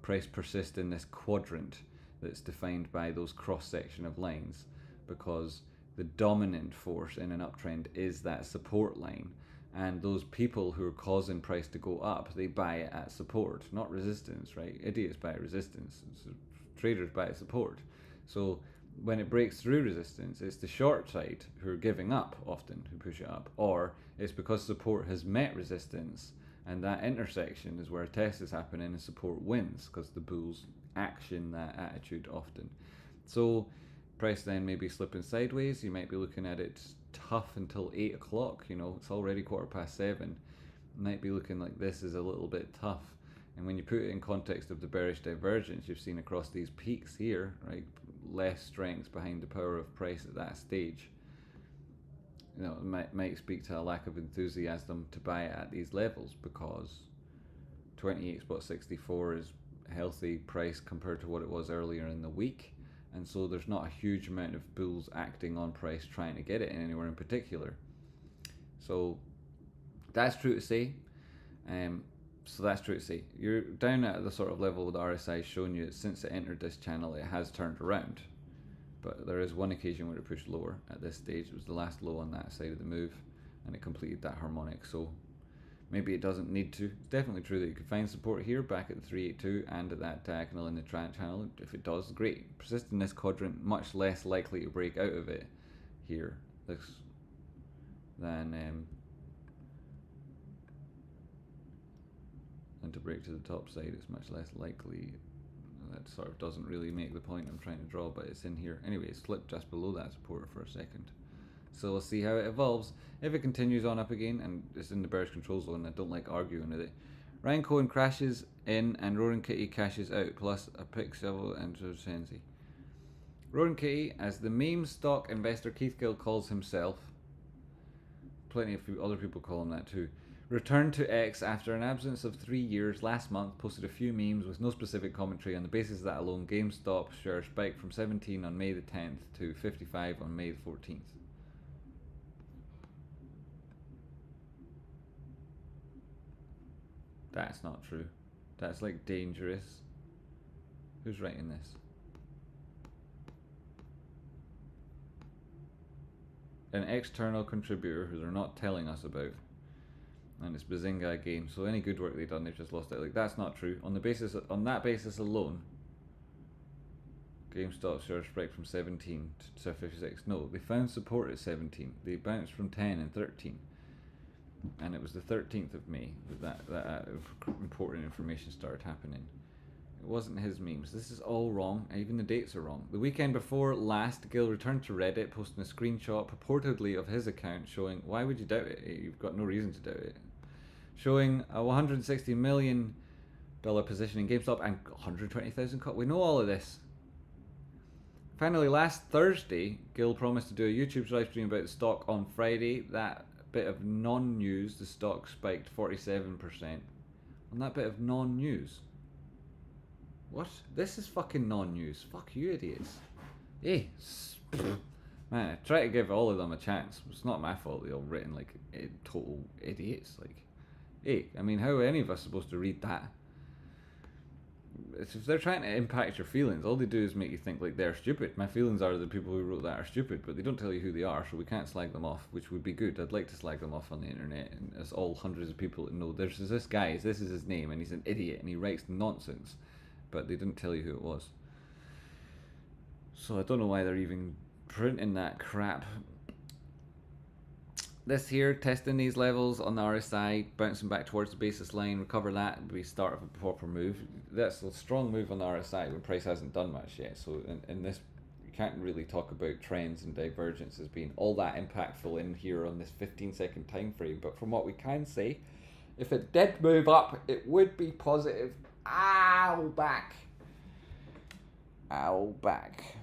price persist in this quadrant that's defined by those cross-section of lines, because the dominant force in an uptrend is that support line, and those people who are causing price to go up, they buy it at support, not resistance, right? Idiots buy resistance, traders buy support. So when it breaks through resistance, it's the short side who are giving up often, who push it up, or it's because support has met resistance, and that intersection is where a test is happening and support wins, because the bulls action that attitude often. So price then may be slipping sideways. You might be looking at it tough until 8 o'clock, you know, it's already 7:15. It might be looking like this is a little bit tough. And when you put it in context of the bearish divergence you've seen across these peaks here, right, less strength behind the power of price at that stage, you know, it might speak to a lack of enthusiasm to buy it at these levels, because 28.64 is healthy price compared to what it was earlier in the week, and so there's not a huge amount of bulls acting on price trying to get it in anywhere in particular. So that's true to say. You're down at the sort of level the RSI is showing you. Since it entered this channel, it has turned around, but there is one occasion where it pushed lower at this stage. It was the last low on that side of the move, and it completed that harmonic. So maybe it doesn't need to. It's definitely true that you could find support here back at the 382 and at that diagonal in the trend channel. If it does, great. Persist in this quadrant, much less likely to break out of it here than to break to the top side. It's much less likely. That sort of doesn't really make the point I'm trying to draw, but it's in here. Anyway, it slipped just below that support for a second. So we'll see how it evolves. If it continues on up again, and it's in the bearish control zone, I don't like arguing with it. Ryan Cohen crashes in and Roaring Kitty cashes out, plus a pick shovel and Sensi. Roaring Kitty, as the meme stock investor Keith Gill calls himself, plenty of other people call him that too, returned to X after an absence of 3 years last month, posted a few memes with no specific commentary. On the basis of that alone, GameStop share spiked from 17 on May the 10th to 55 on May the 14th. That's not true. That's like dangerous. Who's writing this? An external contributor who they're not telling us about. And it's Bazinga Games. So any good work they've done, they've just lost it. Like, that's not true. On that basis alone, GameStop shares spiked from 17 to 56. No, they found support at 17. They bounced from 10 and 13. And it was the 13th of May that important information started happening. It wasn't his memes. This is all wrong. Even the dates are wrong. The weekend before last, Gill returned to Reddit, posting a screenshot purportedly of his account showing, why would you doubt it? You've got no reason to doubt it. Showing a $160 million position in GameStop and 120,000 cut. We know all of this. Finally, last Thursday, Gill promised to do a YouTube live stream about the stock on Friday. That bit of non-news, the stock spiked 47%. On that bit of non-news. What? This is fucking non-news. Fuck you, idiots. Hey, man, I try to give all of them a chance. It's not my fault they're all written like total idiots. Like, hey, I mean, how are any of us supposed to read that? If they're trying to impact your feelings, all they do is make you think like they're stupid. My feelings are the people who wrote that are stupid, but they don't tell you who they are, so we can't slag them off, which would be good. I'd like to slag them off on the internet, and as all hundreds of people that know, there's this guy, this is his name, and he's an idiot, and he writes nonsense, but they didn't tell you who it was. So I don't know why they're even printing that crap. This here, testing these levels on the RSI, bouncing back towards the basis line, recover that, would be start of a proper move. That's a strong move on the RSI when price hasn't done much yet. So in this, you can't really talk about trends and divergence as being all that impactful in here on this 15-second time frame. But from what we can say, if it did move up, it would be positive. Ow, back. Ow, back.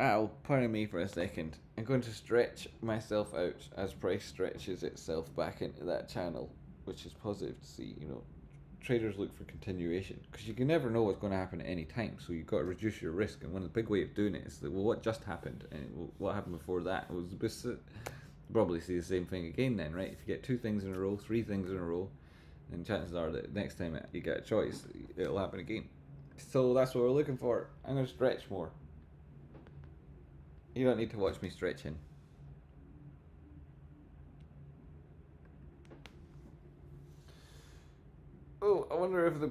Ow, pardon me for a second. I'm going to stretch myself out as price stretches itself back into that channel, which is positive to see. You know, traders look for continuation because you can never know what's going to happen at any time, so you've got to reduce your risk. And one of the big way of doing it is that, well, what just happened, and what happened before that was probably see the same thing again then, right? If you get 2 things in a row, 3 things in a row, then chances are that next time you get a choice, it'll happen again. So that's what we're looking for. I'm going to stretch more. You don't need to watch me stretching. Oh, I wonder if the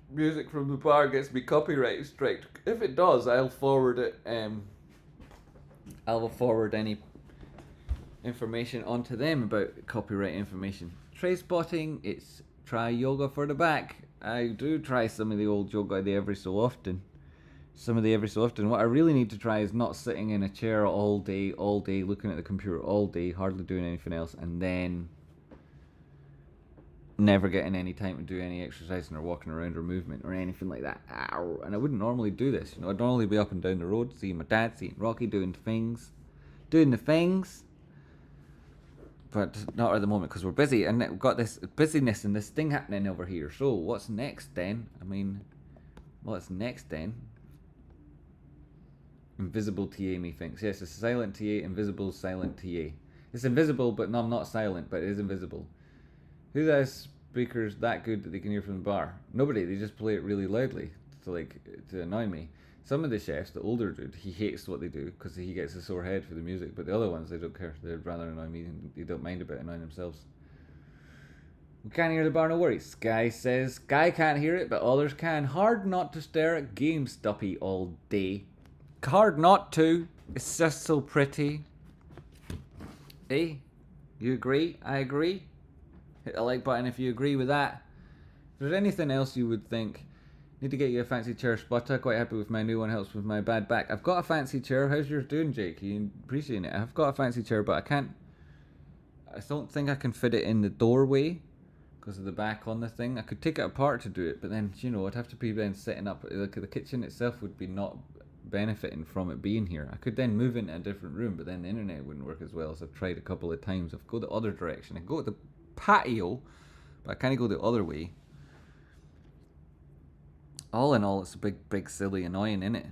music from the bar gets me copyright striked. If it does, I'll forward it. I'll forward any information onto them about copyright information. Tray spotting, it's try yoga for the back. I do try some of the old yoga every so often. What I really need to try is not sitting in a chair all day, looking at the computer all day, hardly doing anything else, and then never getting any time to do any exercising or walking around or movement or anything like that. Ow. And I wouldn't normally do this. I'd normally be up and down the road, seeing my dad, seeing Rocky, doing the things. But not at the moment because we're busy, and we've got this busyness and this thing happening over here. So what's next then? Invisible TA, methinks. Yes, it's a silent TA, invisible silent TA. It's invisible, but no, I'm not silent, but it is invisible. Who has speakers that good that they can hear from the bar? Nobody. They just play it really loudly to annoy me. Some of the chefs, the older dude, he hates what they do because he gets a sore head for the music. But the other ones, they don't care. They'd rather annoy me, and they don't mind about annoying themselves. We can't hear the bar, no worries. Sky says, Sky can't hear it, but others can. Hard not to stare at GameStop all day. Hard not to. It's just so pretty. Hey, you agree? I agree. Hit the like button if you agree with that. If there's anything else you would think, need to get you a fancy chair spotter. Quite happy with my new one, helps with my bad back. I've got a fancy chair. How's yours doing, Jake? You appreciating it? I've got a fancy chair, but I don't think I can fit it in the doorway because of the back on the thing. I could take it apart to do it, but then, I'd have to be then setting up. Like, the kitchen itself would be not benefiting from it being here. I could then move into a different room, but then the internet wouldn't work as well, so I've tried a couple of times. I've go the other direction. I go to the patio, but I kind of go the other way. All in all, it's a big, silly, annoying, innit?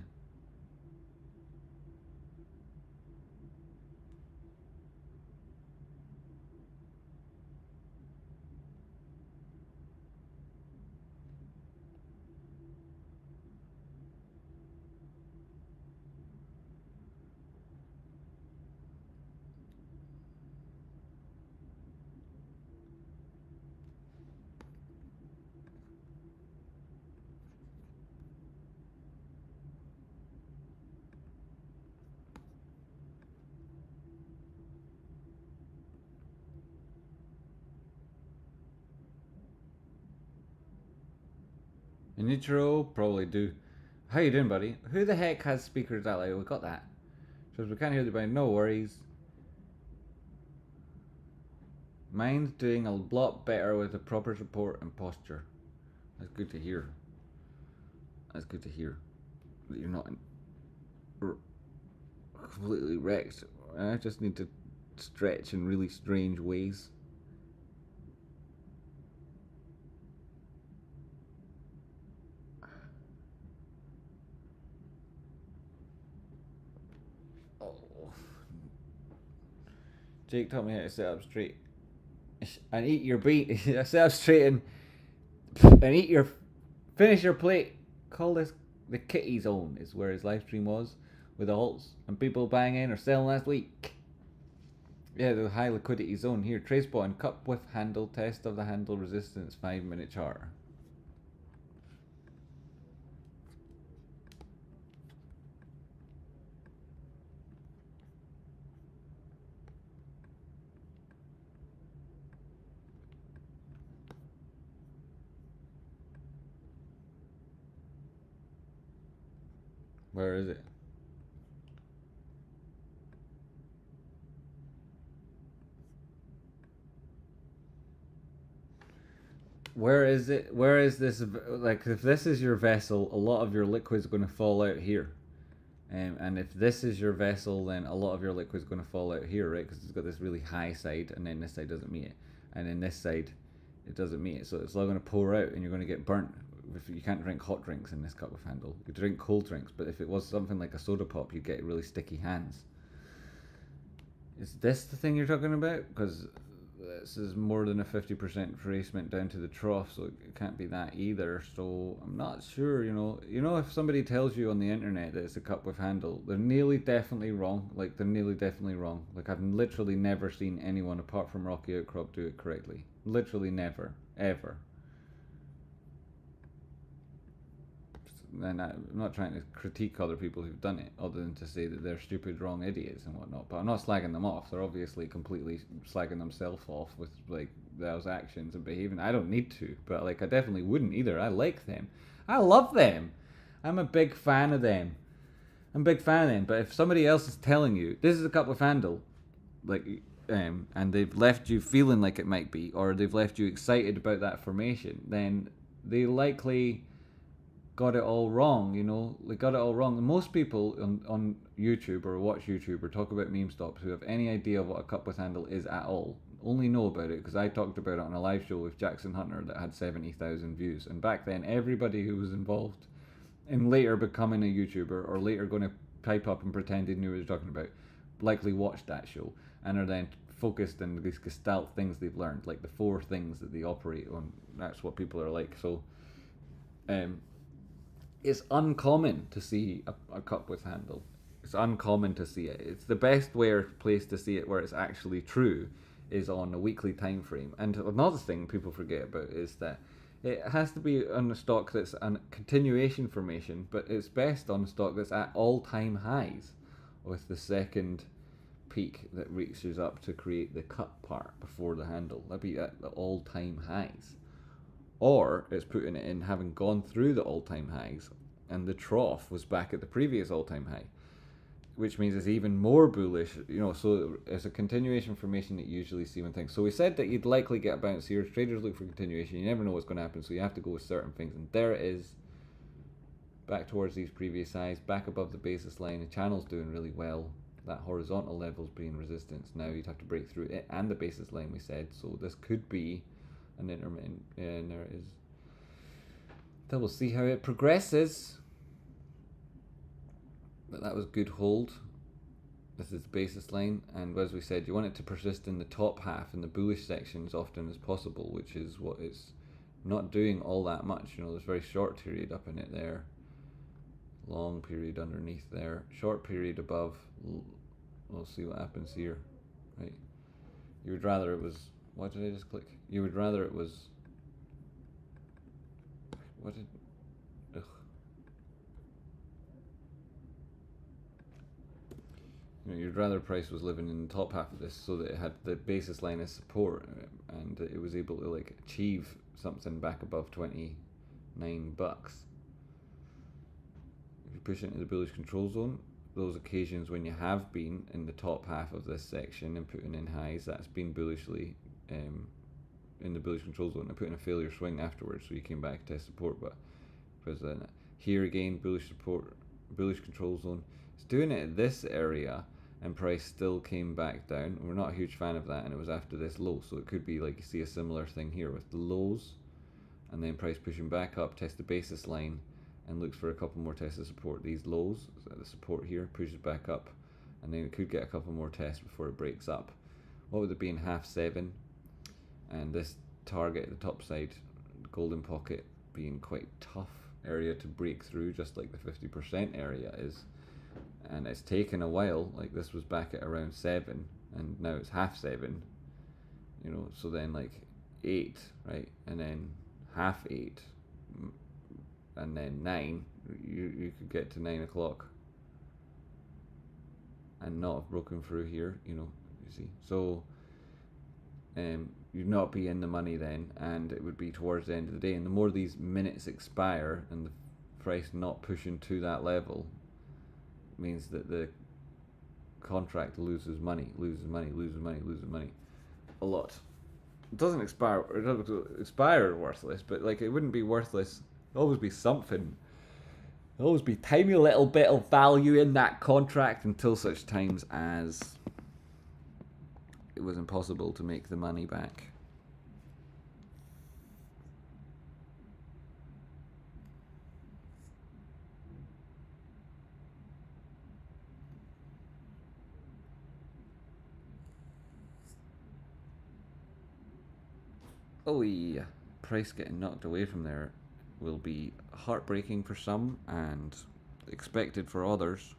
Nitro, probably do. How you doing, buddy? Who the heck has speakers that loud? We got that. So we can't hear the band, no worries. Mine's doing a lot better with the proper support and posture. That's good to hear. That you're not completely wrecked. I just need to stretch in really strange ways. Jake taught me how to sit up straight and eat your beat. Sit up straight and eat your. Finish your plate. Call this the kitty zone, is where his live stream was, with the halts and people banging or selling last week. Yeah, the high liquidity zone here. Trace button, cup with handle, test of the handle resistance, 5-minute chart. Where is it? Where is it? Where is this? Like, if this is your vessel, a lot of your liquid's going to fall out here. And if this is your vessel, then a lot of your liquid's going to fall out here, right? Because it's got this really high side, and then this side doesn't meet it. And then this side, it doesn't meet it. So it's all going to pour out, and you're going to get burnt. If you can't drink hot drinks in this cup with handle. You drink cold drinks, but if it was something like a soda pop, you'd get really sticky hands. Is this the thing you're talking about? Because this is more than a 50% tracement down to the trough, so it can't be that either. So I'm not sure, if somebody tells you on the internet that it's a cup with handle, they're nearly definitely wrong. Like, they're nearly definitely wrong. Like, I've literally never seen anyone apart from Rocky Outcrop do it correctly. Literally never. Ever. And I'm not trying to critique other people who've done it, other than to say that they're stupid, wrong idiots and whatnot. But I'm not slagging them off. They're obviously completely slagging themselves off with like those actions and behaving. I don't need to, but like I definitely wouldn't either. I like them. I love them. I'm a big fan of them. I'm a big fan of them. But if somebody else is telling you this is a cup with handle, like, and they've left you feeling like it might be, or they've left you excited about that formation, then they likely got it all wrong, They got it all wrong. And most people on YouTube or watch YouTube or talk about meme stops who have any idea of what a cup with handle is at all only know about it because I talked about it on a live show with Jackson Hunter that had 70,000 views. And back then, everybody who was involved in later becoming a YouTuber or later going to pipe up and pretend they knew what they were talking about likely watched that show and are then focused on these gestalt things they've learned, like the 4 things that they operate on. That's what people are like. So, it's uncommon to see a cup with handle. It's uncommon to see it. It's the best place to see it where it's actually true is on a weekly time frame. And another thing people forget about is that it has to be on a stock that's a continuation formation, but it's best on a stock that's at all-time highs, with the second peak that reaches up to create the cup part before the handle. That'd be at the all-time highs. Or it's putting it in having gone through the all-time highs and the trough was back at the previous all-time high, which means it's even more bullish, so it's a continuation formation that you usually see when things. So we said that you'd likely get a bounce here. Traders look for continuation. You never know what's going to happen, so you have to go with certain things. And there it is, back towards these previous highs, back above the basis line. The channel's doing really well. That horizontal level's being resistance. Now you'd have to break through it and the basis line, we said. So this could be an intermittent, and there it is. Then we'll see how it progresses. But that was good hold. This is the basis line, and as we said, you want it to persist in the top half, in the bullish section as often as possible, which is what it's not doing all that much. There's very short period up in it there, long period underneath there, short period above. We'll see what happens here, right? You would rather it was, what did I just click? You would rather it was, what did, ugh. You'd rather price was living in the top half of this so that it had the basis line as support and it was able to achieve something back above $29. If you push into the bullish control zone, those occasions when you have been in the top half of this section and putting in highs, that's been bullishly in the bullish control zone and putting a failure swing afterwards, so you came back to test support. But because then here again, bullish support, bullish control zone, it's doing it at this area and price still came back down. We're not a huge fan of that, and it was after this low, so it could be like you see a similar thing here with the lows and then price pushing back up, test the basis line and looks for a couple more tests to support these lows. So the support here pushes back up, and then it could get a couple more tests before it breaks up. What would it be in half 7? And this target at the top side, golden pocket, being quite tough area to break through, just like the 50% area is. And it's taken a while. Like this was back at around 7 and now it's half 7, so then 8, right, and then half 8 and then 9, you could get to 9 o'clock and not have broken through here, you see. So you'd not be in the money then, and it would be towards the end of the day. And the more these minutes expire and the price not pushing to that level means that the contract loses money a lot. It doesn't expire. It doesn't expire worthless, but it wouldn't be worthless. There'll always be something. There'll always be tiny little bit of value in that contract until such times as it was impossible to make the money back. Oh yeah, price getting knocked away from there will be heartbreaking for some and expected for others.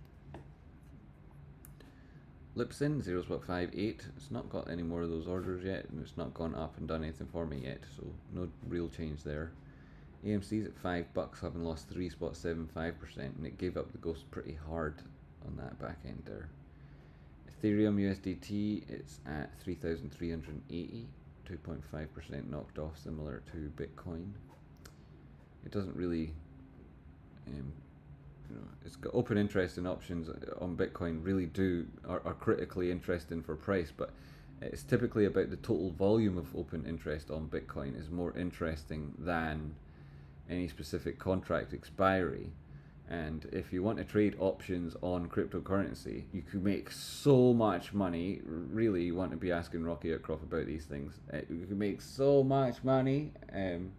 Lipson 0.58. It's not got any more of those orders yet, and it's not gone up and done anything for me yet, so no real change there. AMC's at $5, having lost 3.75%, and it gave up the ghost pretty hard on that back end there. Ethereum USDT, it's at 3,380, 2.5% knocked off, similar to Bitcoin. It doesn't really, it's got open interest and options on Bitcoin really are critically interesting for price, but it's typically about the total volume of open interest on Bitcoin is more interesting than any specific contract expiry. And if you want to trade options on cryptocurrency, you could make so much money. Really, you want to be asking Rocky Outcroft about these things. You can make so much money. And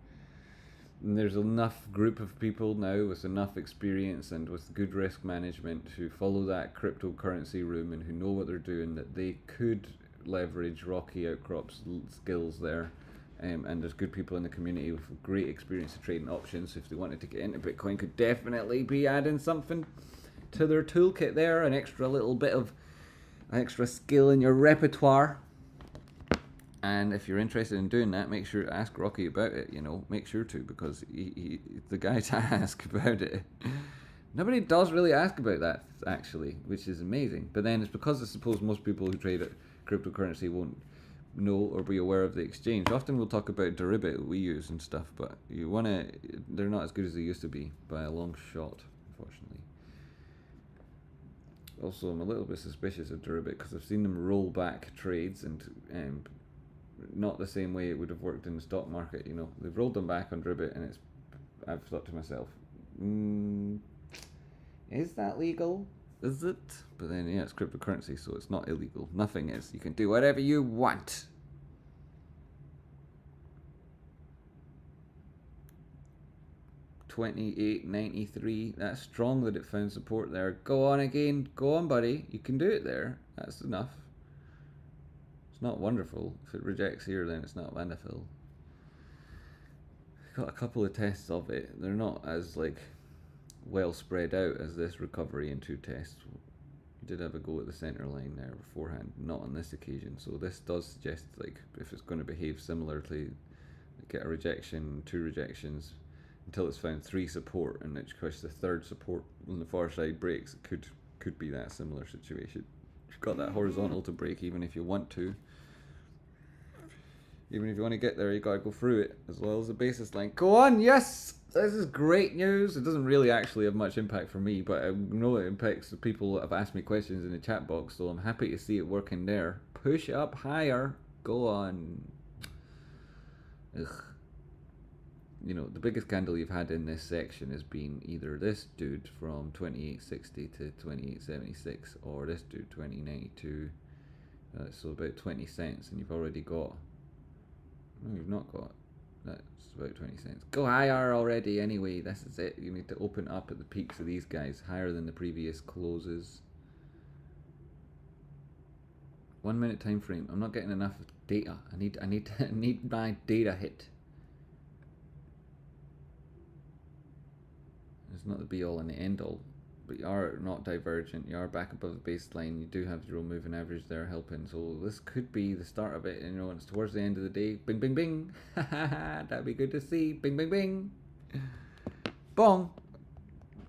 there's enough group of people now with enough experience and with good risk management who follow that cryptocurrency room and who know what they're doing that they could leverage Rocky Outcrop's skills there. And there's good people in the community with great experience of trading options. If they wanted to get into Bitcoin, could definitely be adding something to their toolkit there, an extra little bit of an extra skill in your repertoire. And if you're interested in doing that, make sure to ask Rocky about it. Make sure to, because he's the guy to ask about it. Nobody does really ask about that, actually, which is amazing. But then it's because I suppose most people who trade cryptocurrency won't know or be aware of the exchange. Often we'll talk about Deribit we use and stuff, but they're not as good as they used to be by a long shot, unfortunately. Also, I'm a little bit suspicious of Deribit because I've seen them roll back trades and not the same way it would have worked in the stock market. They've rolled them back on Deribit, and I've thought to myself, is that legal? Is it? But then, yeah, it's cryptocurrency, so it's not illegal. Nothing is. You can do whatever you want. $28.93. That's strong that it found support there. Go on again. Go on, buddy. You can do it there. That's enough. It's not wonderful. If it rejects here, then it's not wonderful. Got a couple of tests of it. They're not as well spread out as this recovery in two tests. We did have a go at the center line there beforehand, not on this occasion. So this does suggest if it's going to behave similarly, get a rejection, two rejections, until it's found three support, in which case the third support on the far side breaks. It could be that similar situation. You've got that horizontal to break, even if you want to. Even if you want to get there, you got to go through it, as well as the basis line. Go on, yes! This is great news. It doesn't really actually have much impact for me, but I know it impacts the people that have asked me questions in the chat box, so I'm happy to see it working there. Push up higher. Go on. Ugh. The biggest candle you've had in this section has been either this dude from 28.60 to 28.76, or this dude 20.92. So about 20 cents, and you've already got... No, you've not got... That's about 20 cents. Go higher already anyway. This is it. You need to open up at the peaks of these guys, higher than the previous closes. 1 minute time frame. I'm not getting enough data. I need my data hit. It's not the be all and the end all, but you are not divergent. You are back above the baseline. You do have your moving average there helping. So this could be the start of it. It's towards the end of the day. Bing, bing, bing. That'd be good to see. Bing, bing, bing. Bong.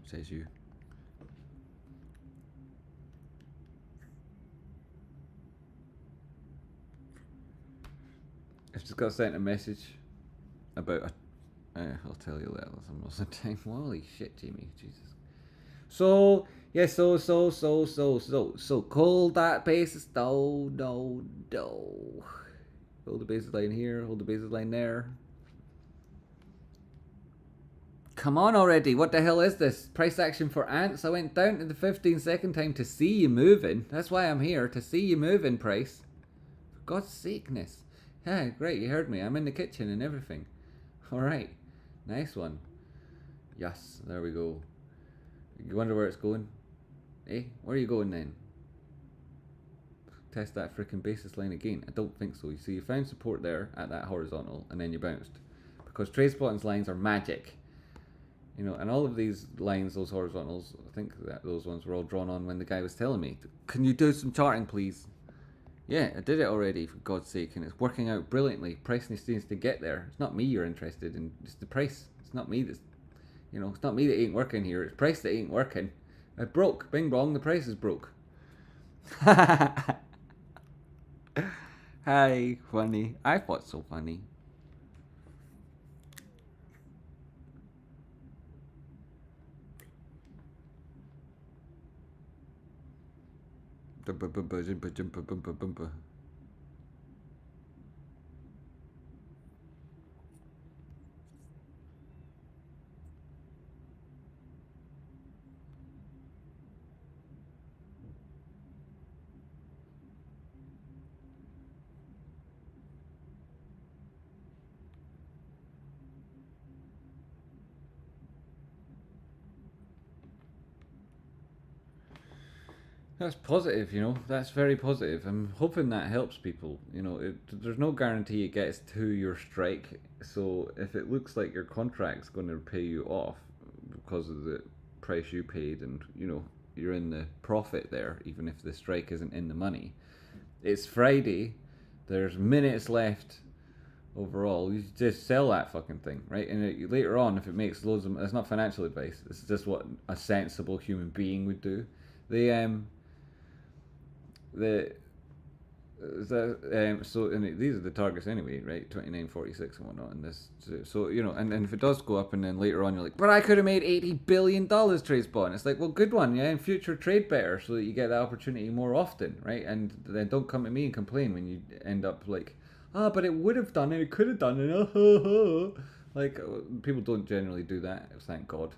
Says you. I've just got sent a message about I'll tell you that some of the time. Holy shit, Jamie, Jesus. So hold that basis. No. Hold the basis line here. Hold the basis line there. Come on already. What the hell is this? Price action for ants? I went down to the 15-second time to see you moving. That's why I'm here, to see you moving, price. For God's sakeness. Yeah, great, you heard me. I'm in the kitchen and everything. Alright. Nice one. Yes, there we go. You wonder where it's going? Eh? Where are you going then? test that freaking basis line again? I don't think so. You see, you found support there at that horizontal, and then you bounced. Because trade spotting's lines are magic. You know, and all of these lines, those horizontals, I think that those ones were all drawn on when the guy was telling me, can you do some charting, please? Yeah, I did it already, for God's sake, and it's working out brilliantly. Price needs to get there. It's not me you're interested in, it's the price. It's not me that's, you know, it's not me that ain't working here. It's price that ain't working. It broke. Bing bong, the price is broke. Hi, funny. I thought so funny. That's positive, you know. That's very positive. I'm hoping that helps people. You know, there's no guarantee it gets to your strike. So if it looks like your contract's going to pay you off because of the price you paid, and you know you're in the profit there, even if the strike isn't in the money. It's Friday. There's minutes left. Overall, you just sell that fucking thing, right? And later on, if it makes loads of, it's not financial advice. It's just what a sensible human being would do. They so and these are the targets anyway, right? 29.46 and whatnot, and this, so you know, and if it does go up, and then later on you're like, but I could have made $80 billion trade spot, and it's like, well, good one, yeah, in future trade better, so that you get that opportunity more often, right? And then don't come to me and complain when you end up like, but it would have done it, it could have done it, like, people don't generally do that, thank God,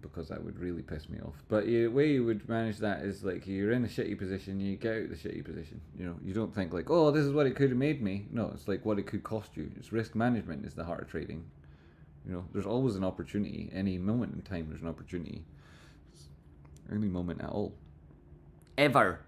because that would really piss me off. But the way you would manage that is like, you're in a shitty position, you get out of the shitty position. You know, you don't think like, oh, this is what it could have made me. No, it's like what it could cost you. It's risk management is the heart of trading. You know, there's always an opportunity. Any moment in time, there's an opportunity. Any moment at all. Ever.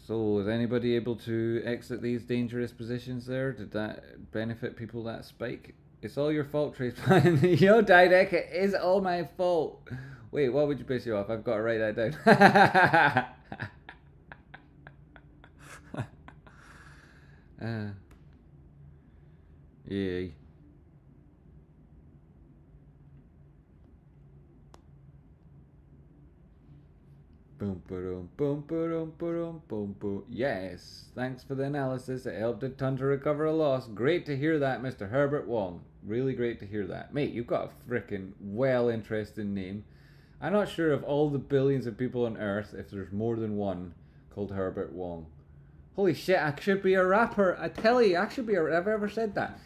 So, is anybody able to exit these dangerous positions there? Did that benefit people, that spike? It's all your fault, Trace. Yo, Didek, it is all my fault. Wait, what would you piss you off? I've got to write that down. Yay. Boom, boom, boom, boom, boom, boom, boom. Yes, thanks for the analysis. It helped a ton to recover a loss. Great to hear that, Mr. Herbert Wong. Really great to hear that. Mate, you've got a freaking well-interesting name. I'm not sure of all the billions of people on Earth if there's more than one called Herbert Wong. Holy shit, I should be a rapper. I tell you, I should be a rapper. Have I ever said that?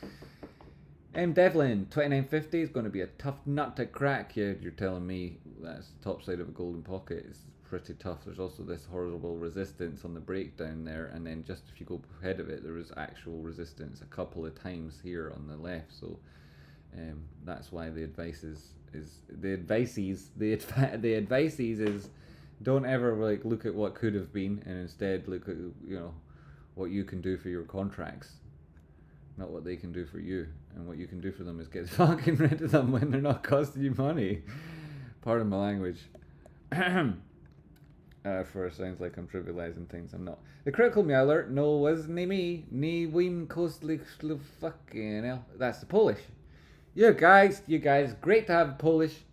Devlin, 2950 is going to be a tough nut to crack. Yeah, you're telling me that's the top side of a golden pocket. It's pretty tough. There's also this horrible resistance on the breakdown there, and then just if you go ahead of it, there was actual resistance a couple of times here on the left. So that's why the advice is don't ever like look at what could have been, and instead look at, you know, what you can do for your contracts, not what they can do for you. And what you can do for them is get fucking rid of them when they're not costing you money. Pardon my language. For it sounds like I'm trivializing things. I'm not. The critical me alert, no, wasn't me. Ni win kostly fucking hell. That's the Polish. You guys, great to have a Polish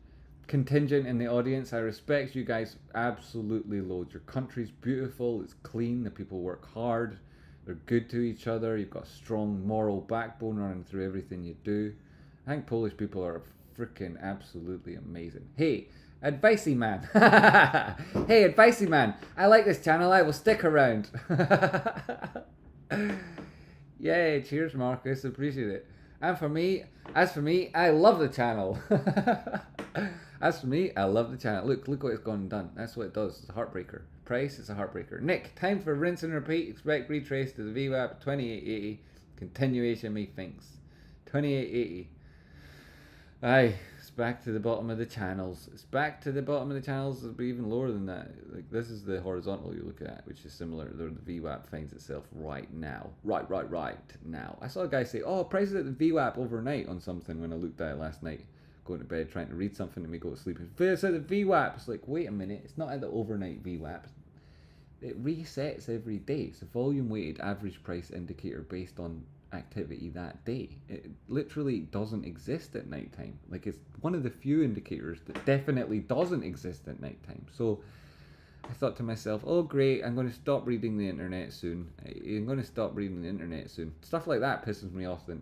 contingent in the audience. I respect you guys absolutely loads. Your country's beautiful, it's clean, the people work hard, they're good to each other, you've got a strong moral backbone running through everything you do. I think Polish people are freaking absolutely amazing. Hey, Advicey man. Hey, Advicey man. I like this channel. I will stick around. Yay, cheers, Marcus. Appreciate it. As for me, I love the channel. As for me, I love the channel. Look what it's gone and done. That's what it does. It's a heartbreaker. Price, it's a heartbreaker. Nick, time for rinse and repeat. Expect retrace to the VWAP 2880. Continuation, methinks. 2880. Aye, it's back to the bottom of the channels. It's back to the bottom of the channels. It'll be even lower than that. Like, this is the horizontal you look at, which is similar. The VWAP finds itself right now. Right now. I saw a guy say, oh, prices at the VWAP overnight on something when I looked at it last night. Going to bed, trying to read something to me go to sleep. It's at the VWAP. It's like, wait a minute. It's not at the overnight VWAP. It resets every day. It's a volume weighted average price indicator based on activity that day. It literally doesn't exist at nighttime. Like, it's one of the few indicators that definitely doesn't exist at nighttime. So I thought to myself, oh great, I'm going to stop reading the internet soon. Stuff like that pisses me off then.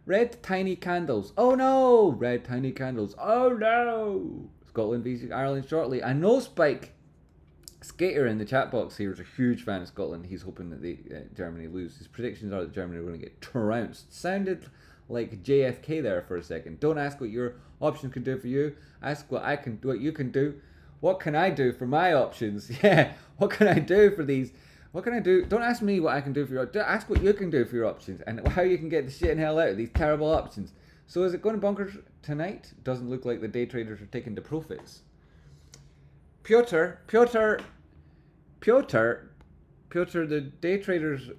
Red tiny candles. Oh no! Red tiny candles. Oh no! Scotland v Ireland shortly. I know Spike Skater in the chat box here is a huge fan of Scotland. He's hoping that Germany lose. His predictions are that Germany are going to get trounced. Sounded like JFK there for a second. Don't ask what your options can do for you. Ask what you can do. What can I do for my options? Yeah. What can I do for these? What can I do? Don't ask me what I can do for your. Ask what you can do for your options and how you can get the shit in hell out of these terrible options. So is it going to bonkers tonight? Doesn't look like the day traders are taking the profits. Piotr, the day traders,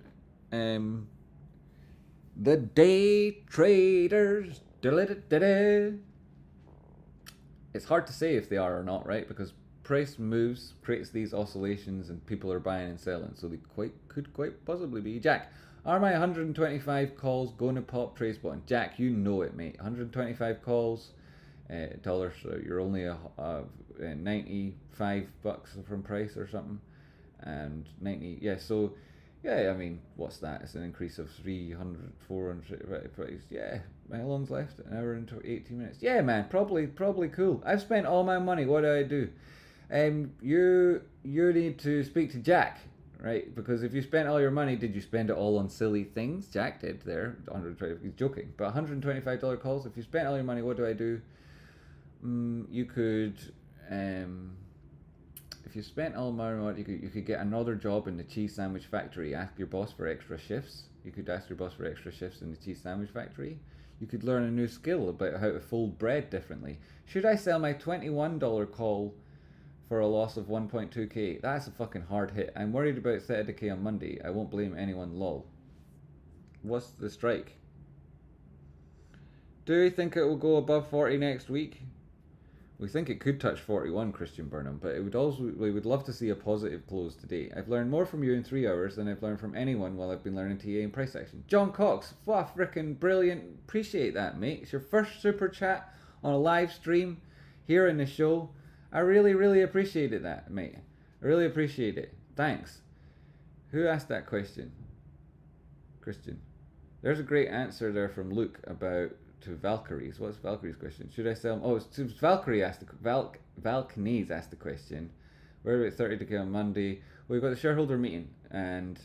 It's hard to say if they are or not, right? Because price moves, creates these oscillations, and people are buying and selling, so they could quite possibly be. Jack, are my 125 calls going to pop trace button? Jack, you know it, mate. 125 calls. Dollars, so you're only 95 bucks from price or something, and 90, yeah, so yeah, I mean, what's that? It's an increase of 300, 400 price. Yeah, how long's left? An hour and 18 minutes. Yeah, man, probably cool. I've spent all my money. What do I do? You need to speak to Jack, right? Because if you spent all your money, did you spend it all on silly things? Jack did there. 120. He's joking, but $125 calls. If you spent all your money, what do I do? You could, if you spent all my money, you could get another job in the cheese sandwich factory. Ask your boss for extra shifts. You could ask your boss for extra shifts in the cheese sandwich factory. You could learn a new skill about how to fold bread differently. Should I sell my $21 call for a loss of 1.2k? That's a fucking hard hit. I'm worried about 30k on Monday. I won't blame anyone, lol. What's the strike? Do you think it will go above 40 next week? We think it could touch 41, Christian Burnham, but we would love to see a positive close today. I've learned more from you in 3 hours than I've learned from anyone while I've been learning TA and price action. John Cox, what frickin' brilliant. Appreciate that, mate. It's your first super chat on a live stream here in the show. I really appreciated that, mate. I really appreciate it. Thanks. Who asked that question? Christian. There's a great answer there from Luke about to Valkyrie's. What's Valkyrie's question? Should I sell? Oh, it's Valkyrie asked Valkyrie's asked the question. We're about 30 to go on Monday. We've got the shareholder meeting, and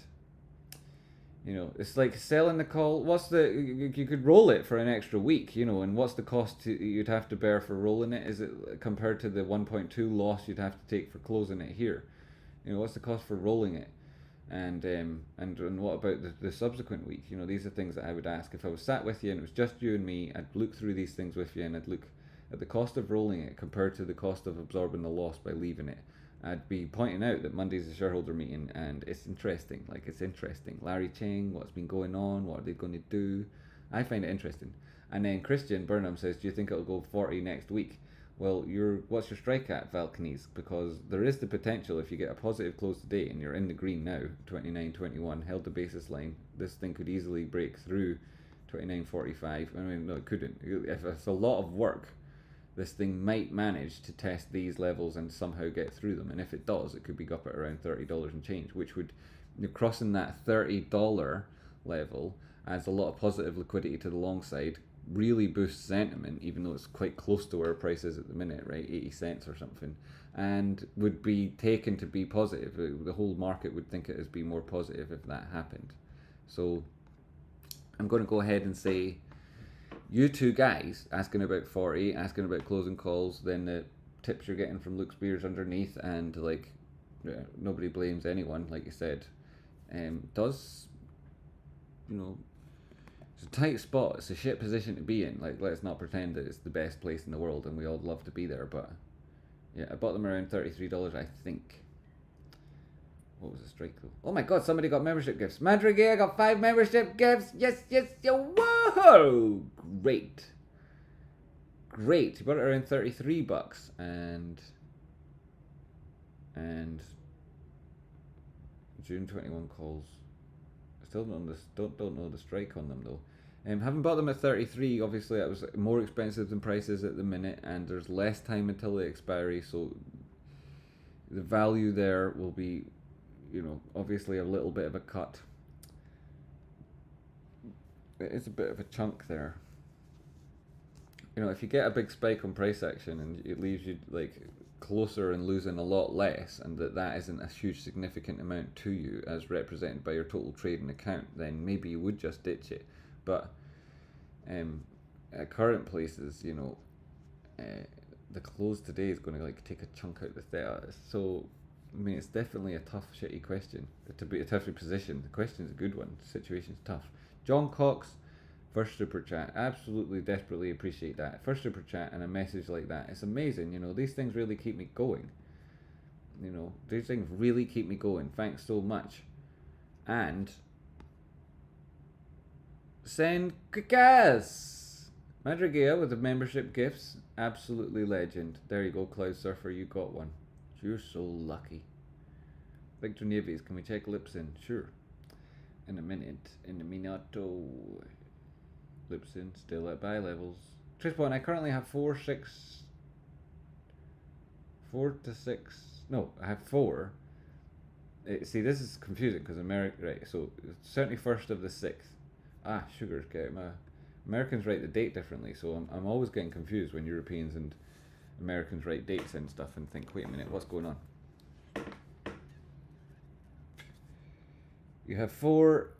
you know, it's like selling the call. What's the? You could roll it for an extra week, you know, and what's the cost you'd have to bear for rolling it? Is it compared to the 1.2 loss you'd have to take for closing it here? You know, what's the cost for rolling it? And what about the subsequent week? You know, these are things that I would ask. If I was sat with you and it was just you and me, I'd look through these things with you, and I'd look at the cost of rolling it compared to the cost of absorbing the loss by leaving it. I'd be pointing out that Monday's a shareholder meeting, and it's interesting. Like, it's interesting. Larry Cheng, what's been going on? What are they going to do? I find it interesting. And then Christian Burnham says, do you think it'll go 40 next week? Well, what's your strike at, Valkyries? Because there is the potential, if you get a positive close today and you're in the green now, 29.21, held the basis line, this thing could easily break through 29.45. I mean, no, it couldn't. If it's a lot of work, this thing might manage to test these levels and somehow get through them. And if it does, it could be up at around $30 and change, which would, crossing that $30 level adds a lot of positive liquidity to the long side, really boosts sentiment, even though it's quite close to where price is at the minute, right? 80 cents or something, and would be taken to be positive. The whole market would think it as being more positive if that happened. So I'm going to go ahead and say, you two guys asking about 40, asking about closing calls, then the tips you're getting from Luke Spears underneath, and like, nobody blames anyone, like you said, does, you know, It's a tight spot. It's a shit position to be in. Like, let's not pretend that it's the best place in the world and we all love to be there. But yeah, I bought them around $33, I think. What was the strike though? Oh my god, somebody got membership gifts. Madrigal got 5 membership gifts. Yes, yes, yo, whoa! Great. Great. He bought it around $33 and June 21 calls. I still don't know the strike on them though. Having bought them at 33, obviously that was more expensive than prices at the minute, and there's less time until the expiry, so the value there will be, you know, obviously a little bit of a cut. It is a bit of a chunk there. You know, if you get a big spike on price action and it leaves you like closer and losing a lot less, and that isn't a huge significant amount to you as represented by your total trading account, then maybe you would just ditch it. But at current places, you know, the close today is going to like take a chunk out of the theta. So I mean, it's definitely a tough, shitty question to be a tough position. The question's a good one. The situation's tough. John Cox, first super chat. Absolutely, desperately appreciate that. First super chat and a message like that. It's amazing. You know, these things really keep me going. You know, these things really keep me going. Thanks so much. And send gas. Madrigal with the membership gifts. Absolutely legend. There you go, Cloud Surfer. You got one. You're so lucky. Victor Navies, can we check Lipson? Sure. In a minute. In a minuto. Lipson, still at buy levels. Trisbon, I currently have 4 to 6. No, I have 4. See, this is confusing because America, right? So 71st of the 6th. Ah, sugars, get my Americans write the date differently, so I'm always getting confused when Europeans and Americans write dates and stuff and think, wait a minute, what's going on? You have 4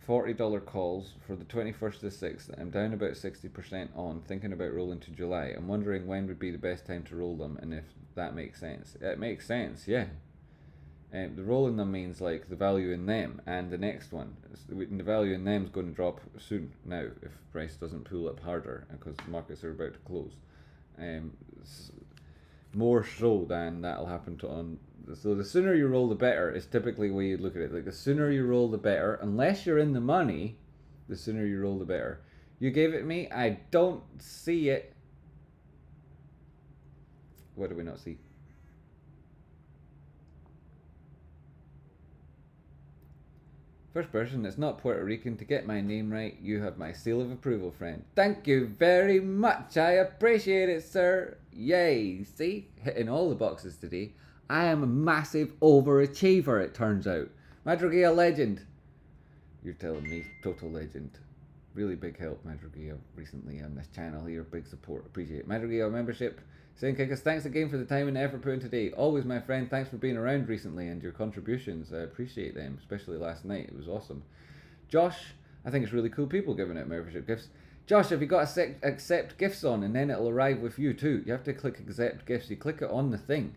$40 calls for the 21st to the 6th. I'm down about 60% on, thinking about rolling to July. I'm wondering when would be the best time to roll them and if that makes sense. It makes sense, yeah. The rolling them means like the value in them and the next one. The value in them is going to drop soon now if price doesn't pull up harder because the markets are about to close. More so than that'll happen to on. So the sooner you roll, the better is typically the way you look at it. Like the sooner you roll, the better. Unless you're in the money, the sooner you roll, the better. You gave it me. I don't see it. What do we not see? First person that's not Puerto Rican to get my name right, you have my seal of approval, friend. Thank you very much. I appreciate it, sir. Yay. See? Hitting all the boxes today. I am a massive overachiever, it turns out. Madrigal legend. You're telling me, total legend. Really big help, Madrigal, recently on this channel here. Big support. Appreciate it. Madrigal membership. Saying Kickers, thanks again for the time and effort put in today. Always, my friend, thanks for being around recently and your contributions. I appreciate them, especially last night. It was awesome. Josh, I think it's really cool people giving out membership gifts. Josh, have you got accept gifts on and then it'll arrive with you too? You have to click accept gifts. You click it on the thing.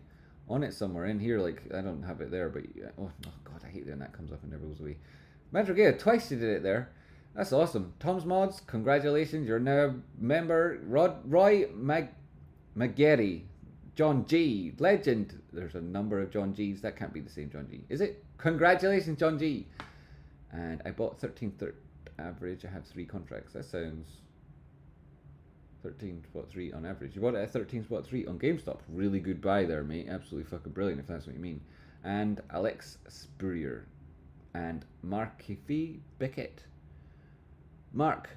On it somewhere in here, like, I don't have it there, but, oh god, I hate when that comes up and never goes away. Madrigal, twice you did it there. That's awesome. Tom's Mods, congratulations, you're now a member. Roy McGarry, John G, legend. There's a number of John G's. That can't be the same John G, is it? Congratulations, John G. And I bought 13th average. I have 3 contracts. That sounds 13.3 on average. You bought it at 13.3 on GameStop. Really good buy there, mate. Absolutely fucking brilliant, if that's what you mean. And Alex Spurrier and Markeith Beckett. Markeith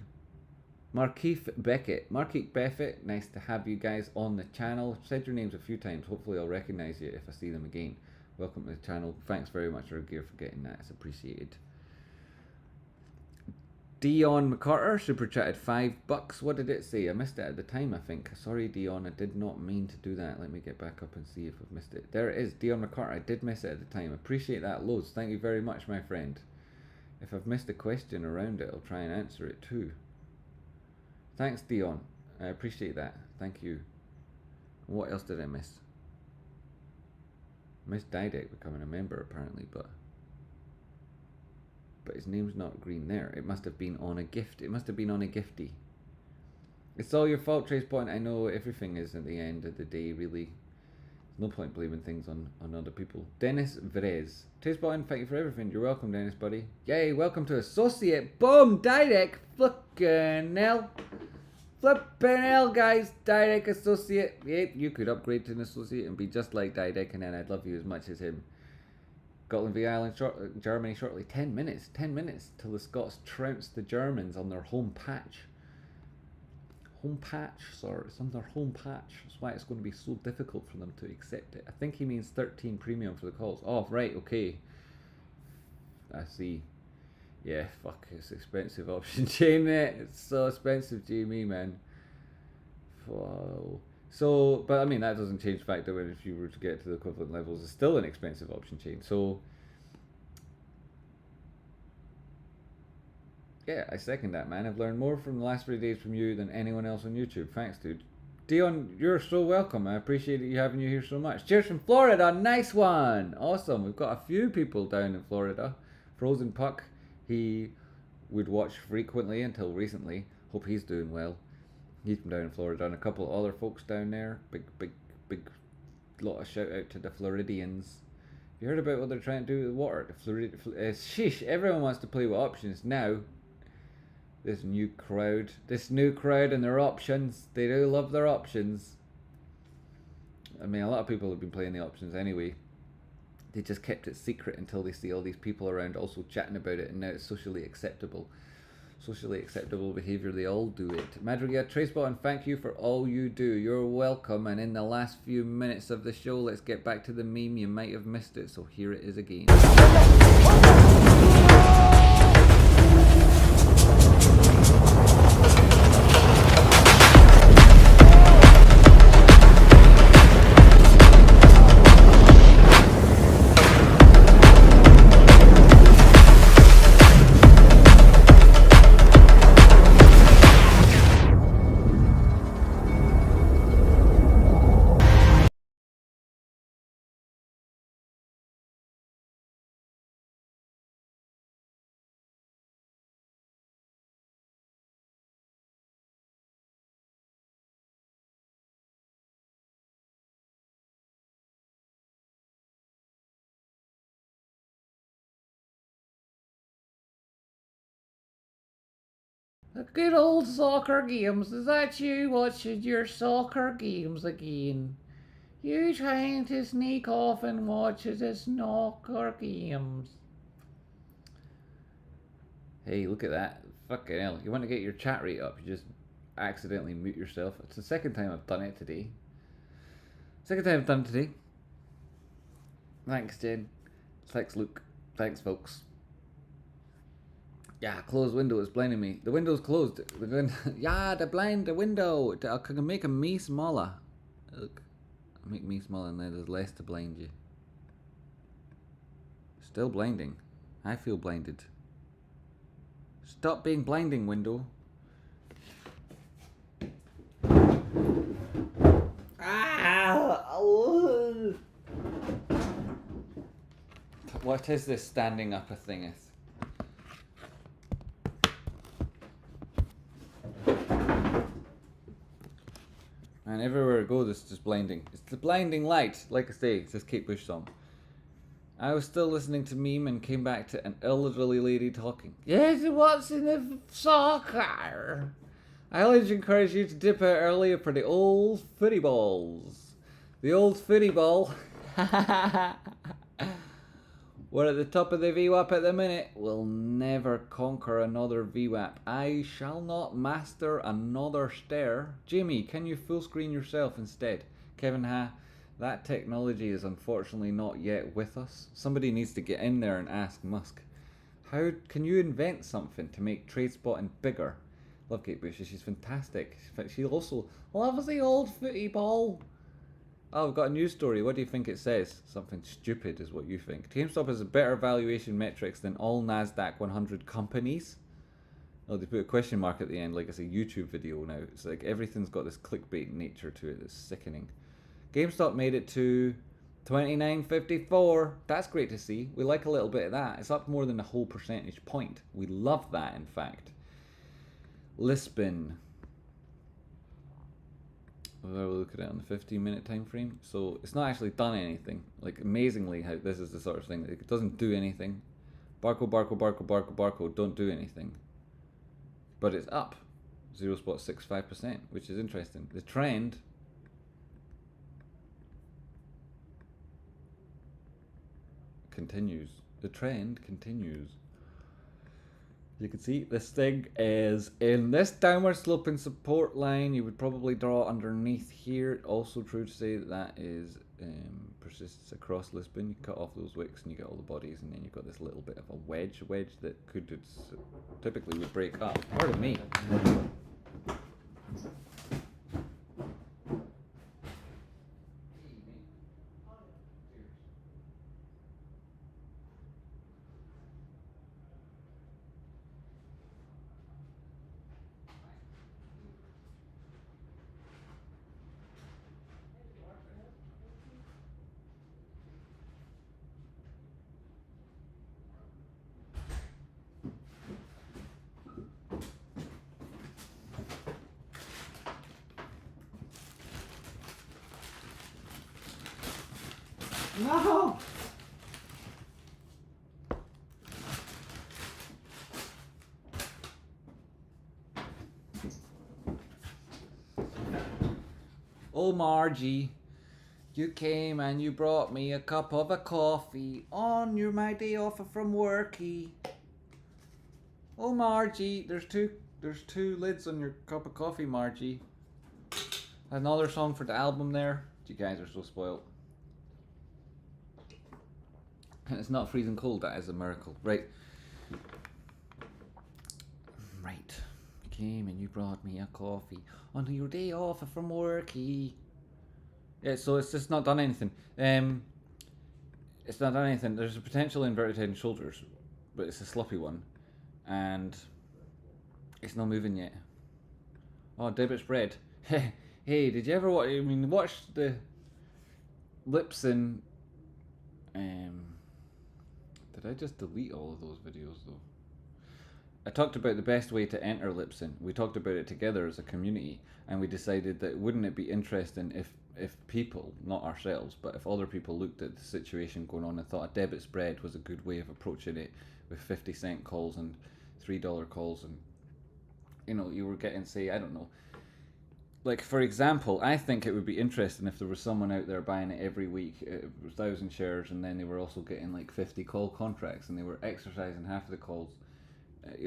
Beckett, nice to have you guys on the channel. Said your names a few times. Hopefully I'll recognize you if I see them again. Welcome to the channel. Thanks very much, Gear, for getting that. It's appreciated. Dion McCarter super chatted $5. What did it say? I missed it at the time, I think. Sorry, Dion. I did not mean to do that. Let me get back up and see if I've missed it. There it is. Dion McCarter. I did miss it at the time. Appreciate that loads. Thank you very much, my friend. If I've missed a question around it, I'll try and answer it too. Thanks, Dion. I appreciate that. Thank you. What else did I miss? I missed Didek becoming a member, apparently, but But his name's not green there. It must have been on a gift. It must have been on a gifty. It's all your fault, Trace Point. I know everything is at the end of the day, really. No point blaming things on other people. Dennis Vrez. Trace Point, thank you for everything. You're welcome, Dennis, buddy. Yay, welcome to Associate. Boom, direct. Flippin' hell. Flippin' hell, guys. Direct Associate. Yep, you could upgrade to an Associate and be just like Direct, and then I'd love you as much as him. Scotland v Ireland, Germany shortly. 10 minutes. 10 minutes till the Scots trounce the Germans on their home patch. Home patch, sorry. It's on their home patch. That's why it's going to be so difficult for them to accept it. I think he means 13 premium for the calls. Oh, right, okay. I see. Yeah, fuck, it's expensive option chain, mate. It's so expensive, GME, man. Wow. So, but I mean, that doesn't change the fact that if you were to get to the equivalent levels, it's still an expensive option chain. So, yeah, I second that, man. I've learned more from the last 3 days from you than anyone else on YouTube. Thanks, dude. Dion, you're so welcome. I appreciate you having you here so much. Cheers from Florida. Nice one. Awesome. We've got a few people down in Florida. Frozen Puck, he would watch frequently until recently. Hope he's doing well. He's from down in Florida, and a couple of other folks down there. Big lot of shout out to the Floridians. You heard about what they're trying to do with water? Sheesh, everyone wants to play with options now. This new crowd and their options. They do love their options. I mean, a lot of people have been playing the options anyway. They just kept it secret until they see all these people around also chatting about it, and now it's socially acceptable. Socially acceptable behaviour, they all do it. Madrigal Tracebot, and thank you for all you do. You're welcome. And in the last few minutes of the show, let's get back to the meme. You might have missed it, so here it is again. The good old soccer games. Is that you watching your soccer games again? You trying to sneak off and watch the soccer games? Hey, look at that. Fucking hell. You want to get your chat rate up, you just accidentally mute yourself. It's the second time I've done it today. Thanks, Jen. Thanks, Luke. Thanks, folks. Yeah, closed window is blinding me. The window's closed. The window. I can make me smaller. Look, I'll make me smaller and then there's less to blind you. Still blinding. I feel blinded. Stop being blinding, window. What is this standing up a thingeth? And everywhere it goes, it's just blinding. It's the blinding light. Like I say, it's this Kate Bush song. I was still listening to meme and came back to an elderly lady talking. Yes, what's in the soccer? I always encourage you to dip out earlier for the old footy balls. The old footy ball. We're at the top of the VWAP at the minute. We'll never conquer another VWAP. I shall not master another stair. Jamie, can you full screen yourself instead? Kevin Ha, that technology is unfortunately not yet with us. Somebody needs to get in there and ask Musk. How can you invent something to make trade spotting bigger? Love Kate Bush, she's fantastic. She also loves the old footy ball. Oh, I've got a news story. What do you think it says? Something stupid is what you think. GameStop has a better valuation metrics than all NASDAQ 100 companies. Oh, they put a question mark at the end like it's a YouTube video now. It's like everything's got this clickbait nature to it that's sickening. GameStop made it to 29.54. That's great to see. We like a little bit of that. It's up more than a whole percentage point. We love that, in fact. Lisbon. We'll look at it on the 15-minute time frame. So it's not actually done anything. Like, amazingly, how this is the sort of thing that it doesn't do anything. Barco, don't do anything. But it's up 0.65%, which is interesting. The trend continues. The trend continues. You can see this thing is in this downward sloping support line. You would probably draw underneath here. Also true to say that that is persists across Lisbon. You cut off those wicks and you get all the bodies, and then you've got this little bit of a wedge that could typically would break up. Pardon me. No! Oh, Margie, you came and you brought me a cup of a coffee on my day off from worky. Oh, Margie, there's two lids on your cup of coffee, Margie. Another song for the album there. You guys are so spoiled. And it's not freezing cold, that is a miracle. Right. Right. You came and you brought me a coffee on your day off from worky. Yeah, so it's just not done anything. It's not done anything. There's a potential inverted head and shoulders, but it's a sloppy one. And it's not moving yet. Oh, debit spread. Hey, did you ever watch the Lipson? Did I just delete all of those videos though? I talked about the best way to enter Lipson. We talked about it together as a community, and we decided that wouldn't it be interesting if people, not ourselves, but if other people looked at the situation going on and thought a debit spread was a good way of approaching it with 50-cent calls and $3 calls, and you were getting, say, I don't know, like, for example, I think it would be interesting if there was someone out there buying it every week, 1,000 shares, and then they were also getting like 50 call contracts, and they were exercising half of the calls,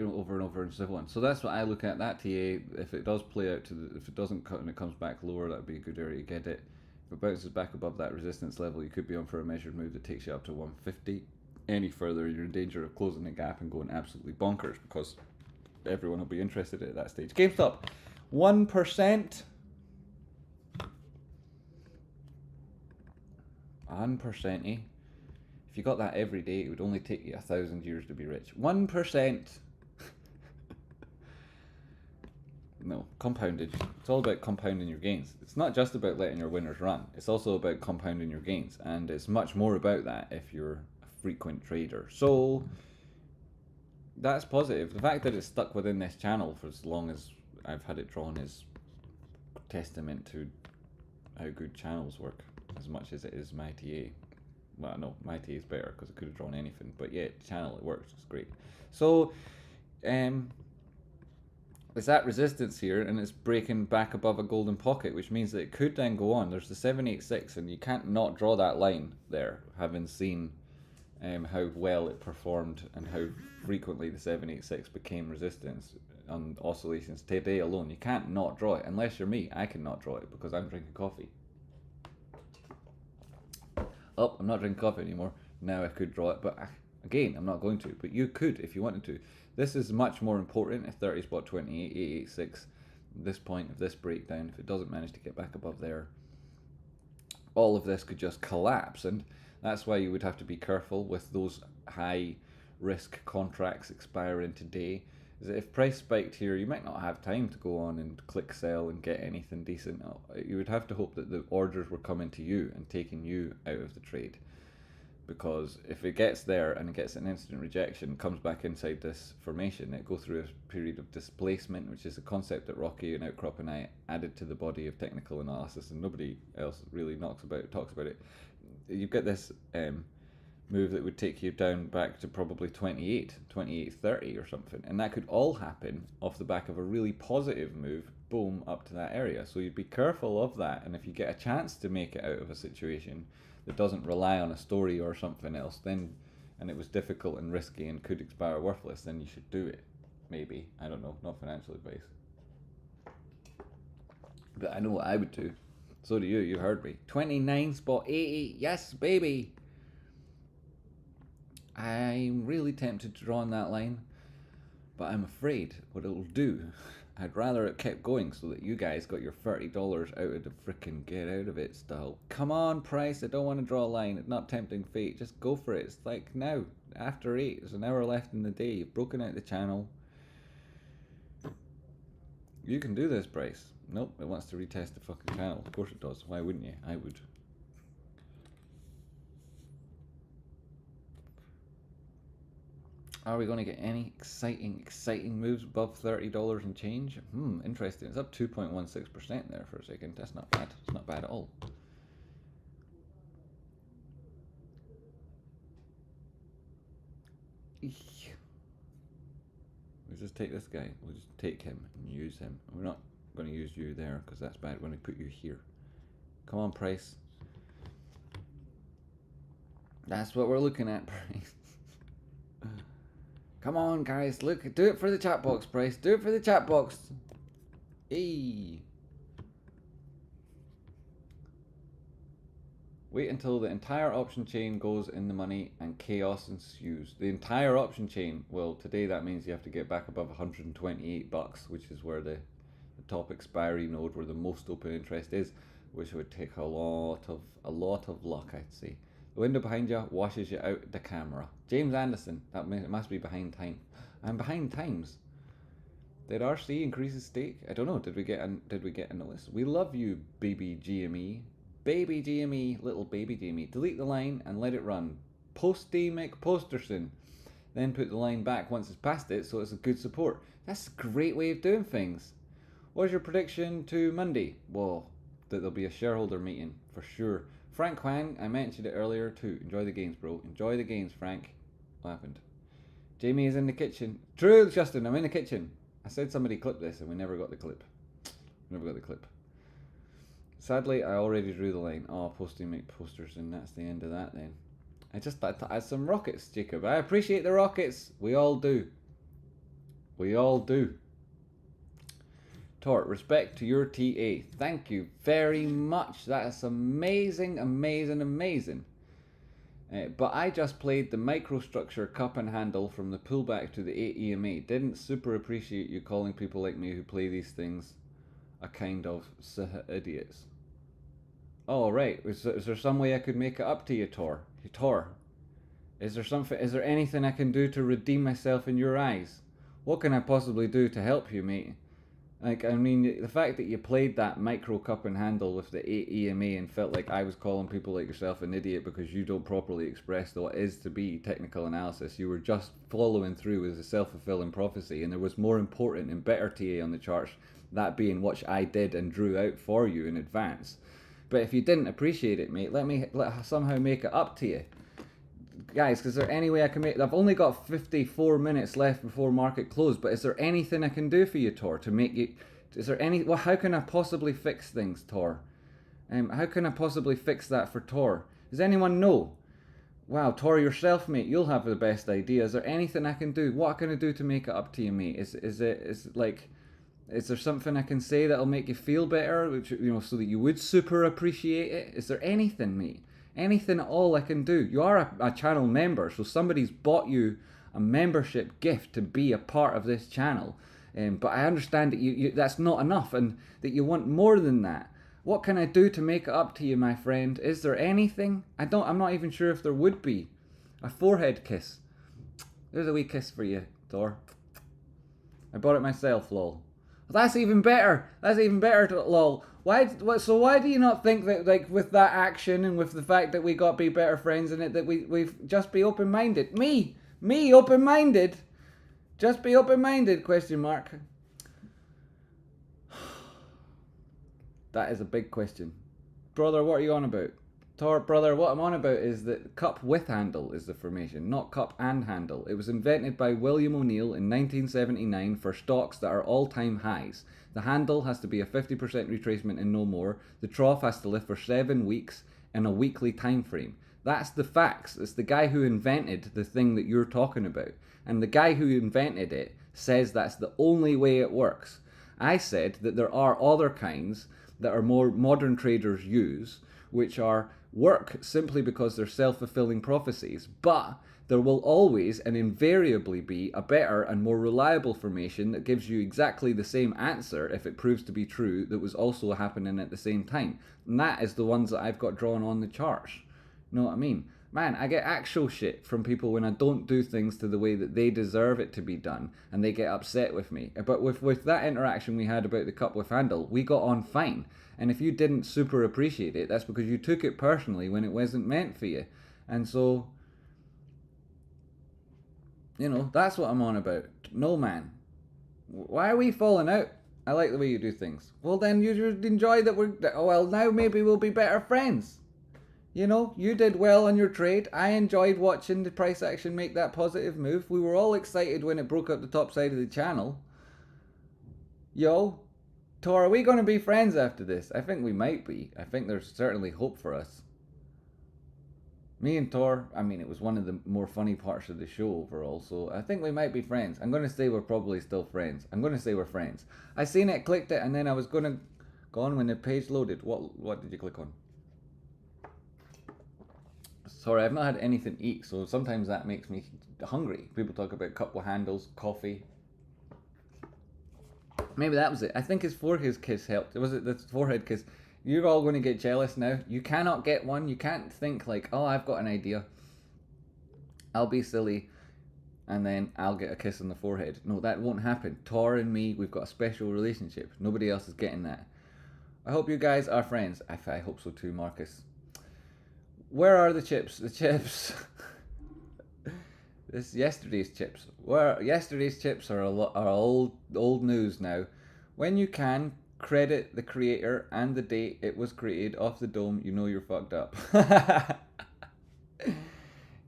over and over and so on. So that's what I look at. That TA, if it does play out if it doesn't cut and it comes back lower, that'd be a good area to get it. If it bounces back above that resistance level, you could be on for a measured move that takes you up to 150. Any further, you're in danger of closing the gap and going absolutely bonkers, because everyone will be interested at that stage. GameStop, 1%. 1%. If you got that every day, it would only take you 1,000 years to be rich. 1%. No, compounded. It's all about compounding your gains. It's not just about letting your winners run. It's also about compounding your gains, and it's much more about that if you're a frequent trader. So that's positive. The fact that it's stuck within this channel for as long as I've had it drawn is testament to how good channels work, as much as it is my TA. Well, no, my TA is better because I could have drawn anything, but yeah, the channel, it works. It's great. So there's that resistance here, and it's breaking back above a golden pocket, which means that it could then go on. There's the 786, and you can't not draw that line there, having seen how well it performed and how frequently the 786 became resistance on oscillations today alone. You can't not draw it, unless you're me. I cannot draw it because I'm drinking coffee. Oh, I'm not drinking coffee anymore. Now I could draw it, but again, I'm not going to. But you could if you wanted to. This is much more important at 30 spot 28, 886. This point of this breakdown, if it doesn't manage to get back above there, all of this could just collapse, and that's why you would have to be careful with those high risk contracts expiring today. is that if price spiked here, you might not have time to go on and click sell and get anything decent. You would have to hope that the orders were coming to you and taking you out of the trade. Because if it gets there and it gets an instant rejection, comes back inside this formation, it goes through a period of displacement, which is a concept that Rocky and Outcrop and I added to the body of technical analysis, and nobody else really talks about it. You get this move that would take you down back to probably 28.30 or something, and that could all happen off the back of a really positive move, boom, up to that area. So you'd be careful of that, and if you get a chance to make it out of a situation that doesn't rely on a story or something else, then, and it was difficult and risky and could expire worthless, then you should do it. Maybe. I don't know. Not financial advice. But I know what I would do. So do you. You heard me. 29.80. Yes, baby. I'm really tempted to draw on that line, but I'm afraid what it'll do, I'd rather it kept going so that you guys got your $30 out of the frickin' get out of it style. Come on, price, I don't want to draw a line. It's not tempting fate. Just go for it. It's like now, after 8, there's an hour left in the day. You've broken out the channel. You can do this, price. Nope, it wants to retest the fucking channel. Of course it does. Why wouldn't you? I would. Are we going to get any exciting moves above $30 and change? Interesting. It's up 2.16% there for a second. That's not bad. It's not bad at all. We'll just take this guy. We'll just take him and use him. We're not going to use you there because that's bad. We're going to put you here. Come on, price. That's what we're looking at, price. Come on, guys, look, do it for the chat box, price. Do it for the chat box. Hey. Wait until the entire option chain goes in the money and chaos ensues. The entire option chain, well, today that means you have to get back above 128 bucks, which is where the top expiry node, where the most open interest is, which would take a lot of luck, I'd say. The window behind you washes you out the camera. James Anderson, it must be behind time. I'm behind times. Did RC increase his stake? I don't know. Did we get a notice? We love you, baby GME. Baby GME, little baby GME. Delete the line and let it run. Posty McPosterson. Then put the line back once it's past it, so it's a good support. That's a great way of doing things. What's your prediction to Monday? Well, that there'll be a shareholder meeting for sure. Frank Huang, I mentioned it earlier too. Enjoy the games, bro. Enjoy the games, Frank. What happened? Jamie is in the kitchen. True, Justin, I'm in the kitchen. I said somebody clip this and we never got the clip. Sadly, I already drew the line. Oh, posting make posters, and that's the end of that then. I just thought I had some rockets, Jacob. I appreciate the rockets. We all do. We all do. Tort, respect to your TA. Thank you very much. That is amazing, amazing, amazing. But I just played the microstructure cup and handle from the pullback to the 8 EMA. Didn't super appreciate you calling people like me who play these things a kind of idiots. Oh, right. Is there some way I could make it up to you, Tor? Tor, is there anything I can do to redeem myself in your eyes? What can I possibly do to help you, mate? Like, I mean, the fact that you played that micro cup and handle with the 8 EMA and felt like I was calling people like yourself an idiot because you don't properly express what is to be technical analysis. You were just following through with a self-fulfilling prophecy, and there was more important and better TA on the charts, that being what I did and drew out for you in advance. But if you didn't appreciate it, mate, let somehow make it up to you. Guys, is there any way I can make... I've only got 54 minutes left before market close, but is there anything I can do for you, Tor, to make you... Is there any... Well, how can I possibly fix things, Tor? How can I possibly fix that for Tor? Does anyone know? Wow, Tor, yourself, mate, you'll have the best idea. Is there anything I can do? What can I do to make it up to you, mate? Is there something I can say that'll make you feel better, which, you know, so that you would super appreciate it? Is there anything, mate? Anything at all I can do? You are a channel member, so somebody's bought you a membership gift to be a part of this channel. But I understand that you that's not enough, and that you want more than that. What can I do to make it up to you, my friend? Is there anything? I'm not even sure if there would be. A forehead kiss. There's a wee kiss for you, Thor. I bought it myself, lol. That's even better. That's even better, lol. So why do you not think that, like, with that action and with the fact that we got to be better friends in it, that we've just be open-minded? Me, open-minded. Just be open-minded, question mark. That is a big question. Brother, what are you on about? Brother, what I'm on about is that cup with handle is the formation, not cup and handle. It was invented by William O'Neill in 1979 for stocks that are all-time highs. The handle has to be a 50% retracement and no more. The trough has to lift for 7 weeks in a weekly time frame. That's the facts. It's the guy who invented the thing that you're talking about. And the guy who invented it says that's the only way it works. I said that there are other kinds that are more modern traders use, which are work simply because they're self-fulfilling prophecies, but there will always and invariably be a better and more reliable formation that gives you exactly the same answer if it proves to be true that was also happening at the same time. And that is the ones that I've got drawn on the charts. You know what I mean? Man, I get actual shit from people when I don't do things to the way that they deserve it to be done, and they get upset with me. But with that interaction we had about the cup with handle, we got on fine. And if you didn't super appreciate it, that's because you took it personally when it wasn't meant for you. And so, you know, that's what I'm on about. No, man. Why are we falling out? I like the way you do things. Well, then you should enjoy that well, now maybe we'll be better friends. You know, you did well on your trade. I enjoyed watching the price action make that positive move. We were all excited when it broke up the top side of the channel. Yo, Tor, are we going to be friends after this? I think we might be. I think there's certainly hope for us. Me and Tor, I mean, it was one of the more funny parts of the show overall, so I think we might be friends. I'm going to say we're probably still friends. I'm going to say we're friends. I seen it, clicked it, and then I was going to go on when the page loaded. What did you click on? Sorry, I've not had anything to eat, so sometimes that makes me hungry. People talk about cup with handles, coffee. Maybe that was it. I think his forehead kiss helped. Was it the forehead kiss? You're all going to get jealous now. You cannot get one. You can't think like, oh, I've got an idea. I'll be silly, and then I'll get a kiss on the forehead. No, that won't happen. Tor and me, we've got a special relationship. Nobody else is getting that. I hope you guys are friends. I hope so too, Marcus. Where are the chips? The chips. This is yesterday's chips. Yesterday's chips are old news now. When you can credit the creator and the date it was created off the dome, you know you're fucked up.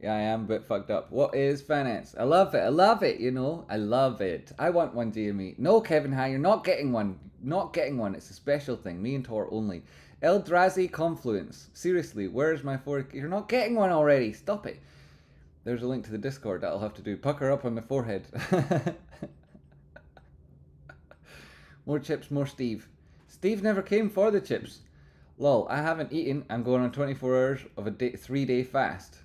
Yeah, I am a bit fucked up. What is finance? I love it, you know. I love it. I want one, GME. No, Kevin High, you're not getting one. Not getting one. It's a special thing. Me and Tor only. Eldrazi Confluence. Seriously, where's my 4K? You're not getting one already. Stop it. There's a link to the Discord that I'll have to do. Pucker up on the forehead. More chips, more Steve. Steve never came for the chips. Lol, I haven't eaten. I'm going on 24 hours of a 3-day fast.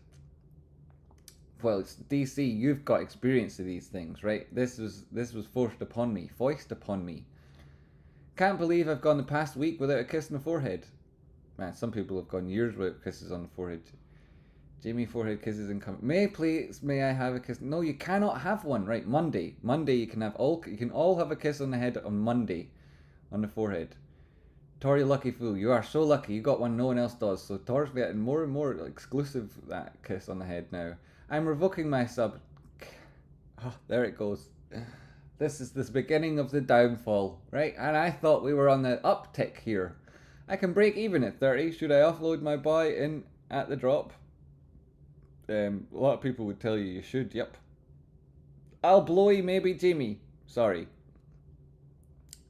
Well, it's DC, you've got experience of these things, right? This was forced upon me. Foist upon me. Can't believe I've gone the past week without a kiss on the forehead. Man, some people have gone years without kisses on the forehead. Jamie, forehead kisses incoming. May I have a kiss? No, you cannot have one. Right, Monday you can all have a kiss on the head on Monday, on the forehead. Tor, you lucky fool. You are so lucky. You got one no one else does. So Tor's getting more and more exclusive that kiss on the head now. I'm revoking my sub. Oh, there it goes. This is the beginning of the downfall, right? And I thought we were on the uptick here. I can break even at 30. Should I offload my buy in at the drop? A lot of people would tell you should, yep. I'll blowy maybe Jamie. Sorry.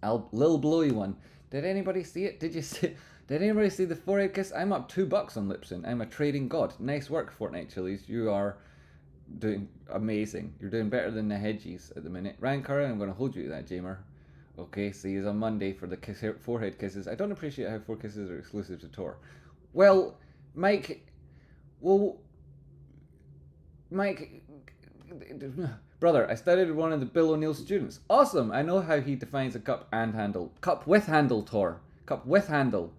Lil blowy one. Did anybody see it? Did anybody see the forehead kiss? I'm up $2 on Lipson. I'm a trading god. Nice work, Fortnite Chilies. You are doing amazing. You're doing better than the hedgies at the minute. Ryan Curran, I'm going to hold you to that, Jamer. Okay, see you on Monday for the forehead kisses. I don't appreciate how 4 kisses are exclusive to Tor. Well, Mike, brother, I studied with one of the Bill O'Neill students. Awesome! I know how he defines a cup and handle. Cup with handle, Tor. Cup with handle.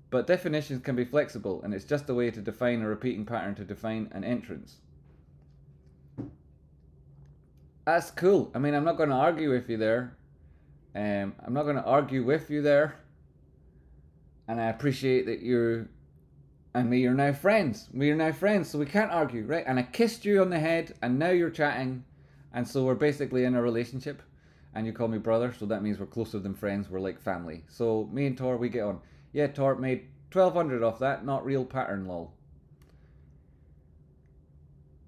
But definitions can be flexible, and it's just a way to define a repeating pattern to define an entrance. That's cool. I mean, I'm not going to argue with you there. I'm not going to argue with you there. And I appreciate that you and me are now friends. We are now friends, so we can't argue, right? And I kissed you on the head, and now you're chatting, and so we're basically in a relationship. And you call me brother, so that means we're closer than friends. We're like family. So me and Tor, we get on. Yeah, Tor made 1,200 off that. Not real pattern, lol.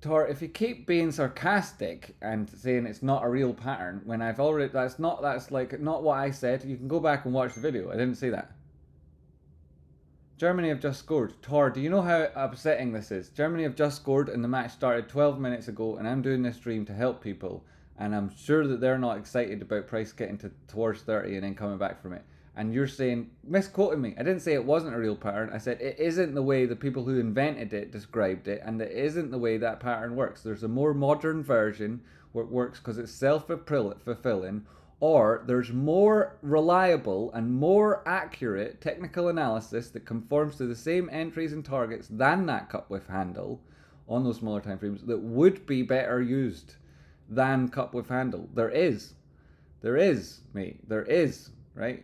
Tor, if you keep being sarcastic and saying it's not a real pattern, when I've already that's not what I said. You can go back and watch the video. I didn't say that. Germany have just scored. Tor, do you know how upsetting this is? Germany have just scored and the match started 12 minutes ago, and I'm doing this stream to help people, and I'm sure that they're not excited about Price getting towards 30 and then coming back from it. And you're saying, misquoting me. I didn't say it wasn't a real pattern. I said it isn't the way the people who invented it described it, and it isn't the way that pattern works. There's a more modern version where it works because it's self-fulfilling, or there's more reliable and more accurate technical analysis that conforms to the same entries and targets than that cup with handle on those smaller time frames that would be better used than cup with handle. There is, mate. There is, right?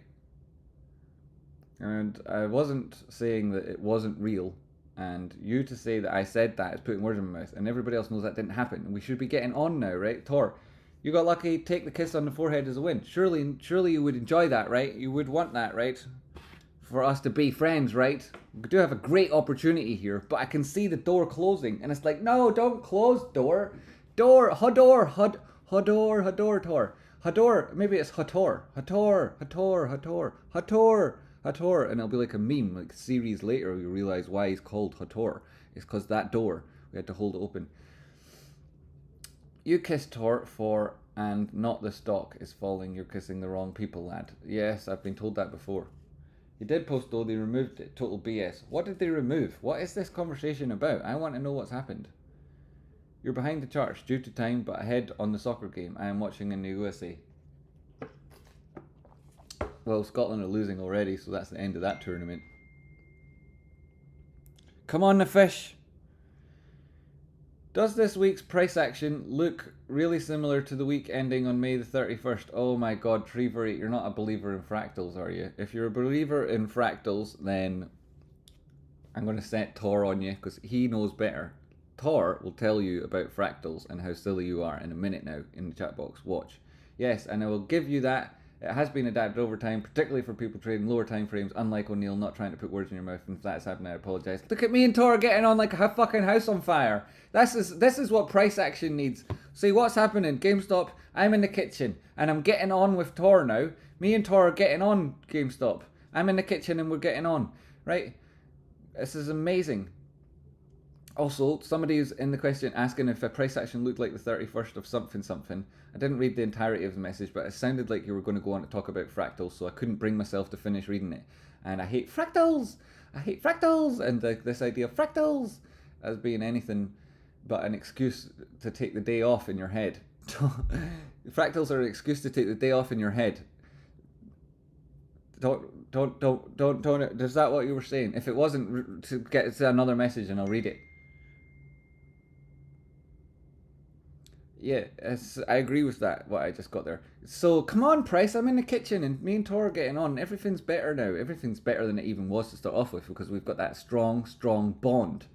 And I wasn't saying that it wasn't real, and you to say that I said that is putting words in my mouth, and everybody else knows that didn't happen, and we should be getting on now, right? Tor, you got lucky, take the kiss on the forehead as a win. Surely you would enjoy that, right? You would want that, right? For us to be friends, right? We do have a great opportunity here, but I can see the door closing, and it's like, no, don't close door. Hador, Tor. Hador, maybe it's Hator, and it'll be like a meme, like series later you realise why he's called Hator. It's because that door, we had to hold it open. You kissed Tor for, and not the stock is falling, you're kissing the wrong people, lad. Yes, I've been told that before. You did post though, they removed it, total BS. What did they remove? What is this conversation about? I want to know what's happened. You're behind the charts due to time, but ahead on the soccer game I am watching in the USA. Well, Scotland are losing already, so that's the end of that tournament. Come on, the fish! Does this week's price action look really similar to the week ending on May the 31st? Oh my god, Trevory, you're not a believer in fractals, are you? If you're a believer in fractals, then I'm going to set Tor on you, because he knows better. Tor will tell you about fractals and how silly you are in a minute now in the chat box. Watch. Yes, and I will give you that. It has been adapted over time, particularly for people trading lower time frames, unlike O'Neill, not trying to put words in your mouth, and if that's happened, I apologise. Look at me and Tor getting on like a fucking house on fire. This is what price action needs. See what's happening, GameStop, I'm in the kitchen, and I'm getting on with Tor now. Me and Tor are getting on, GameStop. I'm in the kitchen and we're getting on, right? This is amazing. Also, somebody's in the question asking if a price action looked like the 31st of something. I didn't read the entirety of the message, but it sounded like you were going to go on to talk about fractals, so I couldn't bring myself to finish reading it. And I hate fractals! And this idea of fractals as being anything but an excuse to take the day off in your head. Fractals are an excuse to take the day off in your head. Don't. Is that what you were saying? If it wasn't, to get to another message and I'll read it. Yeah, I agree with that, what I just got there. So, come on, Price, I'm in the kitchen and me and Tor are getting on. Everything's better now. Everything's better than it even was to start off with because we've got that strong bond.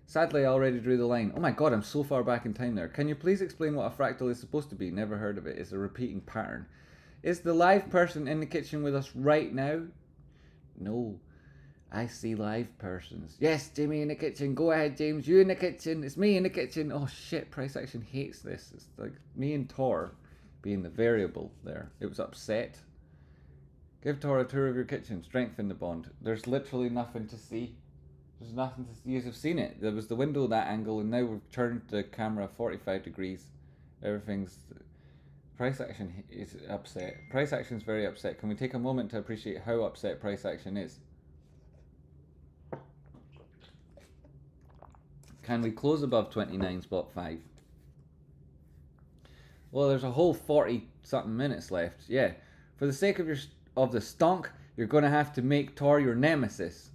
Sadly, I already drew the line. Oh my god, I'm so far back in time there. Can you please explain what a fractal is supposed to be? Never heard of it. It's a repeating pattern. Is the live person in the kitchen with us right now? No. I see live persons. Yes, Jimmy in the kitchen. Go ahead, James. You in the kitchen. It's me in the kitchen. Oh shit, price action hates this. It's like me and Tor being the variable there. It was upset. Give Tor a tour of your kitchen. Strengthen the bond. There's literally nothing to see. There's nothing to see. You have seen it. There was the window, that angle, and now we've turned the camera 45 degrees. Everything's... Price action is upset. Price action is very upset. Can we take a moment to appreciate how upset price action is? Can we close above 29 spot 5? Well, there's a whole 40 something minutes left. Yeah. For the sake of the stonk, you're going to have to make Tor your nemesis.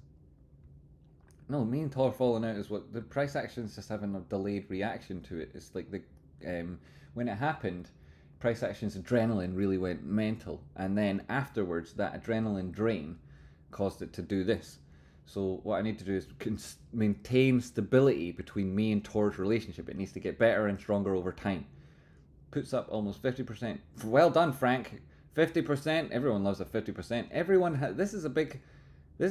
No, me and Tor falling out is what the price action's just having a delayed reaction to it. It's like When it happened, price action's adrenaline really went mental, and then afterwards that adrenaline drain caused it to do this. So what I need to do is maintain stability between me and Tor's relationship. It needs to get better and stronger over time. Puts up almost 50%. Well done, Frank. 50%. Everyone loves a 50%. This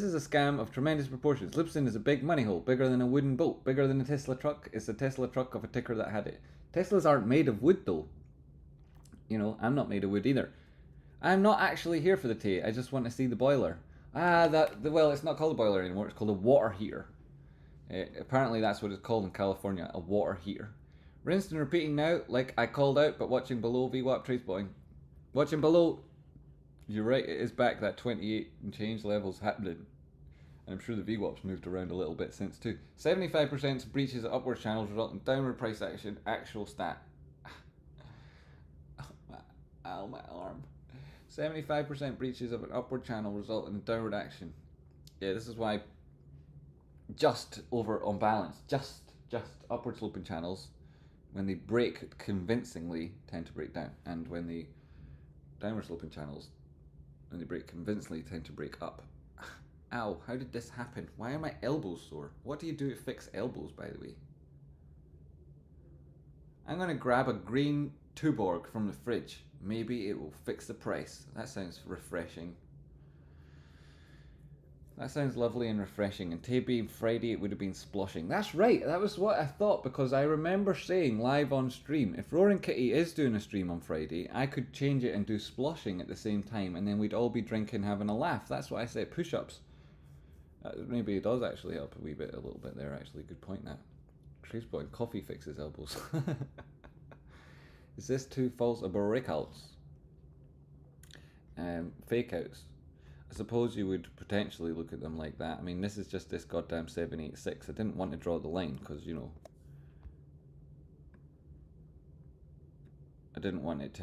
is a scam of tremendous proportions. Lipson is a big money hole, bigger than a wooden boat, bigger than a Tesla truck. It's a Tesla truck of a ticker that had it. Teslas aren't made of wood though. You know, I'm not made of wood either. I'm not actually here for the tea. I just want to see the boiler. Well, it's not called a boiler anymore. It's called a water heater. Apparently that's what it's called in California, a water heater. Rinsed and repeating now, like I called out, but watching below, VWAP trace botting. Watching below, you're right, it is back, that 28 and change levels happening. And I'm sure the VWAP's moved around a little bit since too. 75% breaches of upward channels result in downward price action, actual stat. Ow, my arm. 75% breaches of an upward channel result in downward action. Yeah, this is why just over on balance, just upward sloping channels, when they break convincingly, tend to break down. And when the downward sloping channels, when they break convincingly, tend to break up. Ow, how did this happen? Why are my elbows sore? What do you do to fix elbows, by the way? I'm going to grab a green Tuborg from the fridge. Maybe it will fix the price. That sounds refreshing. That sounds lovely and refreshing. And today being Friday, it would have been sploshing. That's right, that was what I thought, because I remember saying live on stream, if Roaring Kitty is doing a stream on Friday, I could change it and do sploshing at the same time, and then we'd all be drinking, having a laugh. That's what I said, push-ups. Maybe it does actually help a little bit there, actually. Good point, that. Trace point, coffee fixes elbows. Is this too false a breakouts? Fake outs. I suppose you would potentially look at them like that. I mean, this is just this goddamn 786. I didn't want to draw the line because, you know, I didn't want it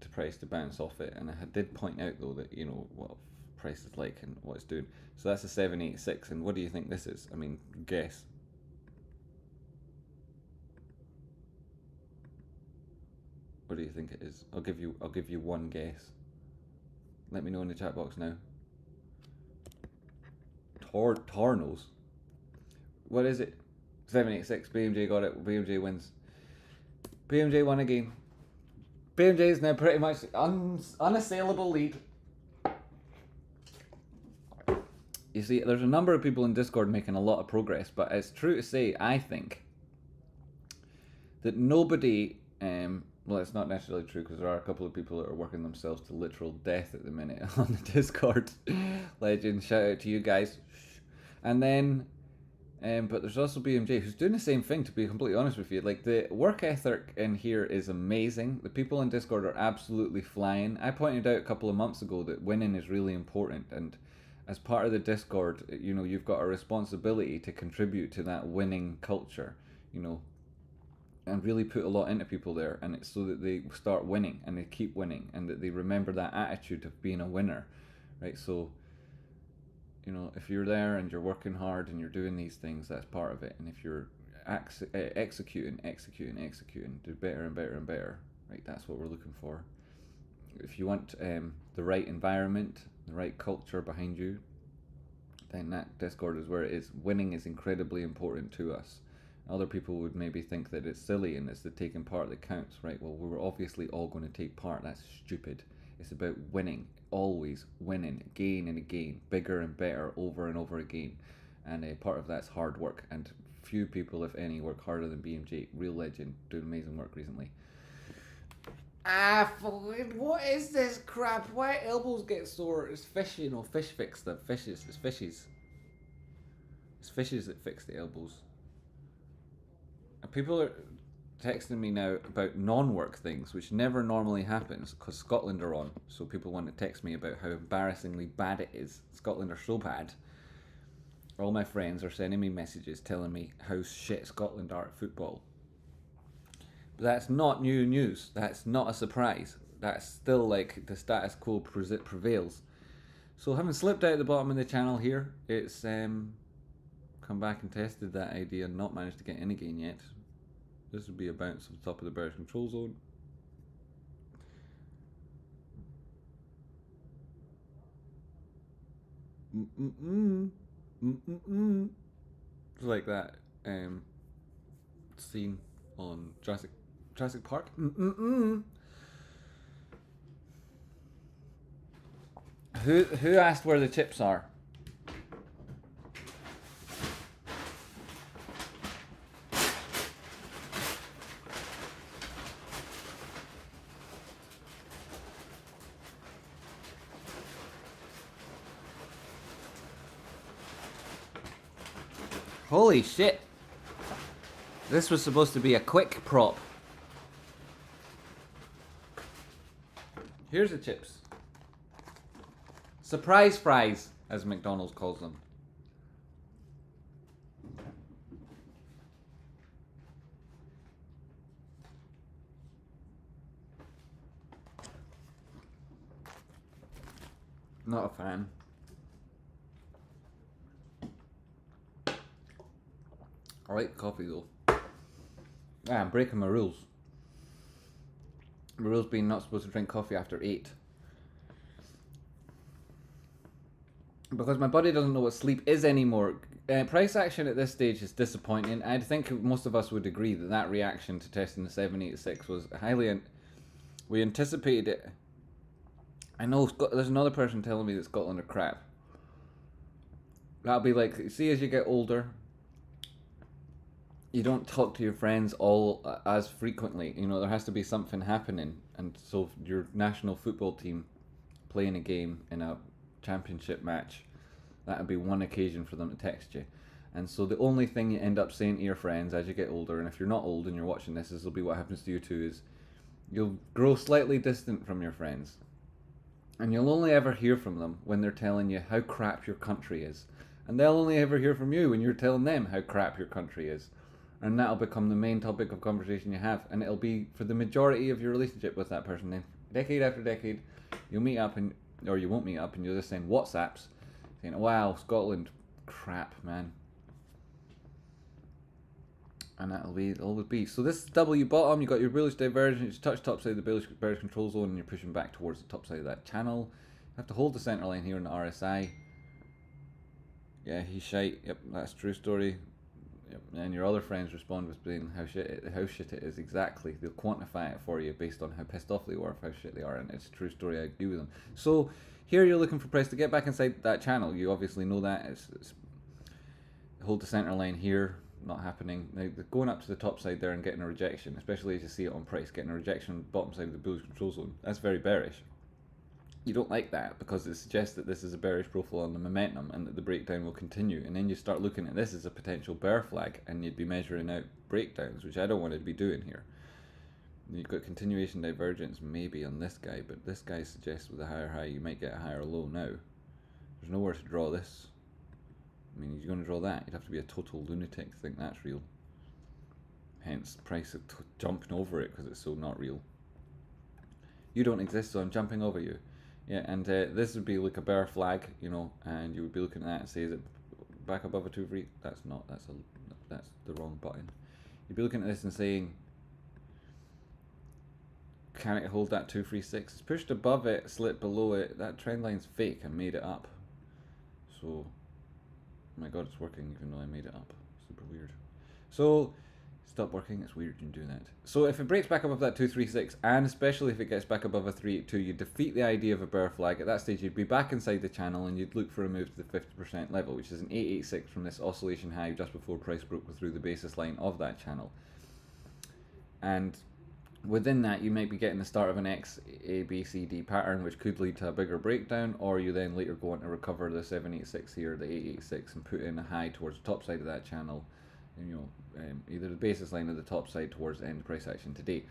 to price to bounce off it. And I did point out, though, that, you know, what price is like and what it's doing. So that's a 786. And what do you think this is? I mean, guess. What do you think it is? I'll give you one guess. Let me know in the chat box now. Tornos. What is it? 786. BMJ got it. BMJ wins. BMJ won again. BMJ is now pretty much unassailable lead. You see, there's a number of people in Discord making a lot of progress, but it's true to say, I think, that nobody... well, it's not necessarily true, because there are a couple of people that are working themselves to literal death at the minute on the Discord. Legend, shout out to you guys. And then, but there's also BMJ, who's doing the same thing, to be completely honest with you. Like, the work ethic in here is amazing. The people in Discord are absolutely flying. I pointed out a couple of months ago that winning is really important, and as part of the Discord, you know, you've got a responsibility to contribute to that winning culture, you know, and really put a lot into people there, and it's so that they start winning and they keep winning and that they remember that attitude of being a winner, right? So, you know, if you're there and you're working hard and you're doing these things, that's part of it. And if you're executing, do better and better and better, right? That's what we're looking for. If you want the right environment, the right culture behind you, then that Discord is where it is. Winning is incredibly important to us. Other people would maybe think that it's silly and it's the taking part that counts, right? Well, we're obviously all going to take part. That's stupid. It's about winning, always winning, again and again, bigger and better, over and over again. And part of that's hard work. And few people, if any, work harder than BMJ. Real legend, doing amazing work recently. What is this crap? Why elbows get sore? It's fish, you know, fish fix them. Fishes, it's fishes. It's fishes that fix the elbows. People are texting me now about non-work things, which never normally happens because Scotland are on. So people want to text me about how embarrassingly bad it is. Scotland are so bad. All my friends are sending me messages telling me how shit Scotland are at football. But that's not new news. That's not a surprise. That's still like the status quo prevails. So having slipped out at the bottom of the channel here, it's come back and tested that idea and not managed to get in again yet. This would be a bounce on the top of the bearish control zone. It's like that scene on Jurassic Park. Who asked where the chips are? Holy shit! This was supposed to be a quick prop. Here's the chips. Surprise fries, as McDonald's calls them. Not a fan. I like coffee though. Ah, I'm breaking my rules. My rules being not supposed to drink coffee after 8. Because my body doesn't know what sleep is anymore. Price action at this stage is disappointing. I think most of us would agree that that reaction to testing the 786 was highly... we anticipated it. I know there's another person telling me that Scotland are crap. That'll be like, see, as you get older, you don't talk to your friends all as frequently. You know, there has to be something happening. And so your national football team playing a game in a championship match, that would be one occasion for them to text you. And so the only thing you end up saying to your friends as you get older, and if you're not old and you're watching this will be what happens to you too, is you'll grow slightly distant from your friends. And you'll only ever hear from them when they're telling you how crap your country is. And they'll only ever hear from you when you're telling them how crap your country is. And that'll become the main topic of conversation you have. And it'll be for the majority of your relationship with that person. Then, decade after decade, you'll meet up, or you won't meet up, and you'll just send WhatsApps saying, wow, Scotland, crap, man. And that'll always be. So this is W bottom, you got your bullish divergence, you touch top side of the bearish control zone, and you're pushing back towards the top side of that channel. You have to hold the center line here on the RSI. Yeah, he's shite. Yep, that's a true story. Yep. And your other friends respond with saying how shit it is exactly. They'll quantify it for you based on how pissed off they were of how shit they are, and it's a true story. I agree with them. So here you're looking for price to get back inside that channel. You obviously know that. It's hold the center line here. Not happening. Now, going up to the top side there and getting a rejection, especially as you see it on price, getting a rejection on the bottom side of the bullish control zone, that's very bearish. You don't like that because it suggests that this is a bearish profile on the momentum and that the breakdown will continue. And then you start looking at this as a potential bear flag and you'd be measuring out breakdowns, which I don't want to be doing here. You've got continuation divergence maybe on this guy, but this guy suggests with a higher high you might get a higher low now. There's nowhere to draw this. I mean, you're going to draw that, you'd have to be a total lunatic to think that's real. Hence, price of jumping over it because it's so not real. You don't exist, so I'm jumping over you. Yeah, and this would be like a bear flag, you know, and you would be looking at that and say, is it back above a 2-3? That's not, that's the wrong button. You'd be looking at this and saying, can it hold that 236? It's pushed above it, slipped below it. That trend line's fake. I made it up. So, oh my god, it's working even though I made it up. Super weird. So, stop working. It's weird you do that. So if it breaks back above that 236, and especially if it gets back above a 382, you defeat the idea of a bear flag. At that stage, you'd be back inside the channel and you'd look for a move to the 50% level, which is an 886 from this oscillation high just before price broke through the basis line of that channel. And within that, you might be getting the start of an X, A, B, C, D pattern, which could lead to a bigger breakdown, or you then later go on to recover the 786 here, the 886, and put in a high towards the top side of that channel, and, you know, either the basis line or the top side towards the end of price action today.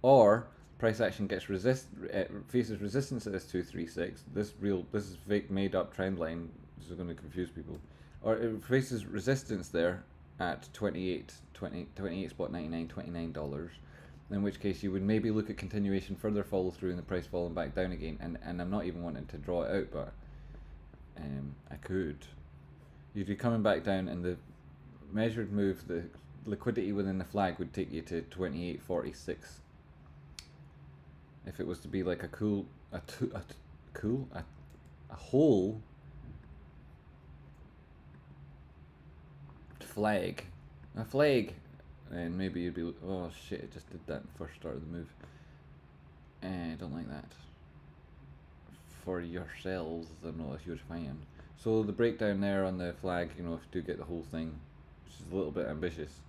Or price action gets faces resistance at this 236. This is fake made up trend line. This is going to confuse people. Or it faces resistance there at 28 spot 99, $29. In which case you would maybe look at continuation, further follow through, and the price falling back down again. And I'm not even wanting to draw it out, but I could. You'd be coming back down, and the measured move, the liquidity within the flag would take you to 28.46. If it was to be like a whole flag, and maybe you'd be, oh shit, it just did that in the first start of the move. I don't like that. For yourselves, I'm not a huge fan. So the breakdown there on the flag, you know, if you do get the whole thing, which is a little bit ambitious,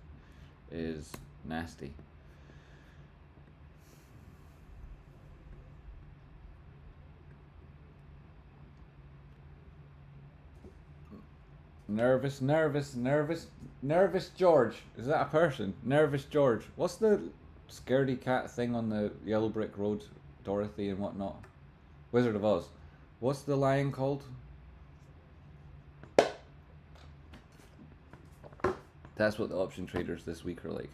is nasty. Nervous George. Is that a person? Nervous George. What's the scaredy cat thing on the yellow brick road? Dorothy and whatnot. Wizard of Oz. What's the lion called? That's what the option traders this week are like.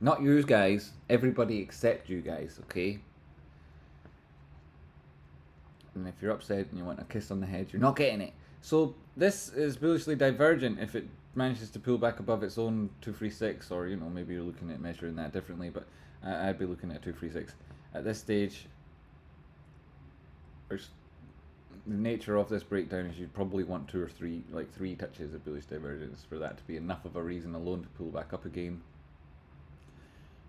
Not you guys. Everybody except you guys, okay? And if you're upset and you want a kiss on the head, you're not getting it. So this is bullishly divergent if it manages to pull back above its own 236, or, you know, maybe you're looking at measuring that differently, but I'd be looking at 236. At this stage, the nature of this breakdown is you'd probably want 2 or 3, like 3 touches of bullish divergence for that to be enough of a reason alone to pull back up again.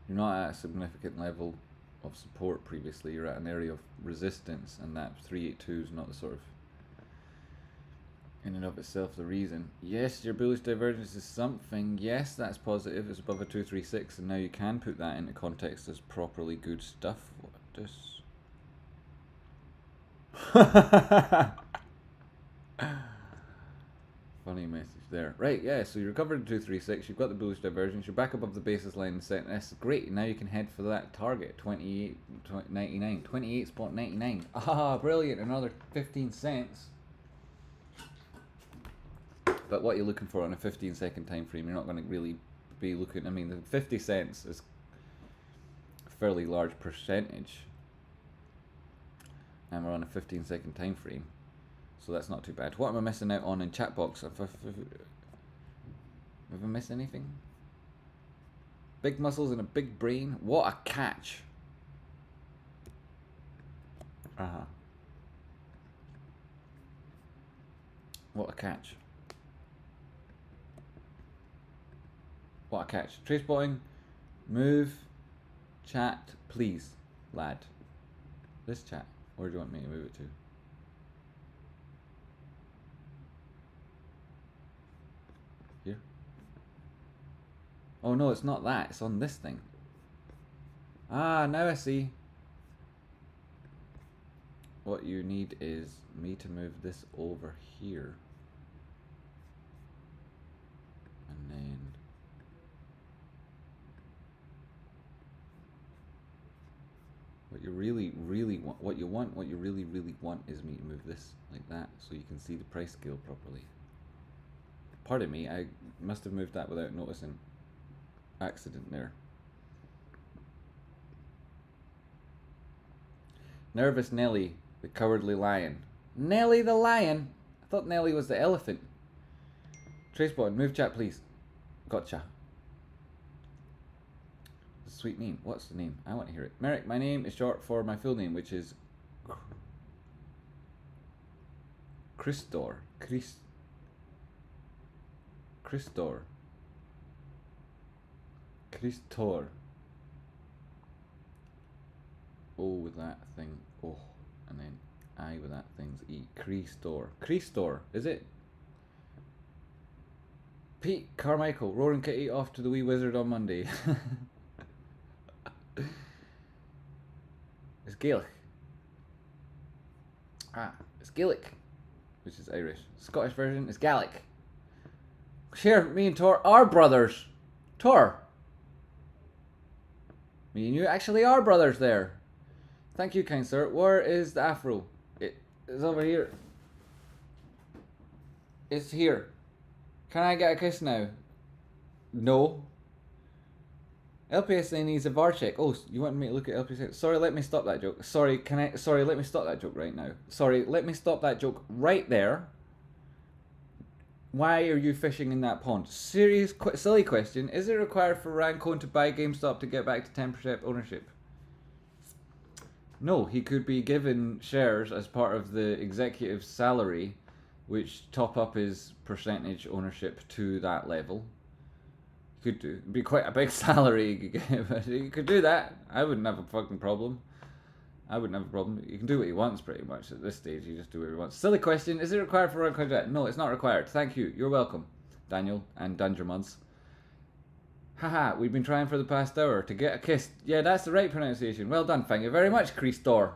You're not at a significant level of support previously, you're at an area of resistance, and that 382 is not the sort of, in and of itself, the reason. Yes, your bullish divergence is something. Yes, that's positive. It's above a 236, and now you can put that into context as properly good stuff. What does... Funny message there. Right, yeah, so you recovered to 236, you've got the bullish divergence, you're back above the basis line and set. That's great. Now you can head for that target, 28.99. 28.99. Ah, brilliant. Another 15 cents. But what you're looking for on a 15-second time frame, you're not going to really be looking. I mean, the 50 cents is a fairly large percentage, and we're on a 15-second time frame, so that's not too bad. What am I missing out on in chat box? Have I missed anything? Big muscles and a big brain. What a catch! What a catch! What a catch. Trace spotting. Move. Chat. Please, lad. This chat. Where do you want me to move it to? Here? Oh no, it's not that. It's on this thing. Ah, now I see. What you need is me to move this over here. And then... What you really want, what you really want is me to move this like that so you can see the price scale properly. Pardon me, I must have moved that without noticing. Accident there. Nervous Nelly, the cowardly lion. Nelly the lion? I thought Nelly was the elephant. Trace button, move chat please. Gotcha. Sweet name. What's the name? I want to hear it. Merrick, my name is short for my full name, which is Christor. Christor. O with that thing. Oh. And then I with that thing's E. Christor. Is it? Pete Carmichael. Roaring Kitty off to the wee wizard on Monday. It's Gaelic. It's Gaelic, which is Irish. Scottish version is Gaelic. Share, me and Tor are brothers. Tor. Me and you actually are brothers there. Thank you, kind sir. Where is the afro? It is over here. It's here. Can I get a kiss now? No. LPSA needs a VAR check. Oh, you want me to look at LPSA? Sorry, let me stop that joke. Sorry, let me stop that joke right now. Sorry, let me stop that joke right there. Why are you fishing in that pond? Serious, silly question. Is it required for Rancone to buy GameStop to get back to 10% ownership? No, he could be given shares as part of the executive's salary, which top up his percentage ownership to that level. He could do. It'd be quite a big salary he could get, but he could do that. I wouldn't have a fucking problem. I wouldn't have a problem. He can do what he wants pretty much at this stage. He just do what he wants. Silly question. Is it required for Rancone to do that? No, it's not required. Thank you. You're welcome, Daniel and Dungermuds. Haha, we've been trying for the past hour to get a kiss. Yeah, that's the right pronunciation. Well done, thank you very much, Christor.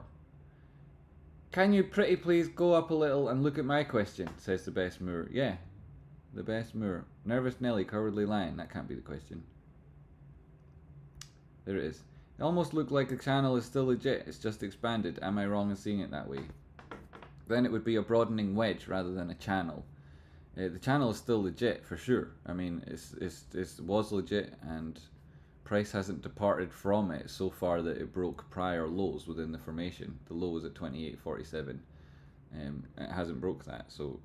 Can you pretty please go up a little and look at my question, says the best moor. Yeah, the best moor. Nervous Nelly, cowardly lion. That can't be the question. There it is. It almost looked like the channel is still legit. It's just expanded. Am I wrong in seeing it that way? Then it would be a broadening wedge rather than a channel. The channel is still legit for sure. I mean, it was legit, and price hasn't departed from it so far that it broke prior lows within the formation. The low was at 28.47. It hasn't broke that, so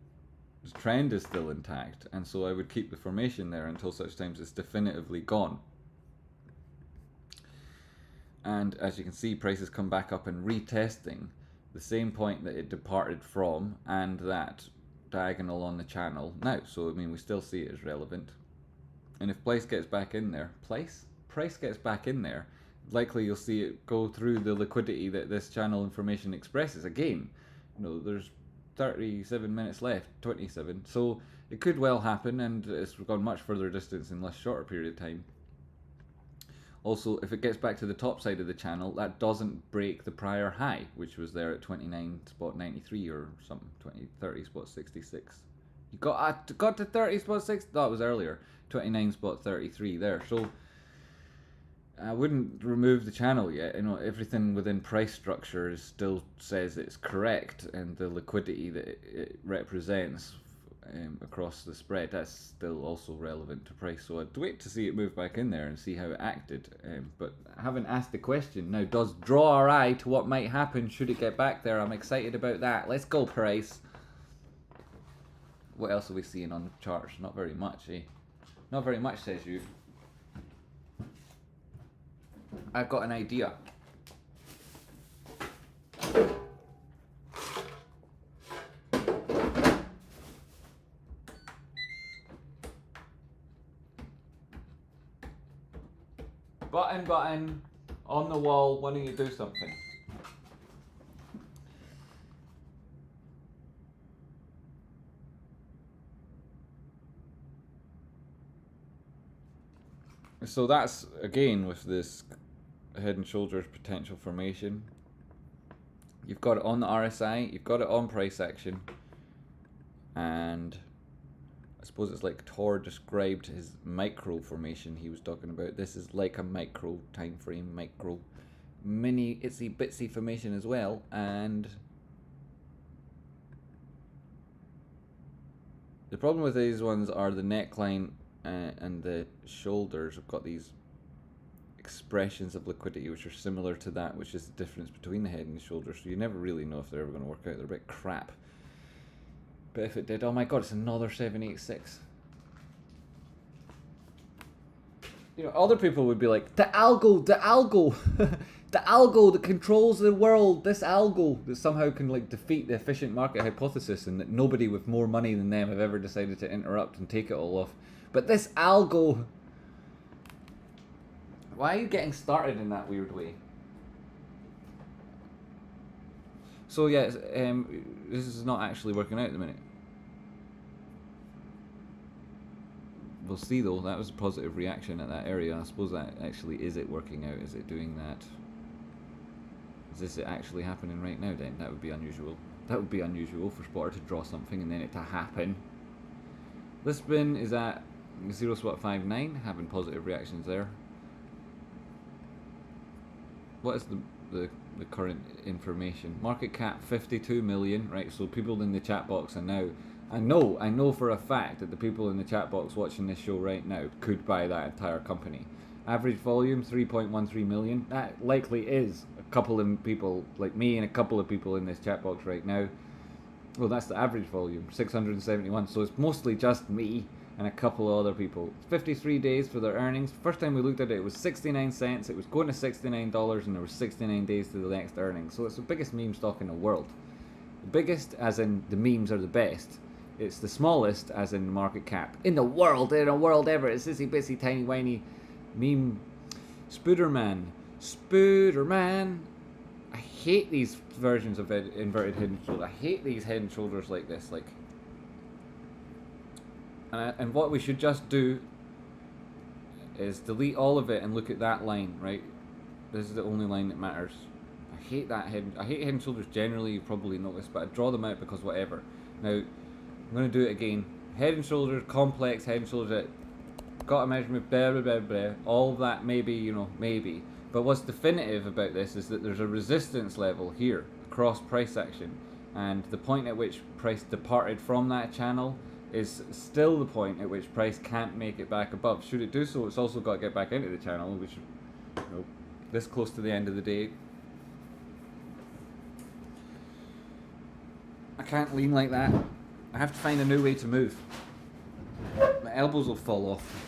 the trend is still intact, and so I would keep the formation there until such times it's definitively gone. And as you can see, price has come back up and retesting the same point that it departed from, and that diagonal on the channel now. So I mean, we still see it as relevant. And if price gets back in there, price gets back in there, likely you'll see it go through the liquidity that this channel information expresses. Again, you know, there's 37 minutes left, 27. So it could well happen, and it's gone much further distance in less shorter period of time. Also, if it gets back to the top side of the channel, that doesn't break the prior high, which was there at 29.93 or something, 30.66. You got to 30.6. That was earlier. 29.33 there. So I wouldn't remove the channel yet. You know, everything within price structure still says it's correct, and the liquidity that it represents across the spread, that's still also relevant to price. So I'd wait to see it move back in there and see how it acted. But I haven't asked the question. Now, does draw our eye to what might happen should it get back there. I'm excited about that. Let's go, price. What else are we seeing on the charts? Not very much, eh? Not very much, says you. I've got an idea. Button, on the wall, why don't you do something? So that's, again, with this Head and Shoulders potential formation. You've got it on the RSI, you've got it on price action, and I suppose it's like Tor described his micro formation he was talking about. This is like a micro time frame, micro mini itsy bitsy formation as well. And the problem with these ones are the neckline and the shoulders have got these expressions of liquidity which are similar to that, which is the difference between the head and the shoulders. So you never really know if they're ever going to work out. They're a bit crap. But if it did, oh my god, it's another 786. You know, other people would be like, the algo, the algo that controls the world, this algo that somehow can like defeat the efficient market hypothesis, and that nobody with more money than them have ever decided to interrupt and take it all off. But this algo, why are you getting started in that weird way? So yeah, this is not actually working out at the minute. We'll see though. That was a positive reaction at that area. I suppose that actually, is it working out? Is it doing that? Is this actually happening right now then? That would be unusual. That would be unusual for Spotter to draw something and then it to happen. Lisbon is at 0.59, having positive reactions there. What is the current information? Market cap 52 million, right? So people in the chat box are now, I know for a fact that the people in the chat box watching this show right now could buy that entire company. Average volume 3.13 million. That likely is a couple of people like me and a couple of people in this chat box right now. Well, that's the average volume, 671. So it's mostly just me and a couple of other people. 53 days for their earnings. First time we looked at it, it was 69 cents. It was going to $69, and there was 69 days to the next earnings. So it's the biggest meme stock in the world. The biggest, as in the memes are the best. It's the smallest, as in market cap in the world ever. It's itsy bitsy tiny whiny meme. Spooderman. I hate these versions of inverted head and shoulders. I hate these head and shoulders like this. Like, and what we should just do is delete all of it and look at that line, right? This is the only line that matters. I hate that head. I hate head and shoulders generally. You probably noticed, but I draw them out because whatever. Now, I'm going to do it again. Head and shoulders, complex head and shoulders. Got a measurement, blah blah blah blah. All of that, maybe, you know, maybe. But what's definitive about this is that there's a resistance level here across price action, and the point at which price departed from that channel is still the point at which price can't make it back above. Should it do so, it's also got to get back into the channel, which, you know, this close to the end of the day. I can't lean like that. I have to find a new way to move. My elbows will fall off.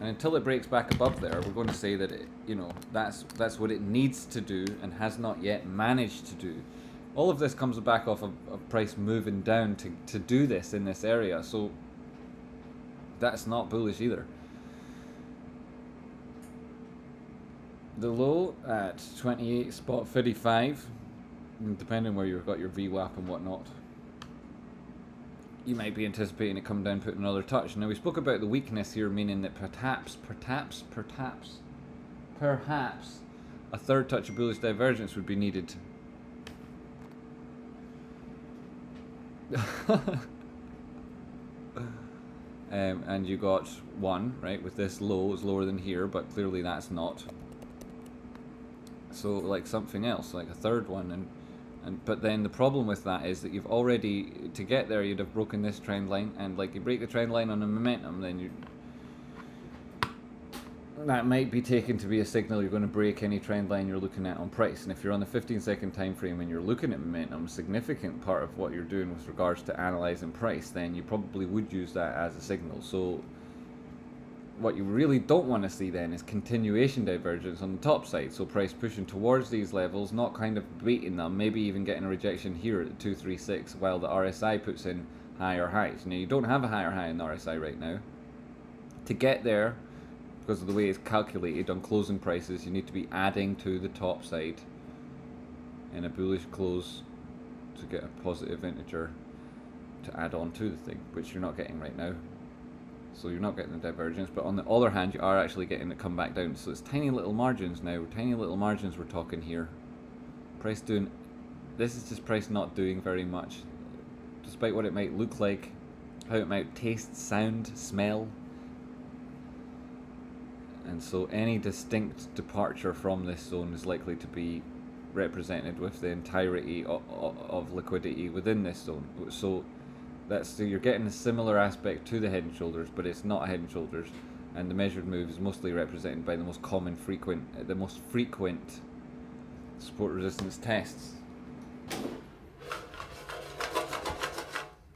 And until it breaks back above there, we're going to say that it, you know, that's what it needs to do and has not yet managed to do. All of this comes back off of price moving down to do this in this area, so that's not bullish either. The low at 28.55, depending where you've got your VWAP and whatnot, you might be anticipating it come down, put another touch. Now we spoke about the weakness here, meaning that perhaps a third touch of bullish divergence would be needed. And you got one, right, with this low is lower than here, but clearly that's not. So like something else, like a third one, but then the problem with that is that you've already, to get there, you'd have broken this trend line, and like you break the trend line on a momentum, then that might be taken to be a signal you're going to break any trend line you're looking at on price. And if you're on the 15-second time frame and you're looking at momentum, a significant part of what you're doing with regards to analyzing price, then you probably would use that as a signal. So what you really don't want to see then is continuation divergence on the top side, so price pushing towards these levels, not kind of beating them, maybe even getting a rejection here at the 236 while the RSI puts in higher highs. Now you don't have a higher high in the RSI right now. To get there, because of the way it's calculated on closing prices, you need to be adding to the top side in a bullish close to get a positive integer to add on to the thing, which you're not getting right now. So you're not getting the divergence, but on the other hand, you are actually getting it come back down. So it's tiny little margins now. Tiny little margins we're talking here. Price doing, this is just price not doing very much, despite what it might look like, how it might taste, sound, smell. And so any distinct departure from this zone is likely to be represented with the entirety of liquidity within this zone. So you're getting a similar aspect to the head and shoulders, but it's not a head and shoulders, and the measured move is mostly represented by the most frequent support resistance tests.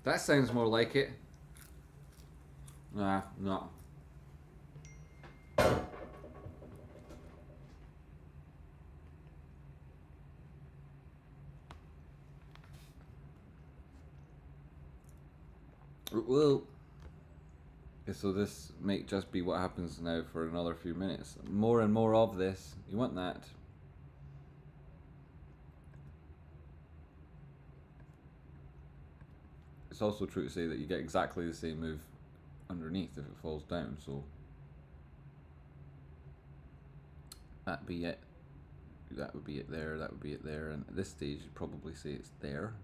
That sounds more like it. Nah, no. Well, so this might just be what happens now for another few minutes. More and more of this. You want that. It's also true to say that you get exactly the same move underneath if it falls down, so that'd be it. That would be it there, that would be it there, and at this stage you'd probably say it's there.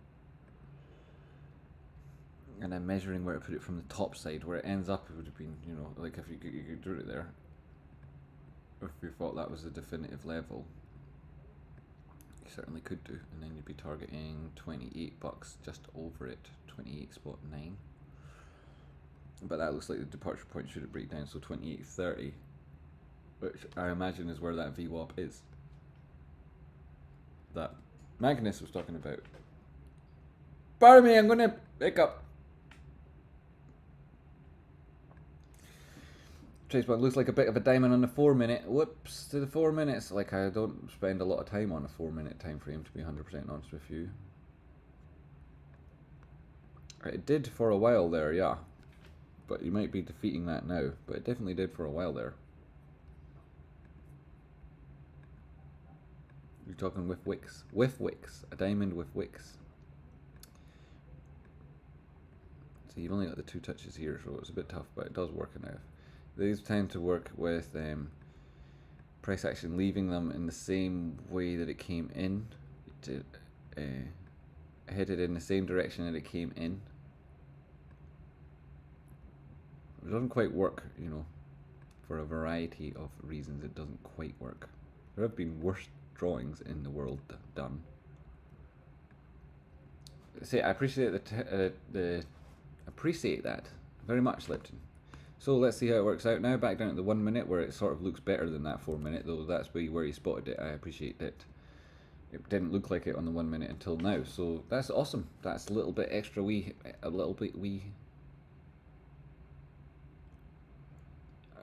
And I'm measuring where to put it from the top side. Where it ends up, it would have been, you know, like if you could do it there. If you thought that was a definitive level, you certainly could do. And then you'd be targeting $28, just over it, 28.9. But that looks like the departure point should have break down, so 28.30. which I imagine is where that VWAP is. That Magnus was talking about. Pardon me, I'm going to pick up. Traceback looks like a bit of a diamond on the 4 minute. Whoops, to the 4 minutes. Like, I don't spend a lot of time on a 4 minute time frame, to be 100% honest with you. It did for a while there, yeah. But you might be defeating that now. But it definitely did for a while there. You're talking with wicks. With wicks. A diamond with wicks. So you've only got the 2 touches here, so it's a bit tough, but it does work enough. These tend to work with price action leaving them in the same way that it came in. To headed in the same direction that it came in. It doesn't quite work, you know, for a variety of reasons. It doesn't quite work. There have been worse drawings in the world done. See, I appreciate appreciate that very much, Lipton. So let's see how it works out now. Back down to the 1 minute where it sort of looks better than that 4 minute, though that's where you spotted it. I appreciate it. It didn't look like it on the 1 minute until now, so that's awesome. That's a little bit extra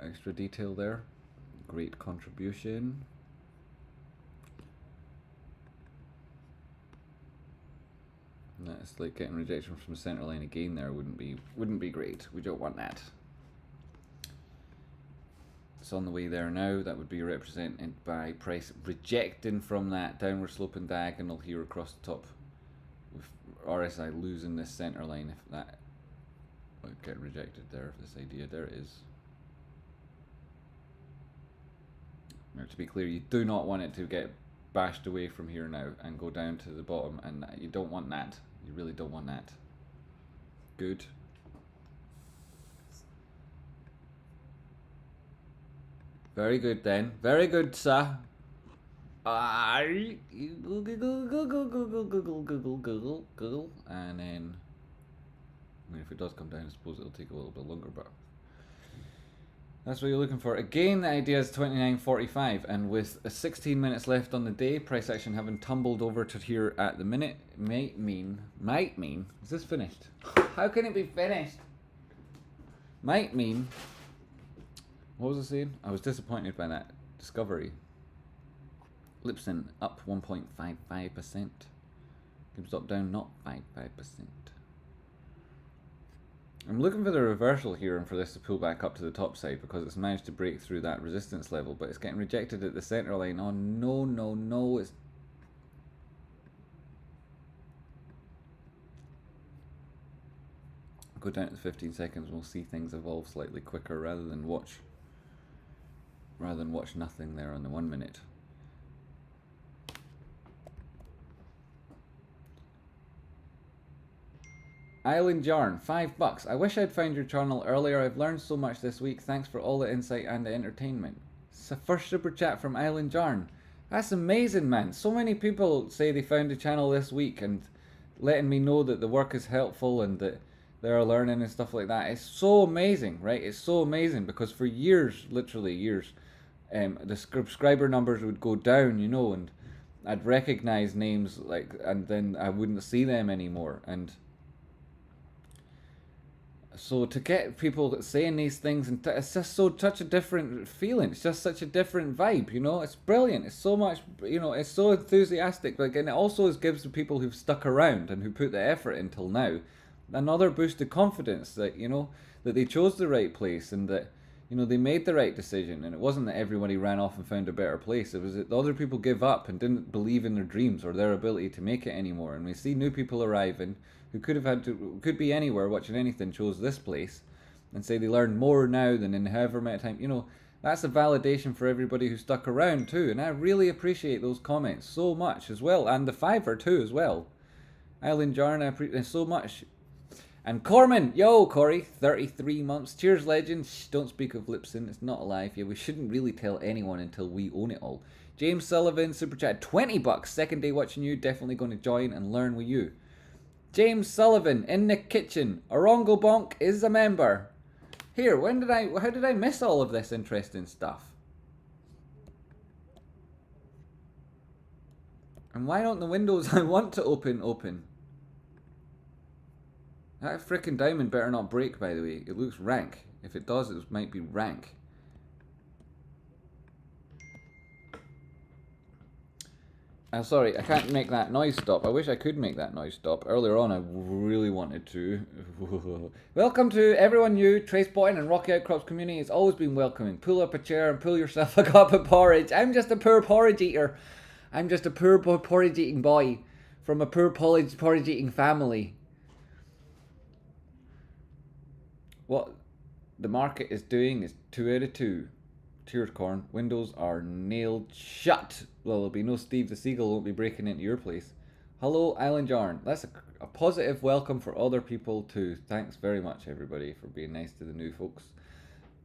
extra detail there. Great contribution. That's like getting rejection from the center line again there wouldn't be great. We don't want that. It's on the way there now. That would be represented by price rejecting from that downward sloping diagonal here across the top, with RSI losing this center line. If that would get rejected there, this idea, there it is. Now, to be clear, you do not want it to get bashed away from here now and go down to the bottom, and you don't want that. You really don't want that. Good. Very good then. Very good, sir. Google. And then, I mean, if it does come down, I suppose it'll take a little bit longer, but that's what you're looking for. Again, the idea is 29.45, and with 16 minutes left on the day, price action having tumbled over to here at the minute, might mean, is this finished? How can it be finished? Might mean, what was I saying? I was disappointed by that discovery. Lipson up 1.55%. GameStop down not 55%. I'm looking for the reversal here and for this to pull back up to the top side because it's managed to break through that resistance level, but it's getting rejected at the center line. Oh no, it's go down to the 15 seconds, we'll see things evolve slightly quicker rather than watch nothing there on the 1 minute. Island Yarn, $5. I wish I'd found your channel earlier. I've learned so much this week. Thanks for all the insight and the entertainment. It's the first super chat from Island Yarn. That's amazing, man. So many people say they found the channel this week and letting me know that the work is helpful and that they're learning and stuff like that. It's so amazing, right? It's so amazing because for years, literally years, the subscriber numbers would go down, you know, and I'd recognize names like, and then I wouldn't see them anymore. And so to get people saying these things, and it's just such a different feeling. It's just such a different vibe, you know. It's brilliant. It's so much, you know. It's so enthusiastic. Like, and it also gives the people who've stuck around and who put the effort until now another boost of confidence that, you know, that they chose the right place and that, you know, they made the right decision. And it wasn't that everybody ran off and found a better place. It was that the other people gave up and didn't believe in their dreams or their ability to make it anymore. And we see new people arriving who could be anywhere watching anything, chose this place and say they learned more now than in however many time. You know, that's a validation for everybody who stuck around too. And I really appreciate those comments so much as well. And the $5 too as well. Island Jarn, I appreciate so much. And Corman, yo Corey, 33 months. Cheers, legend. Shh, don't speak of Lipson, it's not alive. Yeah, we shouldn't really tell anyone until we own it all. James Sullivan, super chat, $20. Second day watching you, definitely going to join and learn with you. James Sullivan in the kitchen. Orongo Bonk is a member. Here, how did I miss all of this interesting stuff? And why don't the windows I want to open? That frickin' diamond better not break, by the way. It looks rank. If it does, it might be rank. I'm sorry, I can't make that noise stop. I wish I could make that noise stop. Earlier on, I really wanted to. Welcome to everyone new, Trace Boyne and Rocky Outcrops community. It's always been welcoming. Pull up a chair and pull yourself a cup of porridge. I'm just a poor porridge eater. I'm just a poor porridge eating boy from a poor porridge eating family. What the market is doing is 2 out of 2. Cheers, Corn. Windows are nailed shut. Well, there'll be no Steve the Seagull won't be breaking into your place. Hello, Island Yarn. That's a positive welcome for other people too. Thanks very much, everybody, for being nice to the new folks.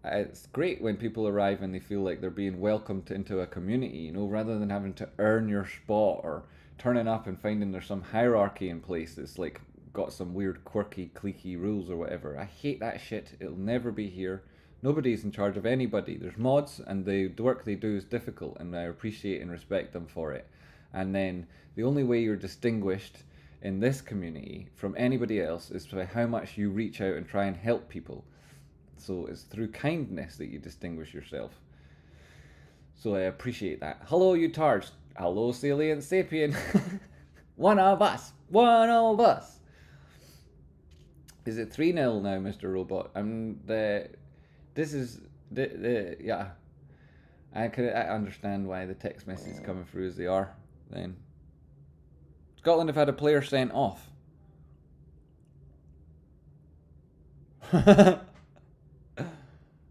It's great when people arrive and they feel like they're being welcomed into a community, you know, rather than having to earn your spot or turning up and finding there's some hierarchy in place that's like got some weird quirky cliquey rules or whatever. I hate that shit. It'll never be here. Nobody's in charge of anybody. There's mods and the work they do is difficult and I appreciate and respect them for it. And then the only way you're distinguished in this community from anybody else is by how much you reach out and try and help people. So it's through kindness that you distinguish yourself. So I appreciate that. Hello, you tards. Hello, Salient Sapien. One of us. One of us. Is it 3-0 now, Mr. Robot? This is yeah. I understand why the text messages coming through as they are. Then Scotland have had a player sent off.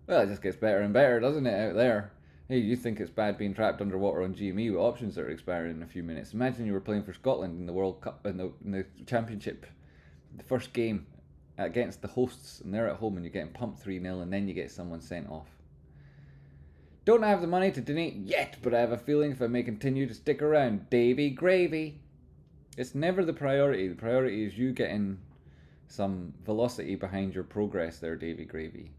Well, it just gets better and better, doesn't it, out there? Hey, you think it's bad being trapped underwater on GME with options that are expiring in a few minutes? Imagine you were playing for Scotland in the World Cup, in the Championship, the first game against the hosts, and they're at home and you're getting pumped 3-0 and then you get someone sent off. Don't have the money to donate yet, but I have a feeling if I may continue to stick around, Davy Gravy. It's never the priority. The priority is you getting some velocity behind your progress there, Davy Gravy.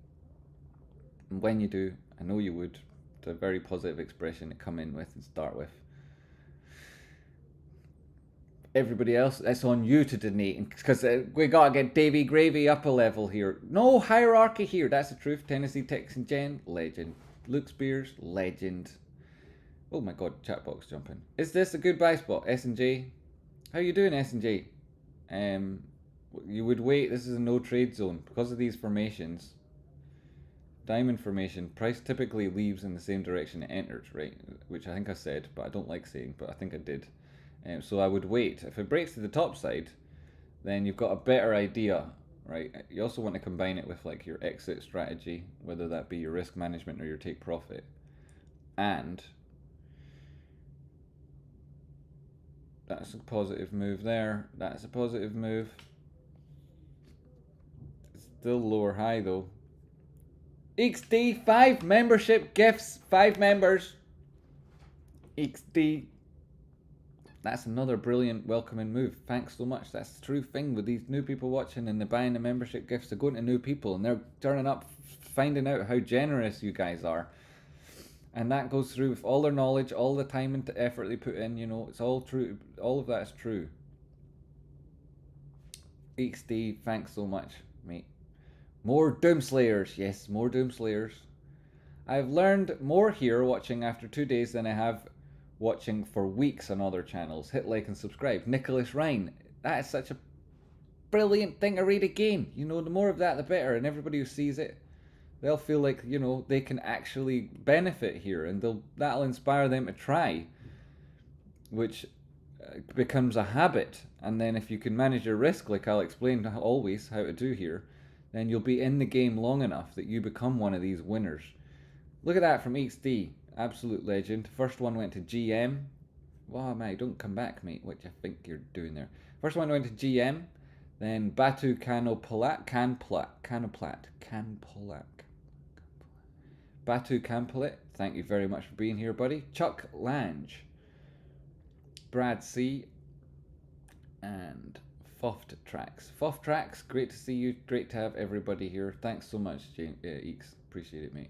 And when you do, I know you would, it's a very positive expression to come in with and start with. Everybody else, it's on you to donate because we gotta get Davy Gravy up a level here. No hierarchy here, that's the truth. Tennessee Texan Jen, legend. Luke Spears, legend. Oh my god, chat box jumping. Is this a good buy spot? S&J? How you doing, S&J? You would wait, this is a no trade zone because of these formations. Diamond formation, price typically leaves in the same direction it enters, right? Which I think I said, but I don't like saying, but I think I did. So I would wait. If it breaks to the top side, then you've got a better idea, right? You also want to combine it with like your exit strategy, whether that be your risk management or your take profit. And that's a positive move there. That's a positive move. It's still lower high though. XD, 5 membership gifts, 5 members. XD. That's another brilliant welcoming move. Thanks so much. That's the true thing with these new people watching and they're buying the membership gifts. They're going to new people and they're turning up, finding out how generous you guys are. And that goes through with all their knowledge, all the time and effort they put in, you know, it's all true. All of that is true. XD, thanks so much, mate. More Doomslayers. Yes, more Doomslayers. I've learned more here watching after 2 days than I have watching for weeks on other channels. Hit like and subscribe. Nicholas Ryan. That is such a brilliant thing to read again. You know, the more of that, the better. And everybody who sees it, they'll feel like, you know, they can actually benefit here. And that'll inspire them to try. Which becomes a habit. And then if you can manage your risk, like I'll explain always how to do here, then you'll be in the game long enough that you become one of these winners. Look at that from XD. Absolute legend. First one went to GM. Wow, mate, don't come back, mate. What do you think you're doing there? First one went to GM. Then Batu Canoplat. Batu Campolat. Thank you very much for being here, buddy. Chuck Lange. Brad C. And Foft Tracks. Foft Tracks, great to see you. Great to have everybody here. Thanks so much, Eeks. Appreciate it, mate.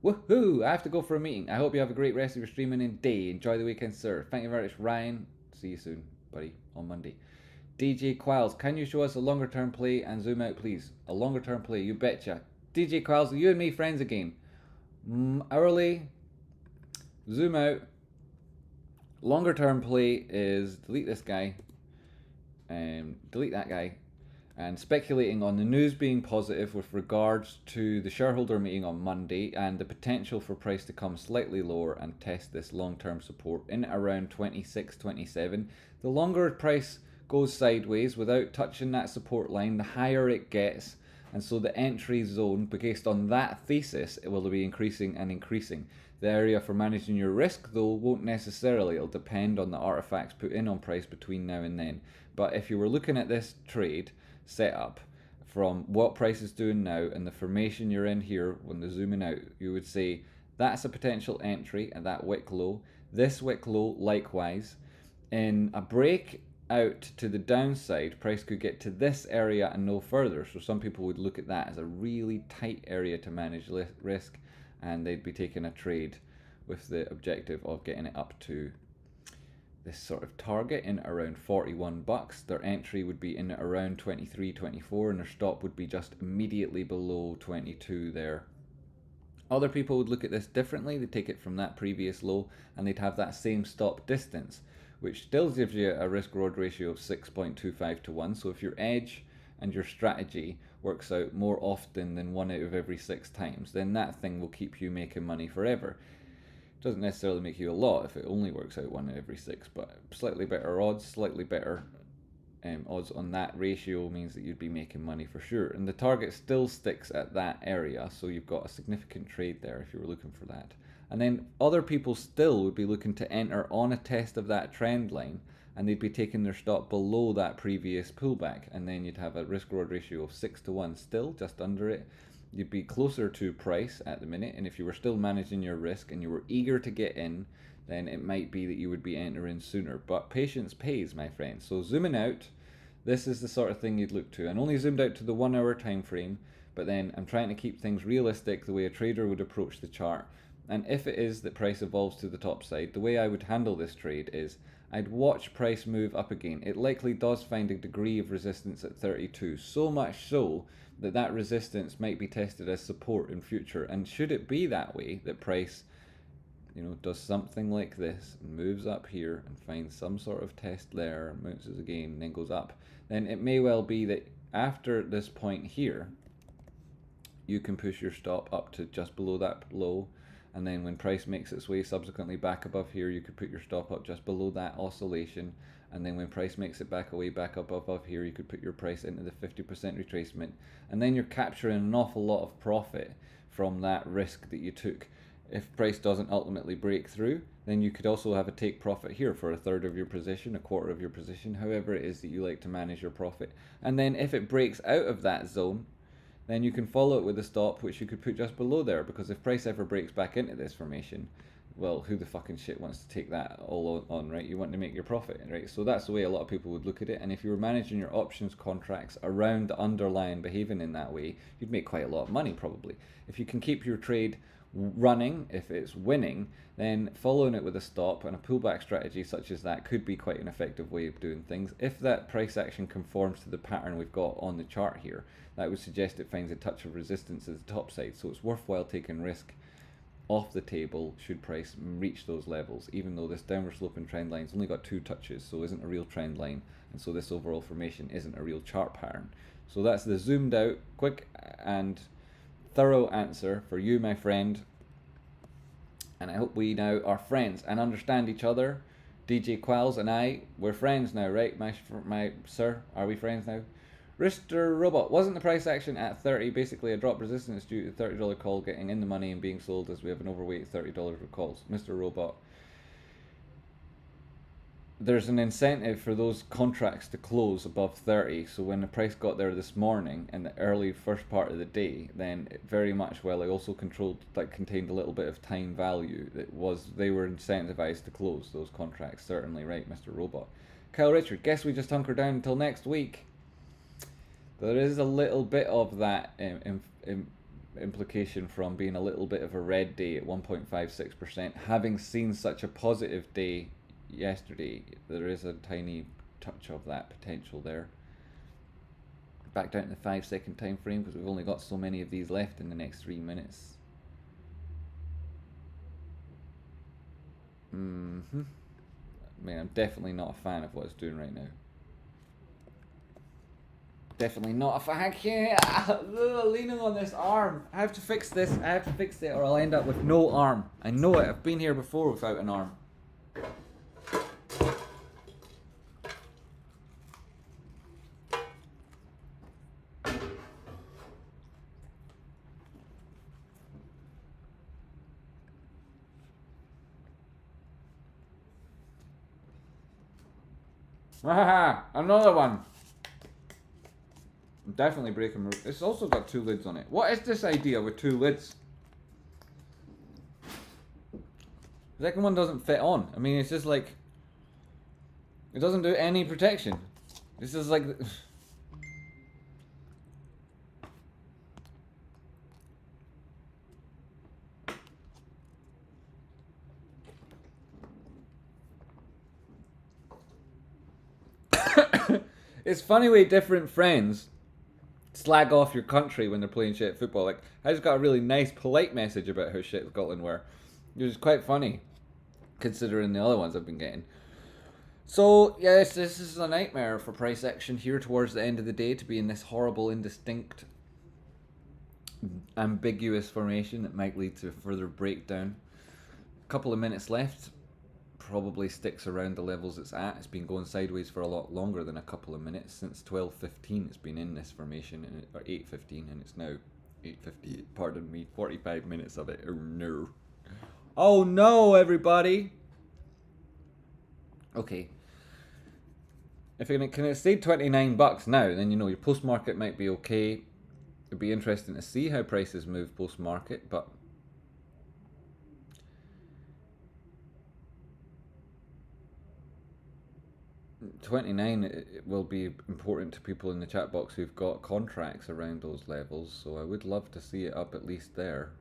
Woohoo! I have to go for a meeting. I hope you have a great rest of your streaming and day. Enjoy the weekend, sir. Thank you very much, Ryan. See you soon, buddy, on Monday. DJ Qualls, can you show us a longer term play and zoom out, please? A longer term play, you betcha. DJ Qualls, you and me friends again. Hourly, zoom out. Longer term play is delete this guy, delete that guy, and speculating on the news being positive with regards to the shareholder meeting on Monday and the potential for price to come slightly lower and test this long-term support in around 26, 27. The longer price goes sideways without touching that support line, the higher it gets, and so the entry zone, based on that thesis, it will be increasing and increasing. The area for managing your risk, though, won't necessarily. It'll depend on the artifacts put in on price between now and then. But if you were looking at this trade setup from what price is doing now and the formation you're in here when they're zooming out, you would say that's a potential entry at that wick low. This wick low, likewise. In a break out to the downside, price could get to this area and no further. So some people would look at that as a really tight area to manage risk, and they'd be taking a trade with the objective of getting it up to this sort of target in around 41 bucks. Their entry would be in around 23, 24, and their stop would be just immediately below 22 there. Other people would look at this differently. They'd take it from that previous low and they'd have that same stop distance, which still gives you a risk reward ratio of 6.25 to 1. So if your edge and your strategy works out more often than 1 out of every 6 times, then that thing will keep you making money forever. Doesn't necessarily make you a lot if it only works out 1 out of every 6, but slightly better odds, slightly better odds on that ratio means that you'd be making money for sure. And the target still sticks at that area, so you've got a significant trade there if you were looking for that. And then other people still would be looking to enter on a test of that trend line, and they'd be taking their stop below that previous pullback, and then you'd have a risk reward ratio of 6 to 1 still, just under it. You'd be closer to price at the minute, and if you were still managing your risk and you were eager to get in, then it might be that you would be entering sooner. But patience pays, my friends. So zooming out, this is the sort of thing you'd look to. And only zoomed out to the 1 hour time frame, but then I'm trying to keep things realistic the way a trader would approach the chart. And if it is that price evolves to the top side, the way I would handle this trade is I'd watch price move up again. It likely does find a degree of resistance at 32, so much so that that resistance might be tested as support in future. And should it be that way, that price does something like this and moves up here and finds some sort of test there and bounces again and then goes up, then it may well be that after this point here, you can push your stop up to just below that low. And then when price makes its way subsequently back above here, you could put your stop up just below that oscillation. And then when price makes it back away back up above here, you could put your price into the 50% retracement. And then you're capturing an awful lot of profit from that risk that you took. If price doesn't ultimately break through, then you could also have a take profit here for a third of your position, a quarter of your position, however it is that you like to manage your profit. And then if it breaks out of that zone, then you can follow it with a stop which you could put just below there, because if price ever breaks back into this formation, well, who the fucking shit wants to take that all on, right? You want to make your profit, right? So that's the way a lot of people would look at it. And if you were managing your options contracts around the underlying behaving in that way, you'd make quite a lot of money probably. If you can keep your trade running, if it's winning, then following it with a stop and a pullback strategy such as that could be quite an effective way of doing things. If that price action conforms to the pattern we've got on the chart here, that would suggest it finds a touch of resistance at the top side. So it's worthwhile taking risk off the table should price reach those levels, even though this downward sloping trend line's only got 2 touches, so isn't a real trend line, and so this overall formation isn't a real chart pattern. So that's the zoomed out, quick and thorough answer for you, my friend. And I hope we now are friends and understand each other. DJ Qualls and I, we're friends now, right? My sir, are we friends now? Mr. Robot, wasn't the price action at 30 basically a drop resistance due to the $30 call getting in the money and being sold, as we have an overweight $30 for calls? Mr. Robot, there's an incentive for those contracts to close above 30, so when the price got there this morning in the early first part of the day, then it very much well it also contained a little bit of time value. They were incentivized to close those contracts, certainly, right, Mr. Robot? Kyle Richard, guess we just hunker down until next week. There is a little bit of that implication from being a little bit of a red day at 1.56%, having seen such a positive day yesterday, there is a tiny touch of that potential there. Back down to the 5-second time frame because we've only got so many of these left in the next 3 minutes. Man, I'm definitely not a fan of what it's doing right now. Definitely not a fan. I can't. Leaning on this arm. I have to fix this. I have to fix it or I'll end up with no arm. I know it. I've been here before without an arm. Another one. I'm definitely breaking. It's also got 2 lids on it. What is this idea with 2 lids? The second one doesn't fit on. I mean, it's just like it doesn't do any protection. This is like. It's funny way different friends slag off your country when they're playing shit football. Like, I just got a really nice, polite message about how shit Scotland were. It was quite funny, considering the other ones I've been getting. So, yes, this is a nightmare for price action here towards the end of the day to be in this horrible, indistinct, ambiguous formation that might lead to a further breakdown. A couple of minutes left. Probably sticks around the levels it's at. It's been going sideways for a lot longer than a couple of minutes. Since 12:15 it's been in this formation, or 8:15, and it's now 8:58, pardon me, 45 minutes of it. Oh no. Oh no, everybody! Okay. If it can stay $29 now, then you know your post-market might be okay. It'd be interesting to see how prices move post-market, but 29 it will be important to people in the chat box who've got contracts around those levels, so I would love to see it up at least there.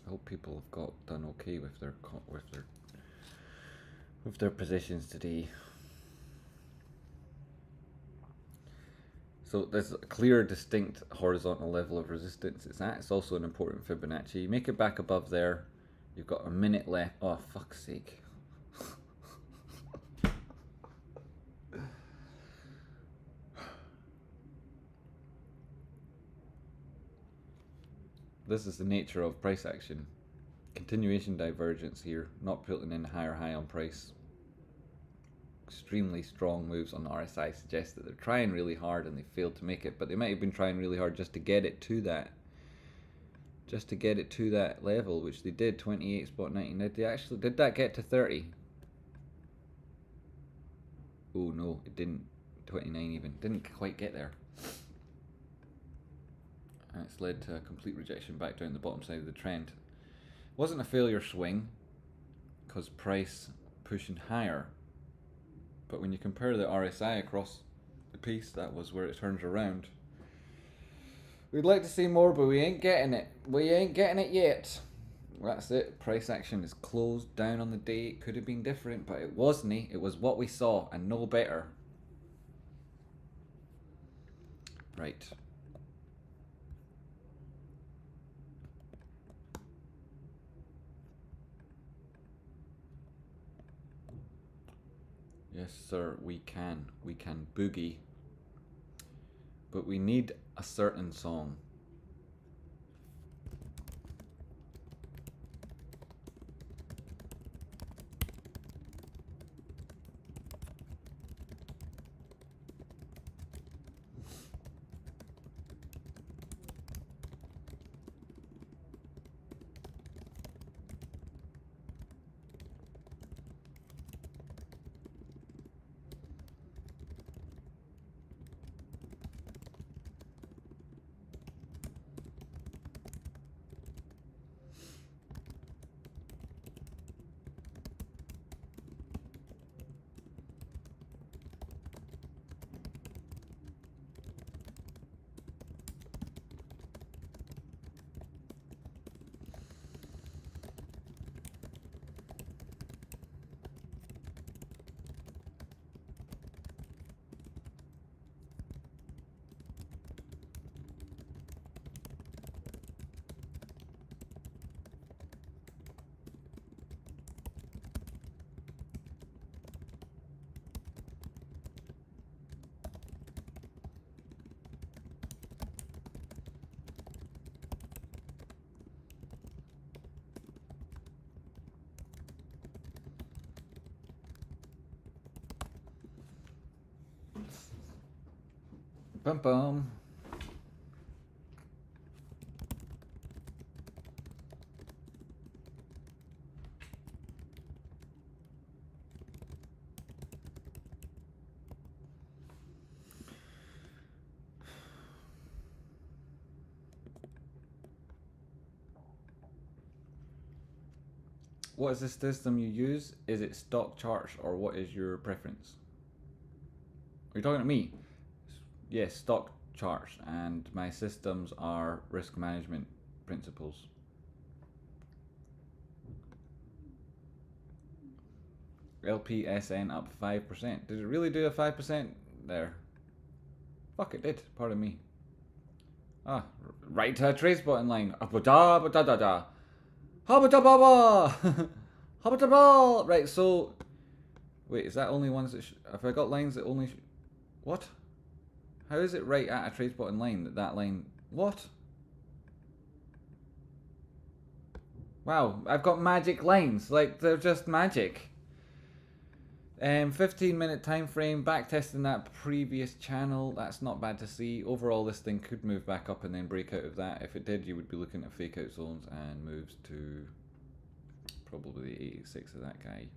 I hope people have got done okay with their positions today. So there's a clear, distinct horizontal level of resistance it's at. It's also an important Fibonacci. You make it back above there, you've got a minute left. Oh, fuck's sake. This is the nature of price action. Continuation divergence here, not putting in higher high on price. Extremely strong moves on the RSI suggest that they're trying really hard and they failed to make it, but they might have been trying really hard just to get it to that. Just to get it to that level, which they did, 28.90. Did that get to 30? Oh no, it didn't. 29 even. Didn't quite get there. And it's led to a complete rejection back down the bottom side of the trend. Wasn't a failure swing, because price pushing higher. But when you compare the RSI across the piece, that was where it turns around. We'd like to see more, but we ain't getting it. We ain't getting it yet. That's it. Price action is closed down on the day. It could have been different, but it wasn't. It was what we saw, and no better. Right. Yes, sir, we can. We can boogie. But we need a certain song. Bum bum. What is the system you use? Is it stock charts or what is your preference? Are you talking to me? Yes, stock charts, and my systems are risk management principles. LPSN up 5%. Did it really do a 5% there? Fuck, it did. Pardon me. Ah, right to a trade spot in line. Habba-da-ba-da-da-da. Habba-da-ba-ba. Habba-da-ba. Right, so... Wait, is that only ones that... Have I got lines that only... What? How is it right at a trade spot in line that line... What? Wow, I've got magic lines. Like, they're just magic. 15-minute time frame, back testing that previous channel. That's not bad to see. Overall, this thing could move back up and then break out of that. If it did, you would be looking at fake out zones and moves to probably 86 of that guy.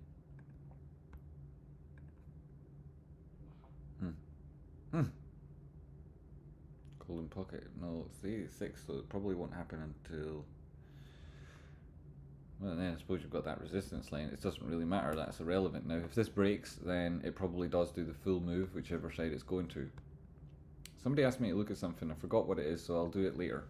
Golden pocket. No, it's 86, so it probably won't happen until... Well, then I suppose you've got that resistance line. It doesn't really matter. That's irrelevant now. If this breaks, then it probably does do the full move, whichever side it's going to. Somebody asked me to look at something. I forgot what it is, so I'll do it later.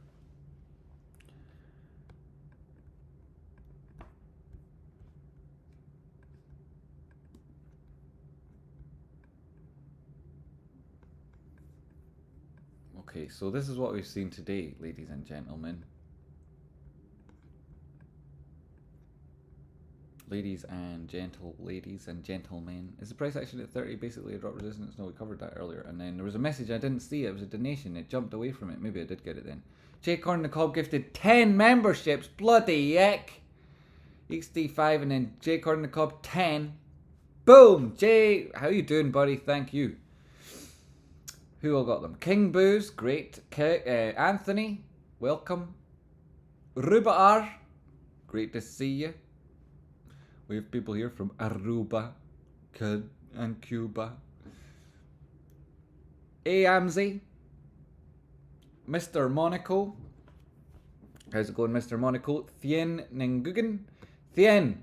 Okay, so this is what we've seen today, ladies and gentlemen. Ladies and gentlemen. Is the price action at 30 basically a drop resistance? No, we covered that earlier. And then there was a message, I didn't see it. It was a donation. It jumped away from it. Maybe I did get it then. Jay Corn the Cob gifted 10 memberships. Bloody heck. XD5 and then Jay Corn the Cob 10. Boom! Jay, how you doing, buddy? Thank you. Who all got them? King Booze, great. Anthony, welcome. Rubaar, great to see you. We have people here from Aruba and Cuba. Amzi, Mr. Monaco. How's it going, Mr. Monaco? Thien Nguyen. Thien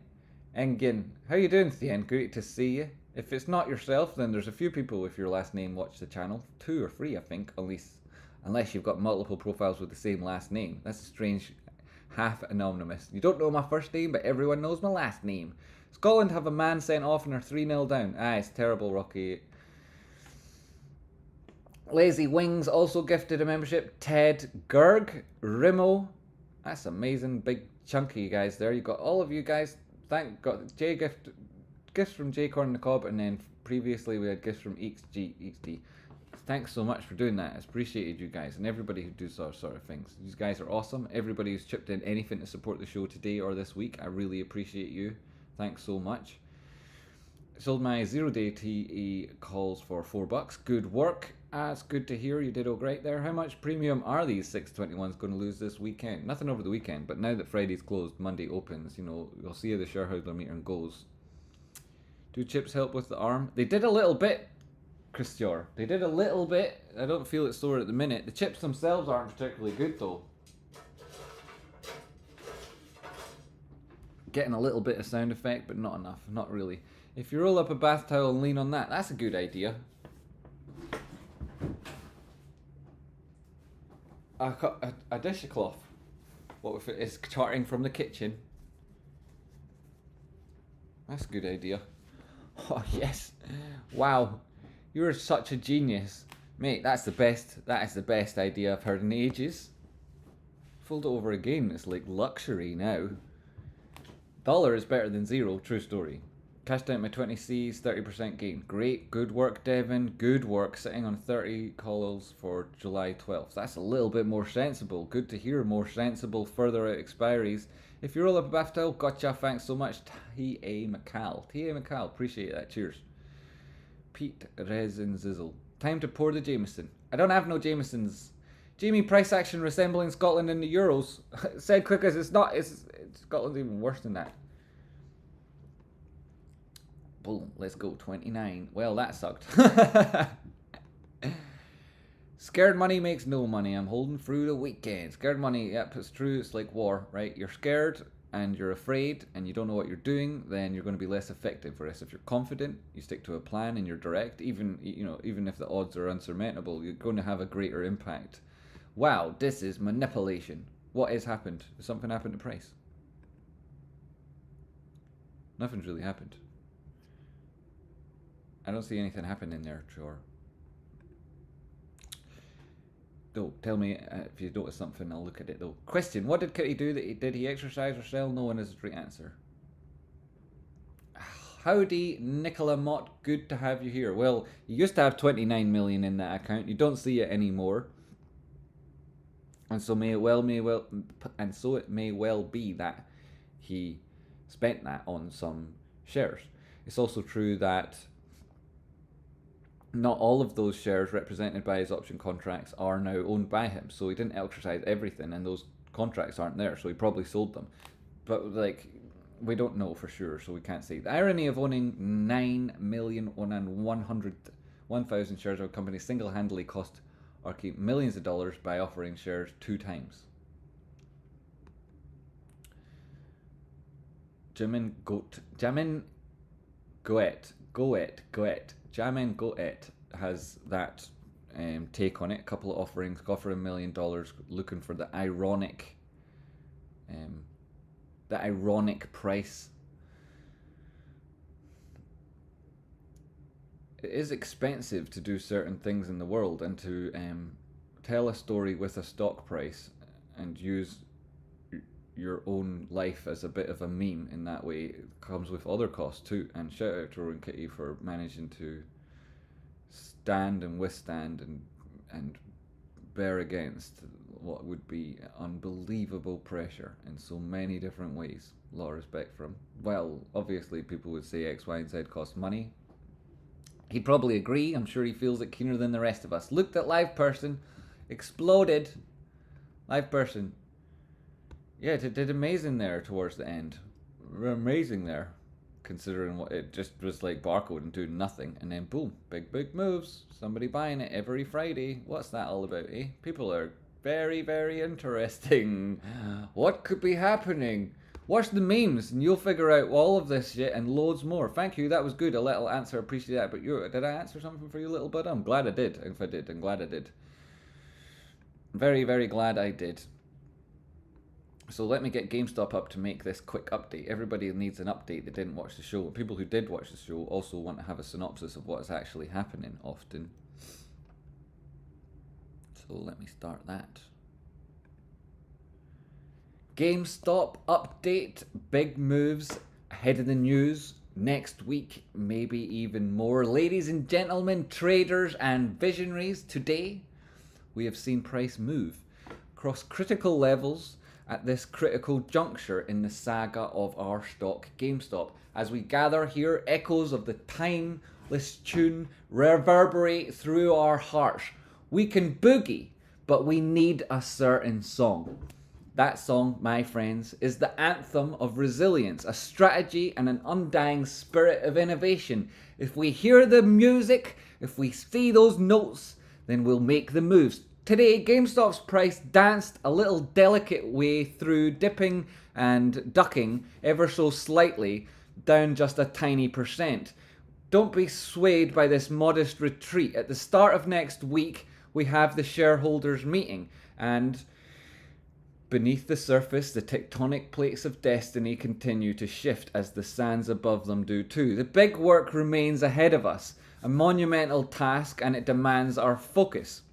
Nguyen. How you doing, Thien? Great to see you. If it's not yourself, then there's a few people with your last name watch the channel. 2 or 3, I think, at least. Unless you've got multiple profiles with the same last name. That's a strange... half anonymous. You don't know my first name, but everyone knows my last name. Scotland have a man sent off and are 3-0 down. Ah, it's terrible, Rocky. Lazy Wings also gifted a membership. Ted Gerg, Rimo. That's amazing. Big chunky guys there. You got all of you guys. Thank God. Gifts from J Corn the Cob, and then previously we had gifts from XD. Thanks so much for doing that. It's appreciated, you guys, and everybody who does those sort of things. You guys are awesome. Everybody who's chipped in anything to support the show today or this week, I really appreciate you. Thanks so much. Sold my 0-day TE calls for $4. Good work. It's good to hear. You did all great there. How much premium are these 621s going to lose this weekend? Nothing over the weekend, but now that Friday's closed, Monday opens, you know, you'll see how the shareholder meter goes. Do chips help with the arm? They did a little bit. Christior. They did a little bit. I don't feel it sore at the minute. The chips themselves aren't particularly good though. Getting a little bit of sound effect, but not enough. Not really. If you roll up a bath towel and lean on that, that's a good idea. A dishcloth. What if it is charting from the kitchen? That's a good idea. Oh yes. Wow. You're such a genius. Mate, that's the best. That is the best idea I've heard in ages. Fold it over again. It's like luxury now. Dollar is better than zero. True story. Cashed out my 20Cs, 30% gain. Great. Good work, Devin. Good work. Sitting on 30 calls for July 12th. That's a little bit more sensible. Good to hear. More sensible. Further out expiries. If you roll up a bath towel, gotcha. Thanks so much. T.A. McCall. T.A. McCall. Appreciate that. Cheers. Pete Resin Zizzle. Time to pour the Jameson. I don't have no Jamesons. GME price action resembling Scotland in the Euros. Said quick as it's not. It's Scotland's even worse than that. Boom. Let's go. 29. Well, that sucked. Scared money makes no money. I'm holding through the weekend. Scared money. Yep, it's true. It's like war, right? You're scared and you're afraid and you don't know what you're doing, then you're going to be less effective. Whereas if you're confident, you stick to a plan and you're direct, even if the odds are unsurmountable, you're going to have a greater impact. Wow, this is manipulation. What has happened? Has something happened to price? Nothing's really happened. I don't see anything happen in there, sure. Though, tell me if you notice something, I'll look at it though. Question, what did Kitty do? Did he exercise or sell? No one has a straight answer. Howdy, Nicola Mott. Good to have you here. Well, you used to have 29 million in that account. You don't see it anymore. And so it may well be that he spent that on some shares. It's also true that not all of those shares represented by his option contracts are now owned by him. So he didn't exercise everything and those contracts aren't there. So he probably sold them. But like, we don't know for sure, so we can't say. The irony of owning 9,101,000 shares of a company single-handedly cost Archie millions of dollars by offering shares 2 times. Jamin Goet has that take on it. A couple of offerings, offering $1 million, looking for the ironic price. It is expensive to do certain things in the world, and to tell a story with a stock price and use your own life as a bit of a meme in that way, it comes with other costs too. And shout out to Rowan Kitty for managing to stand and withstand and bear against what would be unbelievable pressure in so many different ways. A lot of respect for him. Well, obviously people would say X, Y, and Z cost money. He'd probably agree. I'm sure he feels it keener than the rest of us. Looked at live person, exploded. Live person. Yeah, it did amazing there towards the end. Amazing there, considering what it just was like barcode and doing nothing. And then boom, big moves. Somebody buying it every Friday. What's that all about, eh? People are very, very interesting. What could be happening? Watch the memes and you'll figure out all of this shit and loads more. Thank you, that was good. A little answer, appreciate that. But did I answer something for you, little bud? I'm glad I did. If I did, I'm glad I did. Very, very glad I did. So let me get GameStop up to make this quick update. Everybody needs an update that didn't watch the show. People who did watch the show also want to have a synopsis of what is actually happening often. So let me start that. GameStop update. Big moves ahead of the news. Next week, maybe even more. Ladies and gentlemen, traders and visionaries, today we have seen price move across critical levels at this critical juncture in the saga of our stock GameStop. As we gather here, echoes of the timeless tune reverberate through our hearts. We can boogie, but we need a certain song. That song, my friends, is the anthem of resilience, a strategy and an undying spirit of innovation. If we hear the music, if we see those notes, then we'll make the moves. Today, GameStop's price danced a little delicate way through, dipping and ducking ever so slightly, down just a tiny %. Don't be swayed by this modest retreat. At the start of next week, we have the shareholders meeting, and beneath the surface, the tectonic plates of destiny continue to shift as the sands above them do too. The big work remains ahead of us, a monumental task, and it demands our focus.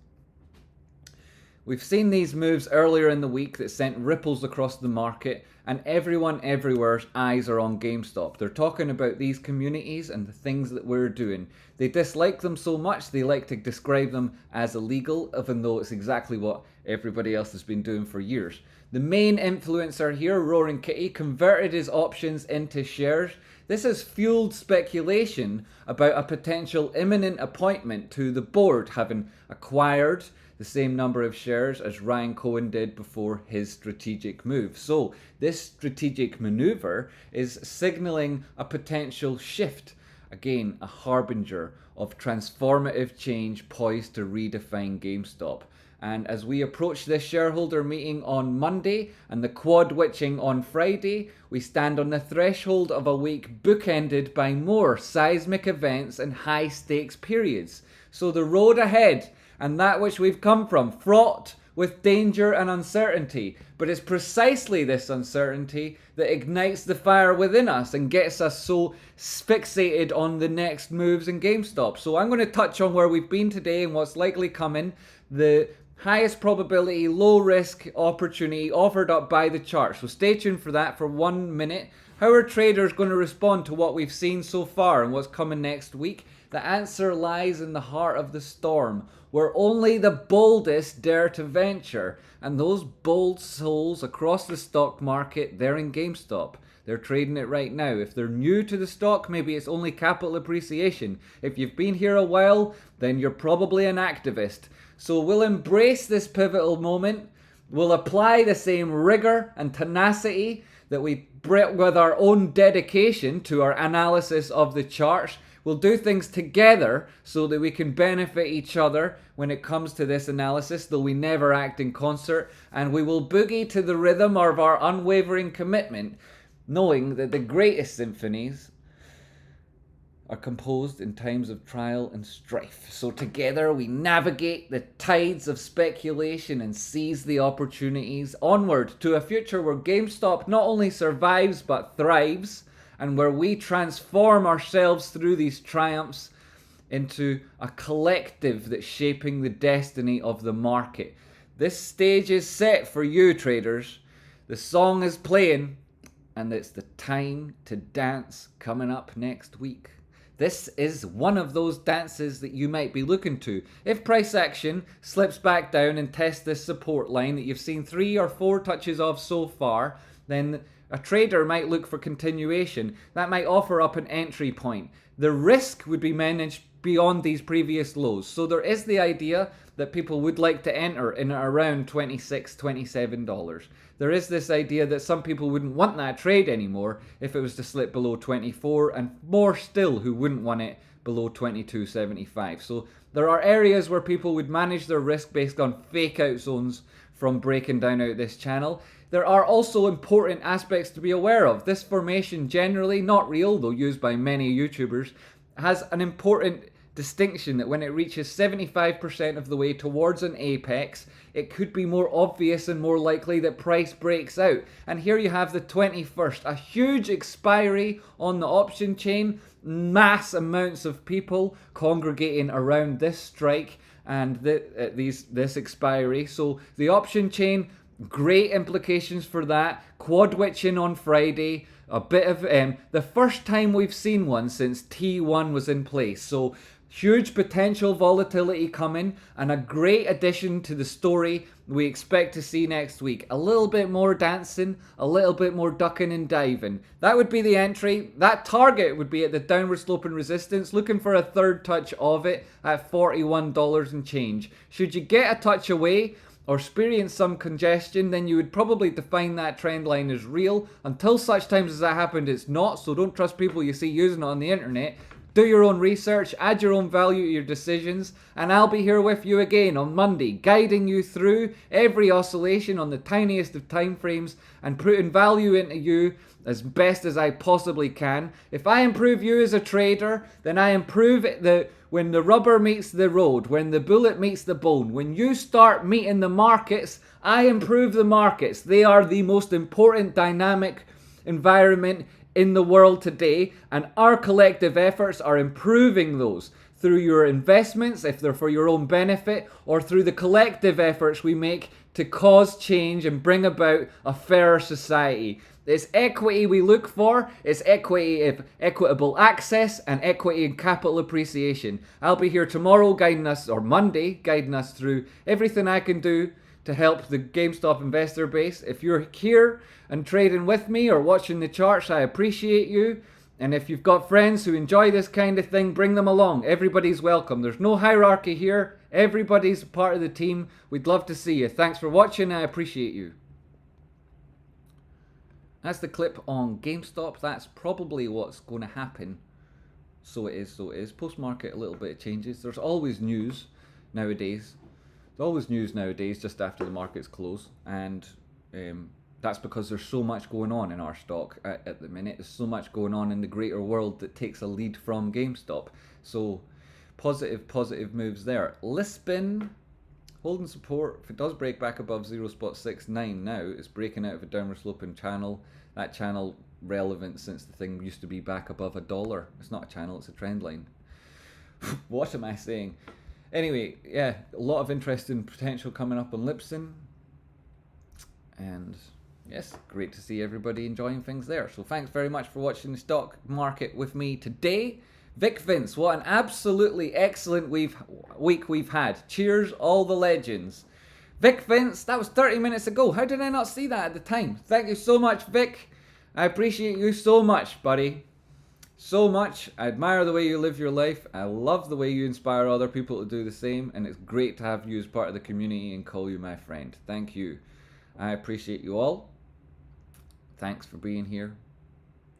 We've seen these moves earlier in the week that sent ripples across the market and everyone everywhere's eyes are on GameStop. They're talking about these communities and the things that we're doing. They dislike them so much they like to describe them as illegal, even though it's exactly what everybody else has been doing for years. The main influencer here, Roaring Kitty, converted his options into shares. This has fueled speculation about a potential imminent appointment to the board, having acquired the same number of shares as Ryan Cohen did before his strategic move. So this strategic maneuver is signaling a potential shift. Again, a harbinger of transformative change poised to redefine GameStop. And as we approach this shareholder meeting on Monday and the quad witching on Friday, we stand on the threshold of a week bookended by more seismic events and high stakes periods. So the road ahead and that which we've come from, fraught with danger and uncertainty. But it's precisely this uncertainty that ignites the fire within us and gets us so fixated on the next moves in GameStop. So I'm going to touch on where we've been today and what's likely coming. The highest probability, low risk opportunity offered up by the chart. So stay tuned for that for 1 minute. How are traders going to respond to what we've seen so far and what's coming next week? The answer lies in the heart of the storm, where only the boldest dare to venture. And those bold souls across the stock market, they're in GameStop. They're trading it right now. If they're new to the stock, maybe it's only capital appreciation. If you've been here a while, then you're probably an activist. So we'll embrace this pivotal moment. We'll apply the same rigor and tenacity that we brought with our own dedication to our analysis of the charts. We'll do things together so that we can benefit each other when it comes to this analysis, though we never act in concert. And we will boogie to the rhythm of our unwavering commitment, knowing that the greatest symphonies are composed in times of trial and strife. So together we navigate the tides of speculation and seize the opportunities onward to a future where GameStop not only survives but thrives, and where we transform ourselves through these triumphs into a collective that's shaping the destiny of the market. This stage is set for you, traders. The song is playing, and it's the time to dance coming up next week. This is one of those dances that you might be looking to. If price action slips back down and tests this support line that you've seen 3 or 4 touches of so far, then a trader might look for continuation. That might offer up an entry point. The risk would be managed beyond these previous lows. So there is the idea that people would like to enter in around $26, $27. There is this idea that some people wouldn't want that trade anymore if it was to slip below 24, and more still who wouldn't want it below 22.75. So there are areas where people would manage their risk based on fake out zones from breaking down out this channel. There are also important aspects to be aware of. This formation, generally not real, though used by many YouTubers, has an important distinction that when it reaches 75% of the way towards an apex, it could be more obvious and more likely that price breaks out. And here you have the 21st, a huge expiry on the option chain, mass amounts of people congregating around this strike and this expiry. So the option chain, great implications for that. Quad witching on Friday. A bit of the first time we've seen one since T1 was in place. So huge potential volatility coming, and a great addition to the story we expect to see next week. A little bit more dancing, a little bit more ducking and diving. That would be the entry. That target would be at the downward sloping resistance, looking for a third touch of it at $41 and change. Should you get a touch away or experience some congestion, then you would probably define that trend line as real. Until such times as that happened, it's not, so don't trust people you see using it on the internet. Do your own research, add your own value to your decisions, and I'll be here with you again on Monday, guiding you through every oscillation on the tiniest of time frames and putting value into you as best as I possibly can. If I improve you as a trader, then I improve when the rubber meets the road, when the bullet meets the bone. When you start meeting the markets, I improve the markets. They are the most important dynamic environment in the world today, and our collective efforts are improving those. through your investments, if they're for your own benefit, or through the collective efforts we make to cause change and bring about a fairer society. It's equity we look for. It's equity of equitable access and equity in capital appreciation. I'll be here tomorrow guiding us, or Monday, guiding us through everything I can do to help the GameStop investor base. If you're here and trading with me or watching the charts, I appreciate you. And if you've got friends who enjoy this kind of thing, bring them along. Everybody's welcome. There's no hierarchy here. Everybody's part of the team. We'd love to see you. Thanks for watching. I appreciate you. That's the clip on GameStop. That's probably what's going to happen. So it is. Post-market, a little bit of changes. There's always news nowadays. There's always news nowadays just after the markets close. And that's because there's so much going on in our stock at the minute. There's so much going on in the greater world that takes a lead from GameStop. So positive moves there. Lispin holding support. If it does break back above 0.69 now, it's breaking out of a downward sloping channel. That channel relevant since the thing used to be back above $1. It's not a channel, it's a trend line. What am I saying? Anyway, yeah, a lot of interesting potential coming up on Lipson. And yes, great to see everybody enjoying things there. So thanks very much for watching the stock market with me today. Vic Vince, what an absolutely excellent week we've had. Cheers, all the legends. Vic Vince, that was 30 minutes ago. How did I not see that at the time? Thank you so much, Vic. I appreciate you so much, buddy. So much. I admire the way you live your life. I love the way you inspire other people to do the same. And it's great to have you as part of the community and call you my friend. Thank you. I appreciate you all. Thanks for being here.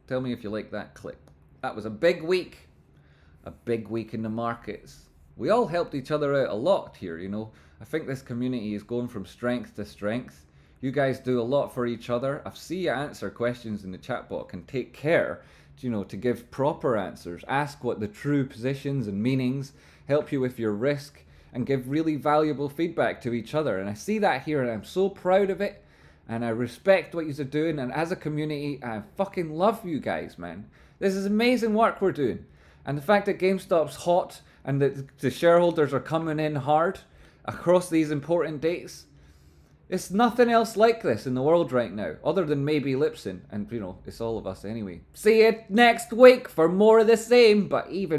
Tell me if you like that clip. That was a big week. A big week in the markets. We all helped each other out a lot here, you know. I think this community is going from strength to strength. You guys do a lot for each other. I see you answer questions in the chat box and take care, you know, to give proper answers. Ask what the true positions and meanings, help you with your risk, and give really valuable feedback to each other. And I see that here and I'm so proud of it. And I respect what you're doing. And as a community, I fucking love you guys, man. This is amazing work we're doing. And the fact that GameStop's hot and that the shareholders are coming in hard across these important dates, it's nothing else like this in the world right now, other than maybe Lipson. And, you know, it's all of us anyway. See you next week for more of the same, but even